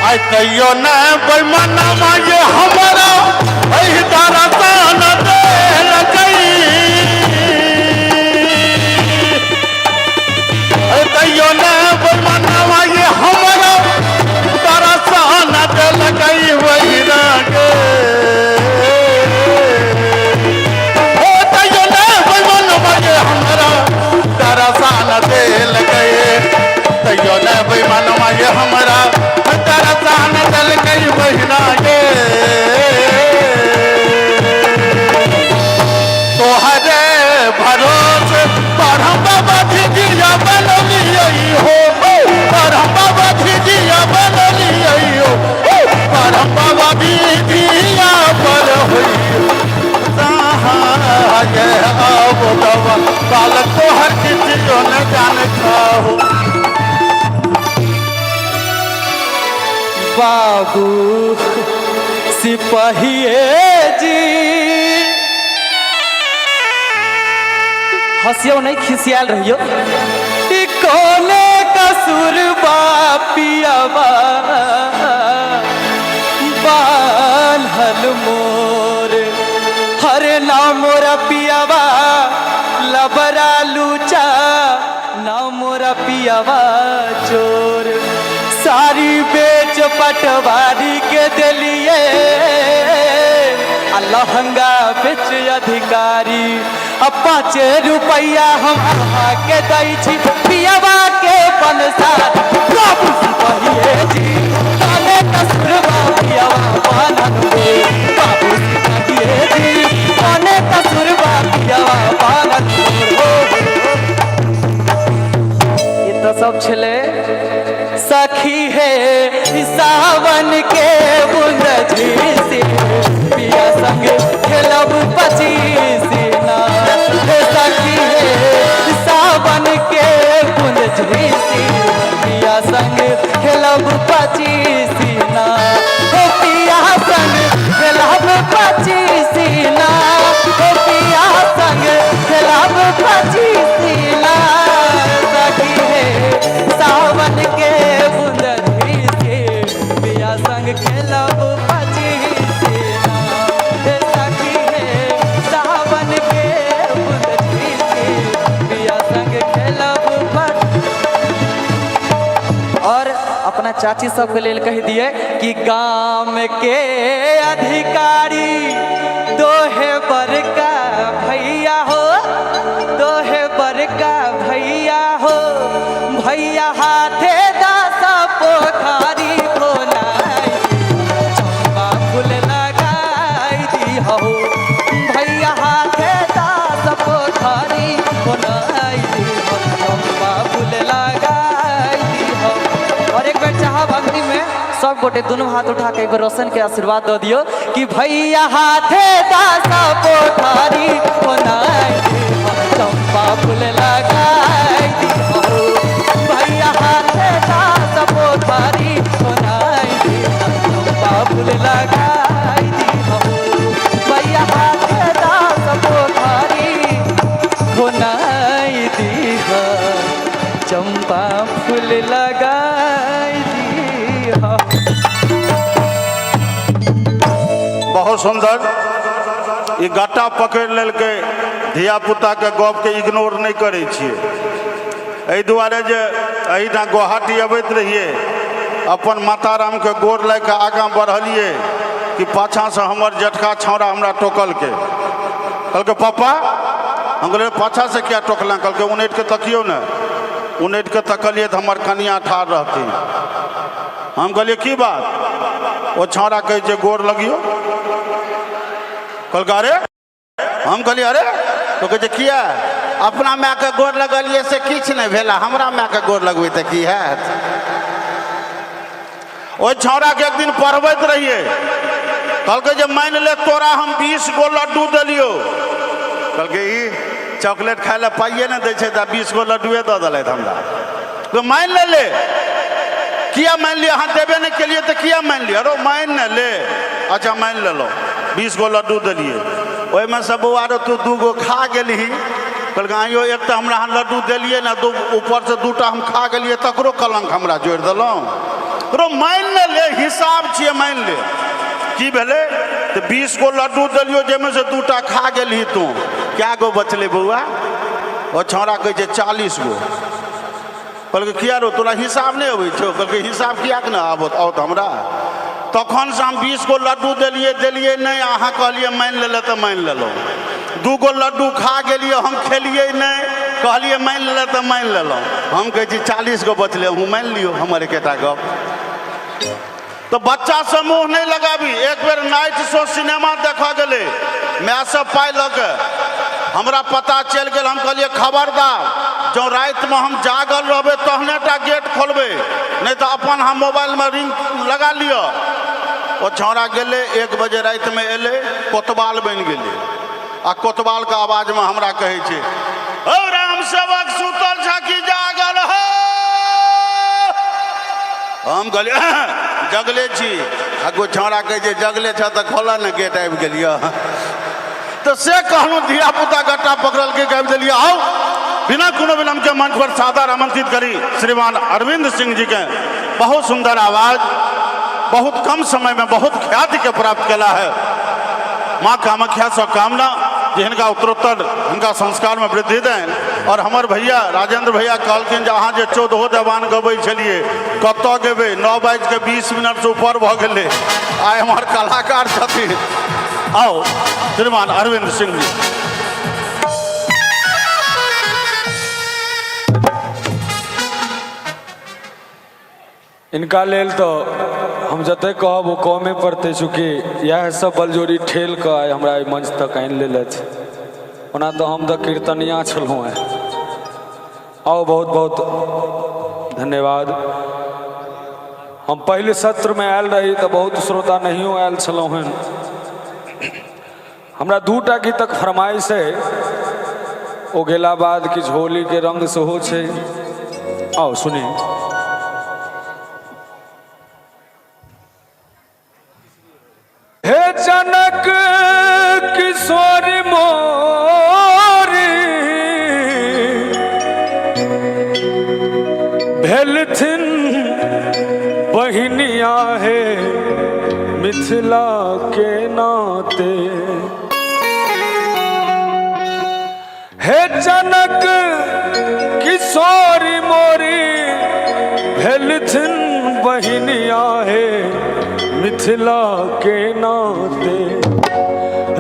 आई तैयो न बेमनवा ये हमारा एही दरसान देल गई आई तैयो न बेमनवा ये हमारा दरसान देल गई वही रागे ओ तैयो न बेमनवा ये हमारा दरसान देल गए तैयो न बेमनवा ये हमारा दरसान दल गई बहिना गे तोहरे भरोसे परम बाबा धिजिया बनलिए हो परम बाबा धिजिया बनलिए हो परम बाबा धिजिया पर होई ये अब दवा बालक तोहर किसी न जान खाओ बाबू सिपाहिए जी हंसियो नहीं खिसियाल रहियो कोने कसूर बापियाबा बाल मोर हरे नाम मोरा पियाबा लबरा लूचा नाम मोरा पियाबा चोर सारी बेच पटवारी के दिलिए लहंगा बेच अधिकारी अब 5 रुपया हम अहा के दै छी पियावा के बनसार बाबू सिपाहिए जी काले कसूरबा पियावा बनन हो बाबू सिपाहिए जी काले कसूरबा पियावा बनन हो ये तो सब छले सखी है सावन के बुंद झीसी पिया संग खेलब 25 ना सखी है सावन के बुंद झीसी पिया संग खेलब 25 ना पिया संग खेलब 25 ना पिया संग खेलब 25 ना सखी है सावन के बुंद संग खेलब 25 ना सखी है सावन के बुंद पिया संग खेलब और अपना चाची सबके लेल कह दिए कि गांव के अधिकारी दोहे बड़का भैया हो दोहे बड़का भैया हो भैया हाथे दास पोखरी भैया हाथे दास पोखरी बनाई फूल लगाई और एक बार चाह भक्ति में सब गोटे दोनों हाथ उठा के एक बार रोशन के आशीर्वाद दे दियो कि भैया हाथे दास पोखरी बनाई चंपा फूल लगाई भैया हाथे दास पोखरी बनाई चंपा फूल लगाई भैया हाथे दास पोखरी बनाई दीह चंपा फूल लगाई दीह बहुत सुंदर ये गट्टा पकड़ लेल के धिया पुता के गप के इग्नोर नहीं करे छिए एहि दुआरे जे एहिना गुवाहाटी अबैत रहिए अपन माताराम के गोर लग के आगाँ बढ़लिए कि पाछा से हमर जटका छौड़ा हमरा टोकल के कहलके पापा हम कहलिए पाछा से क्या टोकल कहलके उनैट के तकियो न उनैट के तकलिए तो हमर कनिया ठाड़ रहती हम कहलिए की बात वो छौड़ा कहे जे गोर लगियो कहलके अरे हम कहलिए अरे तो कहे किया अपना माय के गोर लगलिए से किछ नहीं भेला हमरा माय के गोर लगबै त की हैत ओहि छौड़ा के एक दिन पढ़बैत रहिए, कहलकै जे मान ले तोरा हम 20 गो लड्डू देलियो, कहलकै ई चॉकलेट खाए ला पाइए नहीं दै छै तऽ 20 गो लड्डुए दऽ देलथि हमरा। तो मान ले किया मान लिया, अहाँ देबे नहीं केलिए तो किया मान लिया, अरे मान न ले, अच्छा मान लेलो 20 गो लड्डू दिलिए, ओहिमे से बौआ रो तू 2 गो खा गेली, कहलकै आइयो एक तो हमरा हम लड्डू दिलिए ना, ऊपर से 2टा हम खा गेलिए तकरो कलंक हमरा जोड़ि देलहुँ, रो मान न ले, हिसाब छिए मान ले, की भेले तो 20 गो लड्डू दिलियो जाहिमे से 2टा खा गेली, तू क्या गो बचले बौआ, ओ छौड़ा कहै छै 40 गो, कहलकै किया रो तोरा हिसाब नहीं अबै छौ, कहलकै हिसाब किया के ना आबत आओत हमरा, तखन से हम 20 गो लड्डू दिलिए नहीं, अहाँ कहलिए मान ले तो मान लेलो, 2 गो लड्डू खा गेलिए हम खेलिए नहीं, कहलिए मान ले तो मान लेलो, हम कहै छी 40 गो बचले हूँ मान लियो हमर एकेटा गप। तो बच्चा से मुँह नहीं लगाबी। एक बेर नाइट शो सिनेमा देखा गेले, मैं सब पाई लग हमरा पता चल गया, हम कहलिए खबरदार जो रात में हम जागल रहबे तहने टा गेट खोलबे, नहीं तो अपन हम मोबाइल में रिंग लगा लियो। वो छौड़ा गेले 1 बजे रात में एले, कोतवाल बन गेले, आ कोतवाल का आवाज में हमरा कहे छे, ओ राम सेवक सुतल छ कि जागल हो, हम कहलिए जगले छी, आगो छौड़ा कहे छे जगले छ त खोला न गेट आबि गेलियो, तो से कहलूँ धिया पुता गट्टा पकड़ल के कह दिलिए, आओ बिना कोनो विलंब के मंच पर सादर आमंत्रित करी श्रीमान अरविंद सिंह जी के, बहुत सुंदर आवाज, बहुत कम समय में बहुत ख्याति के प्राप्त किया है। माँ कामाख्या से कामना जिनका उत्तरोत्तर इनका संस्कार में वृद्धि दें। और हमार भैया राजेंद्र भैया कहलखिन जे अहाँ जे 14 जवान गबै छलिए कत गेबै, 9:20 से ऊपर भ गेलै, आइ हमार कलाकार छथिन, आओ श्रीमान अरविंद सिंह जी। इनका लेल तो हम जते कहब वो कमे पड़ते, चूँकि यह सब बलजोरी ठेल के आइ हमरा मंच तक आनि लेलथि, ओना तो हम तो कीर्तनिया छलहुँ हैं। आओ बहुत बहुत धन्यवाद। हम पहले सत्र में आयल रही तो बहुत श्रोता नहियो आयल छलहुँ हैं। हमरा 2टा गीतक फरमाइश है, ओ गेला बाद किछु होली के रंग सेहो छै, आओ सुनी। हे जनक किशोर मोरी भेलथिन बहिनिया है मिथिला के नाते, हे जनक किशोर मोरी भेलथिन बहिनिया है मिथिला के नाते,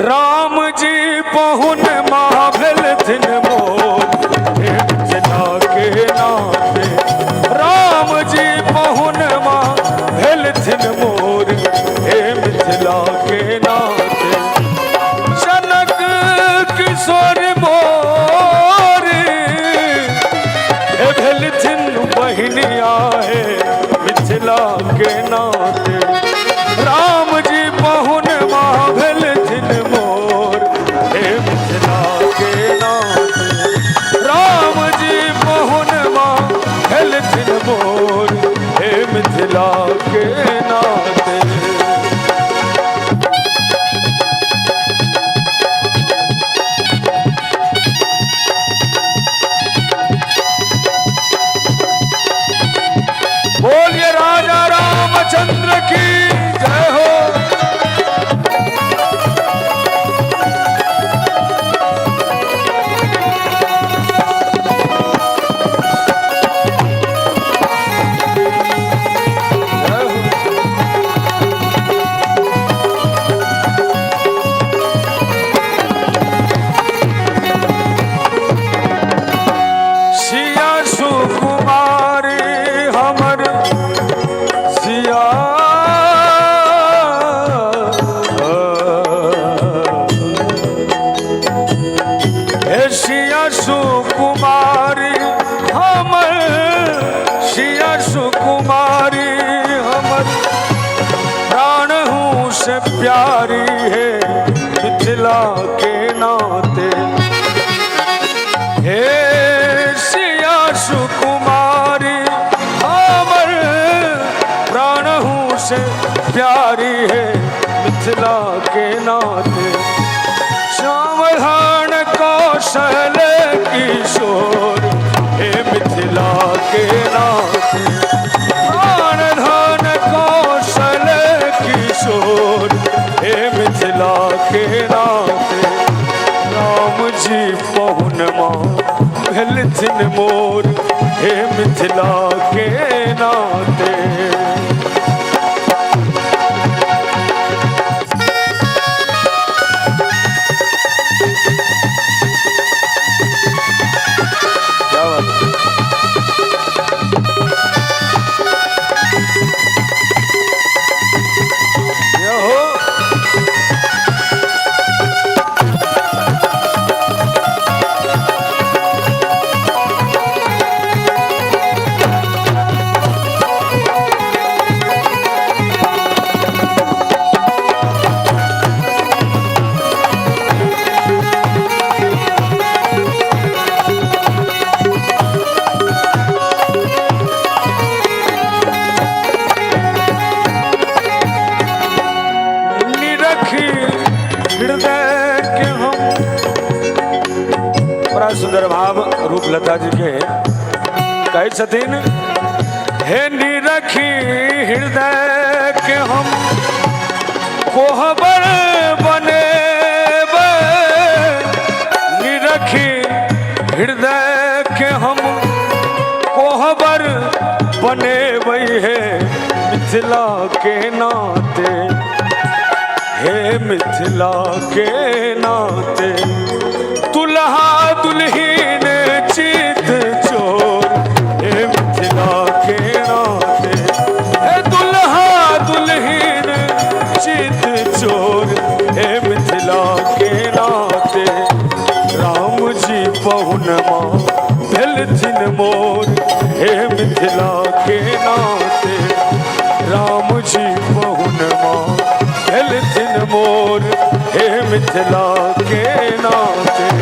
राम जी पहुन माँ भेलथिन मोर मिथिला के नाते, राम जी पहुन माँ भेलथिन मोर हे मिथिला के नाते, जनक किशोर मोरी हे भेलथिन बहिनिया है मिथिला के नाते, राम जी पहुन माँ भेलथिन मोर हे मिथिला के नाते, राम जी पहुन माँ भेलथिन मोर हे मिथिला के नाते। बोलिए राजा रामचंद्र की जय हो। सिया सुकुमारी हमर सिया, हे सिया सुकुमारी हमर, सिया सुकुमारी हमर से प्यारी है मिथिला के नाते। हे सिया सुकुमारी अमर प्राणहू से प्यारी है मिथिला के नाते। श्यामधान कौशल किशोर हे मिथिला के नाते। प्राणधान कौशल किशोर हे मिथिला के नाते। राम जी पहुनमा भेलथिन मोर हे मिथिला के नाते। सुंदर भाव रूपलता जी के कहे छथिन। हे निरखी हृदय के हम कोहबर बने। निरखी हृदय के हम कोहबर बने वही है मिथिला के नाते। हे मिथिला के नाते। दुल्हा दुल्हीन चित चोर हे मिथिला के नाते। हे दुल्हा दुल्हीन चित चोर हे मिथिला के नाते। राम जी पहुनमा भेलथिन मोर हे मिथिला के नाते। राम जी पहुनमा भेलथिन मोर हे मिथिला के नाते।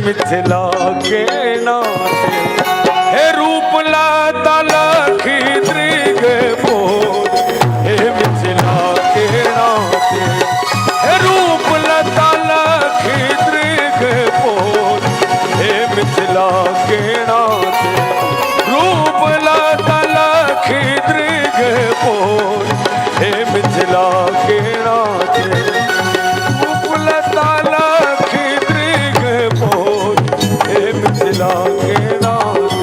मिथिला के नाते। हे रूपला तलखी दृग मोर हे मिथिला के नाते। हे रूपला तलखी दृग मोर हे मिथिला के नाते। रूपला तलखी दृग मोर हे मिथिला के नाते। रूपला तलखी दृग मोर हे मिथिला के नाते।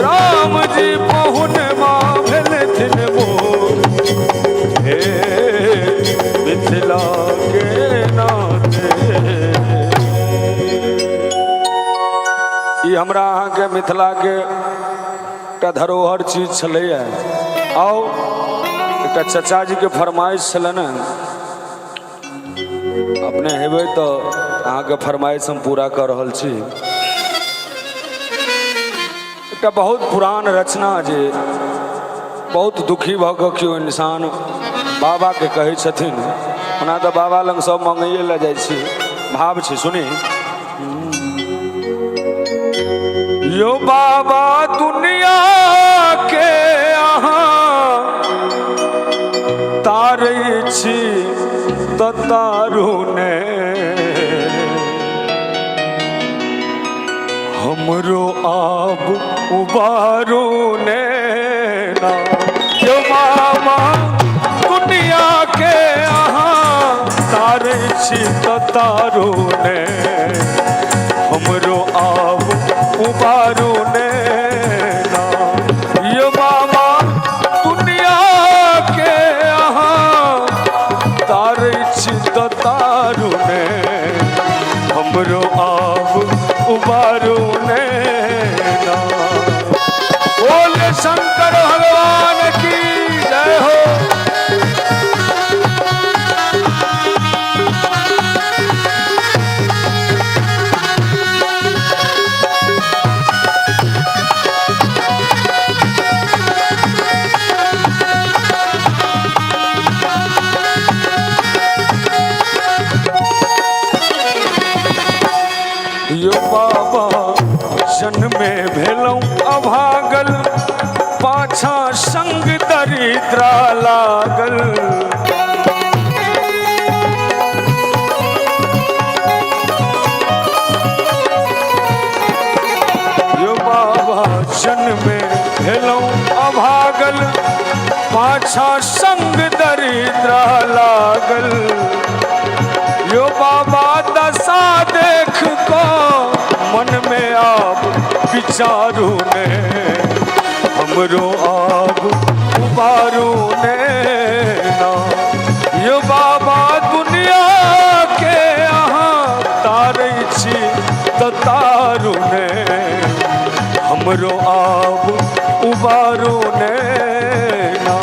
राम जी पहुनमा भेलथिन मोर हे मिथिला के नाते। ई हमरा अहाँके मिथिला के एकटा धरोहर चीज छलैया। आओ एकटा चाचा जी के फरमाइश छलै ने, अपने हेबै तो अहाँके फरमाइश हम पूरा कर रहल छी। एकटा बहुत पुरान रचना जे बहुत दुखी भऽ कऽ केओ इंसान बाबा के कहै छथिन। ओना तऽ बाबा लग सब मंगैए लए जाइ छी। भाव छै, सुनी। यो बाबा दुनिया के अहाँ तारै छी तारू ने हमरो आब उबारू ने ना यो मामा दुनिया के अहाँ तारे छी तारू ने हमरो आब उबारू ने ना यो मामा दुनिया के अहाँ तारे छी तारू ने हमरो आब उबारू ने ना। बोले शंकर भगवान की जय हो। यो बाबा जन्मे भेलौं अभागल पाछा संग दरिद्रा लागल यो बाबा जन्मे भेलौं अभागल पाछा संग दरिद्रा लागल यो बाबा दशा देख को मन में आप विचारू ने हमरो आप उबारू ने ना यो बाबा दुनिया के यहाँ तारे छी तारू ने हमरो आप उबारू ने ना।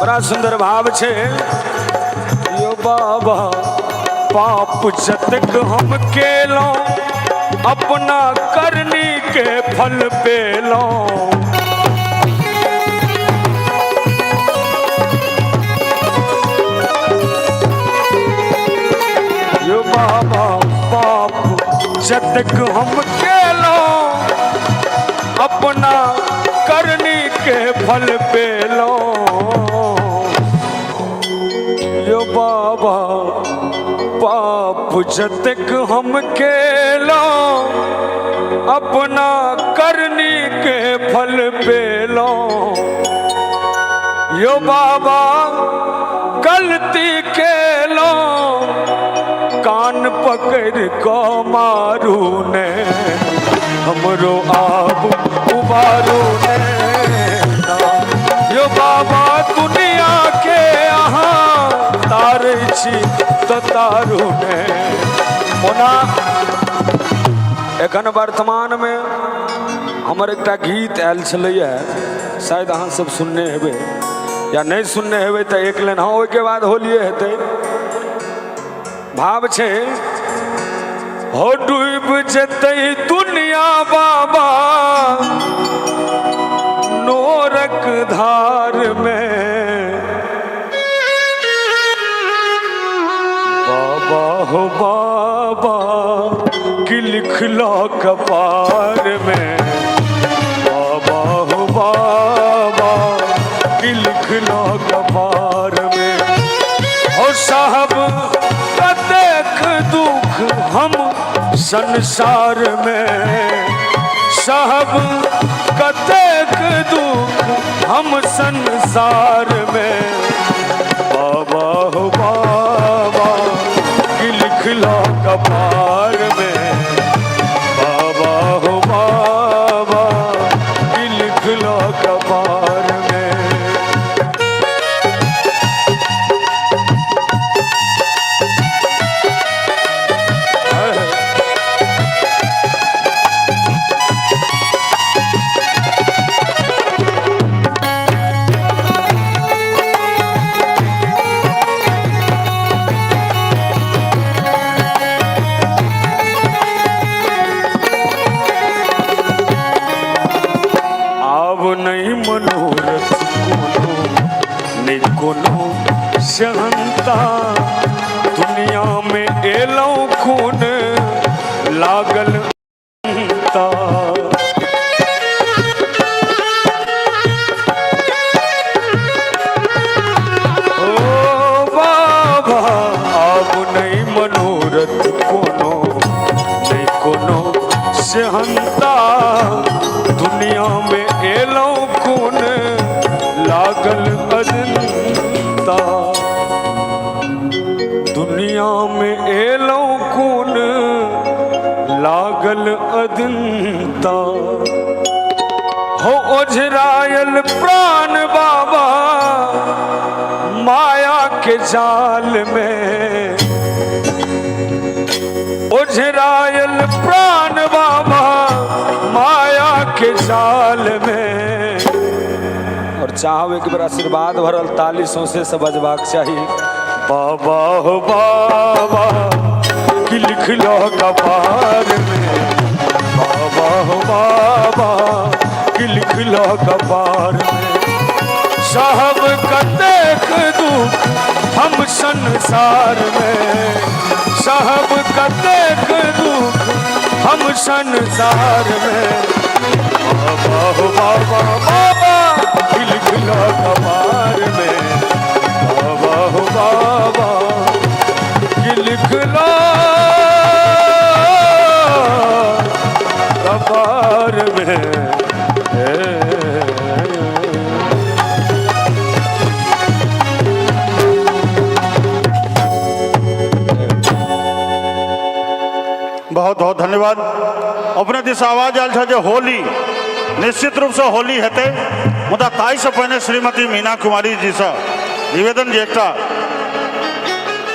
बड़ा सुंदर भाव छे यो बाबा पाप जतक हम केलो अपना करनी के फल पेलो यो बाबा पाप जतक हम केलो अपना करनी के फल पेलो यो बाबा पाप जतक हम केलो अपना करनी के फल पेलो यो बाबा गलती केलो कान पकड़ को मारू ने हमरो आप उबारू ने ना यो बाबा दुनिया के यहाँ तारे छी तारू ने ओना एखन वर्तमान में हमर एकटा गीत आयल छलैया शायद अहाँ सब सुनने हेबै या नहीं सुनने हेबै तो एक लाइन हाँ ओहिके बाद होलिये हेतै। भाव छे हो डूब जेतै दुनिया बाबा नोरक धार में बाबा हो बाबा कि लिखला कपार में बाबा हो बाबा कि लिखला कपार में हो साहब कतेक दुख हम संसार में साहब कतेक दुख हम संसार में बाबा हो बाबा कि लिखला कपार में बाबा हो बाबा कि लिखला कपार में। सहनता दुनिया में एलो खून लागल ता। ओ बाबा अब नहीं मनोरथ कोनो नहीं कोनो सहनता दुनिया में एलो खून लागल अजंता। दुनिया में एलो खून लागल अदंता। हो ओझरायल प्राण बाबा माया के जाल में। ओझरायल प्राण बाबा माया के जाल में। और चाहो एक बार आशीर्वाद भरल ताली सौंसे से बजबाक चाहिए। बाबा हो बाबा कि लिख लो कपार में। बाबा हो बाबा कि लिख लो कपार में। साहब का देख दुख हम संसार में। साहब का देख दुख हम संसार में। बाबा हो बाबा बाबा कि लिख लो कपार में। बाबा हो बाबा कि लिख लो कपार में। बहुत बहुत धन्यवाद। अपने दिस आवाज आयल था जो होली निश्चित रूप से होली हेते मुदा ताई से पहले श्रीमती मीना कुमारी जी से निवेदन जी एक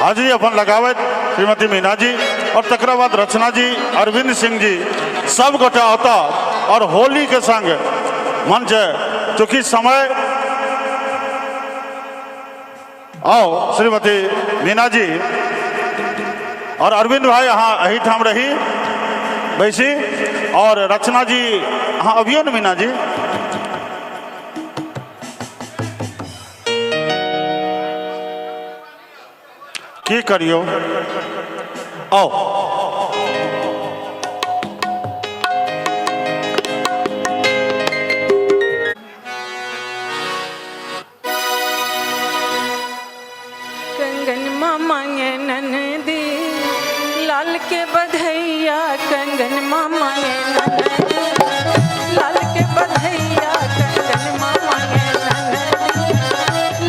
हाजिरी अपन लगावत श्रीमती मीना जी और तकरा बाद रचना जी अरविंद सिंह जी सब गोटा होता और होली के संग मंच चूंकि समय आओ श्रीमती मीना जी और अरविंद भाई यहाँ अही ठाम रही वैसी और रचना जी हाँ अभियो न मीना जी की करियो आओ कंगन मामा ये ननदी लाल के बधैया। कंगन मामा ये ननदी लाल के बधैया। कंगन मामा ये ननदी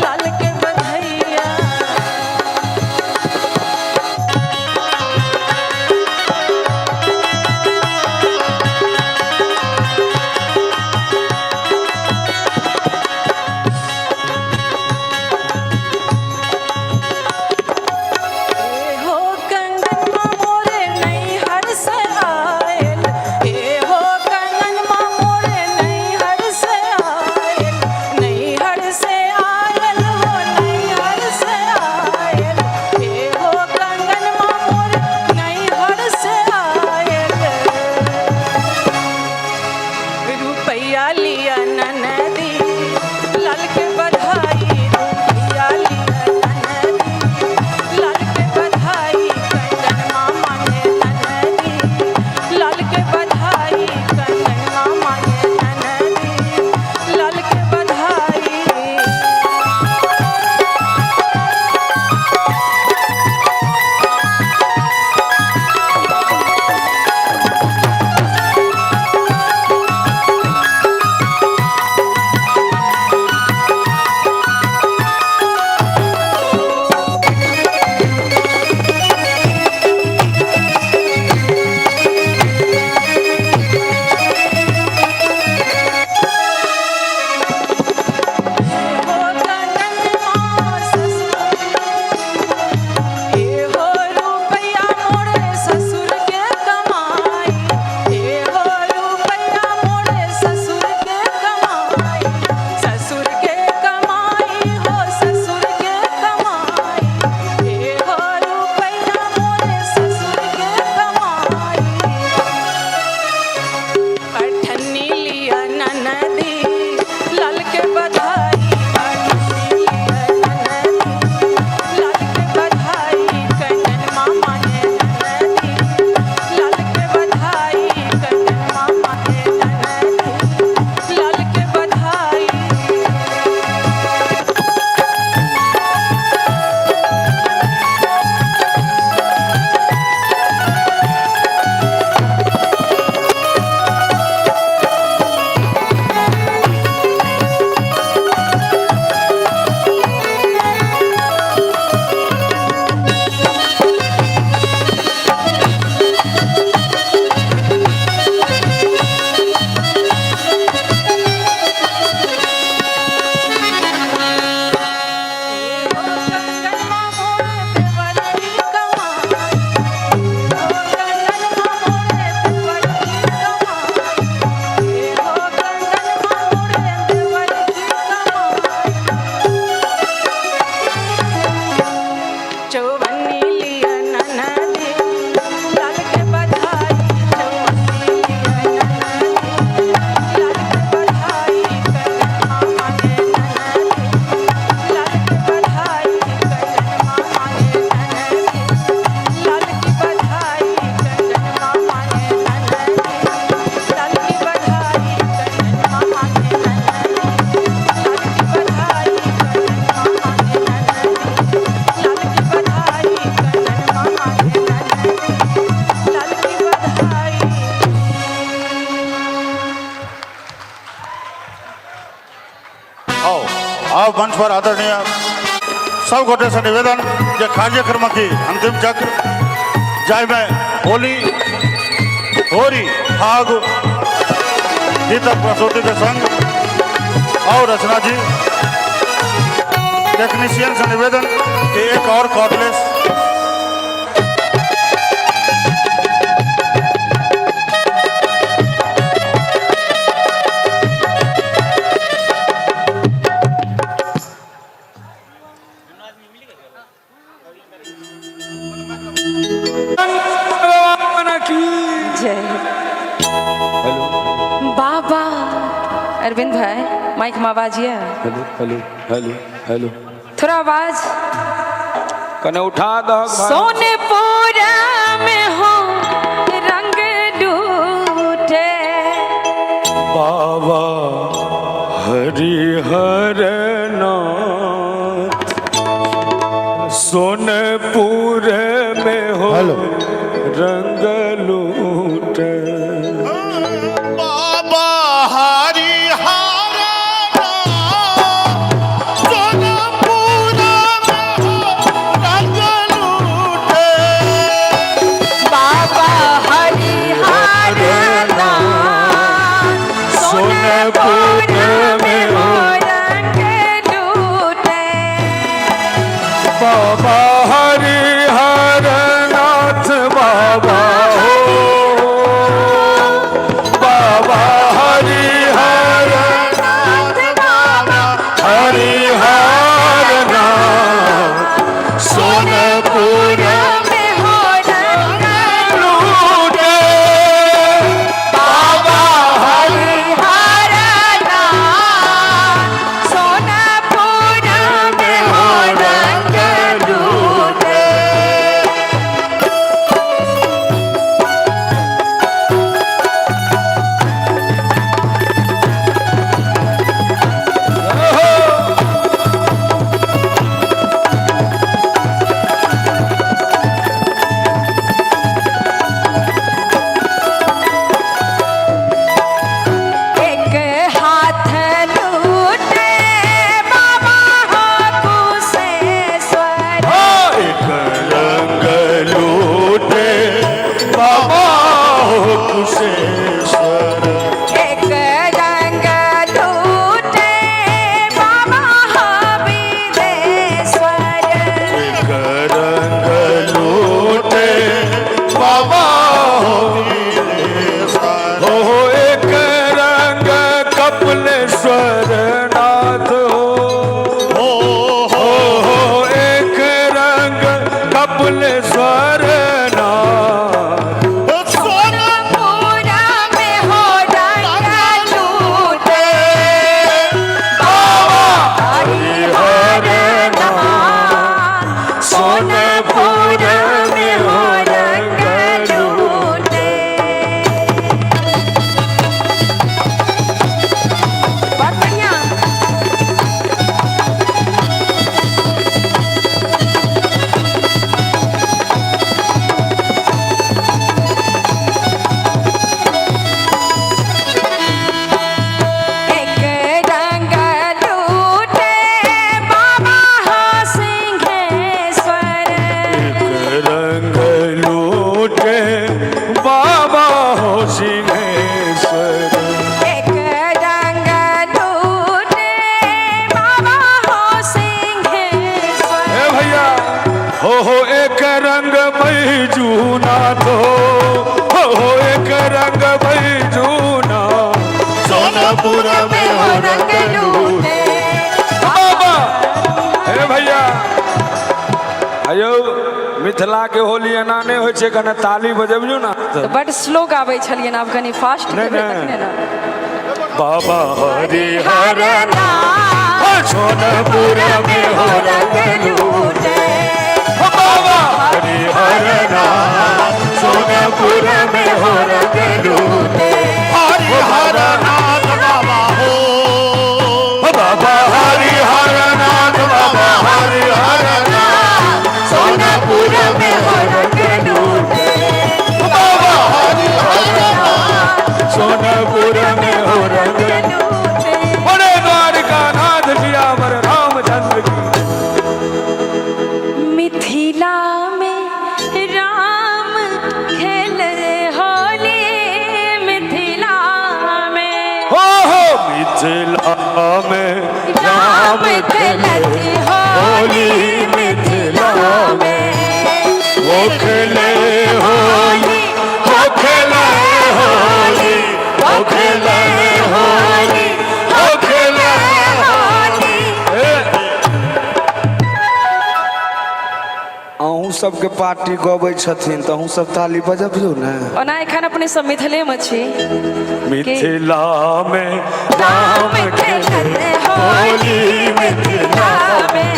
लाल के बधैया। आप मंच पर आदरणीय सब गोटे से निवेदन जे कार्यक्रम की अंतिम चक्र जाय में होली होरी फाग गीतक प्रस्तुति के संग और रचना जी टेक्नीशियन से निवेदन कि एक और कॉर्डलेस बाबा अरविंद भाई माइक में आवाजिए। हेलो हेलो हेलो हेलो थोड़ा आवाज कने उठा दो सोनेपुरा में हो रंग लूटे बाबा हरिहर नाथ सोनपुर में हो रंग लूटे बाबा हरिहर सोनपुर में हो रंग लूटे बाबा हरिहर सोनपुर में हो रंग लूटे बाबा हरिहर नाथ बाबा हो बाबा हरिहर हरिहर नाथ सोनपुर में हो रंग लूटे बाबा हरिहर सोनापुर में हो रंग लूटे एक हाथ लूटे बाबा हो कुशेश्वर एक रंग लूटे बाबा हो कुशेश्वर एक रंग लूटे बाबा हो विदेश्वर एक रंग लूटे बाबा हो एक रंग कपिलेश्वर नाथ हो एक रंग कपिलेश्वर नाथ सोनपुर में हो रंग लूटे बाबा हरिहर सोनपुर में हो रंग लूटे बहुत बढ़िया एक रंग लूटे बाबा हो सिंहेश्वर एक रंग लूटे बाबा हो सिंहेश्वर एक रंग लूटे बाबा हो सिंहेश्वर ए भैया हो एक रंग बैजूनाथ हो एक रंग बैजूनाथ सोनपुर में हो रंग लूटे बाबा ए भैया आयो मिथिला के होली एनाने होइ छै कने ताली बजबियो ना बड स्लो गाबै छलियन आब कनी फास्ट नहीं, तखने नहीं। ना बाबा हरिहर सोनपुर में हो रंग लूटे बाबा हरिहर सोनपुर में हो रंग लूटे हरिहर नाथ बाबा हो बाबा हरिहर नाथ बाबा हरिहर सोनपुर में हो रंग लूटे बाबा हरिहर सोनपुर में हो रंग लूटे बड़े द्वारका नाथ जियावर मिथिला में राम खेले होली मिथिला में हो खेले होली हो खेले होली हो खेले होली हो खेले होली। अहूँ सबके पार्टी गबै छथिन तऽ अहूँ सब ताली बजबियौ ने। ओना एखन अपने सब मिथिले में छी। मिथिला में राम खेले होली मिथिला में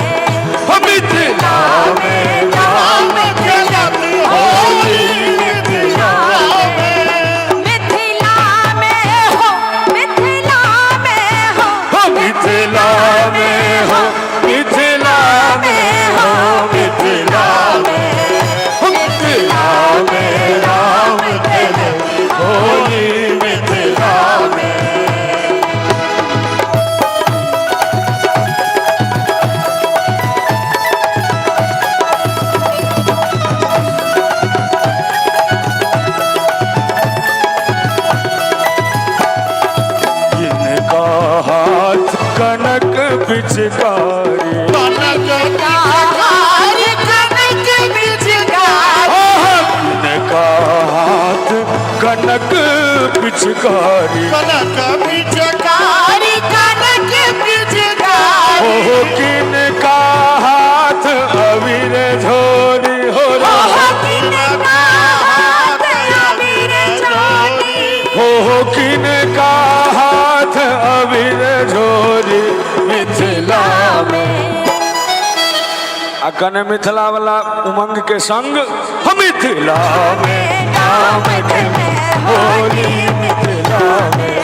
हो मिथिला में राम खेले होली मिथिला में मिथिला में हो मिथिला में हो हो मिथिला में हो मिथिला में हो मिथिला में हो मिथिला में राम खेले होली मिथिला में। जिनका हाथ कनक पिचकारी जिनका हाथ कनक पिचकारी हो किनका हाथ अबीर झोरी हो हो किनका हाथ अबीर झोरी मिथिला में। अकन मिथिला वाला उमंग के संग हम मिथिला में राम खेले होली मिथिला में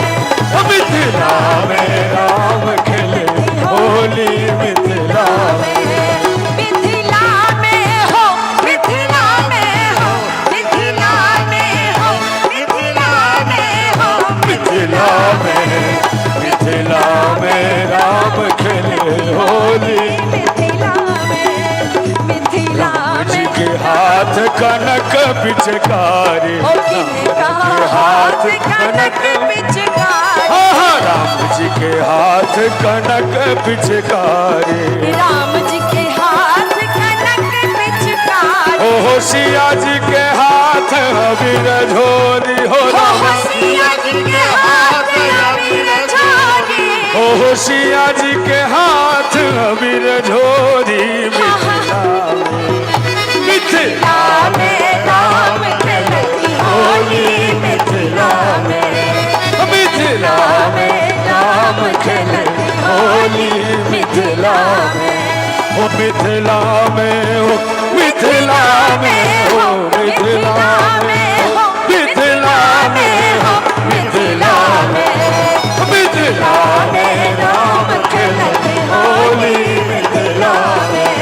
हम मिथिला में राम खेले होली मिथिला में मिथिला में हो मिथिला में हो मिथिला में हो मिथिला में हो मिथिला में राम खेले होली मिथिला राम जी के हाथ कनक पिचकारी हाथ कनक पिचकारी राम जी के हाथ कनक पिचकारी राम जी के हाथ कनक पिचकारी हो सिया जी के हाथ अबीर झोरी हो सिया जी के हाथ अबीर झोरी हो सिया जी के हाथ अबीर झोरी मिथिला में राम खेले होली मिथिला में मिथिला में राम खेले होली मिथिला में हो मिथिला में हो मिथिला में हो मिथिला में हो मिथिला में हो मिथिला में मिथिला में राम खेले होली मिथिला में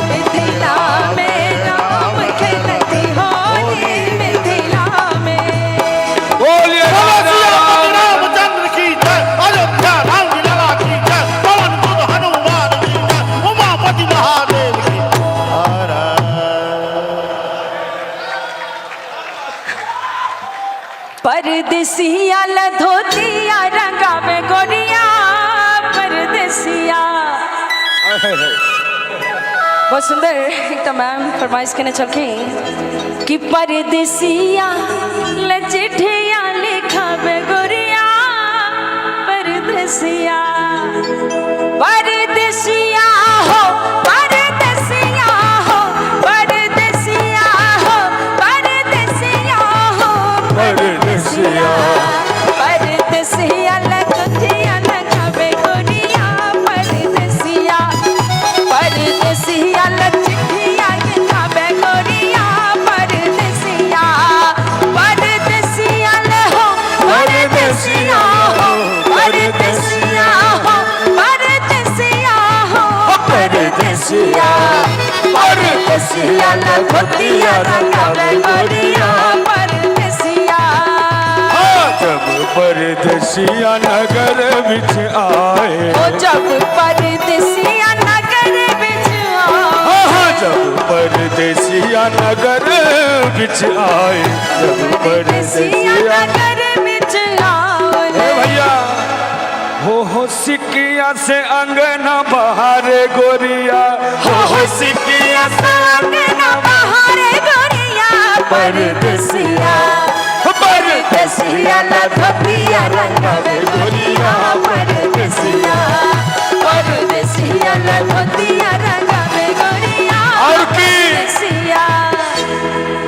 मिथिला में राम खेलती होली मिथिला में। बोलिए रामचंद्र की जय, अयोध्या राम लला की जय, पवन सुत हनुमान की जय, उमापति महादेव की परदेसिया लधोतिया रंगा में गोरिया परदेसिया। बहुत सुंदर एक मैम फरमाइश करने चलखिन कि परदेसिया लचिठिया लिखा में गोरिया परदेसिया परदेसिया हो परदेसिया हो परदेसिया हो परदेसिया हो परदेसिया परदेसिया लचिठिया लिखा में गोरिया परदेसिया परदेसिया लचिठिया लिखा में गोरिया परदेसिया परदेसिया ले हो परदेसिया हो परदेसिया हो परदेसिया हो परदेसिया परदेसिया लखोतिया रंगा में गोरिया परदेसिया। जब परदेसिया नगर बिच आए जब परदेसिया नगर बिच आए जब परदेसिया नगर बिच आए जब परदेसिया नगर बिच आए भैया हो सिकिया से अंगना बहारे गोरिया, हो सिकिया से अंगना बहारे गोरिया, परदेसिया परदेसिया ला धोतिया रंगावे गोरिया, परदेसिया परदेसिया ला धोतिया रंगावे गोरिया, और की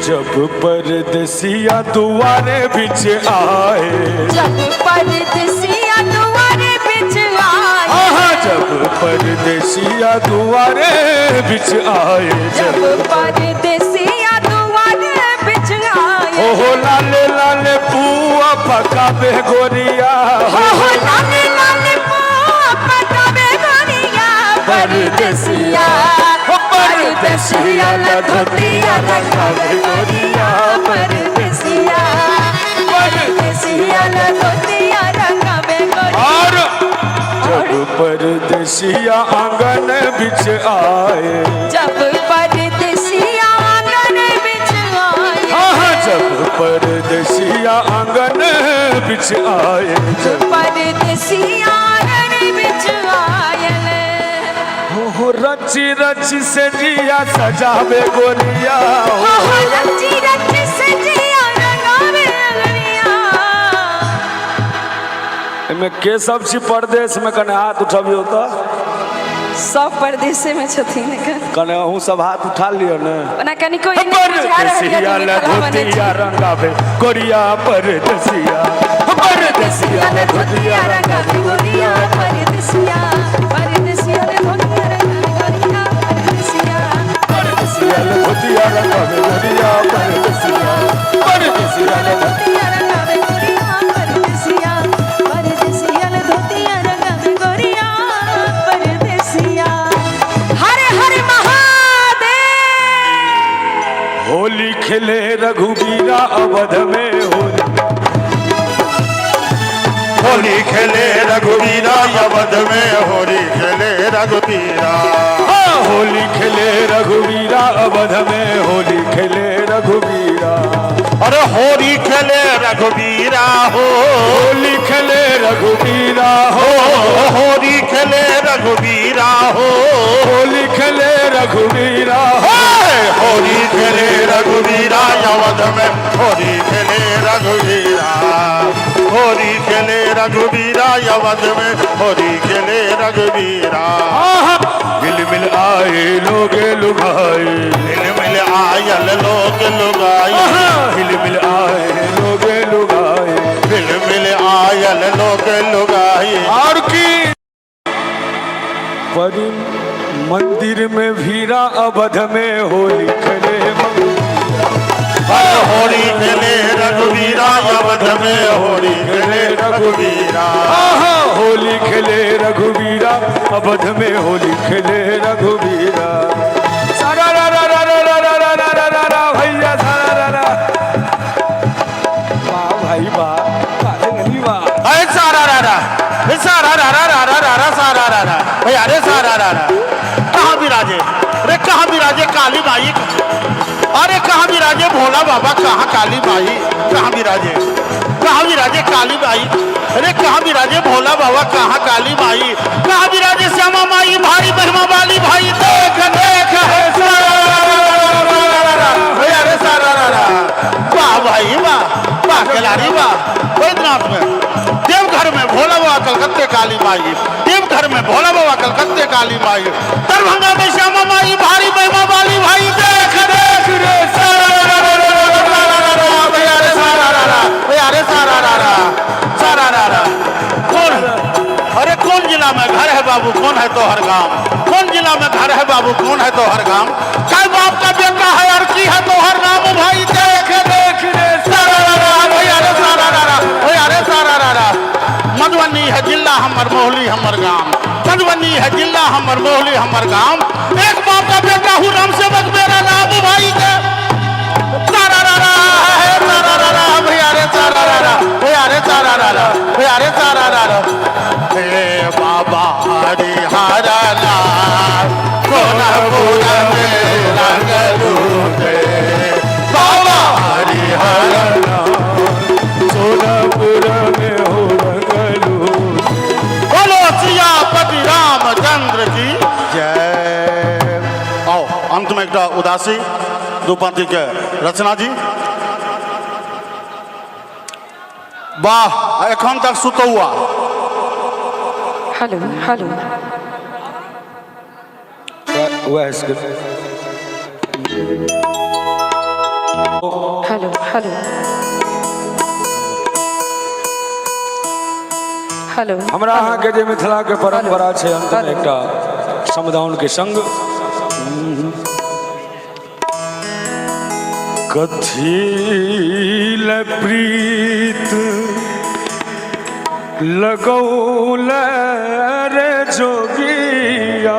जब परदेसिया दुआरे बिच आए, जब परदेसिया दुआरे बिच आए, जब परदेसिया दुआरे बिच आए, जब परदेसिया दुआरे बिच आए, ओहो लाले लाले पुआ पकावे गोरिया, ओहो लाले लाले पुआ पकावे गोरिया, परदेसिया परदेसिया ला धोतिया रंगावे गोरिया, परदेसिया परदेसिया ला धोतिया रंगावे गोरिया, और जब परदेसिया आंगन बिच आए, जब परदेसिया आंगन बिच आए, जब परदेसिया आंगन बिच आए, जब परदेसिया आंगन बिच आए, हो रची रची से दिया सजावे गोरिया, हो रची रची से दिया रंगावे गोरिया। में के सब छी परदेश में कने हाथ उठाबियो तो सब परदेश में छथिन कने हूं सब हाथ उठा लियो ने ना कनी कोई परदेसिया ला धोतिया रंगावे गोरिया, परदेसिया परदेसिया ला धोतिया रंगावे गोरिया, परदेसिया परदेसिया ला धोतिया परदेसिया ला धोतिया रंगावे गोरिया, परदेसिया परदेसिया ला धोतिया रंगावे गोरिया, परदेसिया परदेसिया ला धोतिया रंगावे गोरिया, परदेसिया। हरे हरे महादेव। होली खेले रघुबीरा अवध में, होली खेले रघुबीरा अवध में, होली खेले रघुबीरा, होली खेले रघुबीरा अवध में, होली खेले रघुबीरा, अरे होली खेले रघुबीरा हो, होली खेले रघुबीरा हो, होली खेले रघुबीरा हो, होली खेले रघुबीरा हो, होली खेले रघुबीरा अवध में, होली खेले रघुबीरा, होली खेले रघुबीरा अवध में, होली खेले रघुबीरा, मिल मिल आए लोग लुगाए, मिल मिल आयल लोग लुगाए, मिल मिल आए लोग लुगाए, मिल मिल आयल लोग लुगाए, और की परी मंदिर में भीरा अवध में, होली खेले होली खेले रघुबीरा अवध में, होली खेले रघुबीरा, होली खेले रघुबीरा अवध में, होली खेले रघुबीरा, सारा रा रा रा रा रा रा रा रा रा रा भैया सारा रा रा, वाह भाई वाह, गली वाह, अरे सारा रा रा, सारा रा रा रा रा रा रा, सारा रा रा भैया, अरे सारा रा रा, कहाँ विराजे, अरे कहाँ विराजे काली माई, अरे कहाँ विराजे भोला बाबा, कहाँ काली माई, कहाँ विराजे काली माई, अरे कहाँ विराजे भोला बाबा, कहाँ काली माई, कहाँ विराजे श्यामा माई, भाई बहमा वाली भाई, देख देख अरे सारा वाह भाई वाह, वाह खिलाड़ी वाह, बैद्यनाथ में देवघर में भोला बाबा कलकत्ते काली माई, देवघर में भोला बाबा कलकत्ते काली माई, दरभंगा में श्यामा माई, भारी बहमा वाली भाई, देख देख रे सारा कौन, अरे कौन जिला में घर है बाबू, कौन है तो हर गांव, कौन जिला में घर है बाबू, कौन है तो हर गांव, क्या बाप का बेटा है और की है तो हर नाम, भाई देख देख रे सारा भैया रे सारा भैया रे सारा, मधुबनी है जिला हमर मोहली हमर गांव, मधुबनी है जिला हमर मोहली हमर गांव, एक बाप का बेटा हूँ राम सेवक मेरा नाम, भाई के सारा भैया रे सारा भैया रे सारा भैया रे सारा, हे बाबा हरि हरा नाम, कोनापुर में रंगलू दे, बाबा हरि हरा नाम, सोनापुर में हो रंगलू दे, एकटा उदासी दू पंक्ति के रचना जी। वाह एखन तक सुतौआ। हेलो हेलो वह इसके हेलो हेलो हेलो हमरा अहाँ के जे मिथिला के परंपरा छै अंत में एकटा समदाउन के संग कथी ल प्रीत लगौल रे जोगिया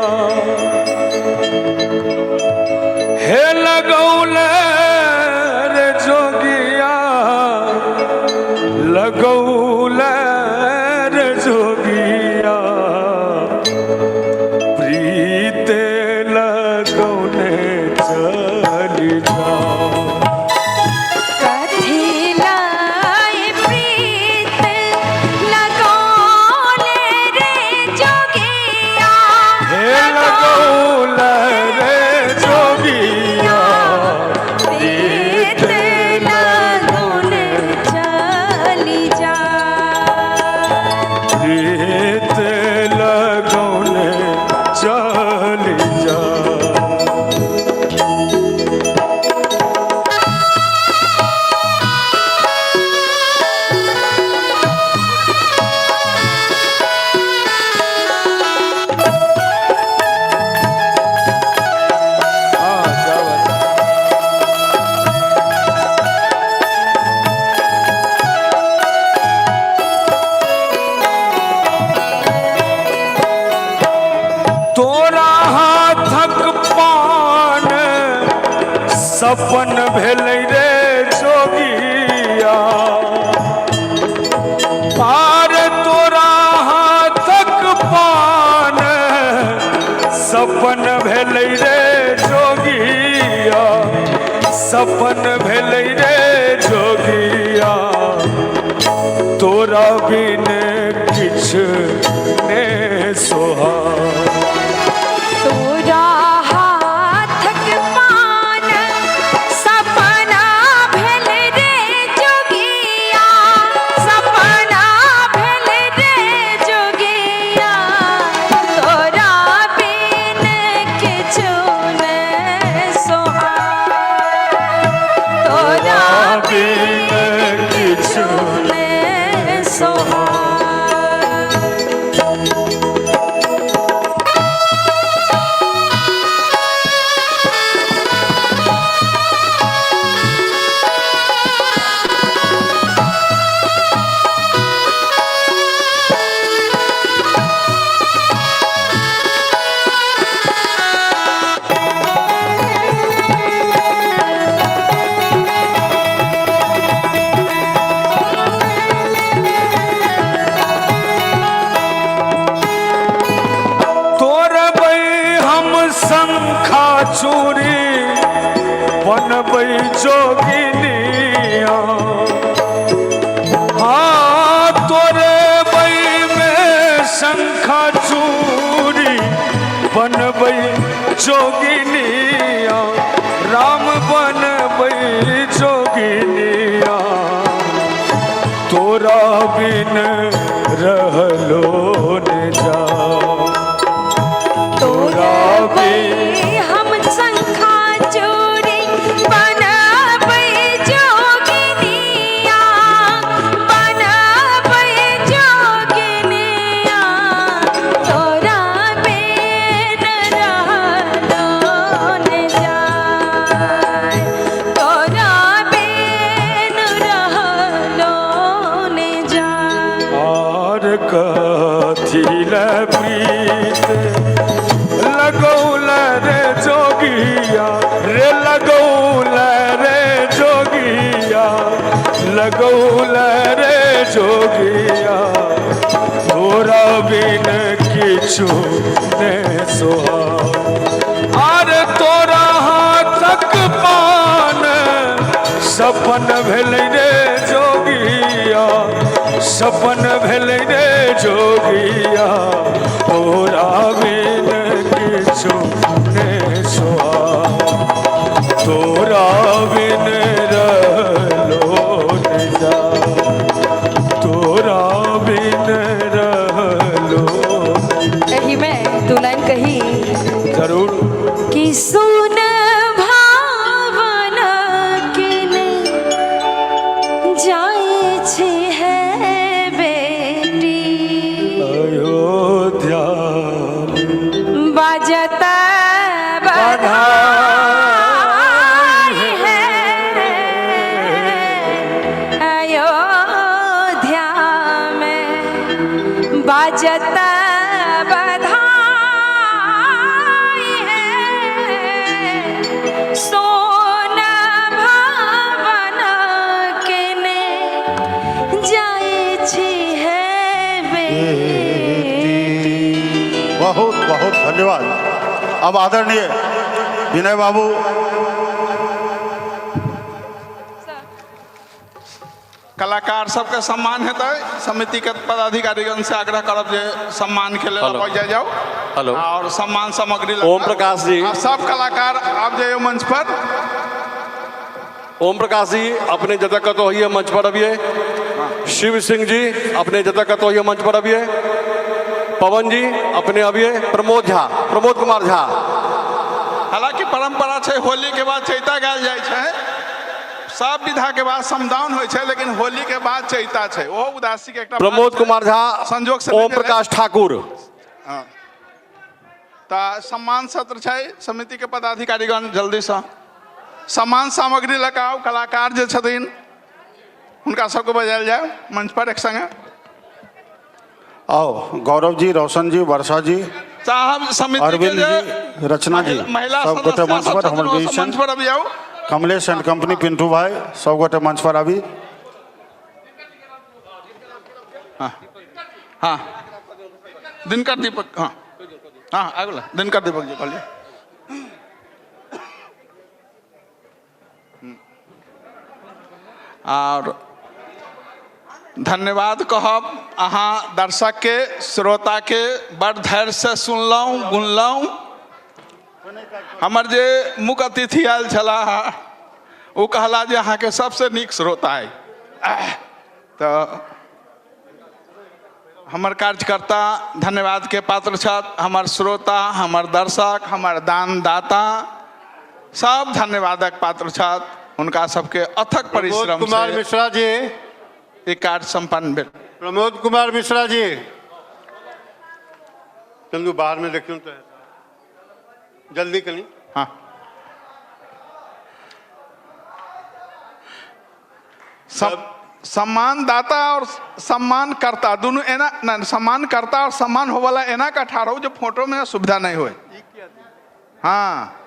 हे लगौल रे जोगिया लगौल रे जोगिया प्रीत लगौने चली जाओ। सपन भेलै रे जोगिया पार तोरा हाथक पान सपन भेलै रे जोगिया सपन भेलै रे जोगिया तोरा बिन किछ ने सोहा। चूरी बनबै जोगिनिया हाँ तोरे बई में शंखा चूरी बनबै जोगिनिया राम बनबै जोगिनिया तोरा बिन रहलो न जाओ तोरा बिन कथिल प्रीत लगौल रे जोगिया रे लगौल रे जोगिया लगौल रे जोगिया तोरा बिन किछु ने सोहा। आर तोरा हाथक पान सपन भेलै रे जोगिया सपन भेलै रे जोगिया तोरा बिन किछु ने सोहा। बाजत बधाई है सोन भवन केने जाए छी है बहुत बहुत धन्यवाद। अब आदरणीय विनय बाबू कलाकार सबके सम्मान हेतै। समिति के पदाधिकारीगण से आग्रह करब जे सम्मान के लेल पहुंच जाओ। हेलो। और सम्मान सामग्री ओम प्रकाश जी। सब कलाकार आप जाइए मंच पर। ओम प्रकाश जी अपने जगह का तो होइए मंच पर अभी। शिव सिंह जी अपने जगह का तो होइए मंच पर अभी। पवन जी अपने अभी। प्रमोद झा, प्रमोद कुमार झा। हालांकि परंपरा है होली के बाद चैता गायल जाय है। सब विधा के बाद समदाउन होय है, लेकिन होली के बाद चैता है। वो उदासी के एकटा प्रमोद कुमार झा, संजोग से ओम प्रकाश ठाकुर। सम्मान सत्र है। समिति के पदाधिकारीगण जल्दी से सम्मान सामग्री लगा आओ। कलाकार जे छथिन उनका सबको बजायल जाए मंच पर एक संगे। आओ गौरव जी, रोशन जी, वर्षा जी, साहब समिति अरविंद के जी, रचना जी, महिला सब गोटे मंच पर। हमर मंच पर अभी आओ। कमलेश एंड कंपनी पिंटू भाई सब गोटे मंच पर अभी। हाँ दिनकर दीपक। हाँ हाँ अगला दिनकर दीपक जी कहलिए। और धन्यवाद कहब अहाँ दर्शक के श्रोता के बड़ धैर्य से सुनलहुँ गुनलहुँ। हमर जे मुख्य अतिथि आयल छला वो कहला जे अहाँ के सबसे नीक श्रोता है। तो हमर कार्यकर्ता धन्यवाद के पात्र छथि। हमर श्रोता, हमर दर्शक, हमर दानदाता सब धन्यवादक पात्र छथि। उनका सबके अथक परिश्रम से कुमार मिश्रा जी ये कार्य संपन्न भेल। प्रमोद कुमार मिश्रा जी चंदू बाहर में देखियो तो जल्दी करी। हाँ सम्मानदाता और सम्मानकर्ता दोनों एना न सम्मानकर्ता और सम्मान हो वाला एना का ठाड़ो जो फोटो में सुविधा नहीं हुए। हाँ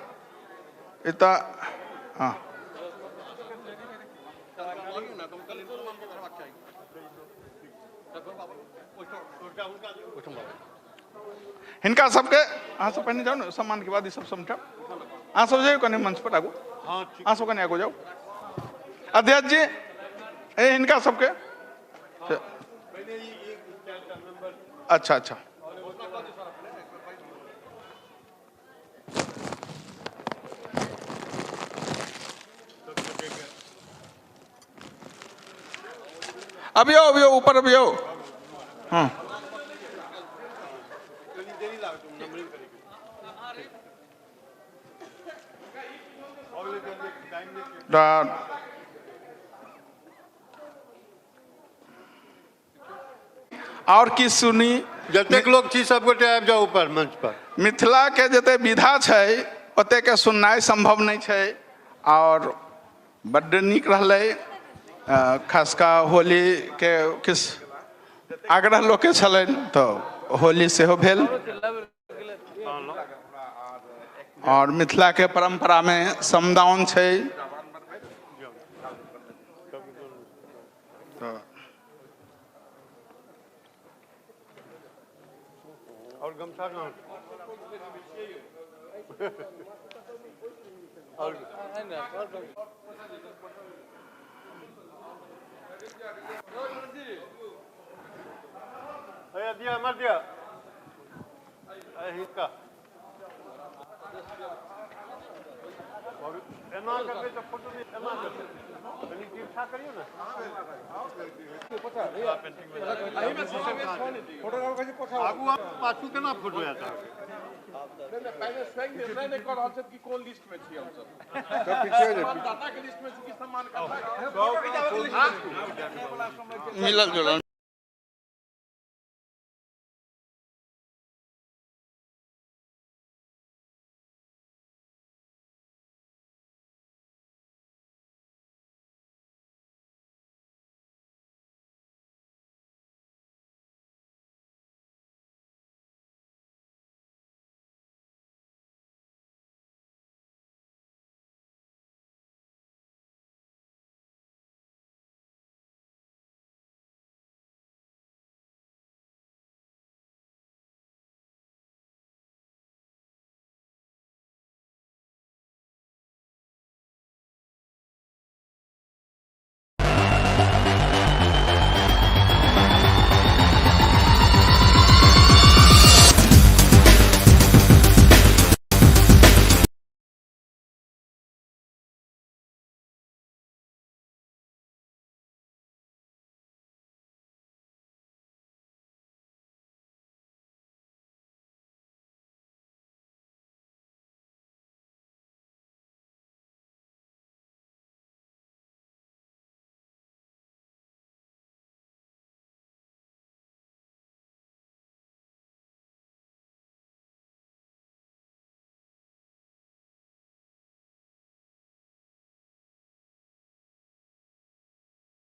इतना हाँ इनका सबके अहाँ सब पहले जाओ ना सम्मान के बाद ये सब समझा। अहाँ सब जाओ कने मंच पर आगो। अहाँ सब कने आगो जाओ। अध्यक्ष जी इनका सबके अच्छा अच्छा अभी आओ ऊपर अभी आओ। हाँ और की सुनी जतेक लोग छी सब गोटे आबि जाओ ऊपर मंच पर। मिथिला के जते विधा छै ओते के सुननाइ संभव नहीं छै और बड्ड नीक रहलै। खासका होली के किस आग्रह लोग के छलनि तो होली सेहो भेल और मिथिला के परंपरा में समदाउन छै। और गमछा कहाँ दिया मर दिया हिस्सा एना करके तो फोटो नहीं एना करके कनी ठीक ठाक करियो ना। फोटो आगू आप पाछू केना फोटो आता पहले स्वयं निर्णय नहीं कर रहल छै कि कोन लिस्ट में छी हम सब पीछे दाता के लिस्ट में छी कि सम्मान करता है मिलल जुलल।